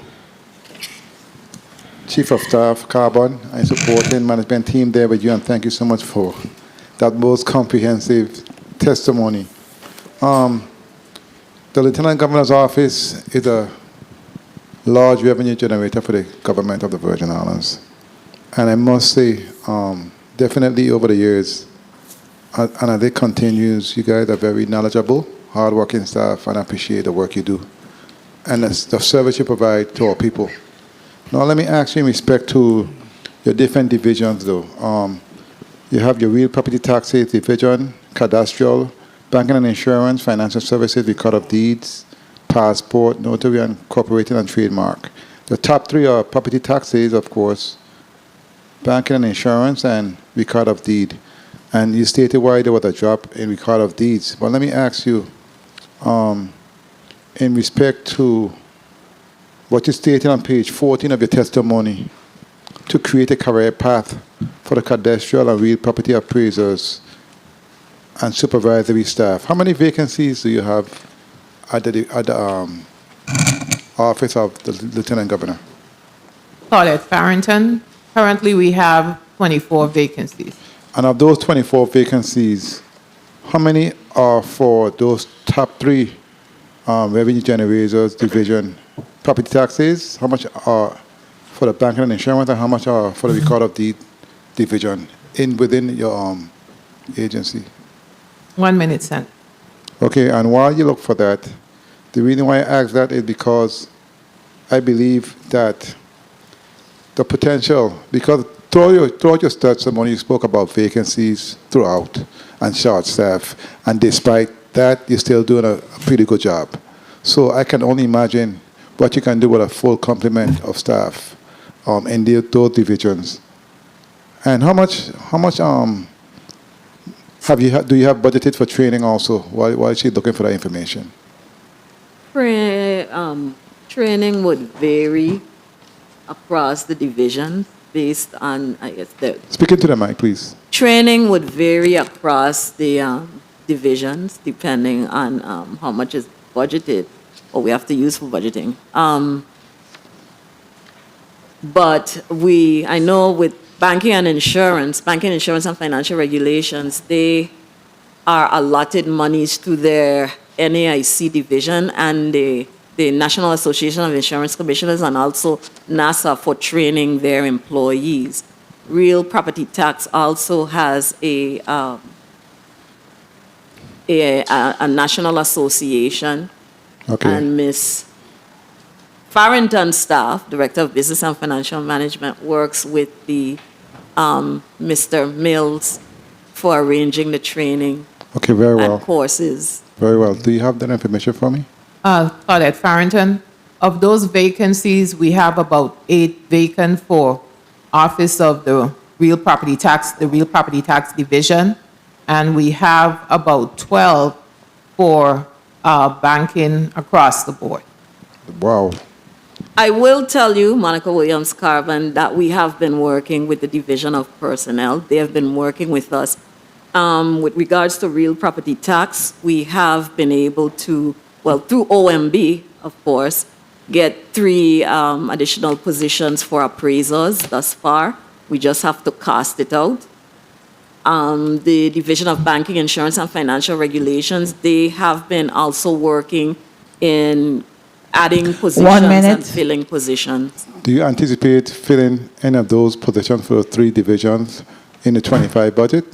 Chief of Staff Carbon and supporting management team there with you, and thank you so much for that most comprehensive testimony. The Lieutenant Governor's Office is a large revenue generator for the government of the Virgin Islands. And I must say, definitely over the years, and as it continues, you guys are very knowledgeable, hardworking staff, and I appreciate the work you do and the service you provide to our people. Now, let me ask you in respect to your different divisions, though. You have your real property taxes division, cadastral, banking and insurance, financial services, record of deeds, passport, notary, and corporating and trademark. The top three are property taxes, of course, banking and insurance, and record of deed. And you stated why there was a drop in record of deeds. But let me ask you, in respect to what you stated on page 14 of your testimony, to create a career path for the cadastral and real property appraisers and supervisory staff. How many vacancies do you have at the office of the Lieutenant Governor? Claudette Farrington. Currently, we have 24 vacancies. And of those 24 vacancies, how many are for those top three revenue generators division? Property taxes, how much are for the banking and insurance, and how much are for the record of deed division within your agency? 1 minute, Senator. Okay, and while you look for that, the reason why I ask that is because I believe that the potential, because throughout your testimony, you spoke about vacancies throughout and short staff, and despite that, you're still doing a pretty good job. So I can only imagine what you can do with a full complement of staff in those divisions. And how much do you have budgeted for training also? Why is she looking for that information? Training would vary across the division based on, I guess, Speak into the mic, please. Training would vary across the divisions depending on how much is budgeted or we have to use for budgeting. But I know with banking and insurance and financial regulations, they are allotted monies to their NAIC division and the National Association of Insurance Commissioners and also NASA for training their employees. Real property tax also has a national association Okay. And Ms. Farrington's staff, Director of Business and Financial Management, works with the Mr. Mills for arranging the training Okay, very well. and courses. Very well. Do you have that information for me? Claudette Farrington, of those vacancies, we have about 8 vacant for Office of the Real Property Tax Division, and we have about 12 for banking across the board. Wow. I will tell you, Monica Williams-Carvin, that we have been working with the Division of Personnel. They have been working with us. With regards to real property tax, we have been able to, well, through OMB, of course, get 3 additional positions for appraisers thus far. We just have to cast it out. The Division of Banking, Insurance, and Financial Regulations, they have been also working in adding positions and filling positions. Do you anticipate filling any of those positions for the 3 divisions in the 25 budget?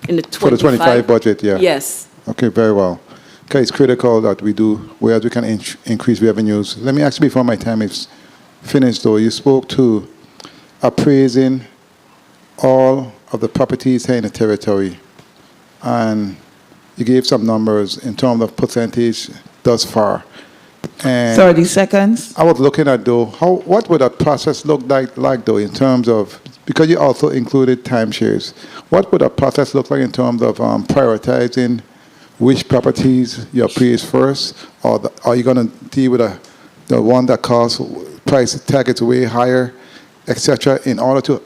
In the For the 25 budget, yeah. Yes. Okay, very well. Okay, it's critical that we do, whereas we can increase revenues. Let me ask you before my time is finished, though. You spoke to appraising all of the properties here in the territory, and you gave some numbers in terms of percentage thus far. And 30 seconds. I was looking at, though, what would that process look like, though, in terms of, because you also included timeshares, what would a process look like in terms of prioritizing which properties you appraise first, or are you going to deal with the one that costs price tag is way higher, etc., in order to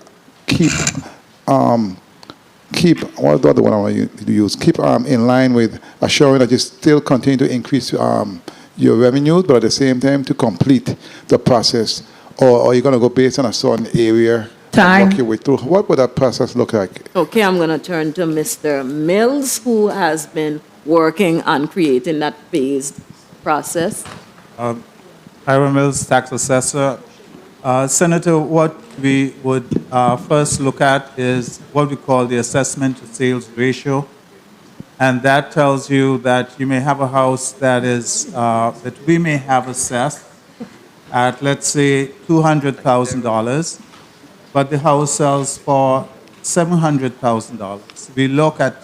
keep what the other one I want you to use, keep in line with assuring that you still continue to increase your revenues, but at the same time to complete the process, or are you going to go based on a certain area? Time. Work your way through. What would that process look like? Okay, I'm going to turn to Mr. Mills, who has been working on creating that phased process. Ira Mills, tax assessor. Senator, what we would first look at is what we call the assessment to sales ratio. And that tells you that you may have a house that is, that we may have assessed at, let's say, $200,000, but the house sells for $700,000. We look at,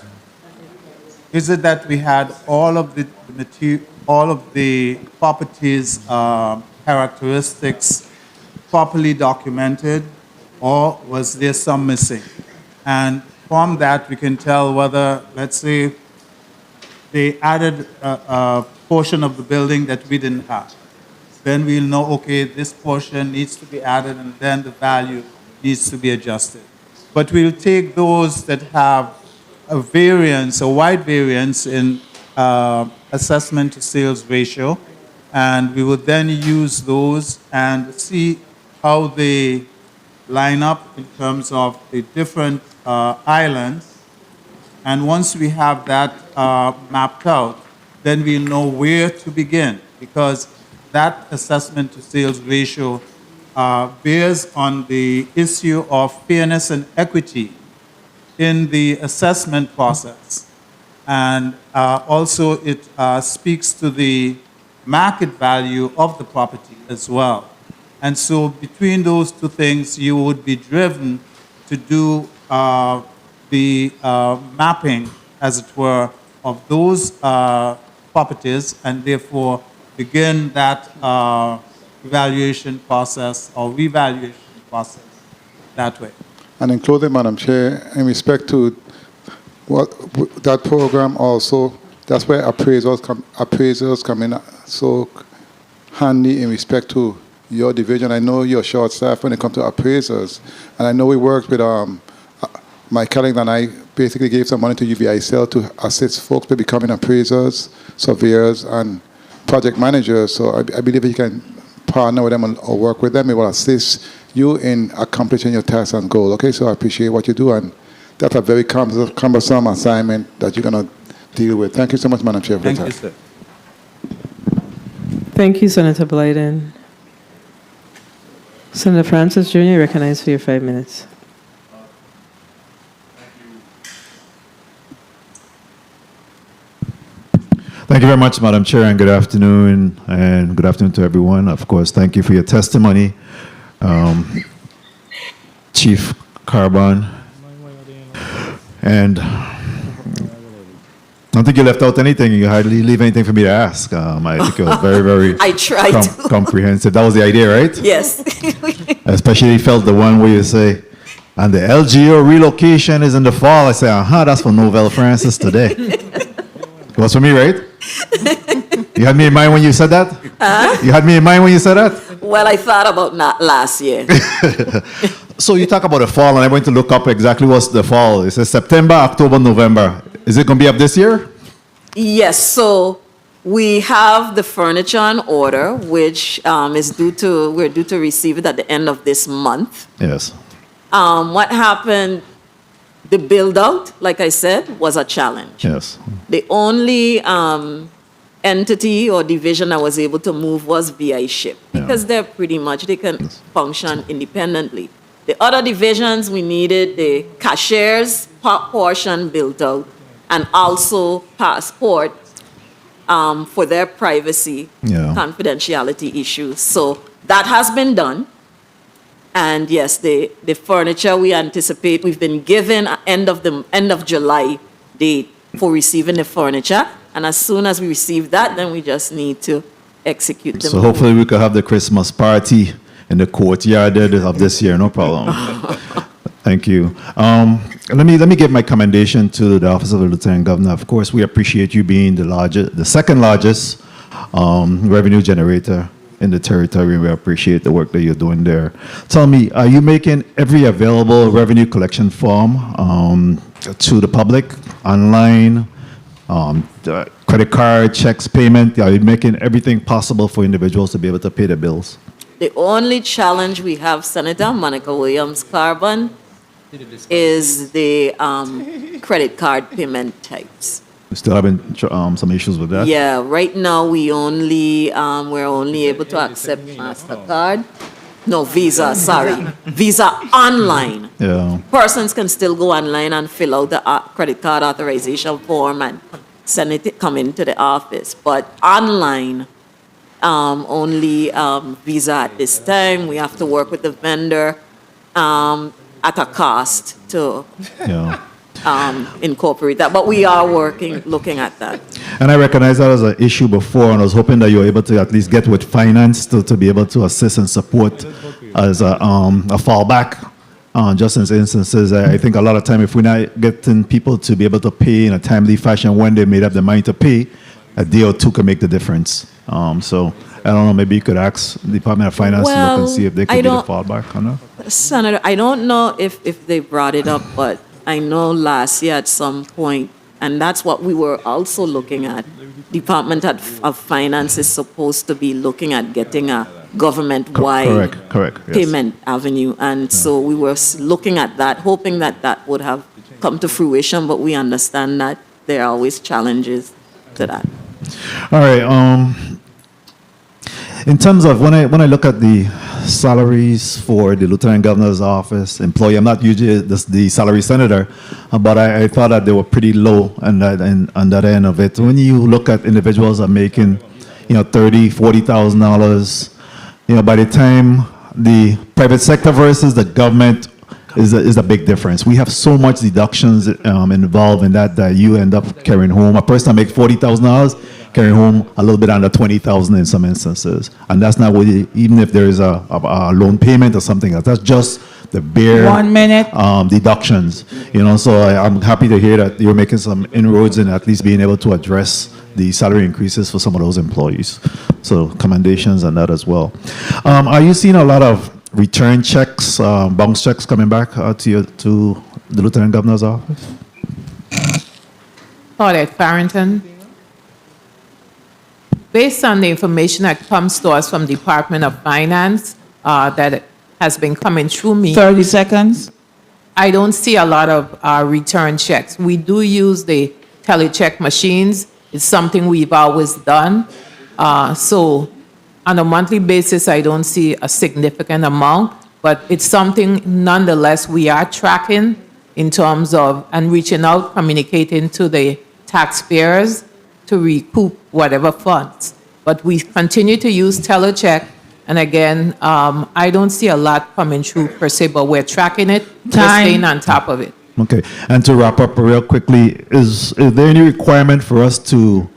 is it that we had all of the property's characteristics properly documented, or was there some missing? And from that, we can tell whether, let's say, they added a portion of the building that we didn't have. Then we'll know, okay, this portion needs to be added, and then the value needs to be adjusted. But we'll take those that have a variance, a wide variance in assessment to sales ratio, and we would then use those and see how they line up in terms of the different islands. And once we have that mapped out, then we'll know where to begin, because that assessment to sales ratio bears on the issue of fairness and equity in the assessment process. And also it speaks to the market value of the property as well. And so between those 2 things, you would be driven to do the mapping, as it were, of those properties, and therefore begin that evaluation process or revaluation process that way. And in closing, Madam Chair, in respect to that program also, that's where appraisers come in so handy in respect to your division. I know you're short staffed when it comes to appraisers, and I know we worked with my colleague and I basically gave some money to UBICL to assist folks with becoming appraisers, surveyors, and project managers. So I believe you can partner with them or work with them. It will assist you in accomplishing your tasks and goals. Okay, so I appreciate what you do, and that's a very cumbersome assignment that you're going to deal with. Thank you so much, Madam Chair. Thank you, sir. Thank you, Senator Blyden. Senator Francis Jr., recognized for your 5 minutes. Thank you very much, Madam Chair, and good afternoon to everyone. Of course, thank you for your testimony, Chief Carbon. And I don't think you left out anything. You hardly leave anything for me to ask. I think it was very, very I tried to. comprehensive. That was the idea, right? Yes. Especially felt the one where you say, and the LGO relocation is in the fall. I say, that's for Novell Francis today. It was for me, right? You had me in mind when you said that? You had me in mind when you said that? Well, I thought about that last year. So you talk about the fall, and I went to look up exactly what's the fall. It says September, October, November. Is it going to be up this year? Yes, so we have the furniture on order, which we're due to receive it at the end of this month. Yes. What happened, the build-out, like I said, was a challenge. Yes. The only entity or division that was able to move was VI Ship, because they can function independently. The other divisions, we needed the cashiers portion built out, and also passport for their privacy, confidentiality issues. So that has been done. And yes, the furniture we anticipate, we've been given end of July date for receiving the furniture. And as soon as we receive that, then we just need to execute them. So hopefully we could have the Christmas party in the courtyard of this year, no problem. Thank you. Let me give my commendation to the Office of the Lieutenant Governor. Of course, we appreciate you being the second largest revenue generator in the territory. We appreciate the work that you're doing there. Tell me, are you making every available revenue collection form to the public, online, credit card, checks, payment? Are you making everything possible for individuals to be able to pay their bills? The only challenge we have, Senator Monica Williams Carbon, is the credit card payment types. We're still having some issues with that? Yeah, right now we're only able to accept MasterCard. No, Visa, sorry. Visa online. Yeah. Persons can still go online and fill out the credit card authorization form and come into the office. But online, only Visa at this time. We have to work with the vendor at a cost to incorporate that. But we are looking at that. And I recognize that as an issue before, and I was hoping that you were able to at least get with finance to be able to assist and support as a fallback. Just in instances, I think a lot of time if we're not getting people to be able to pay in a timely fashion when they made up their mind to pay, a day or two can make the difference. So I don't know, maybe you could ask the Department of Finance to look and see if they could be the fallback or not. Senator, I don't know if they brought it up, but I know last year at some point, and that's what we were also looking at. Department of Finance is supposed to be looking at getting a government-wide correct, yes. payment avenue. And so we were looking at that, hoping that that would have come to fruition, but we understand that there are always challenges to that. All right. In terms of when I look at the salaries for the Lieutenant Governor's office employee, I'm not usually the salary senator, but I thought that they were pretty low on that end of it. When you look at individuals that are making, $30,000, $40,000, by the time the private sector versus the government is a big difference. We have so much deductions involved in that you end up carrying home. A person that makes $40,000 carrying home a little bit under $20,000 in some instances, and that's not what even if there is a loan payment or something else. That's just the bare 1 minute deductions. So I'm happy to hear that you're making some inroads in at least being able to address the salary increases for some of those employees. So commendations on that as well. Are you seeing a lot of return checks, bounce checks coming back to the Lieutenant Governor's office? Paulette Farrington. Based on the information that comes to us from Department of Finance that has been coming through me. 30 seconds. I don't see a lot of return checks. We do use the telecheck machines. It's something we've always done. So on a monthly basis, I don't see a significant amount, but it's something nonetheless we are tracking in terms of and reaching out, communicating to the taxpayers to recoup whatever funds. But we continue to use telecheck. And again, I don't see a lot coming through per se, but we're tracking it. We're staying on top of it. Okay. And to wrap up real quickly, is there any requirement for us to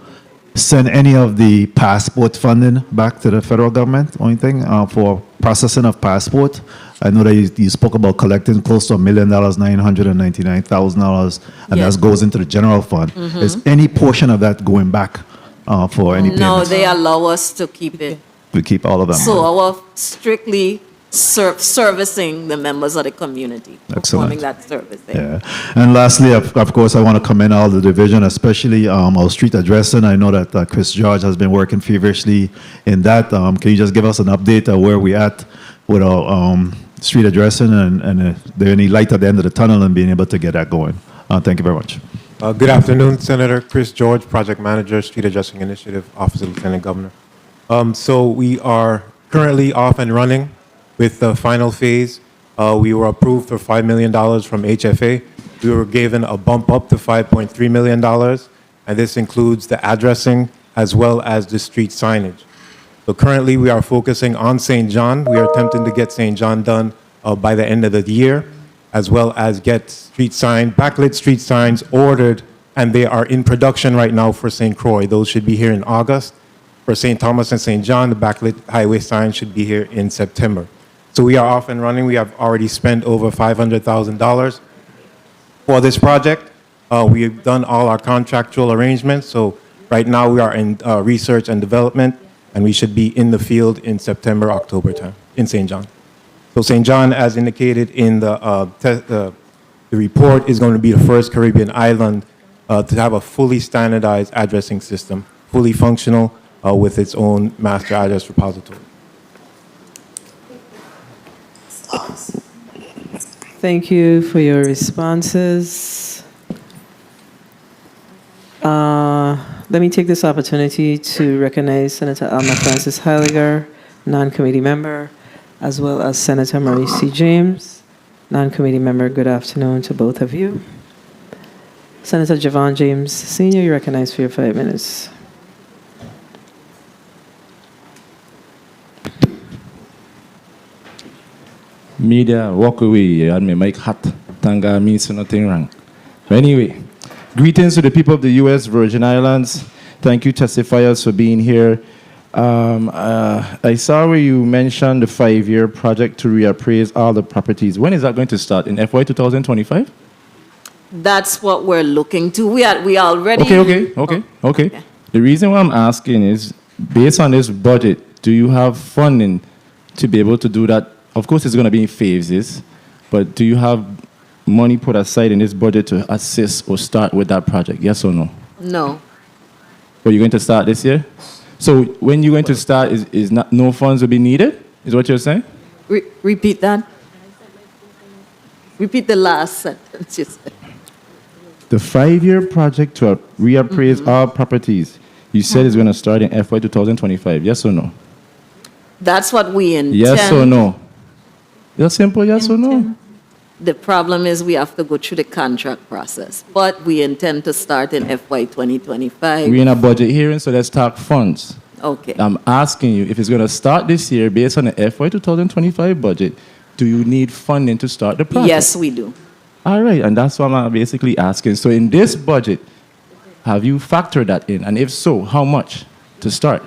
send any of the passport funding back to the federal government? Only thing for processing of passport. I know that you spoke about collecting close to $1 million, $999,000, and Yes. that goes into the general fund. Is any portion of that going back for any No, payments? they allow us to keep it. We keep all of them. So our strictly servicing the members of the community, performing that servicing. Yeah. And lastly, of course, I want to commend all the division, especially our street addressing. I know that Chris George has been working feverishly in that. Can you just give us an update of where we at with our street addressing and if there any light at the end of the tunnel and being able to get that going? Thank you very much. Good afternoon, Senator Chris George, Project Manager, Street Addressing Initiative, Office of Lieutenant Governor. So we are currently off and running with the final phase. We were approved for $5 million from HFA. We were given a bump up to $5.3 million, and this includes the addressing as well as the street signage. So currently we are focusing on St. John. We are attempting to get St. John done by the end of the year, as well as get backlit street signs ordered, and they are in production right now for St. Croix. Those should be here in August. For St. Thomas and St. John, the backlit highway sign should be here in September. So we are off and running. We have already spent over $500,000 for this project. We've done all our contractual arrangements. So right now we are in research and development, and we should be in the field in September, October time in St. John. So St. John, as indicated in the report, is going to be the first Caribbean island to have a fully standardized addressing system, fully functional with its own master address repository. Thank you for your responses. Let me take this opportunity to recognize Senator Alma Francis Heiliger, non-committee member, as well as Senator Maurice C. James, non-committee member. Good afternoon to both of you. Senator Javon James Sr., you're recognized for your 5 minutes. Media walk away and me mic hot. Tanga means nothing wrong. But anyway, greetings to the people of the U.S. Virgin Islands. Thank you, testifiers, for being here. I saw where you mentioned the 5-year project to reappraise all the properties. When is that going to start? In FY 2025? That's what we're looking to. We already. Okay. The reason why I'm asking is, based on this budget, do you have funding to be able to do that? Of course, it's going to be in phases, but do you have money put aside in this budget to assist or start with that project? Yes or no? No. But you're going to start this year? So when you're going to start, is not, no funds will be needed? Is what you're saying? Repeat that. Repeat the last sentence you said. The 5-year project to reappraise all properties, you said is going to start in FY 2025. Yes or no? That's what we intend. Yes or no? Just simple yes or no? The problem is we have to go through the contract process, but we intend to start in FY 2025. We're in a budget hearing, so let's talk funds. Okay. I'm asking you, if it's going to start this year based on the FY 2025 budget, do you need funding to start the project? Yes, we do. All right, and that's what I'm basically asking. So in this budget, have you factored that in? And if so, how much to start?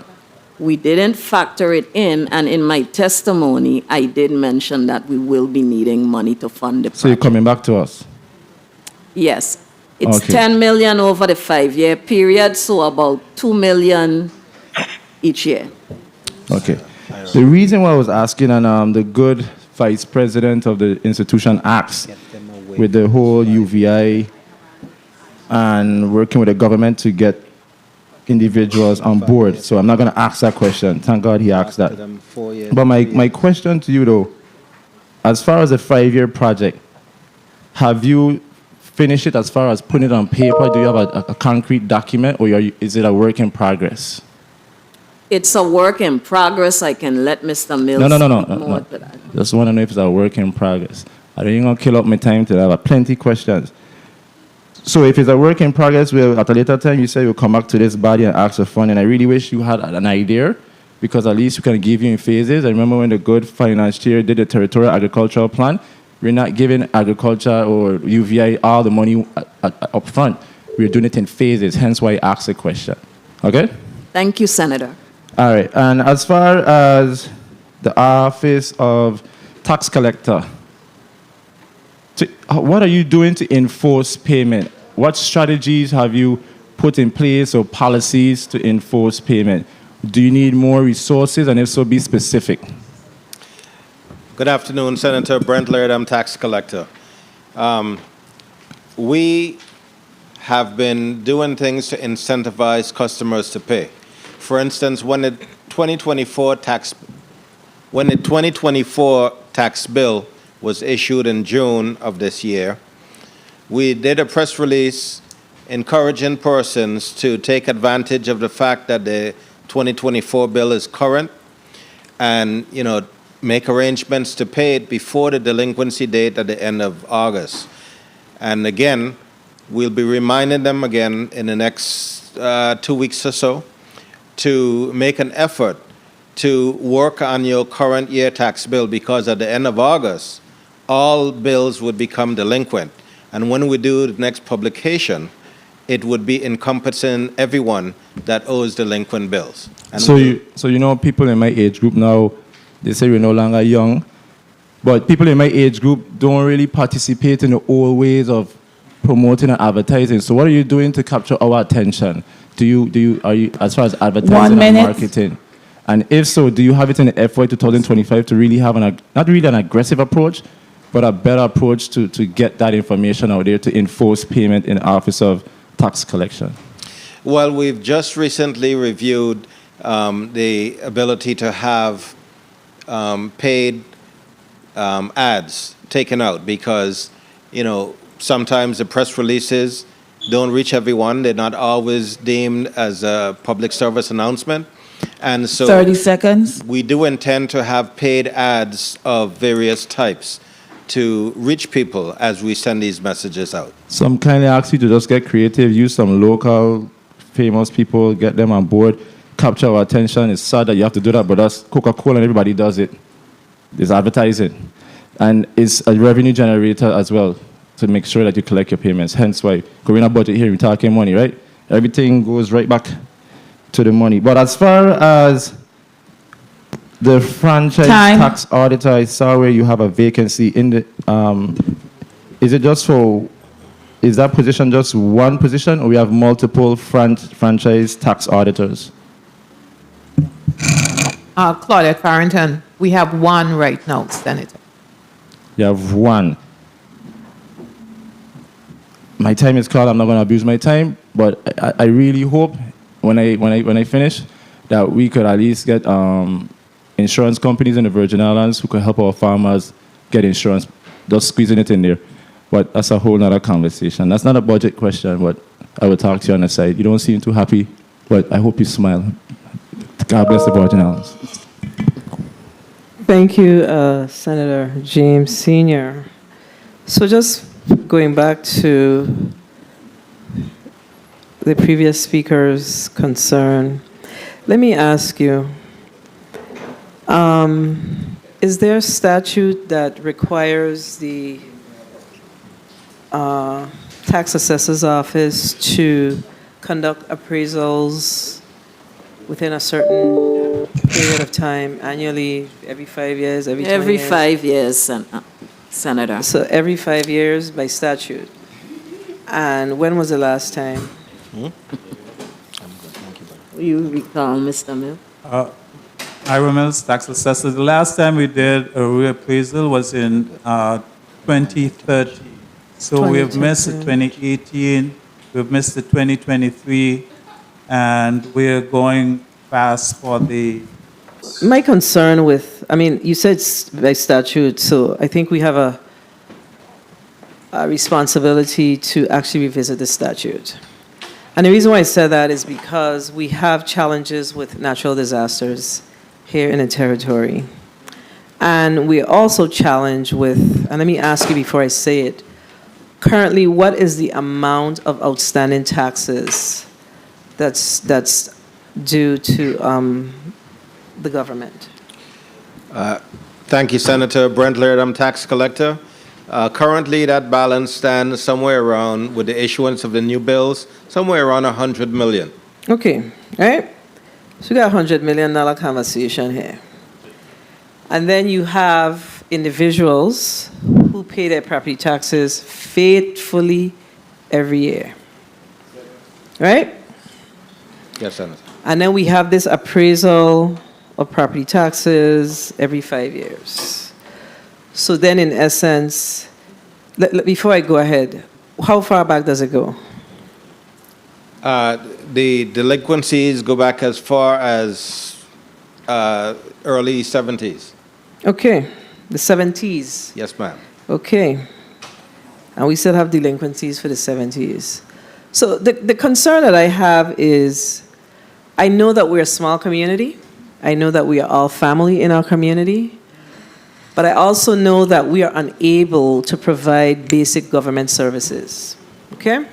We didn't factor it in, and in my testimony, I did mention that we will be needing money to fund the project. So you're coming back to us? Yes. It's Okay. 10 million over the 5-year period, so about 2 million each year. Okay. The reason why I was asking, and the good vice president of the institution asked, with the whole UVI and working with the government to get individuals on board. So I'm not going to ask that question. Thank God he asked that. But my question to you, though, as far as a 5-year project, have you finished it as far as putting it on paper? Do you have a concrete document, or is it a work in progress? It's a work in progress. I can let Mr. Mills speak more to that. Just want to know if it's a work in progress. I don't even going to kill up my time today. I have plenty of questions. So if it's a work in progress, we'll, at a later time, you say you'll come back to this body and ask for funding. I really wish you had an idea, because at least we can give you in phases. I remember when the good finance chair did the territorial agricultural plan, we're not giving agriculture or UVI all the money up front. We're doing it in phases, hence why I asked the question. Okay? Thank you, Senator. All right, and as far as the Office of Tax Collector, what are you doing to enforce payment? What strategies have you put in place or policies to enforce payment? Do you need more resources, and if so, be specific? Good afternoon, Senator Brent Laird, I'm tax collector. We have been doing things to incentivize customers to pay. For instance, when the 2024 tax bill was issued in June of this year, we did a press release encouraging persons to take advantage of the fact that the 2024 bill is current and, make arrangements to pay it before the delinquency date at the end of August. And again, we'll be reminding them again in the next 2 weeks or so to make an effort to work on your current year tax bill, because at the end of August, all bills would become delinquent. And when we do the next publication, it would be encompassing everyone that owes delinquent bills. And So people in my age group now, they say we're no longer young, but people in my age group don't really participate in the old ways of promoting and advertising. So what are you doing to capture our attention? Are you as far as advertising and marketing? And if so, do you have it in the FY 2025 to really have not really an aggressive approach, but a better approach to get that information out there to enforce payment in the Office of Tax Collection? Well, we've just recently reviewed the ability to have paid ads taken out, because, sometimes the press releases don't reach everyone. They're not always deemed as a public service announcement. And so 30 seconds. We do intend to have paid ads of various types to reach people as we send these messages out. So I'm kindly ask you to just get creative, use some local famous people, get them on board, capture our attention. It's sad that you have to do that, but that's Coca-Cola and everybody does it. It's advertising. And it's a revenue generator as well to make sure that you collect your payments. Hence why, going in a budget here, we're talking money, right? Everything goes right back to the money. But as far as the franchise tax auditor, I saw where you have a vacancy in the, is that position just one position, or we have multiple franchise tax auditors? Claudette Farrington, we have one right now, Senator. You have one. My time is called. I'm not going to abuse my time, but I really hope when I finish that we could at least get insurance companies in the Virgin Islands who could help our farmers get insurance. Just squeezing it in there. But that's a whole other conversation. That's not a budget question, but I will talk to you on the side. You don't seem too happy, but I hope you smile. God bless the Virgin Islands. Thank you, Senator James Sr. So just going back to the previous speaker's concern, let me ask you, is there a statute that requires the tax assessor's office to conduct appraisals within a certain period of time, annually, every 5 years, every 20 Every years? 5 years, Senator. So every 5 years by statute. And when was the last time? You recall, Mr. Mill? Ira Mills, tax assessor. The last time we did a reappraisal was in 2013. So we have missed the 2018, we've missed the 2023, and we're going fast for the... My concern with, you said by statute, so I think we have a responsibility to actually revisit the statute. And the reason why I said that is because we have challenges with natural disasters here in the territory. And we're also challenged with, and let me ask you before I say it, currently, what is the amount of outstanding taxes that's due to the government? Thank you, Senator. Brent Laird, I'm tax collector. Currently, that balance stands somewhere around, with the issuance of the new bills, somewhere around 100 million. Okay, right? So we got $100 million conversation here. And then you have individuals who pay their property taxes faithfully every year. Right? Yes, Senator. And then we have this appraisal of property taxes every 5 years. So then, in essence, before I go ahead, how far back does it go? The delinquencies go back as far as early 70s. Okay, the 70s. Yes, ma'am. Okay. And we still have delinquencies for the 70s. So the concern that I have is, I know that we're a small community. I know that we are all family in our community. But I also know that we are unable to provide basic government services. Okay?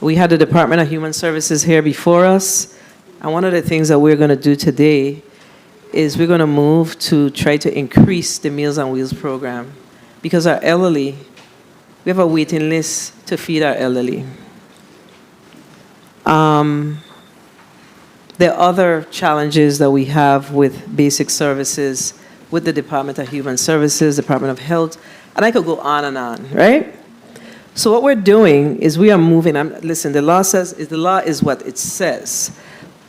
We had the Department of Human Services here before us. And one of the things that we're going to do today is we're going to move to try to increase the Meals on Wheels program. Because our elderly, we have a waiting list to feed our elderly. There are other challenges that we have with basic services with the Department of Human Services, Department of Health, and I could go on, right? So what we're doing is we are moving. Listen, the law is what it says.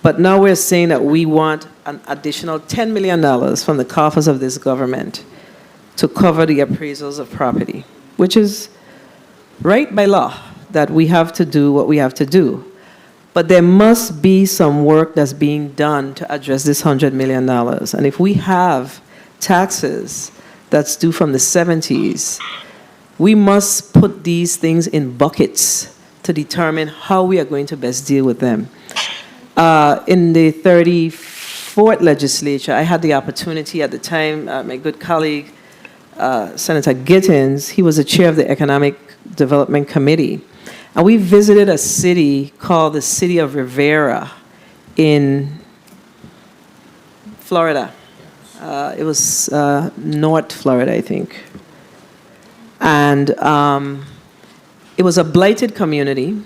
But now we're saying that we want an additional $10 million from the coffers of this government to cover the appraisals of property, which is right by law, that we have to do what we have to do. But there must be some work that's being done to address this $100 million. And if we have taxes that's due from the 70s, we must put these things in buckets to determine how we are going to best deal with them. In the 34th legislature, I had the opportunity at the time, my good colleague, Senator Gittins, he was the chair of the Economic Development Committee. And we visited a city called the city of Rivera in Florida. It was North Florida, I think. And it was a blighted community.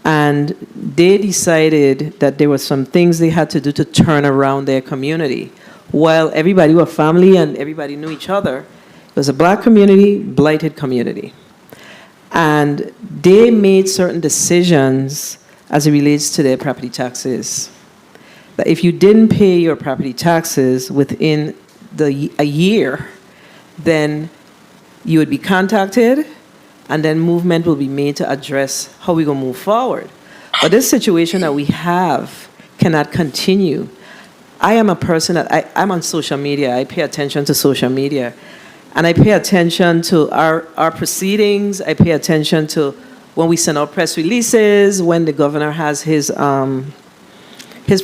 And they decided that there were some things they had to do to turn around their community. While everybody were family and everybody knew each other, it was a black community, blighted community. And they made certain decisions as it relates to their property taxes. That if you didn't pay your property taxes within a year, then you would be contacted, and then movement will be made to address how we're going to move forward. But this situation that we have cannot continue. I am a person that I'm on social media. I pay attention to social media. And I pay attention to our proceedings. I pay attention to when we send out press releases, when the governor has his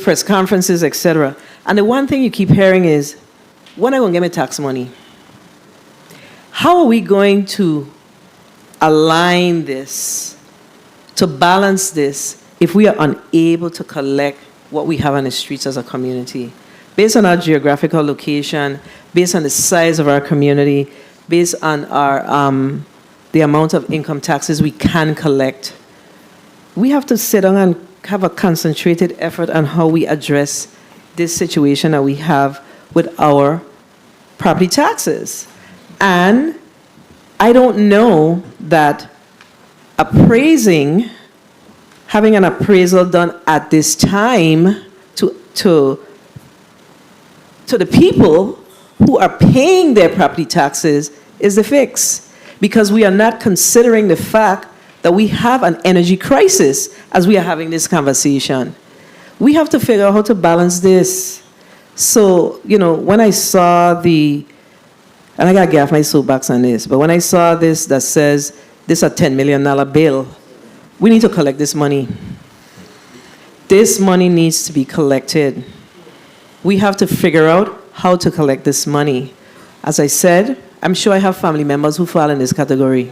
press conferences, etc. And the one thing you keep hearing is, when are you going to get me tax money? How are we going to align this, to balance this, if we are unable to collect what we have on the streets as a community? Based on our geographical location, based on the size of our community, based on our the amount of income taxes we can collect, we have to sit down and have a concentrated effort on how we address this situation that we have with our property taxes. And I don't know that having an appraisal done at this time to the people who are paying their property taxes is the fix. Because we are not considering the fact that we have an energy crisis as we are having this conversation. We have to figure out how to balance this. So, when I saw and I got to get off my soapbox on this, but when I saw this that says this is a $10 million bill, we need to collect this money. This money needs to be collected. We have to figure out how to collect this money. As I said, I'm sure I have family members who fall in this category.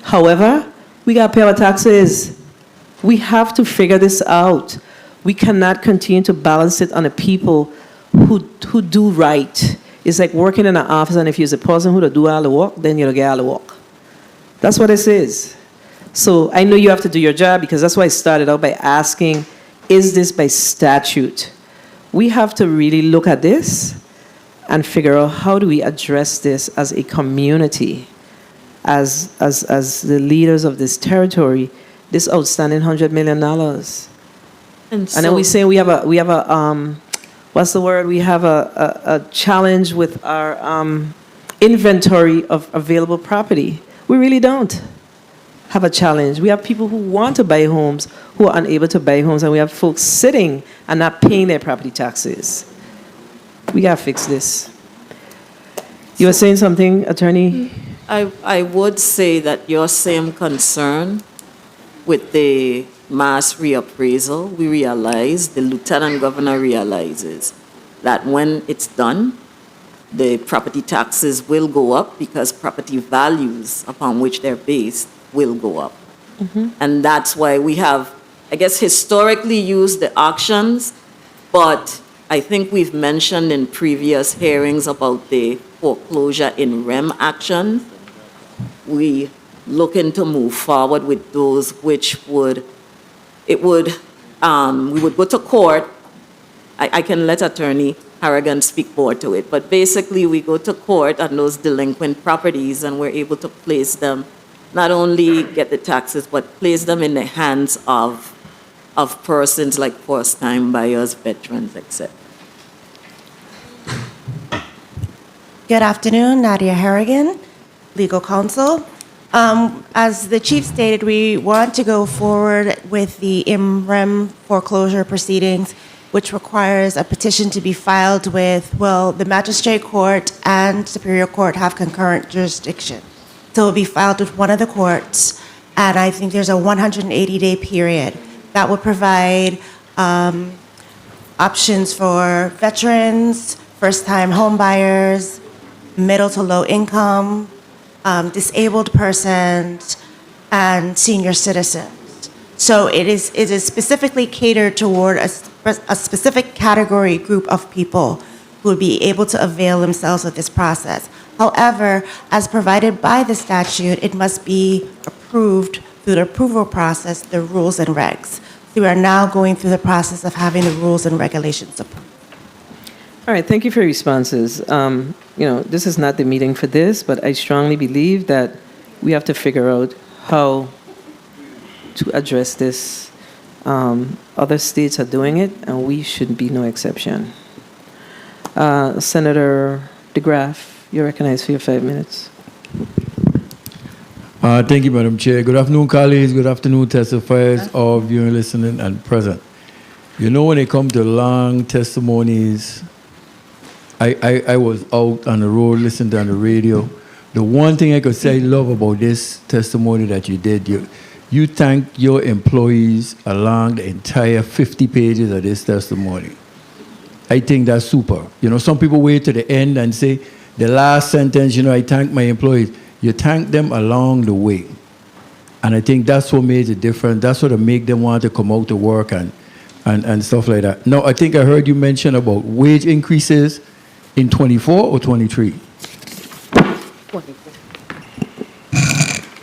However, we got to pay our taxes. We have to figure this out. We cannot continue to balance it on the people who do right. It's like working in an office, and if you're the person who do all the work, then you'll get all the work. That's what this is. So I know you have to do your job, because that's why I started out by asking, is this by statute? We have to really look at this and figure out how do we address this as a community, as the leaders of this territory, this outstanding $100 million. And then we say we have a what's the word? We have a challenge with our inventory of available property. We really don't have a challenge. We have people who want to buy homes who are unable to buy homes, and we have folks sitting and not paying their property taxes. We gotta fix this. You were saying something, Attorney? I would say that your same concern with the mass reappraisal, we realize, the Lieutenant Governor realizes that when it's done, the property taxes will go up because property values upon which they're based will go up. And that's why we have, I guess, historically used the auctions, but I think we've mentioned in previous hearings about the foreclosure in REM action. We looking to move forward with those which would, we would go to court. I can let Attorney Harrigan speak more to it, but basically we go to court on those delinquent properties, and we're able to place them, not only get the taxes, but place them in the hands of persons like first-time buyers, veterans, etc. Good afternoon, Nadia Harrigan, legal counsel. As the chief stated, we want to go forward with the IMREM foreclosure proceedings, which requires a petition to be filed with, well, the magistrate court and superior court have concurrent jurisdiction. So it will be filed with one of the courts, and I think there's a 180-day period that will provide options for veterans, first-time home buyers, middle to low income, disabled persons, and senior citizens. So it is specifically catered toward a specific category group of people who would be able to avail themselves of this process. However, as provided by the statute, it must be approved through the approval process, the rules and regs. So we are now going through the process of having the rules and regulations approved. All right, thank you for your responses. This is not the meeting for this, but I strongly believe that we have to figure out how to address this. Other states are doing it, and we should be no exception. Senator DeGraff, you're recognized for your 5 minutes. Thank you, Madam Chair. Good afternoon, colleagues. Good afternoon, testifiers, all viewing, listening, and present. You know, when it comes to long testimonies, I was out on the road listening on the radio. The one thing I could say I love about this testimony that you did, you thanked your employees along the entire 50 pages of this testimony. I think that's super. Some people wait to the end and say, the last sentence, I thank my employees. You thank them along the way. And I think that's what made it different. That's what make them want to come out to work and stuff like that. Now, I think I heard you mention about wage increases in 24 or 23?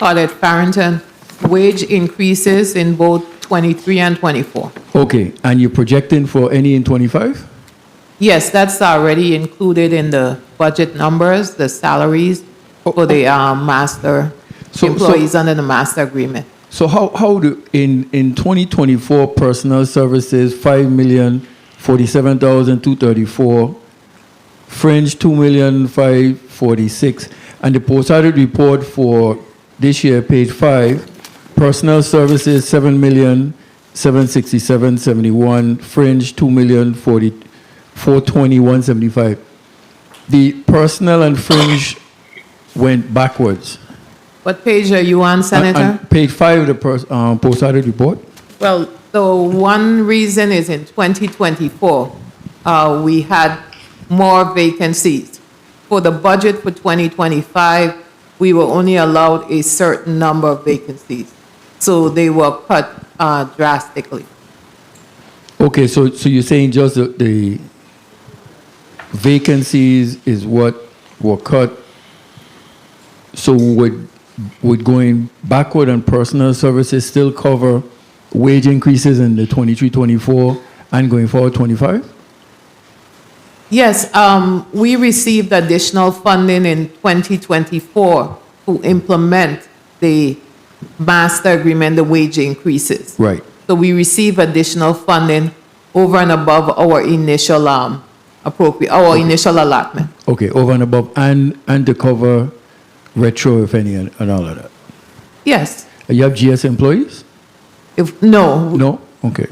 Audit Farrington, wage increases in both 23 and 24. Okay, and you're projecting for any in 25? Yes, that's already included in the budget numbers, the salaries for the master employees under the master agreement. So how do, in 2024, personnel services, $5,047,234, fringe $2,546,000, and the post-audit report for this year, page 5, personnel services $7,767,071, fringe $2,421,075. The personnel and fringe went backwards. What page are you on, Senator? On page 5 of the post-audit report. Well, the one reason is in 2024, we had more vacancies. For the budget for 2025, we were only allowed a certain number of vacancies. So they were cut drastically. Okay, so you're saying just the vacancies is what were cut. So would going backward on personal services still cover wage increases in the 23-24 and going forward 25? Yes, we received additional funding in 2024 to implement the master agreement, the wage increases. Right. So we receive additional funding over and above our initial initial allotment. Okay, over and above, and to cover retro, if any, and all of that. Yes. You have GS employees? No. No? Okay.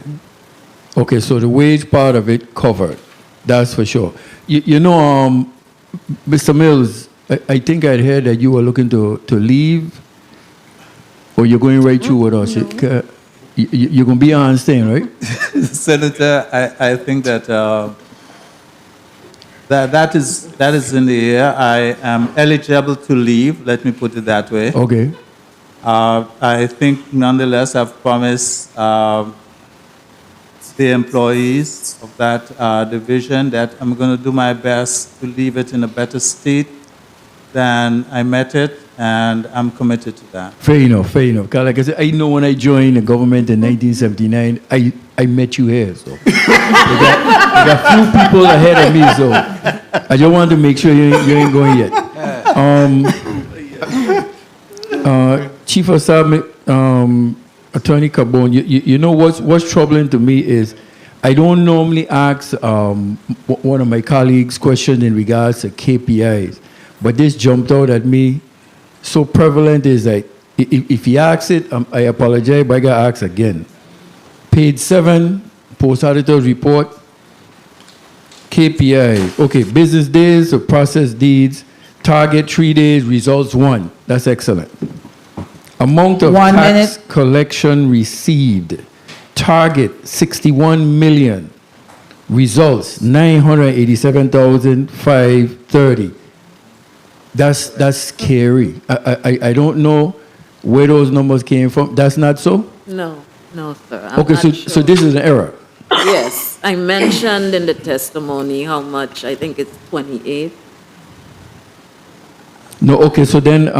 Okay, so the wage part of it covered. That's for sure. You know, Mr. Mills, I think I'd heard that you were looking to leave, or you're going right through with us. You're going to be on staying, right? Senator, I think that that is in the air. I am eligible to leave, let me put it that way. Okay. I think nonetheless I've promised the employees of that division that I'm going to do my best to leave it in a better state than I met it, and I'm committed to that. Fair enough, fair enough. 'Cause like I said, I know when I joined the government in 1979, I met you here, so. I got few people ahead of me, so I just want to make sure you ain't going yet. Chief of Staff, Attorney Carbone, you know what's troubling to me is I don't normally ask one of my colleagues questions in regards to KPIs, but this jumped out at me. So prevalent is that if he asks it, I apologize, but I got to ask again. Page 7, post-auditor's report, KPIs. Okay, business days of process deeds, target 3 days, results 1. That's excellent. Amount of 1 tax minute. collection received, target 61 million, results 987,530. That's scary. I don't know where those numbers came from. That's not so? No, sir. I'm Okay, not so sure. this is an error. Yes, I mentioned in the testimony how much, I think it's 28. No, okay, so then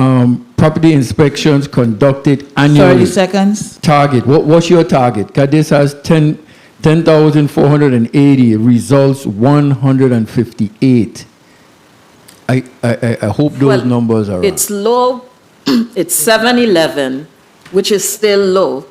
property inspections conducted annually. 30 seconds. Target, what's your target? Because this has 10,480, results 158. I hope those numbers are right. It's low, it's 711, which is still low.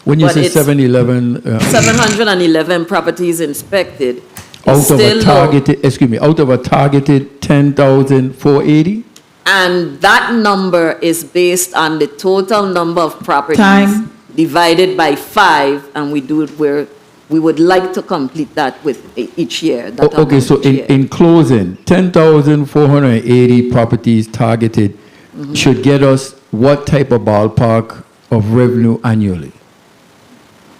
When you but say it's 711, 711 properties inspected. out of still a low. targeted, excuse me, out of a targeted 10,480? And that number is based on the total number of properties Time. divided by 5, and we do it where we would like to complete that with each year. that Okay, amount so each year. in closing, 10,480 properties targeted should get us what type of ballpark of revenue annually?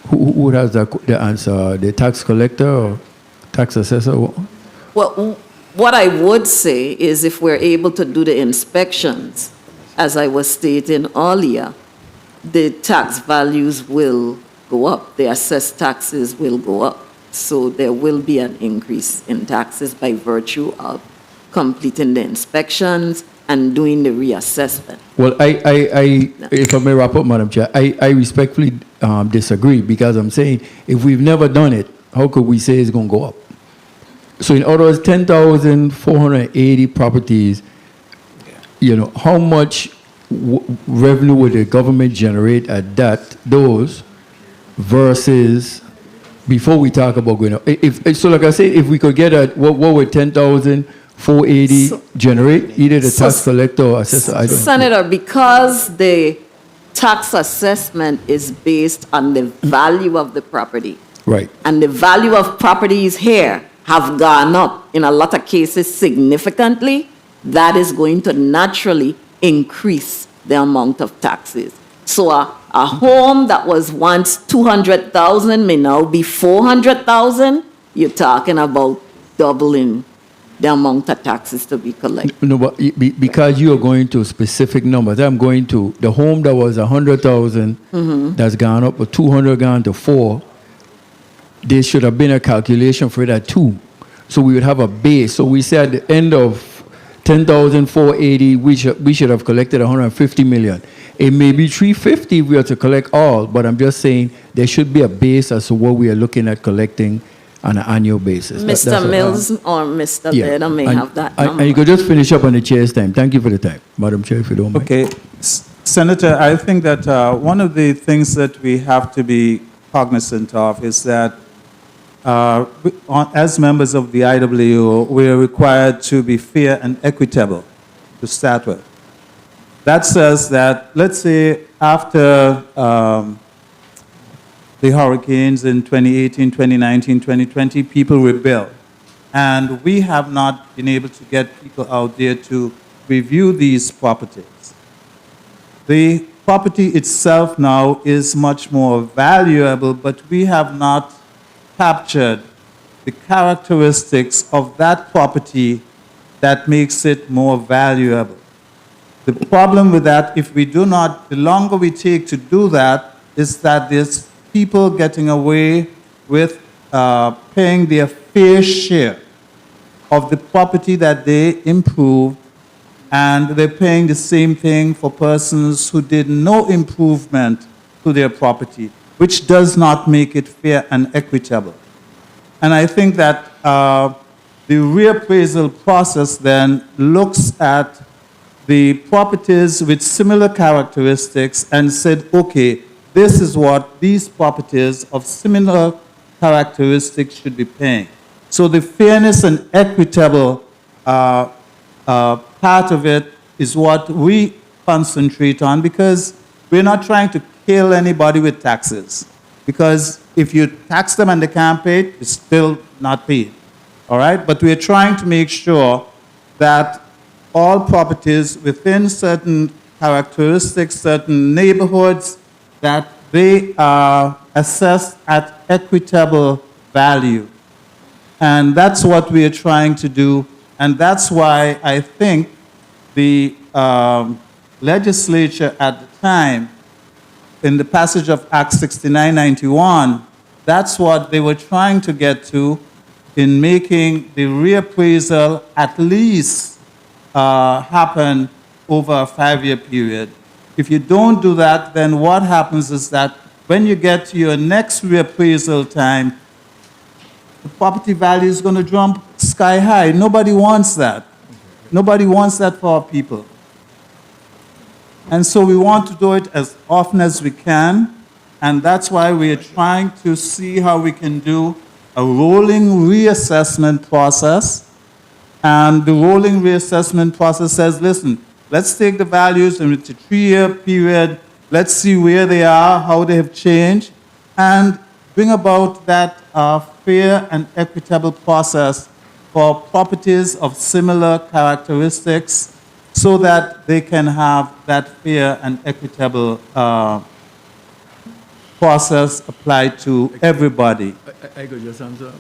Who has the answer? The tax collector or tax assessor? Well, what I would say is if we're able to do the inspections, as I was stating earlier, the tax values will go up. The assessed taxes will go up. So there will be an increase in taxes by virtue of completing the inspections and doing the reassessment. Well, if I may wrap up, Madam Chair, I respectfully disagree because I'm saying if we've never done it, how could we say it's going to go up? So in other words, 10,480 properties, how much revenue would the government generate at those versus before we talk about going up? So like I said, if we could get at what would 10,480 generate, either the tax collector or assessor, I don't know. Senator, because the tax assessment is based on the value of the property, Right. and the value of properties here have gone up in a lot of cases significantly, that is going to naturally increase the amount of taxes. So a home that was once 200,000 may now be 400,000. You're talking about doubling the amount of taxes to be collected. No, but because you are going to specific numbers, I'm going to the home that was 100,000 that's gone up, or 200 gone to 4. There should have been a calculation for that too, so we would have a base. So we said at the end of 10,480, we should have collected 150 million. It may be 350 if we are to collect all, but I'm just saying there should be a base as to what we are looking at collecting on an annual basis. Mr. Mills or Mr. Beda may have that number. And you could just finish up on the chair's time. Thank you for the time, Madam Chair, if you don't mind. Okay. Senator, I think that one of the things that we have to be cognizant of is that as members of the IWO, we are required to be fair and equitable to start with. That says that, let's say, after the hurricanes in 2018, 2019, 2020, people rebuilt. And we have not been able to get people out there to review these properties. The property itself now is much more valuable, but we have not captured the characteristics of that property that makes it more valuable. The problem with that, if we do not, the longer we take to do that, is that there's people getting away with paying their fair share of the property that they improved, and they're paying the same thing for persons who did no improvement to their property, which does not make it fair and equitable. And I think that the reappraisal process then looks at the properties with similar characteristics and said, okay, this is what these properties of similar characteristics should be paying. So the fairness and equitable part of it is what we concentrate on, because we're not trying to kill anybody with taxes. Because if you tax them and they can't pay it, it's still not paid. All right? But we're trying to make sure that all properties within certain characteristics, certain neighborhoods, that they are assessed at equitable value. And that's what we are trying to do. And that's why I think the legislature at the time, in the passage of Act 6991, that's what they were trying to get to in making the reappraisal at least happen over a 5-year period. If you don't do that, then what happens is that when you get to your next reappraisal time, the property value is going to jump sky high. Nobody wants that. Nobody wants that for our people. And so we want to do it as often as we can, and that's why we are trying to see how we can do a rolling reassessment process. And the rolling reassessment process says, listen, let's take the values in a 3-year period, let's see where they are, how they have changed, and bring about that fair and equitable process for properties of similar characteristics so that they can have that fair and equitable process applied to everybody. I could just answer.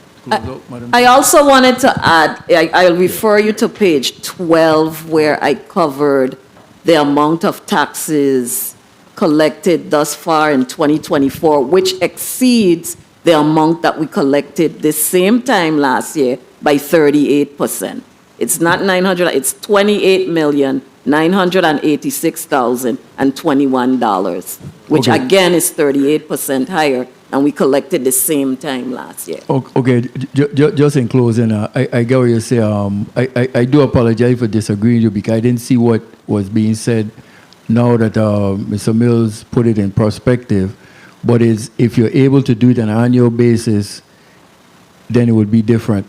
I also wanted to add, I'll refer you to page 12 where I covered the amount of taxes collected thus far in 2024, which exceeds the amount that we collected the same time last year by 38%. It's not 900, it's $28,986,021, which Okay. again is 38% higher, and we collected the same time last year. Okay, just in closing, I get what you say. I do apologize for disagreeing with you because I didn't see what was being said. Now that Mr. Mills put it in perspective, but if you're able to do it on an annual basis, then it would be different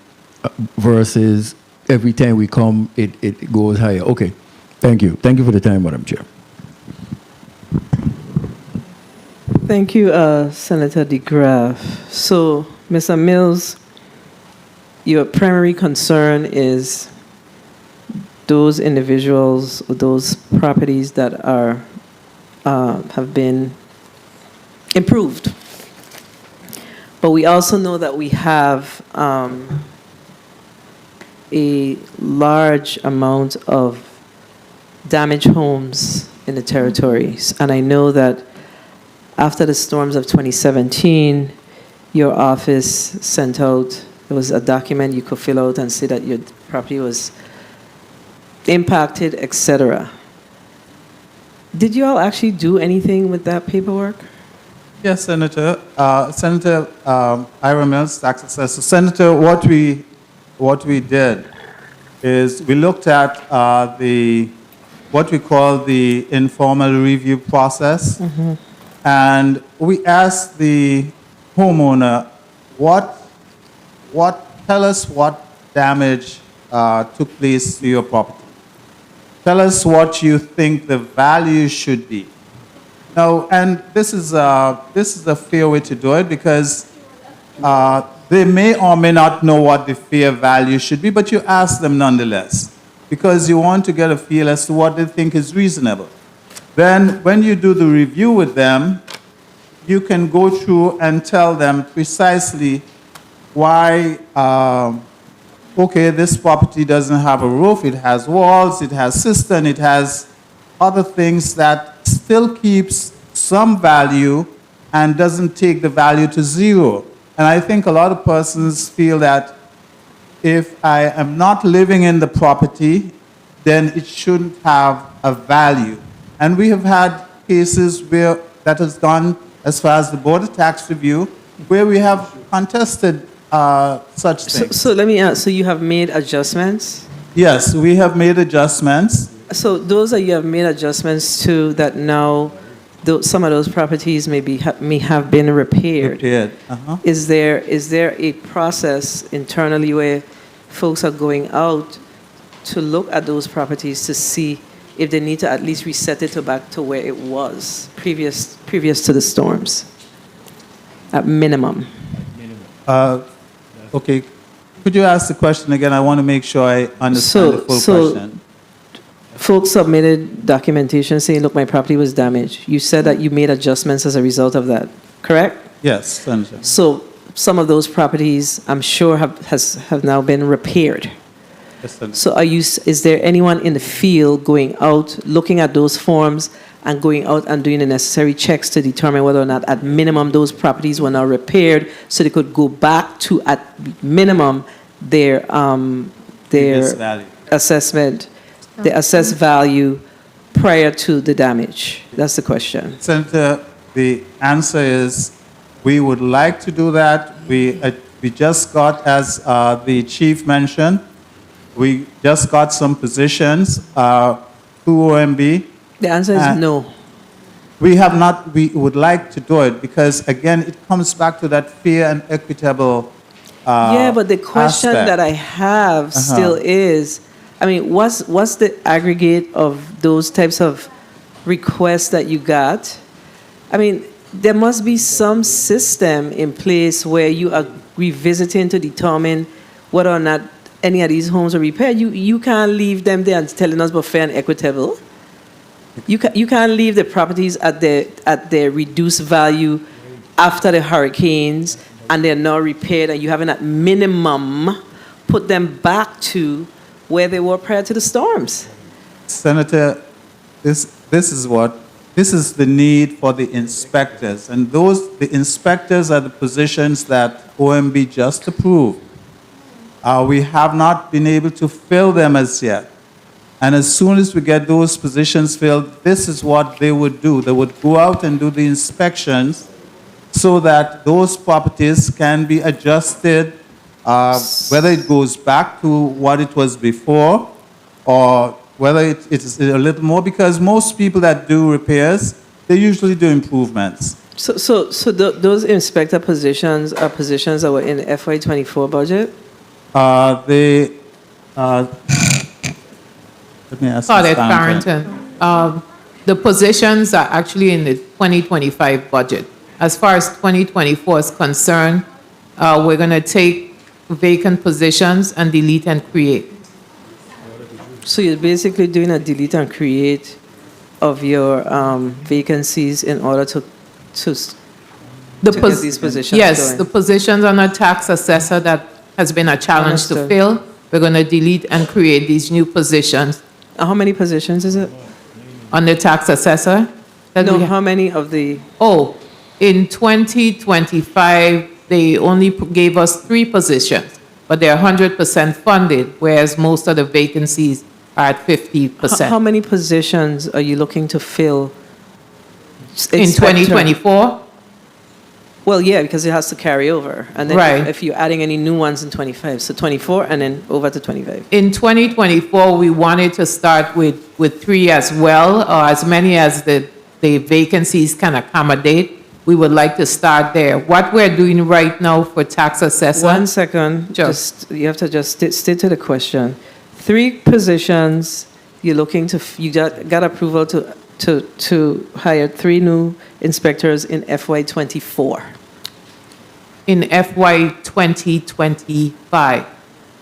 versus every time we come, it goes higher. Okay, thank you. Thank you for the time, Madam Chair. Thank you, Senator DeGraff. So, Mr. Mills, your primary concern is those individuals, or those properties that are have been improved. But we also know that we have a large amount of damaged homes in the territories. And I know that after the storms of 2017, your office sent out, there was a document you could fill out and say that your property was impacted, etc. Did you all actually do anything with that paperwork? Yes, Senator. Senator Ira Mills, tax assessor. Senator, what we did is we looked at what we call the informal review process, and we asked the homeowner, tell us what damage took place to your property. Tell us what you think the value should be. Now, and this is a fair way to do it because they may or may not know what the fair value should be, but you ask them nonetheless because you want to get a feel as to what they think is reasonable. Then, when you do the review with them, you can go through and tell them precisely why, okay, this property doesn't have a roof, it has walls, it has cistern, it has other things that still keeps some value and doesn't take the value to zero. And I think a lot of persons feel that if I am not living in the property, then it shouldn't have a value. And we have had cases where that has gone as far as the Board of Tax Review, where we have contested such things. So let me ask, so you have made adjustments? Yes, we have made adjustments. So those that you have made adjustments to that now, some of those properties may have been repaired. Is there a process internally where folks are going out to look at those properties to see if they need to at least reset it back to where it was previous to the storms, at minimum? Okay, could you ask the question again? I want to make sure I understand the full question. Folks submitted documentation saying, look, my property was damaged. You said that you made adjustments as a result of that, correct? Yes, Senator. So some of those properties, I'm sure, have now been repaired. Yes, Senator. So is there anyone in the field going out, looking at those forms and going out and doing the necessary checks to determine whether or not at minimum those properties were now repaired so they could go back to at minimum their assessment, the assessed value prior to the damage? That's the question. Senator, the answer is we would like to do that. We just got, as the chief mentioned, we just got some positions through OMB. The answer is no. We have not. We would like to do it because, again, it comes back to that fair and equitable yeah, but the question aspect. that I have still is, I mean, what's the aggregate of those types of requests that you got? I mean, there must be some system in place where you are revisiting to determine whether or not any of these homes are repaired. You can't leave them there and telling us about fair and equitable. You can't leave the properties at their reduced value after the hurricanes and they're not repaired and you haven't at minimum put them back to where they were prior to the storms. Senator, this is the need for the inspectors, and the inspectors are the positions that OMB just approved. We have not been able to fill them as yet. And as soon as we get those positions filled, this is what they would do. They would go out and do the inspections so that those properties can be adjusted, whether it goes back to what it was before or whether it is a little more, because most people that do repairs, they usually do improvements. So those inspector positions are positions that were in the FY24 budget? Let me ask Claudette Farrington. The positions are actually in the 2025 budget. As far as 2024 is concerned, we're going to take vacant positions and delete and create. So you're basically doing a delete and create of your vacancies in order to get these positions Yes, going. the positions on a tax assessor that has been a challenge to Understood. fill. we're going to delete and create these new positions. How many positions is it? On the tax assessor? No, how many of the... Oh, in 2025, they only gave us 3 positions, but they're 100% funded, whereas most of the vacancies are at 50%. How many positions are you looking to fill? In 2024? Well, yeah, because it has to carry over. And then Right. if you're adding any new ones in 25, so 24 and then over to 25. In 2024, we wanted to start with 3 as well, or as many as the vacancies can accommodate. We would like to start there. What we're doing right now for tax assessor. 1 second, you have to just stick to the question. 3 positions, you're looking to, you got approval to hire 3 new inspectors in FY24. In FY 2025.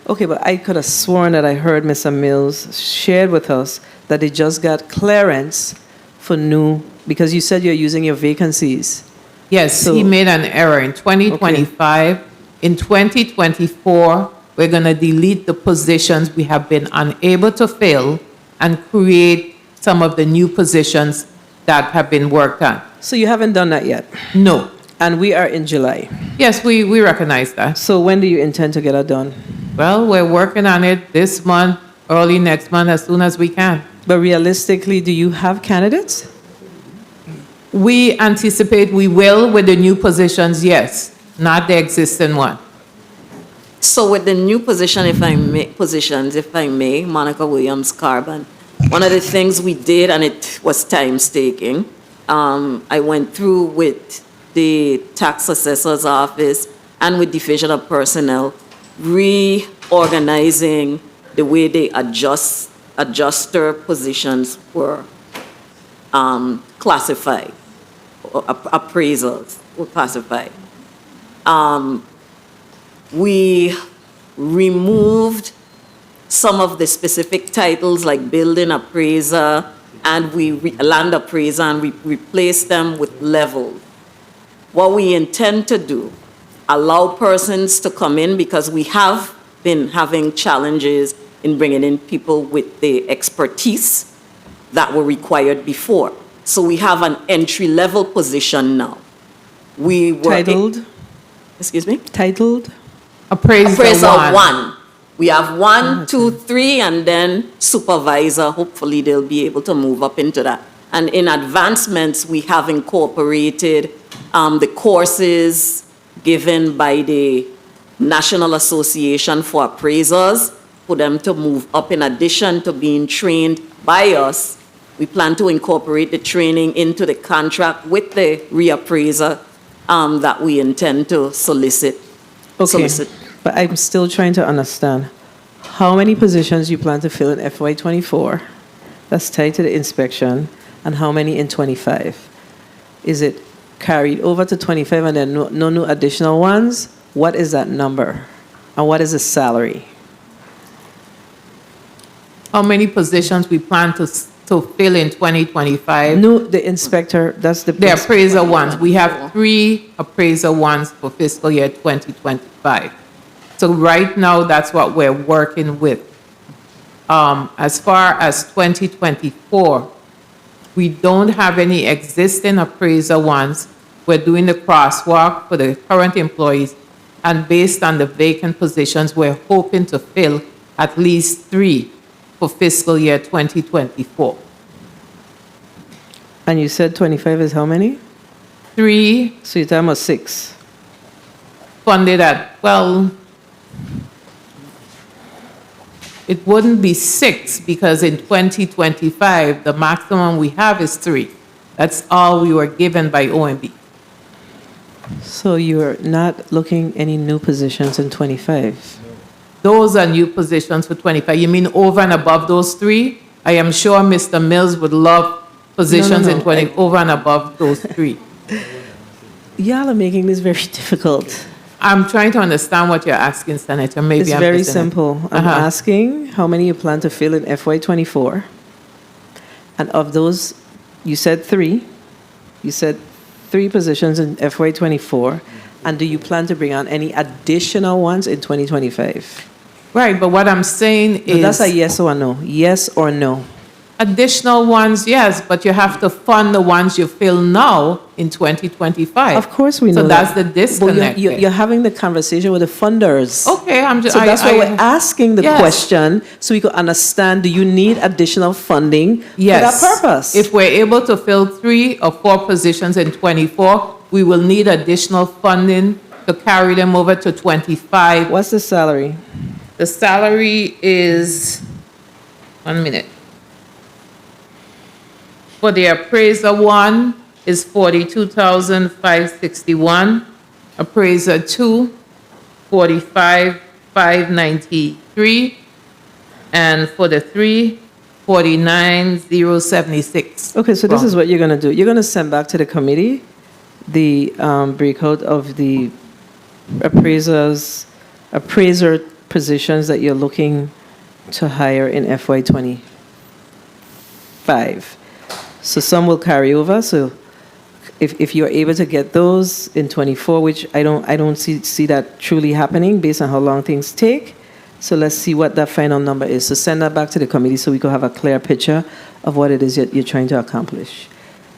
Okay, but I could have sworn that I heard Mr. Mills shared with us that they just got clearance for new, because you said you're using your vacancies. Yes, he made an error in 2025. Okay. In 2024, we're going to delete the positions we have been unable to fill and create some of the new positions that have been worked on. So you haven't done that yet? No. And we are in July? Yes, we recognize that. So when do you intend to get it done? Well, we're working on it this month, early next month, as soon as we can. But realistically, do you have candidates? We anticipate we will with the new positions, yes, not the existing one. So with the new position, if I may, Monica Williams Carbon, one of the things we did, and it was time-taking, I went through with the tax assessor's office and with Divisional personnel, reorganizing the way they adjuster positions were classified, or appraisals were classified. We removed some of the specific titles like building appraiser and land appraiser, and we replaced them with level. What we intend to do, allow persons to come in, because we have been having challenges in bringing in people with the expertise that were required before. So we have an entry-level position now. We were Titled? Excuse me? Titled? Appraiser one. We have 1, 2, 3, and then supervisor. Hopefully they'll be able to move up into that. And in advancements, we have incorporated the courses given by the National Association for Appraisers for them to move up. In addition to being trained by us, we plan to incorporate the training into the contract with the reappraiser that we intend to solicit. Okay, but I'm still trying to understand how many positions you plan to fill in FY24 that's tied to the inspection, and how many in 25? Is it carried over to 25 and then no new additional ones? What is that number? And what is the salary? How many positions we plan to fill in 2025? No, the inspector, that's the... The appraiser ones. We have 3 appraiser ones for fiscal year 2025. So right now, that's what we're working with. As far as 2024, we don't have any existing appraiser ones. We're doing the crosswalk for the current employees, and based on the vacant positions, we're hoping to fill at least 3 for fiscal year 2024. And you said 25 is how many? 3. So you're talking about 6. Funded at, well, it wouldn't be 6, because in 2025, the maximum we have is 3. That's all we were given by OMB. So you're not looking any new positions in 25? Those are new positions for 25. You mean over and above those 3? I am sure Mr. Mills would love positions in 20 over and above those 3. Y'all are making this very difficult. I'm trying to understand what you're asking, Senator. Maybe It's I'm very missing it. simple. I'm asking how many you plan to fill in FY24. And of those, you said 3. You said 3 positions in FY24. And do you plan to bring on any additional ones in 2025? Right, but what I'm saying But is. that's a yes or a no. Yes or no. Additional ones, yes, but you have to fund the ones you fill now in 2025. Of course we know So that's the that. disconnect. But you're having the conversation with the funders. Okay, I'm just. So that's why we're asking the Yes. question, so we could understand, do you need additional funding Yes. for that purpose? If we're able to fill 3 or 4 positions in 24, we will need additional funding to carry them over to 25. What's the salary? The salary is, 1 minute. For the appraiser 1 is 42,561. Appraiser 2, 45,593. And for the 3, 49,076. Okay, so this is what you're going to do. You're going to send back to the committee the breakout of the appraiser positions that you're looking to hire in FY25. So some will carry over. So if you're able to get those in 24, which I don't see that truly happening based on how long things take. So let's see what that final number is. So send that back to the committee so we can have a clear picture of what it is you're trying to accomplish.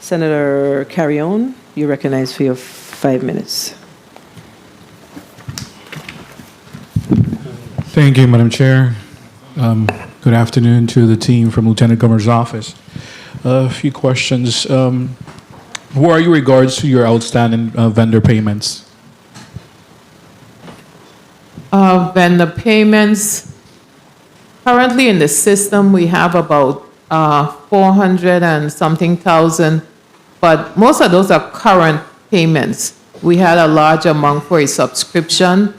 Senator Carrion, you're recognized for your 5 minutes. Thank you, Madam Chair. Good afternoon to the team from Lieutenant Governor's office. A few questions. Where are you regards to your outstanding vendor payments? Vendor payments. Currently in the system, we have about 400 and something thousand, but most of those are current payments. We had a large amount for a subscription,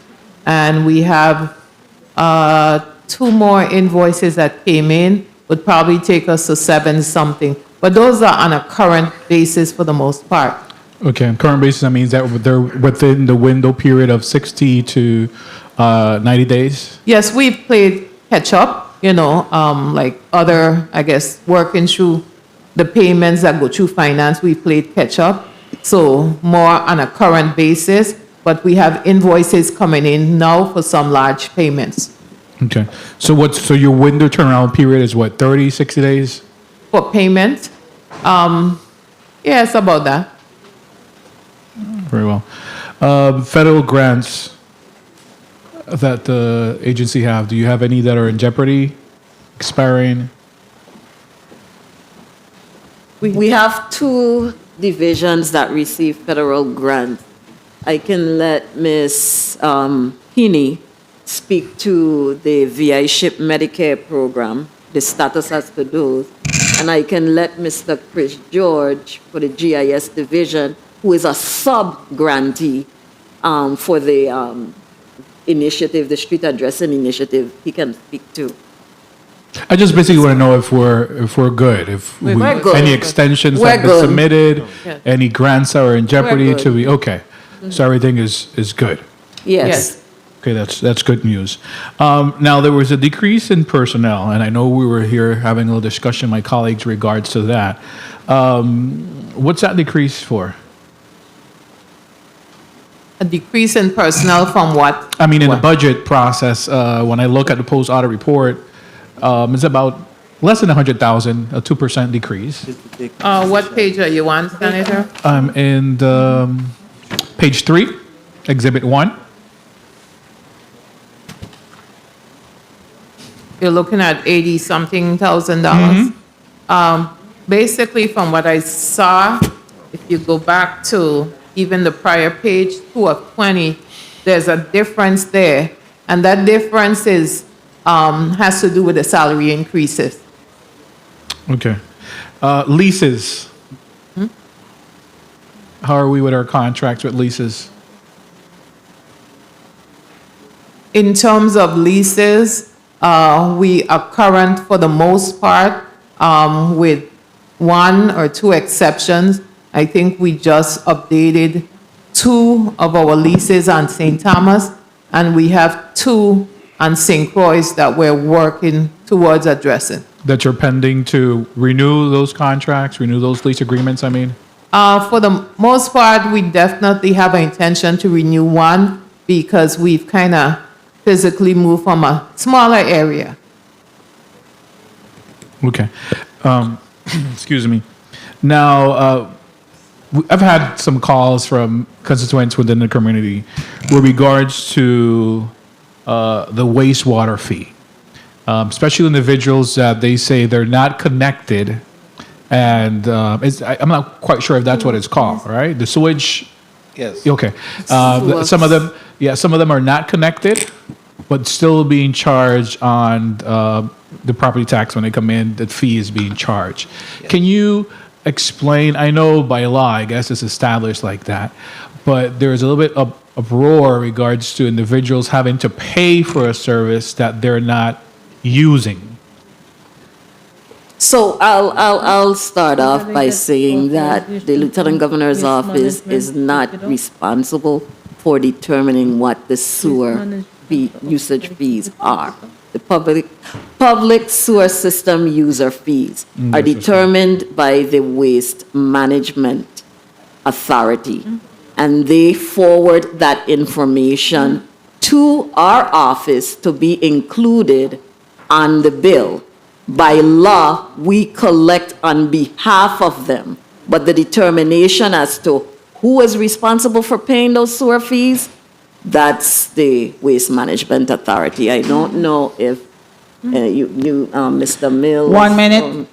and we have 2 more invoices that came in, would probably take us to 7 something. But those are on a current basis for the most part. Okay, on current basis, that means that they're within the window period of 60 to 90 days? Yes, we've played catch up, like other, I guess, working through the payments that go through finance, we played catch up. So more on a current basis, but we have invoices coming in now for some large payments. Okay, so your window turnaround period is what, 30, 60 days? For payment, yes, about that. Very well. Federal grants that the agency have, do you have any that are in jeopardy, expiring? We have 2 divisions that receive federal grants. I can let Ms. Heaney speak to the VI SHIP Medicare program, the status as to those. And I can let Mr. Chris George for the GIS division, who is a sub-grantee for the initiative, the street addressing initiative, he can speak to. I just basically want to know if we're good, if We're good. any extensions We're have been good. submitted, Yeah. any grants that are in jeopardy good. to be, okay. So everything is good. Yes. Okay, that's good news. Now, there was a decrease in personnel, and I know we were here having a little discussion, my colleagues, regards to that. What's that decrease for? A decrease in personnel from what? I mean, in the budget process, when I look at the post-audit report, it's about less than 100,000, a 2% decrease. What page are you on, Senator? In page 3, Exhibit 1. You're looking at $80-something thousand. Basically, from what I saw, if you go back to even the prior page, 2 of 20, there's a difference there. And that difference is, has to do with the salary increases. Okay. Leases. How are we with our contracts with leases? In terms of leases, we are current for the most part, with 1 or 2 exceptions. I think we just updated 2 of our leases on St. Thomas, and we have 2 on St. Croix that we're working towards addressing. That you're pending to renew those contracts, renew those lease agreements, I mean? For the most part, we definitely have an intention to renew 1 because we've kind of physically move from a smaller area. Okay. Excuse me. Now, I've had some calls from constituents within the community with regards to the wastewater fee, especially individuals that they say they're not connected, and I'm not quite sure if that's what it's called, right? The sewage. Yes. Okay. Some of them are not connected, but still being charged on the property tax when they come in. The fee is being charged. Yes. Can you explain? I know by law, I guess it's established like that, but there's a little bit of uproar in regards to individuals having to pay for a service that they're not using. So I'll start off by saying that the Lieutenant Governor's office is not responsible for determining what the sewer fee, usage fees are. The public sewer system user fees are determined by the Waste Management Authority, and they forward that information to our office to be included on the bill. By law, we collect on behalf of them, but the determination as to who is responsible for paying those sewer fees, that's the Waste Management Authority. I don't know if Mr. Mills. 1 minute.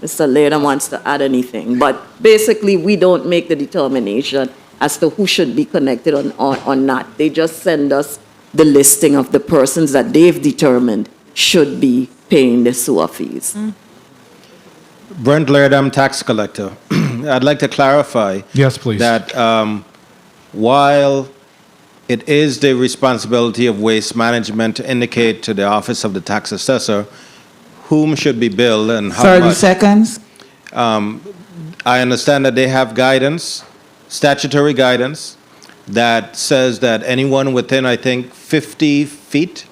Mr. Laird wants to add anything, but basically, we don't make the determination as to who should be connected or not. They just send us the listing of the persons that they've determined should be paying the sewer fees. Brent Laird, I'm tax collector. I'd like to clarify. Yes, please. That while it is the responsibility of waste management to indicate to the office of the tax assessor whom should be billed and how 30 much. seconds. I understand that they have guidance, statutory guidance, that says that anyone within, I think, 50 feet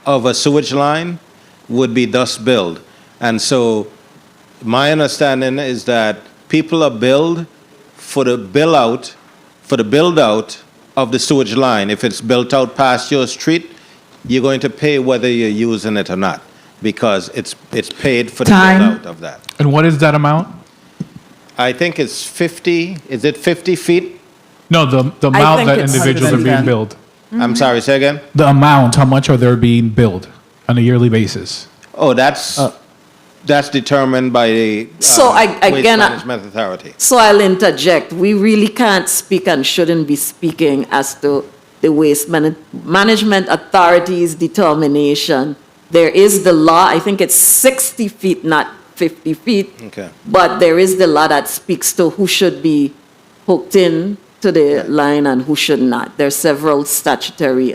of a sewage line would be thus billed. And so my understanding is that people are billed for the build-out of the sewage line. If it's built out past your street, you're going to pay whether you're using it or not, because it's paid for the build-out of that. And what is that amount? I think it's 50, is it 50 feet? No, the amount that individuals are being billed. I'm sorry, say again? The amount, how much are they being billed on a yearly basis? Oh, that's determined by the Waste Management Authority. So I'll interject. We really can't speak and shouldn't be speaking as to the Waste Management Authority's determination. There is the law, I think it's 60 feet, not 50 feet. Okay. But there is the law that speaks to who should be hooked in to the line and who should not. There's several statutory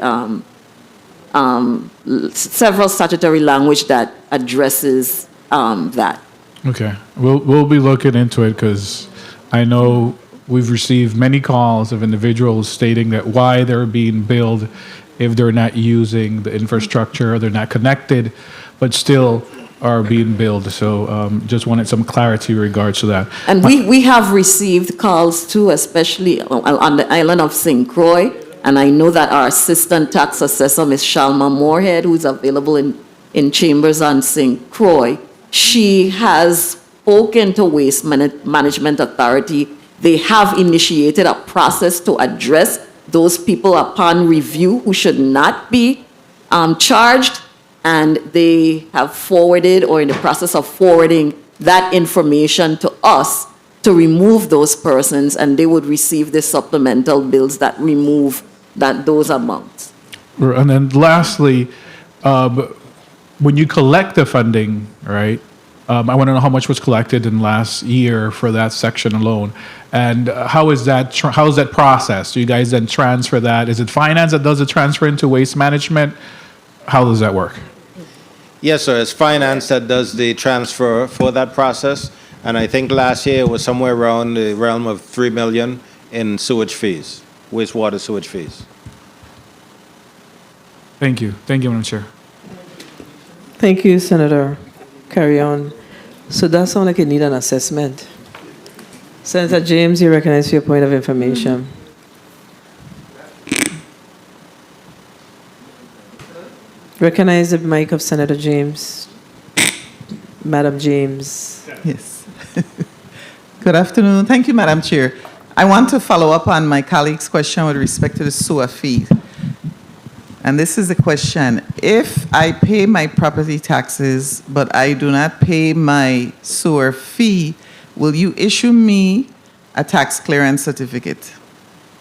language that addresses that. Okay, we'll be looking into it because I know we've received many calls of individuals stating that why they're being billed if they're not using the infrastructure, they're not connected, but still are being billed. So just wanted some clarity in regards to that. And we have received calls too, especially on the island of St. Croix. And I know that our assistant tax assessor, Ms. Shalma Moorhead, who's available in chambers on St. Croix, she has spoken to Waste Management Authority. They have initiated a process to address those people upon review who should not be charged, and they have forwarded or in the process of forwarding that information to us to remove those persons, and they would receive the supplemental bills that remove those amounts. And then lastly, when you collect the funding, right, I want to know how much was collected in last year for that section alone. And how is that processed? Do you guys then transfer that? Is it finance that does the transfer into waste management? How does that work? Yes, sir. It's finance that does the transfer for that process. And I think last year it was somewhere around the realm of $3 million in sewage fees, wastewater sewage fees. Thank you. Thank you, Madam Chair. Thank you, Senator. Carry on. So that sounds like it need an assessment. Senator James, you recognize your point of information. Recognize the mic of Senator James. Madam James. Yes. Good afternoon. Thank you, Madam Chair. I want to follow up on my colleague's question with respect to the sewer fee. And this is the question. If I pay my property taxes, but I do not pay my sewer fee, will you issue me a tax clearance certificate?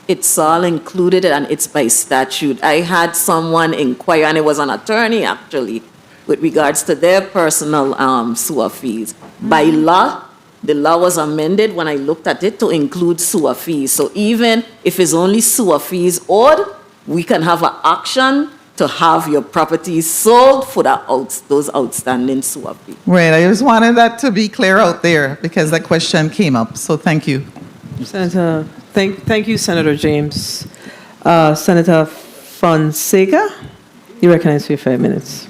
It's all included and it's by statute. I had someone inquire, and it was an attorney actually, with regards to their personal sewer fees. By law, the law was amended when I looked at it to include sewer fees. So even if it's only sewer fees owed, we can have an action to have your property sold for those outstanding sewer fees. Right, I just wanted that to be clear out there because that question came up. So thank you. Senator, thank you, Senator James. Senator Fonseca, you recognize for 5 minutes.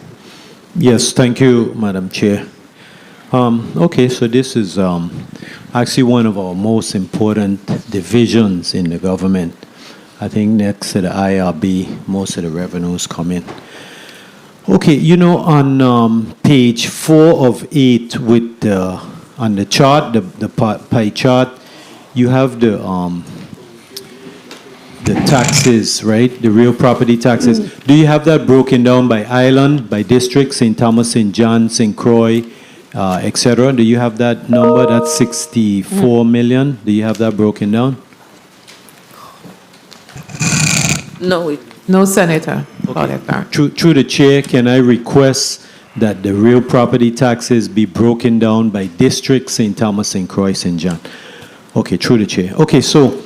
Yes, thank you, Madam Chair. Okay, so this is actually one of our most important divisions in the government. I think next to the IRB, most of the revenues come in. Okay, you know, on page 4 of 8 with on the chart, the pie chart, you have the taxes, right? The real property taxes. Do you have that broken down by island, by district, St. Thomas, St. John, St. Croix, etc.? Do you have that number? That's 64 million. Do you have that broken down? No, No, Senator. Through the chair, can I request that the real property taxes be broken down by district, St. Thomas, St. Croix, St. John? Okay, through the chair. Okay, so,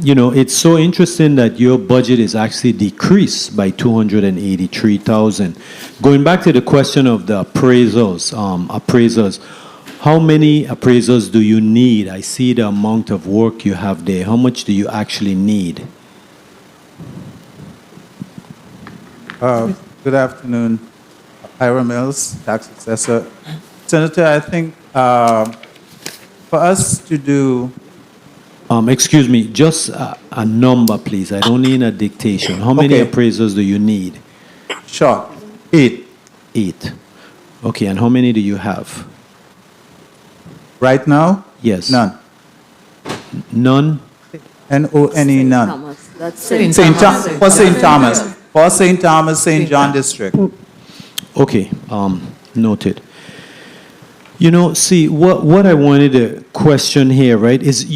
you know, it's so interesting that your budget is actually decreased by 283,000. Going back to the question of the appraisals, how many appraisals do you need? I see the amount of work you have there. How much do you actually need? Good afternoon. Ira Mills, tax assessor. Senator, I think for us to do... Excuse me, just a number, please. I don't need a dictation. How many appraisals do you need? Sure. 8. 8. Okay, and how many do you have? Right now? Yes. None. None? N-O-N-E, none. That's St. Thomas. For St. Thomas. For St. Thomas, St. John District. Okay, noted. You know, see, what I wanted to question here, right, is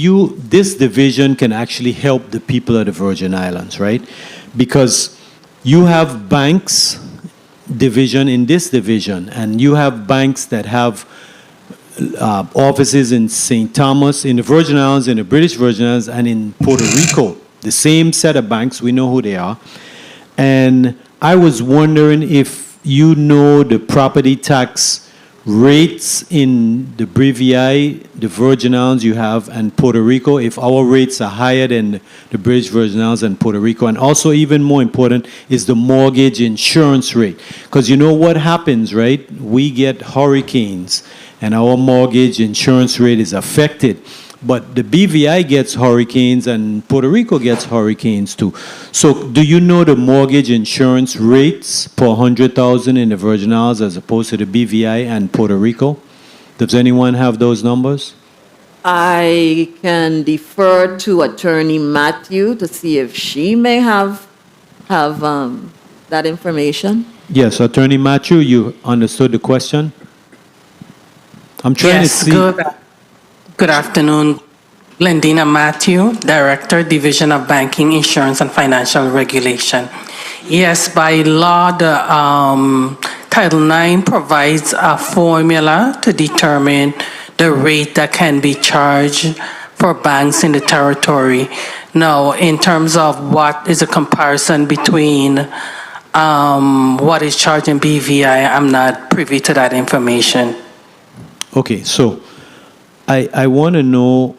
this division can actually help the people of the Virgin Islands, right? Because you have banks division in this division, and you have banks that have offices in St. Thomas, in the Virgin Islands, in the British Virgin Islands, and in Puerto Rico. The same set of banks, we know who they are. And I was wondering if you know the property tax rates in the BVI, the Virgin Islands you have, and Puerto Rico, if our rates are higher than the British Virgin Islands and Puerto Rico. And also, even more important, is the mortgage insurance rate. Because you know what happens, right? We get hurricanes, and our mortgage insurance rate is affected. But the BVI gets hurricanes and Puerto Rico gets hurricanes too. So do you know the mortgage insurance rates per 100,000 in the Virgin Islands as opposed to the BVI and Puerto Rico? Does anyone have those numbers? I can defer to Attorney Matthew to see if she may have that information. Yes, Attorney Matthew, you understood the question? I'm trying to see. Good afternoon. Glendina Matthew, Director, Division of Banking, Insurance, and Financial Regulation. Yes, by law, the Title IX provides a formula to determine the rate that can be charged for banks in the territory. Now, in terms of what is a comparison between what is charged in BVI, I'm not privy to that information. Okay, so I want to know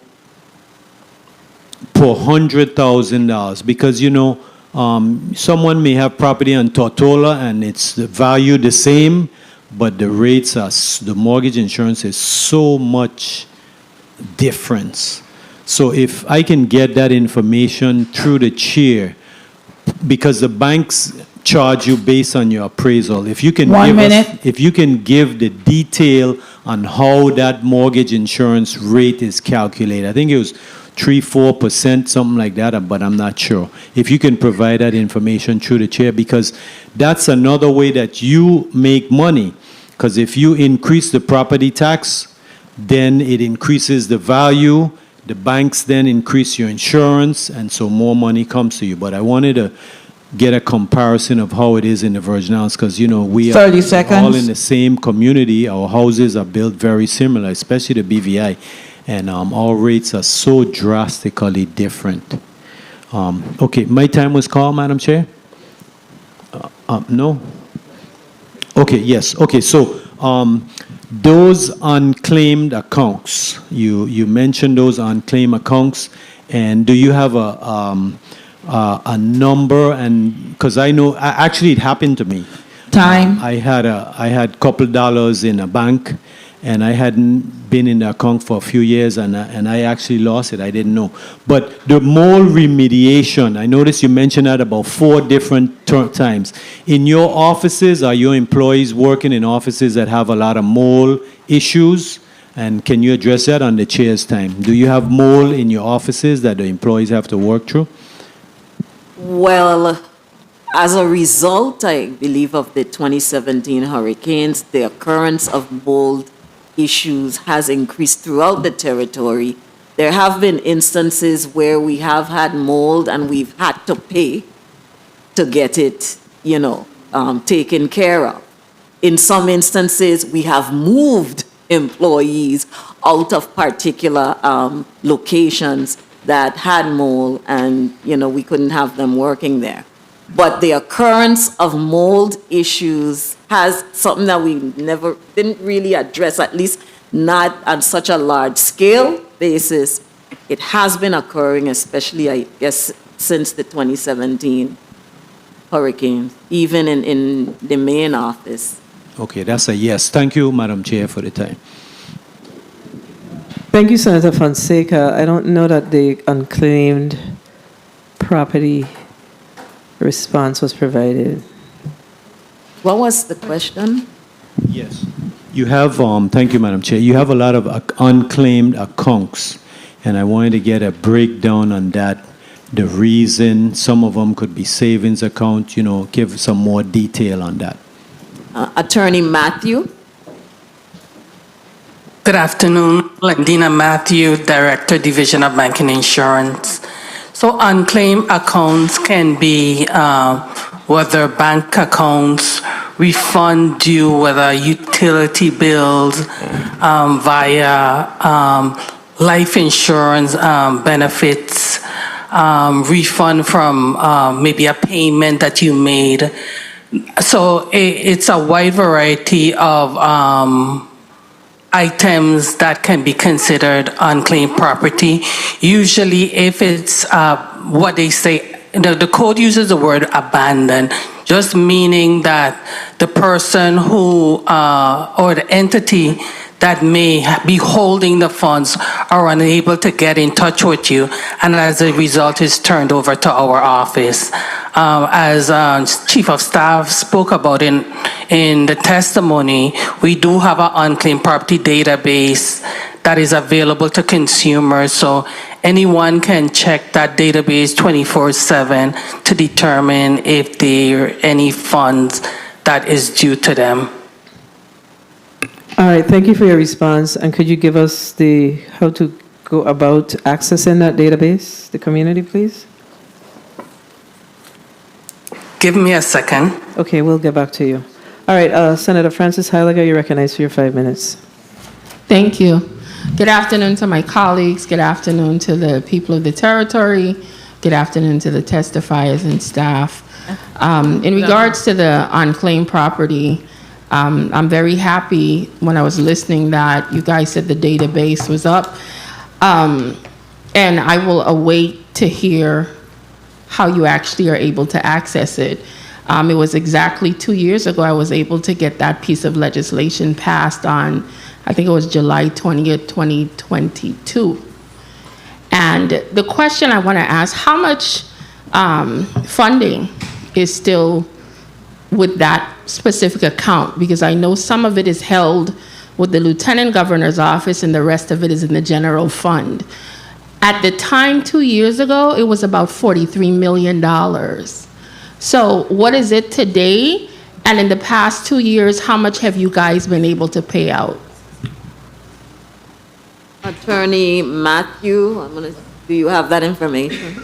per $100,000 because, you know, someone may have property on Tortola and it's the value the same, but the rates are, the mortgage insurance is so much difference. So if I can get that information through the chair, because the banks charge you based on your appraisal. If you can if you can give the detail on how that mortgage insurance rate is calculated, I think it was 3-4%, something like that, but I'm not sure. If you can provide that information through the chair, because that's another way that you make money. Because if you increase the property tax, then it increases the value. The banks then increase your insurance, and so more money comes to you. But I wanted to get a comparison of how it is in the Virgin Islands, because, you know, we 30 are seconds. all in the same community. Our houses are built very similar, especially the BVI. And our rates are so drastically different. Okay, my time was called, Madam Chair? No? Okay, yes. Okay, so those unclaimed accounts, you mentioned those unclaimed accounts, and do you have a number? And because I know, actually it happened to me. Time. I had a couple dollars in a bank, and I hadn't been in the account for a few years, and I actually lost it. I didn't know. But the mold remediation, I noticed you mentioned that about 4 different times. In your offices, are your employees working in offices that have a lot of mold issues? And can you address that on the chair's time? Do you have mold in your offices that the employees have to work through? Well, as a result, I believe, of the 2017 hurricanes, the occurrence of mold issues has increased throughout the territory. There have been instances where we have had mold and we've had to pay to get it, taken care of. In some instances, we have moved employees out of particular locations that had mold, and, we couldn't have them working there. But the occurrence of mold issues has something that we didn't really address, at least not on such a large scale basis. It has been occurring, especially, I guess, since the 2017 hurricane, even in the main office. Okay, that's a yes. Thank you, Madam Chair, for the time. Thank you, Senator Fonseca. I don't know that the unclaimed property response was provided. What was the question? Yes. You have, thank you, Madam Chair. You have a lot of unclaimed accounts, and I wanted to get a breakdown on that. The reason, some of them could be savings account, give some more detail on that. Attorney Matthew. Good afternoon, Glendina Matthew, Director, Division of Banking Insurance. So unclaimed accounts can be whether bank accounts, refund due, whether utility bills, via life insurance benefits, refund from maybe a payment that you made. So it's a wide variety of items that can be considered unclaimed property. Usually if it's what they say, the code uses the word abandoned, just meaning that the person who, or the entity that may be holding the funds are unable to get in touch with you, and as a result is turned over to our office. As Chief of Staff spoke about in the testimony, we do have an unclaimed property database that is available to consumers, so anyone can check that database 24/7 to determine if there are any funds that is due to them. All right, thank you for your response. And could you give us how to go about accessing that database, the community, please? Give me a second. Okay, we'll get back to you. All right, Senator Francis Heiliger, you're recognized for your 5 minutes. Thank you. Good afternoon to my colleagues. Good afternoon to the people of the territory. Good afternoon to the testifiers and staff. In regards to the unclaimed property, I'm very happy when I was listening that you guys said the database was up. And I will await to hear how you actually are able to access it. It was exactly 2 years ago I was able to get that piece of legislation passed on, I think it was July 20th, 2022. And the question I want to ask, how much funding is still with that specific account, because I know some of it is held with the Lieutenant Governor's office and the rest of it is in the general fund. At the time, 2 years ago, it was about $43 million. So what is it today? And in the past 2 years, how much have you guys been able to pay out? Attorney Matthew, do you have that information?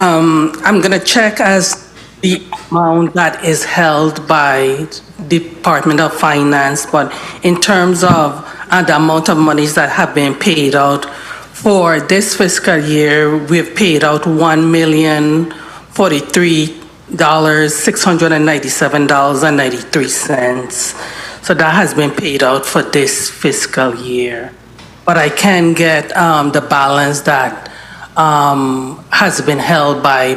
I'm going to check as the amount that is held by Department of Finance, but in terms of the amount of monies that have been paid out for this fiscal year, we've paid out $1,043,697.93. So that has been paid out for this fiscal year. But I can get the balance that has been held by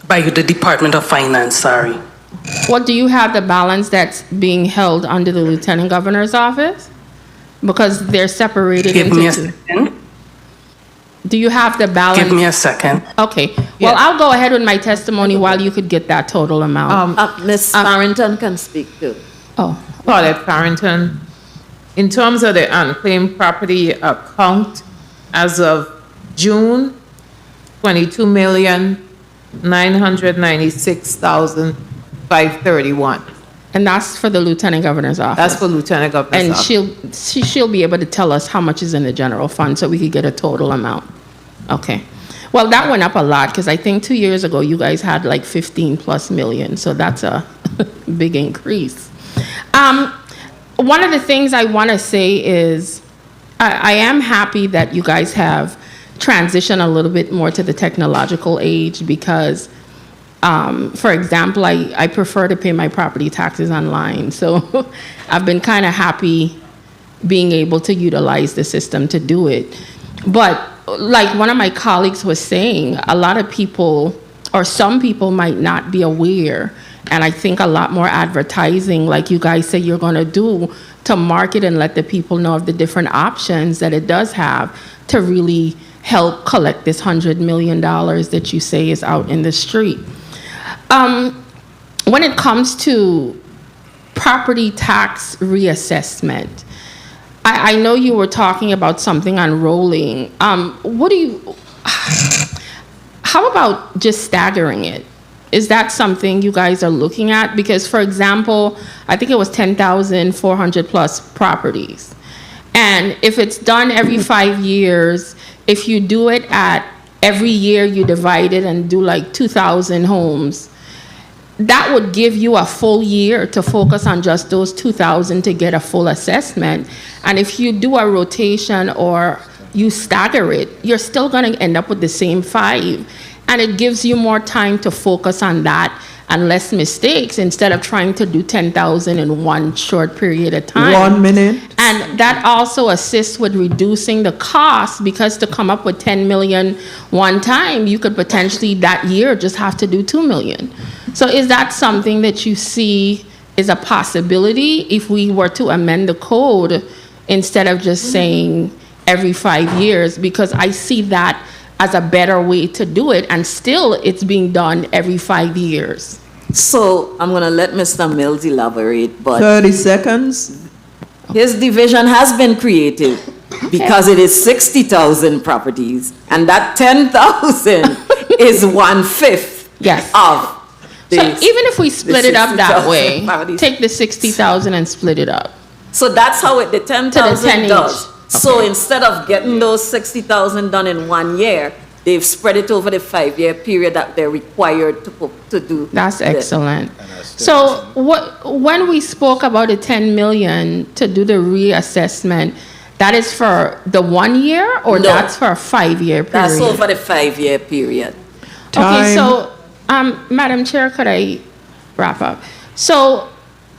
the Department of Finance, sorry. What do you have the balance that's being held under the Lieutenant Governor's office? Because they're separated Give into me a two. second. Do you have the balance? Give me a second. Okay. Well, I'll go ahead with my testimony while you could get that total amount. Ms. Farrington can speak too. Claudette Farrington. In terms of the unclaimed property account, as of June, 22,996,531. And that's for the Lieutenant Governor's office. That's for Lieutenant Governor's office. And she'll be able to tell us how much is in the general fund so we could get a total amount. Okay. Well, that went up a lot because I think 2 years ago you guys had like 15 plus million. So that's a big increase. One of the things I want to say is I am happy that you guys have transitioned a little bit more to the technological age because, for example, I prefer to pay my property taxes online. So I've been kind of happy being able to utilize the system to do it. But like one of my colleagues was saying, a lot of people or some people might not be aware. And I think a lot more advertising, like you guys say you're going to do, to market and let the people know of the different options that it does have to really help collect this $100 million that you say is out in the street. When it comes to property tax reassessment, I know you were talking about something on rolling. How about just staggering it? Is that something you guys are looking at? Because, for example, I think it was 10,400 plus properties. And if it's done every 5 years, if you do it at every year you divide it and do like 2,000 homes, that would give you a full year to focus on just those 2,000 to get a full assessment. And if you do a rotation or you stagger it, you're still going to end up with the same 5. And it gives you more time to focus on that and less mistakes instead of trying to do 10,000 in one short period of time. 1 minute. And that also assists with reducing the cost because to come up with 10 million one time, you could potentially that year just have to do 2 million. So is that something that you see is a possibility if we were to amend the code instead of just saying every 5 years? Because I see that as a better way to do it, and still it's being done every 5 years. So I'm going to let Mr. Mills elaborate, but 30 seconds. His division has been created because it is 60,000 properties, and that 10,000 is 1/5 yes. of so even if we split it up that way, properties. take the 60,000 and split it up. So that's how the 10,000 does. So instead of getting those 60,000 done in 1 year, they've spread it over the 5-year period that they're required to do. That's excellent. So when we spoke about the 10 million to do the reassessment, that is for the 1 year or that's for a 5-year period? That's over the 5-year period. Okay, so Madam Chair, could I wrap up? So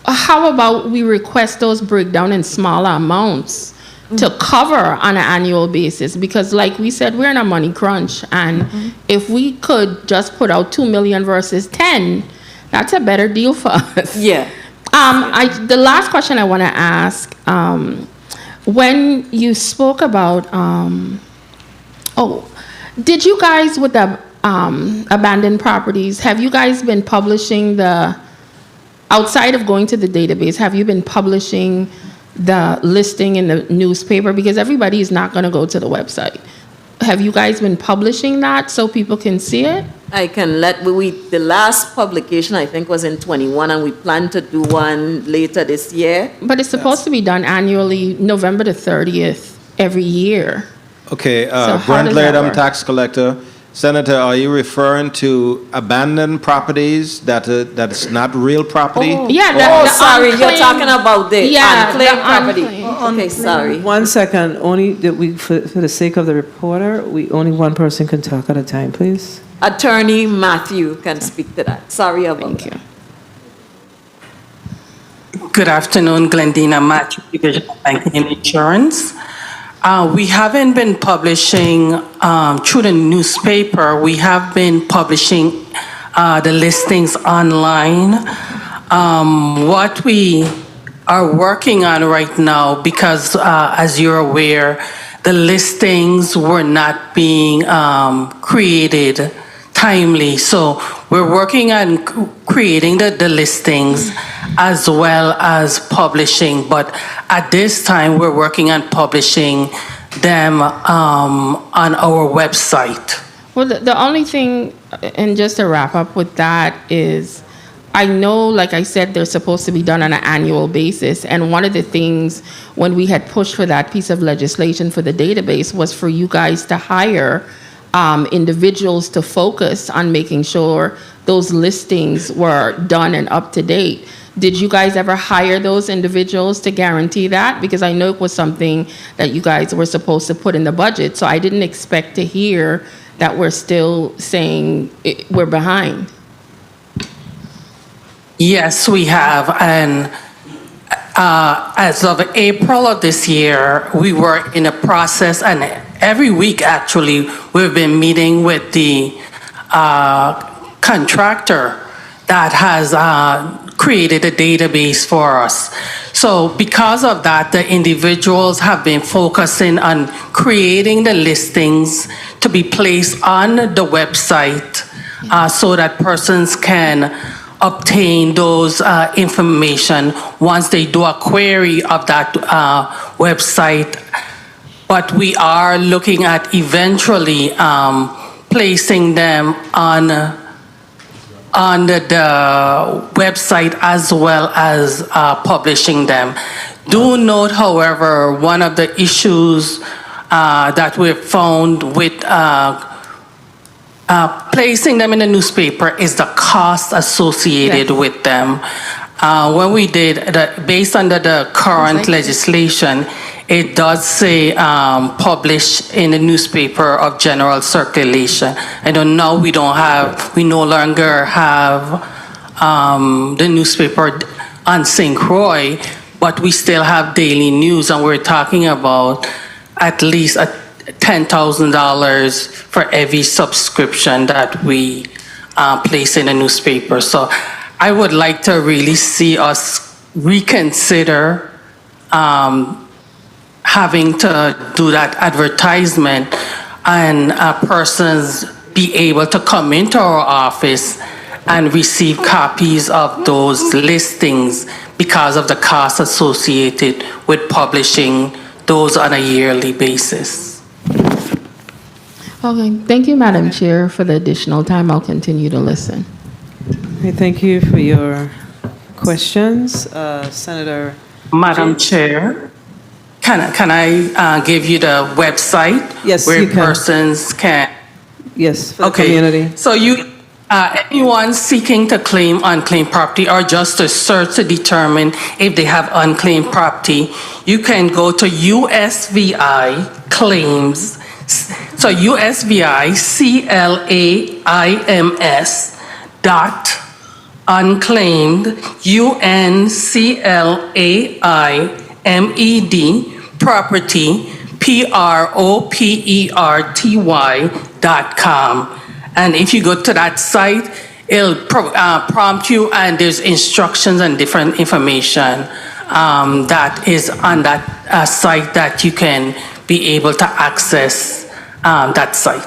how about we request those breakdown in smaller amounts to cover on an annual basis? Because like we said, we're in a money crunch. And if we could just put out 2 million versus 10, that's a better deal for us. Yeah. The last question I want to ask, when you spoke about, did you guys with the abandoned properties, have you guys been publishing outside of going to the database, have you been publishing the listing in the newspaper? Because everybody is not going to go to the website. Have you guys been publishing that so people can see it? I can the last publication I think was in 21 and we plan to do one later this year. But it's supposed to be done annually, November the 30th every year. Okay, So how Brent does that Latham, work? tax collector. Senator, are you referring to abandoned properties that's not real property? Sorry, you're talking about the unclaimed property. unclaimed. Okay, sorry. 1 second, only that for the sake of the reporter, only one person can talk at a time, please. Attorney Matthew can speak to that. Sorry about that. Good afternoon, Glendina Matthew, Division of Banking and Insurance. We haven't been publishing through the newspaper. We have been publishing the listings online. What we are working on right now, because as you're aware, the listings were not being created timely. So we're working on creating the listings as well as publishing. But at this time, we're working on publishing them on our website. Well, the only thing, and just to wrap up with that, is I know, like I said, they're supposed to be done on an annual basis. And one of the things when we had pushed for that piece of legislation for the database was for you guys to hire individuals to focus on making sure those listings were done and up to date. Did you guys ever hire those individuals to guarantee that? Because I know it was something that you guys were supposed to put in the budget. So I didn't expect to hear that we're still saying we're behind. Yes, we have. And as of April of this year, we were in a process, and every week actually, we've been meeting with the contractor that has created a database for us. So because of that, the individuals have been focusing on creating the listings to be placed on the website so that persons can obtain those information once they do a query of that website. But we are looking at eventually placing them on the website as well as publishing them. Do note, however, one of the issues that we've found with placing them in the newspaper is the cost associated with them. When we did, based under the current legislation, it does say publish in the newspaper of general circulation. I don't know, we no longer have the newspaper on St. Croix, but we still have daily news, and we're talking about at least $10,000 for every subscription that we place in the newspaper. So I would like to really see us reconsider having to do that advertisement and persons be able to come into our office and receive copies of those listings because of the cost associated with publishing those on a yearly basis. Okay, thank you, Madam Chair, for the additional time. I'll continue to listen. Okay, thank you for your questions. Senator Madam Chair, can I give you the website? Yes, where you can. persons can. Yes, for the community. So anyone seeking to claim unclaimed property or just to search to determine if they have unclaimed property, you can go to USVI claims. So USVI CLAIMS dot unclaimed UNCLAIMED property PROPERTY.com. And if you go to that site, it'll prompt you, and there's instructions and different information that is on that site that you can be able to access that site.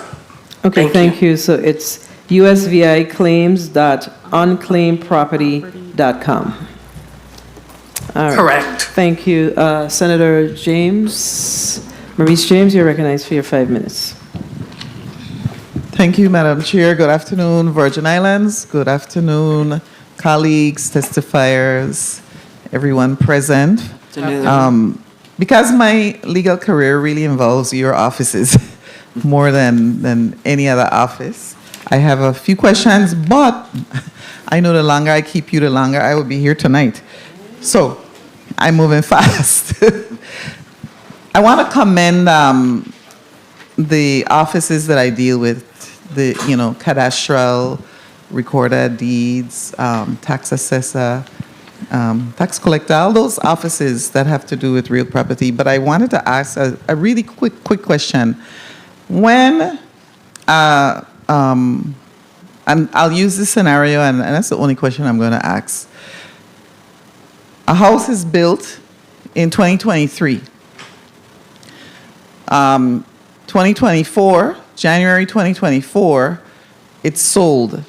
Okay, thank you. So it's usviclaims.unclaimedproperty.com. All right. Correct. Thank you. Senator James, Maurice James, you're recognized for your 5 minutes. Thank you, Madam Chair. Good afternoon, Virgin Islands. Good afternoon, colleagues, testifiers, everyone present. Because my legal career really involves your offices more than any other office, I have a few questions, but I know the longer I keep you, the longer I will be here tonight. So I'm moving fast. I want to commend the offices that I deal with, the cadastral, recorded deeds, tax assessor, tax collector, all those offices that have to do with real property. But I wanted to ask a really quick question. When, and I'll use this scenario, and that's the only question I'm going to ask. A house is built in 2023. 2024, January 2024, it's sold.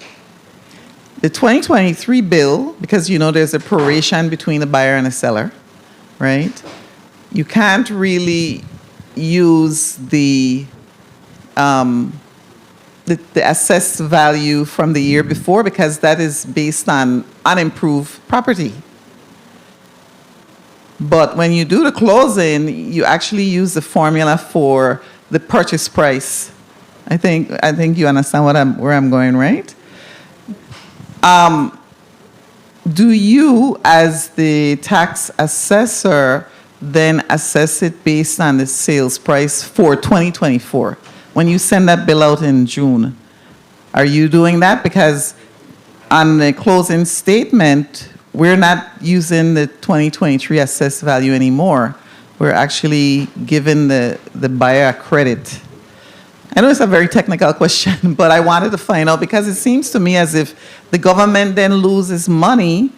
The 2023 bill, because there's a proration between the buyer and the seller, right? You can't really use the assessed value from the year before because that is based on unimproved property. But when you do the closing, you actually use the formula for the purchase price. I think you understand where I'm going, right? Do you, as the tax assessor, then assess it based on the sales price for 2024? When you send that bill out in June, are you doing that? Because on the closing statement, we're not using the 2023 assessed value anymore. We're actually giving the buyer a credit. I know it's a very technical question, but I wanted to find out because it seems to me as if the government then loses money,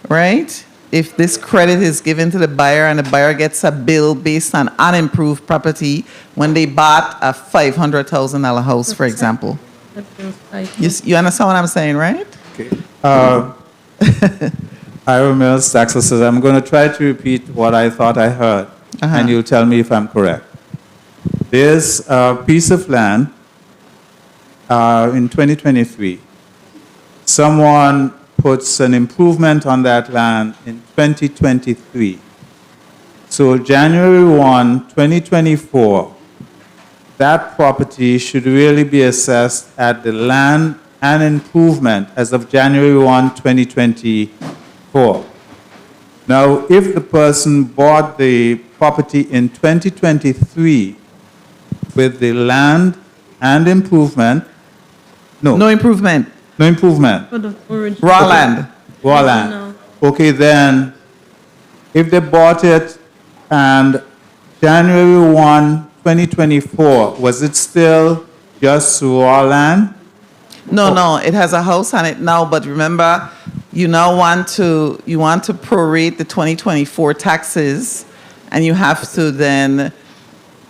right? If this credit is given to the buyer and the buyer gets a bill based on unimproved property when they bought a $500,000 house, for example. You understand what I'm saying, right? Okay. Ira Mills, tax assessor. I'm going to try to repeat what I thought I heard, and you'll tell me if I'm correct. There's a piece of land in 2023. Someone puts an improvement on that land in 2023. So January 1, 2024, that property should really be assessed at the land and improvement as of January 1, 2024. Now, if the person bought the property in 2023 with the land and improvement, no improvement. No improvement. Raw land. Raw land. Okay, then, if they bought it and January 1, 2024, was it still just raw land? No, it has a house on it now, but remember, you now want to prorate the 2024 taxes, and you have to then,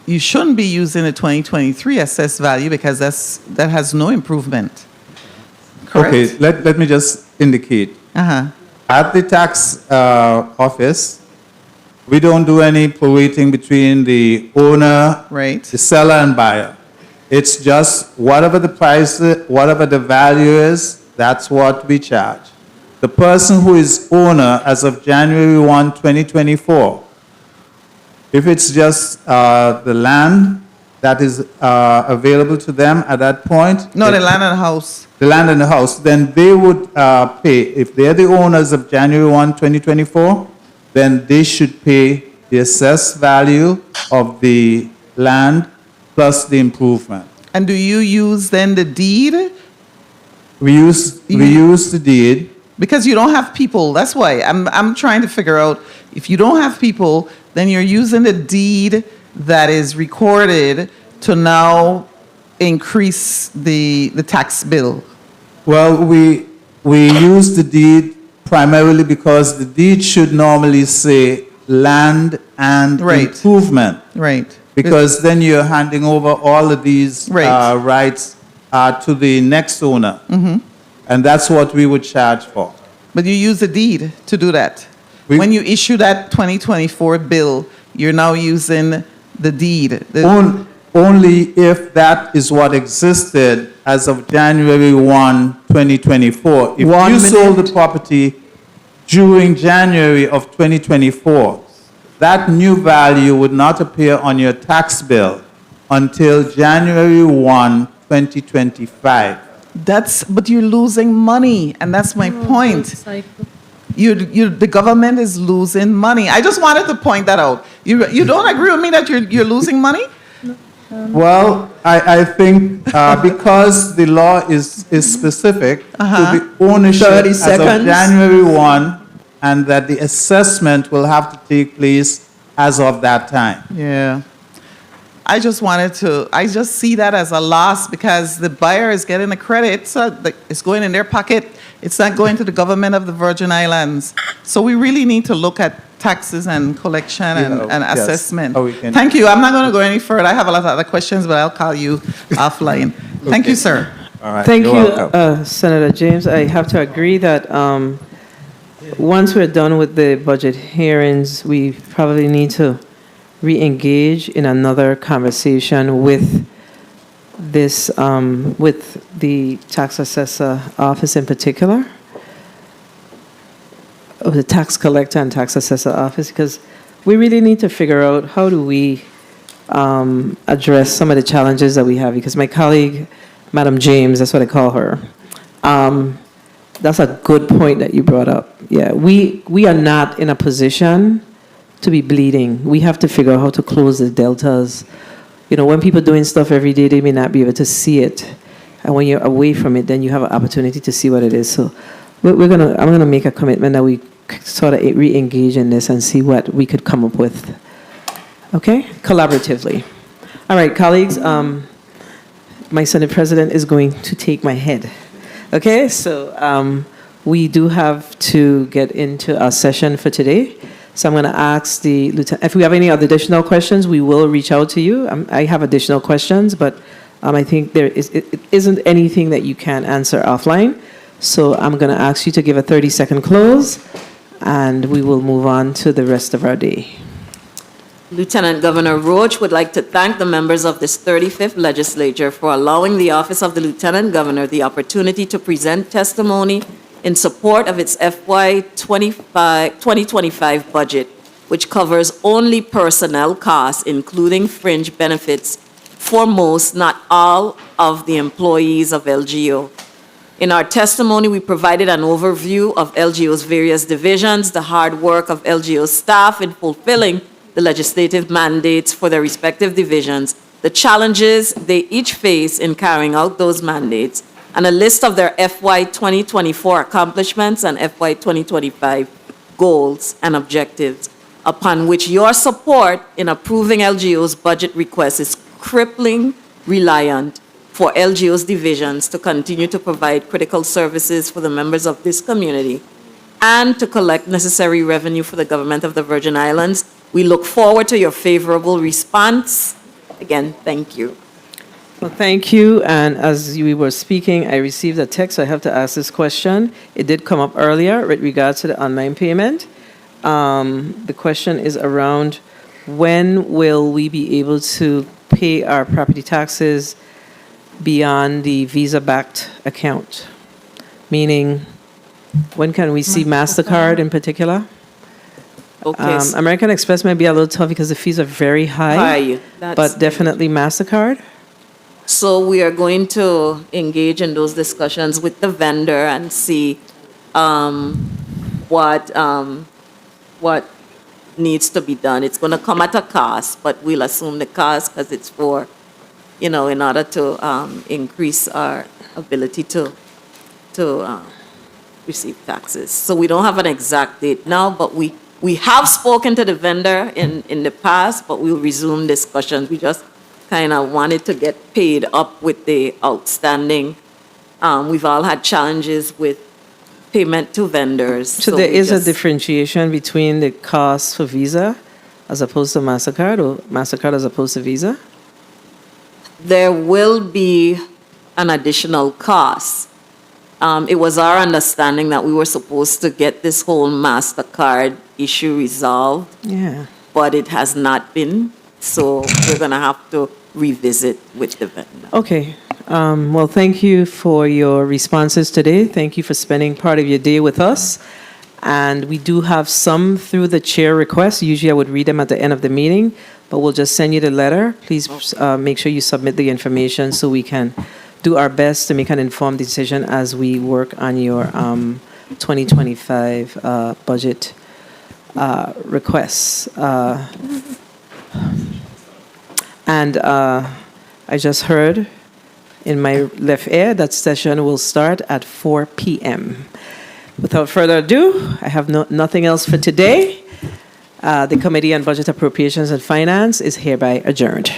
you shouldn't be using the 2023 assessed value because that has no improvement. Correct? Okay, let me just indicate. At the tax office, we don't do any prorating between the owner, the seller, and buyer. It's just whatever the price, whatever the value is, that's what we charge. The person who is owner as of January 1, 2024, if it's just the land that is available to them at that point. No, the land and the house. The land and the house, then they would pay. If they're the owners of January 1, 2024, then they should pay the assessed value of the land plus the improvement. And do you use then the deed? We use the deed. Because you don't have people. That's why I'm trying to figure out if you don't have people, then you're using the deed that is recorded to now increase the tax bill. Well, we use the deed primarily because the deed should normally say land and improvement. Right. Because then you're handing over all of these rights to the next owner. And that's what we would charge for. But you use the deed to do that. When you issue that 2024 bill, you're now using the deed. Only if that is what existed as of January 1, 2024. If you sold the property during January of 2024, that new value would not appear on your tax bill until January 1, 2025. But you're losing money, and that's my point. The government is losing money. I just wanted to point that out. You don't agree with me that you're losing money? Well, I think because the law is specific to the ownership 30 as seconds. of January 1, and that the assessment will have to take place as of that time. Yeah. I just see that as a loss because the buyer is getting the credit, so it's going in their pocket. It's not going to the government of the Virgin Islands. So we really need to look at taxes and collection and assessment. Thank you. I'm not going to go any further. I have a lot of other questions, but I'll call you offline. Thank you, sir. All right. Thank you, Senator James. I have to agree that once we're done with the budget hearings, we probably need to re-engage in another conversation with this, with the tax assessor office in particular, or the tax collector and tax assessor office, because we really need to figure out how do we address some of the challenges that we have. Because my colleague, Madam James, that's what I call her, that's a good point that you brought up. Yeah, we are not in a position to be bleeding. We have to figure out how to close the deltas. You know, when people are doing stuff every day, they may not be able to see it. And when you're away from it, then you have an opportunity to see what it is. So I'm gonna make a commitment that we sort of re-engage in this and see what we could come up with. Okay? Collaboratively. All right, colleagues, my Senate President is going to take my head. Okay, so we do have to get into our session for today. So I'm going to ask the lieutenant, if we have any other additional questions, we will reach out to you. I have additional questions, but I think it isn't anything that you can answer offline. So I'm going to ask you to give a 30-second close, and we will move on to the rest of our day. Lieutenant Governor Roach would like to thank the members of this 35th legislature for allowing the Office of the Lieutenant Governor the opportunity to present testimony in support of its FY 2025 budget, which covers only personnel costs, including fringe benefits, for most, not all, of the employees of LGO. In our testimony, we provided an overview of LGO's various divisions, the hard work of LGO staff in fulfilling the legislative mandates for their respective divisions, the challenges they each face in carrying out those mandates, and a list of their FY 2024 accomplishments and FY 2025 goals and objectives, upon which your support in approving LGO's budget request is crippling reliant for LGO's divisions to continue to provide critical services for the members of this community and to collect necessary revenue for the government of the Virgin Islands. We look forward to your favorable response. Again, thank you. Well, thank you. And as we were speaking, I received a text. So I have to ask this question. It did come up earlier with regards to the online payment. The question is around when will we be able to pay our property taxes beyond the Visa-backed account? Meaning, when can we see MasterCard in particular? Okay. American Express might be a little tough because the fees are very high. But definitely MasterCard. So we are going to engage in those discussions with the vendor and see what needs to be done. It's going to come at a cost, but we'll assume the cost because it's for, in order to increase our ability to receive taxes. So we don't have an exact date now, but we have spoken to the vendor in the past, but we'll resume discussions. We just kind of wanted to get paid up with the outstanding. We've all had challenges with payment to vendors. So there we is a just- differentiation between the cost for Visa as opposed to MasterCard, or MasterCard as opposed to Visa? There will be an additional cost. It was our understanding that we were supposed to get this whole MasterCard issue resolved, Yeah. but it has not been. So we're going to have to revisit with the vendor. Okay. Well, thank you for your responses today. Thank you for spending part of your day with us. And we do have some through the chair requests. Usually I would read them at the end of the meeting, but we'll just send you the letter. Please make sure you submit the information so we can do our best to make an informed decision as we work on your 2025 budget requests. And I just heard in my left ear that session will start at 4 p.m. Without further ado, I have nothing else for today. The Committee on Budget Appropriations and Finance is hereby adjourned.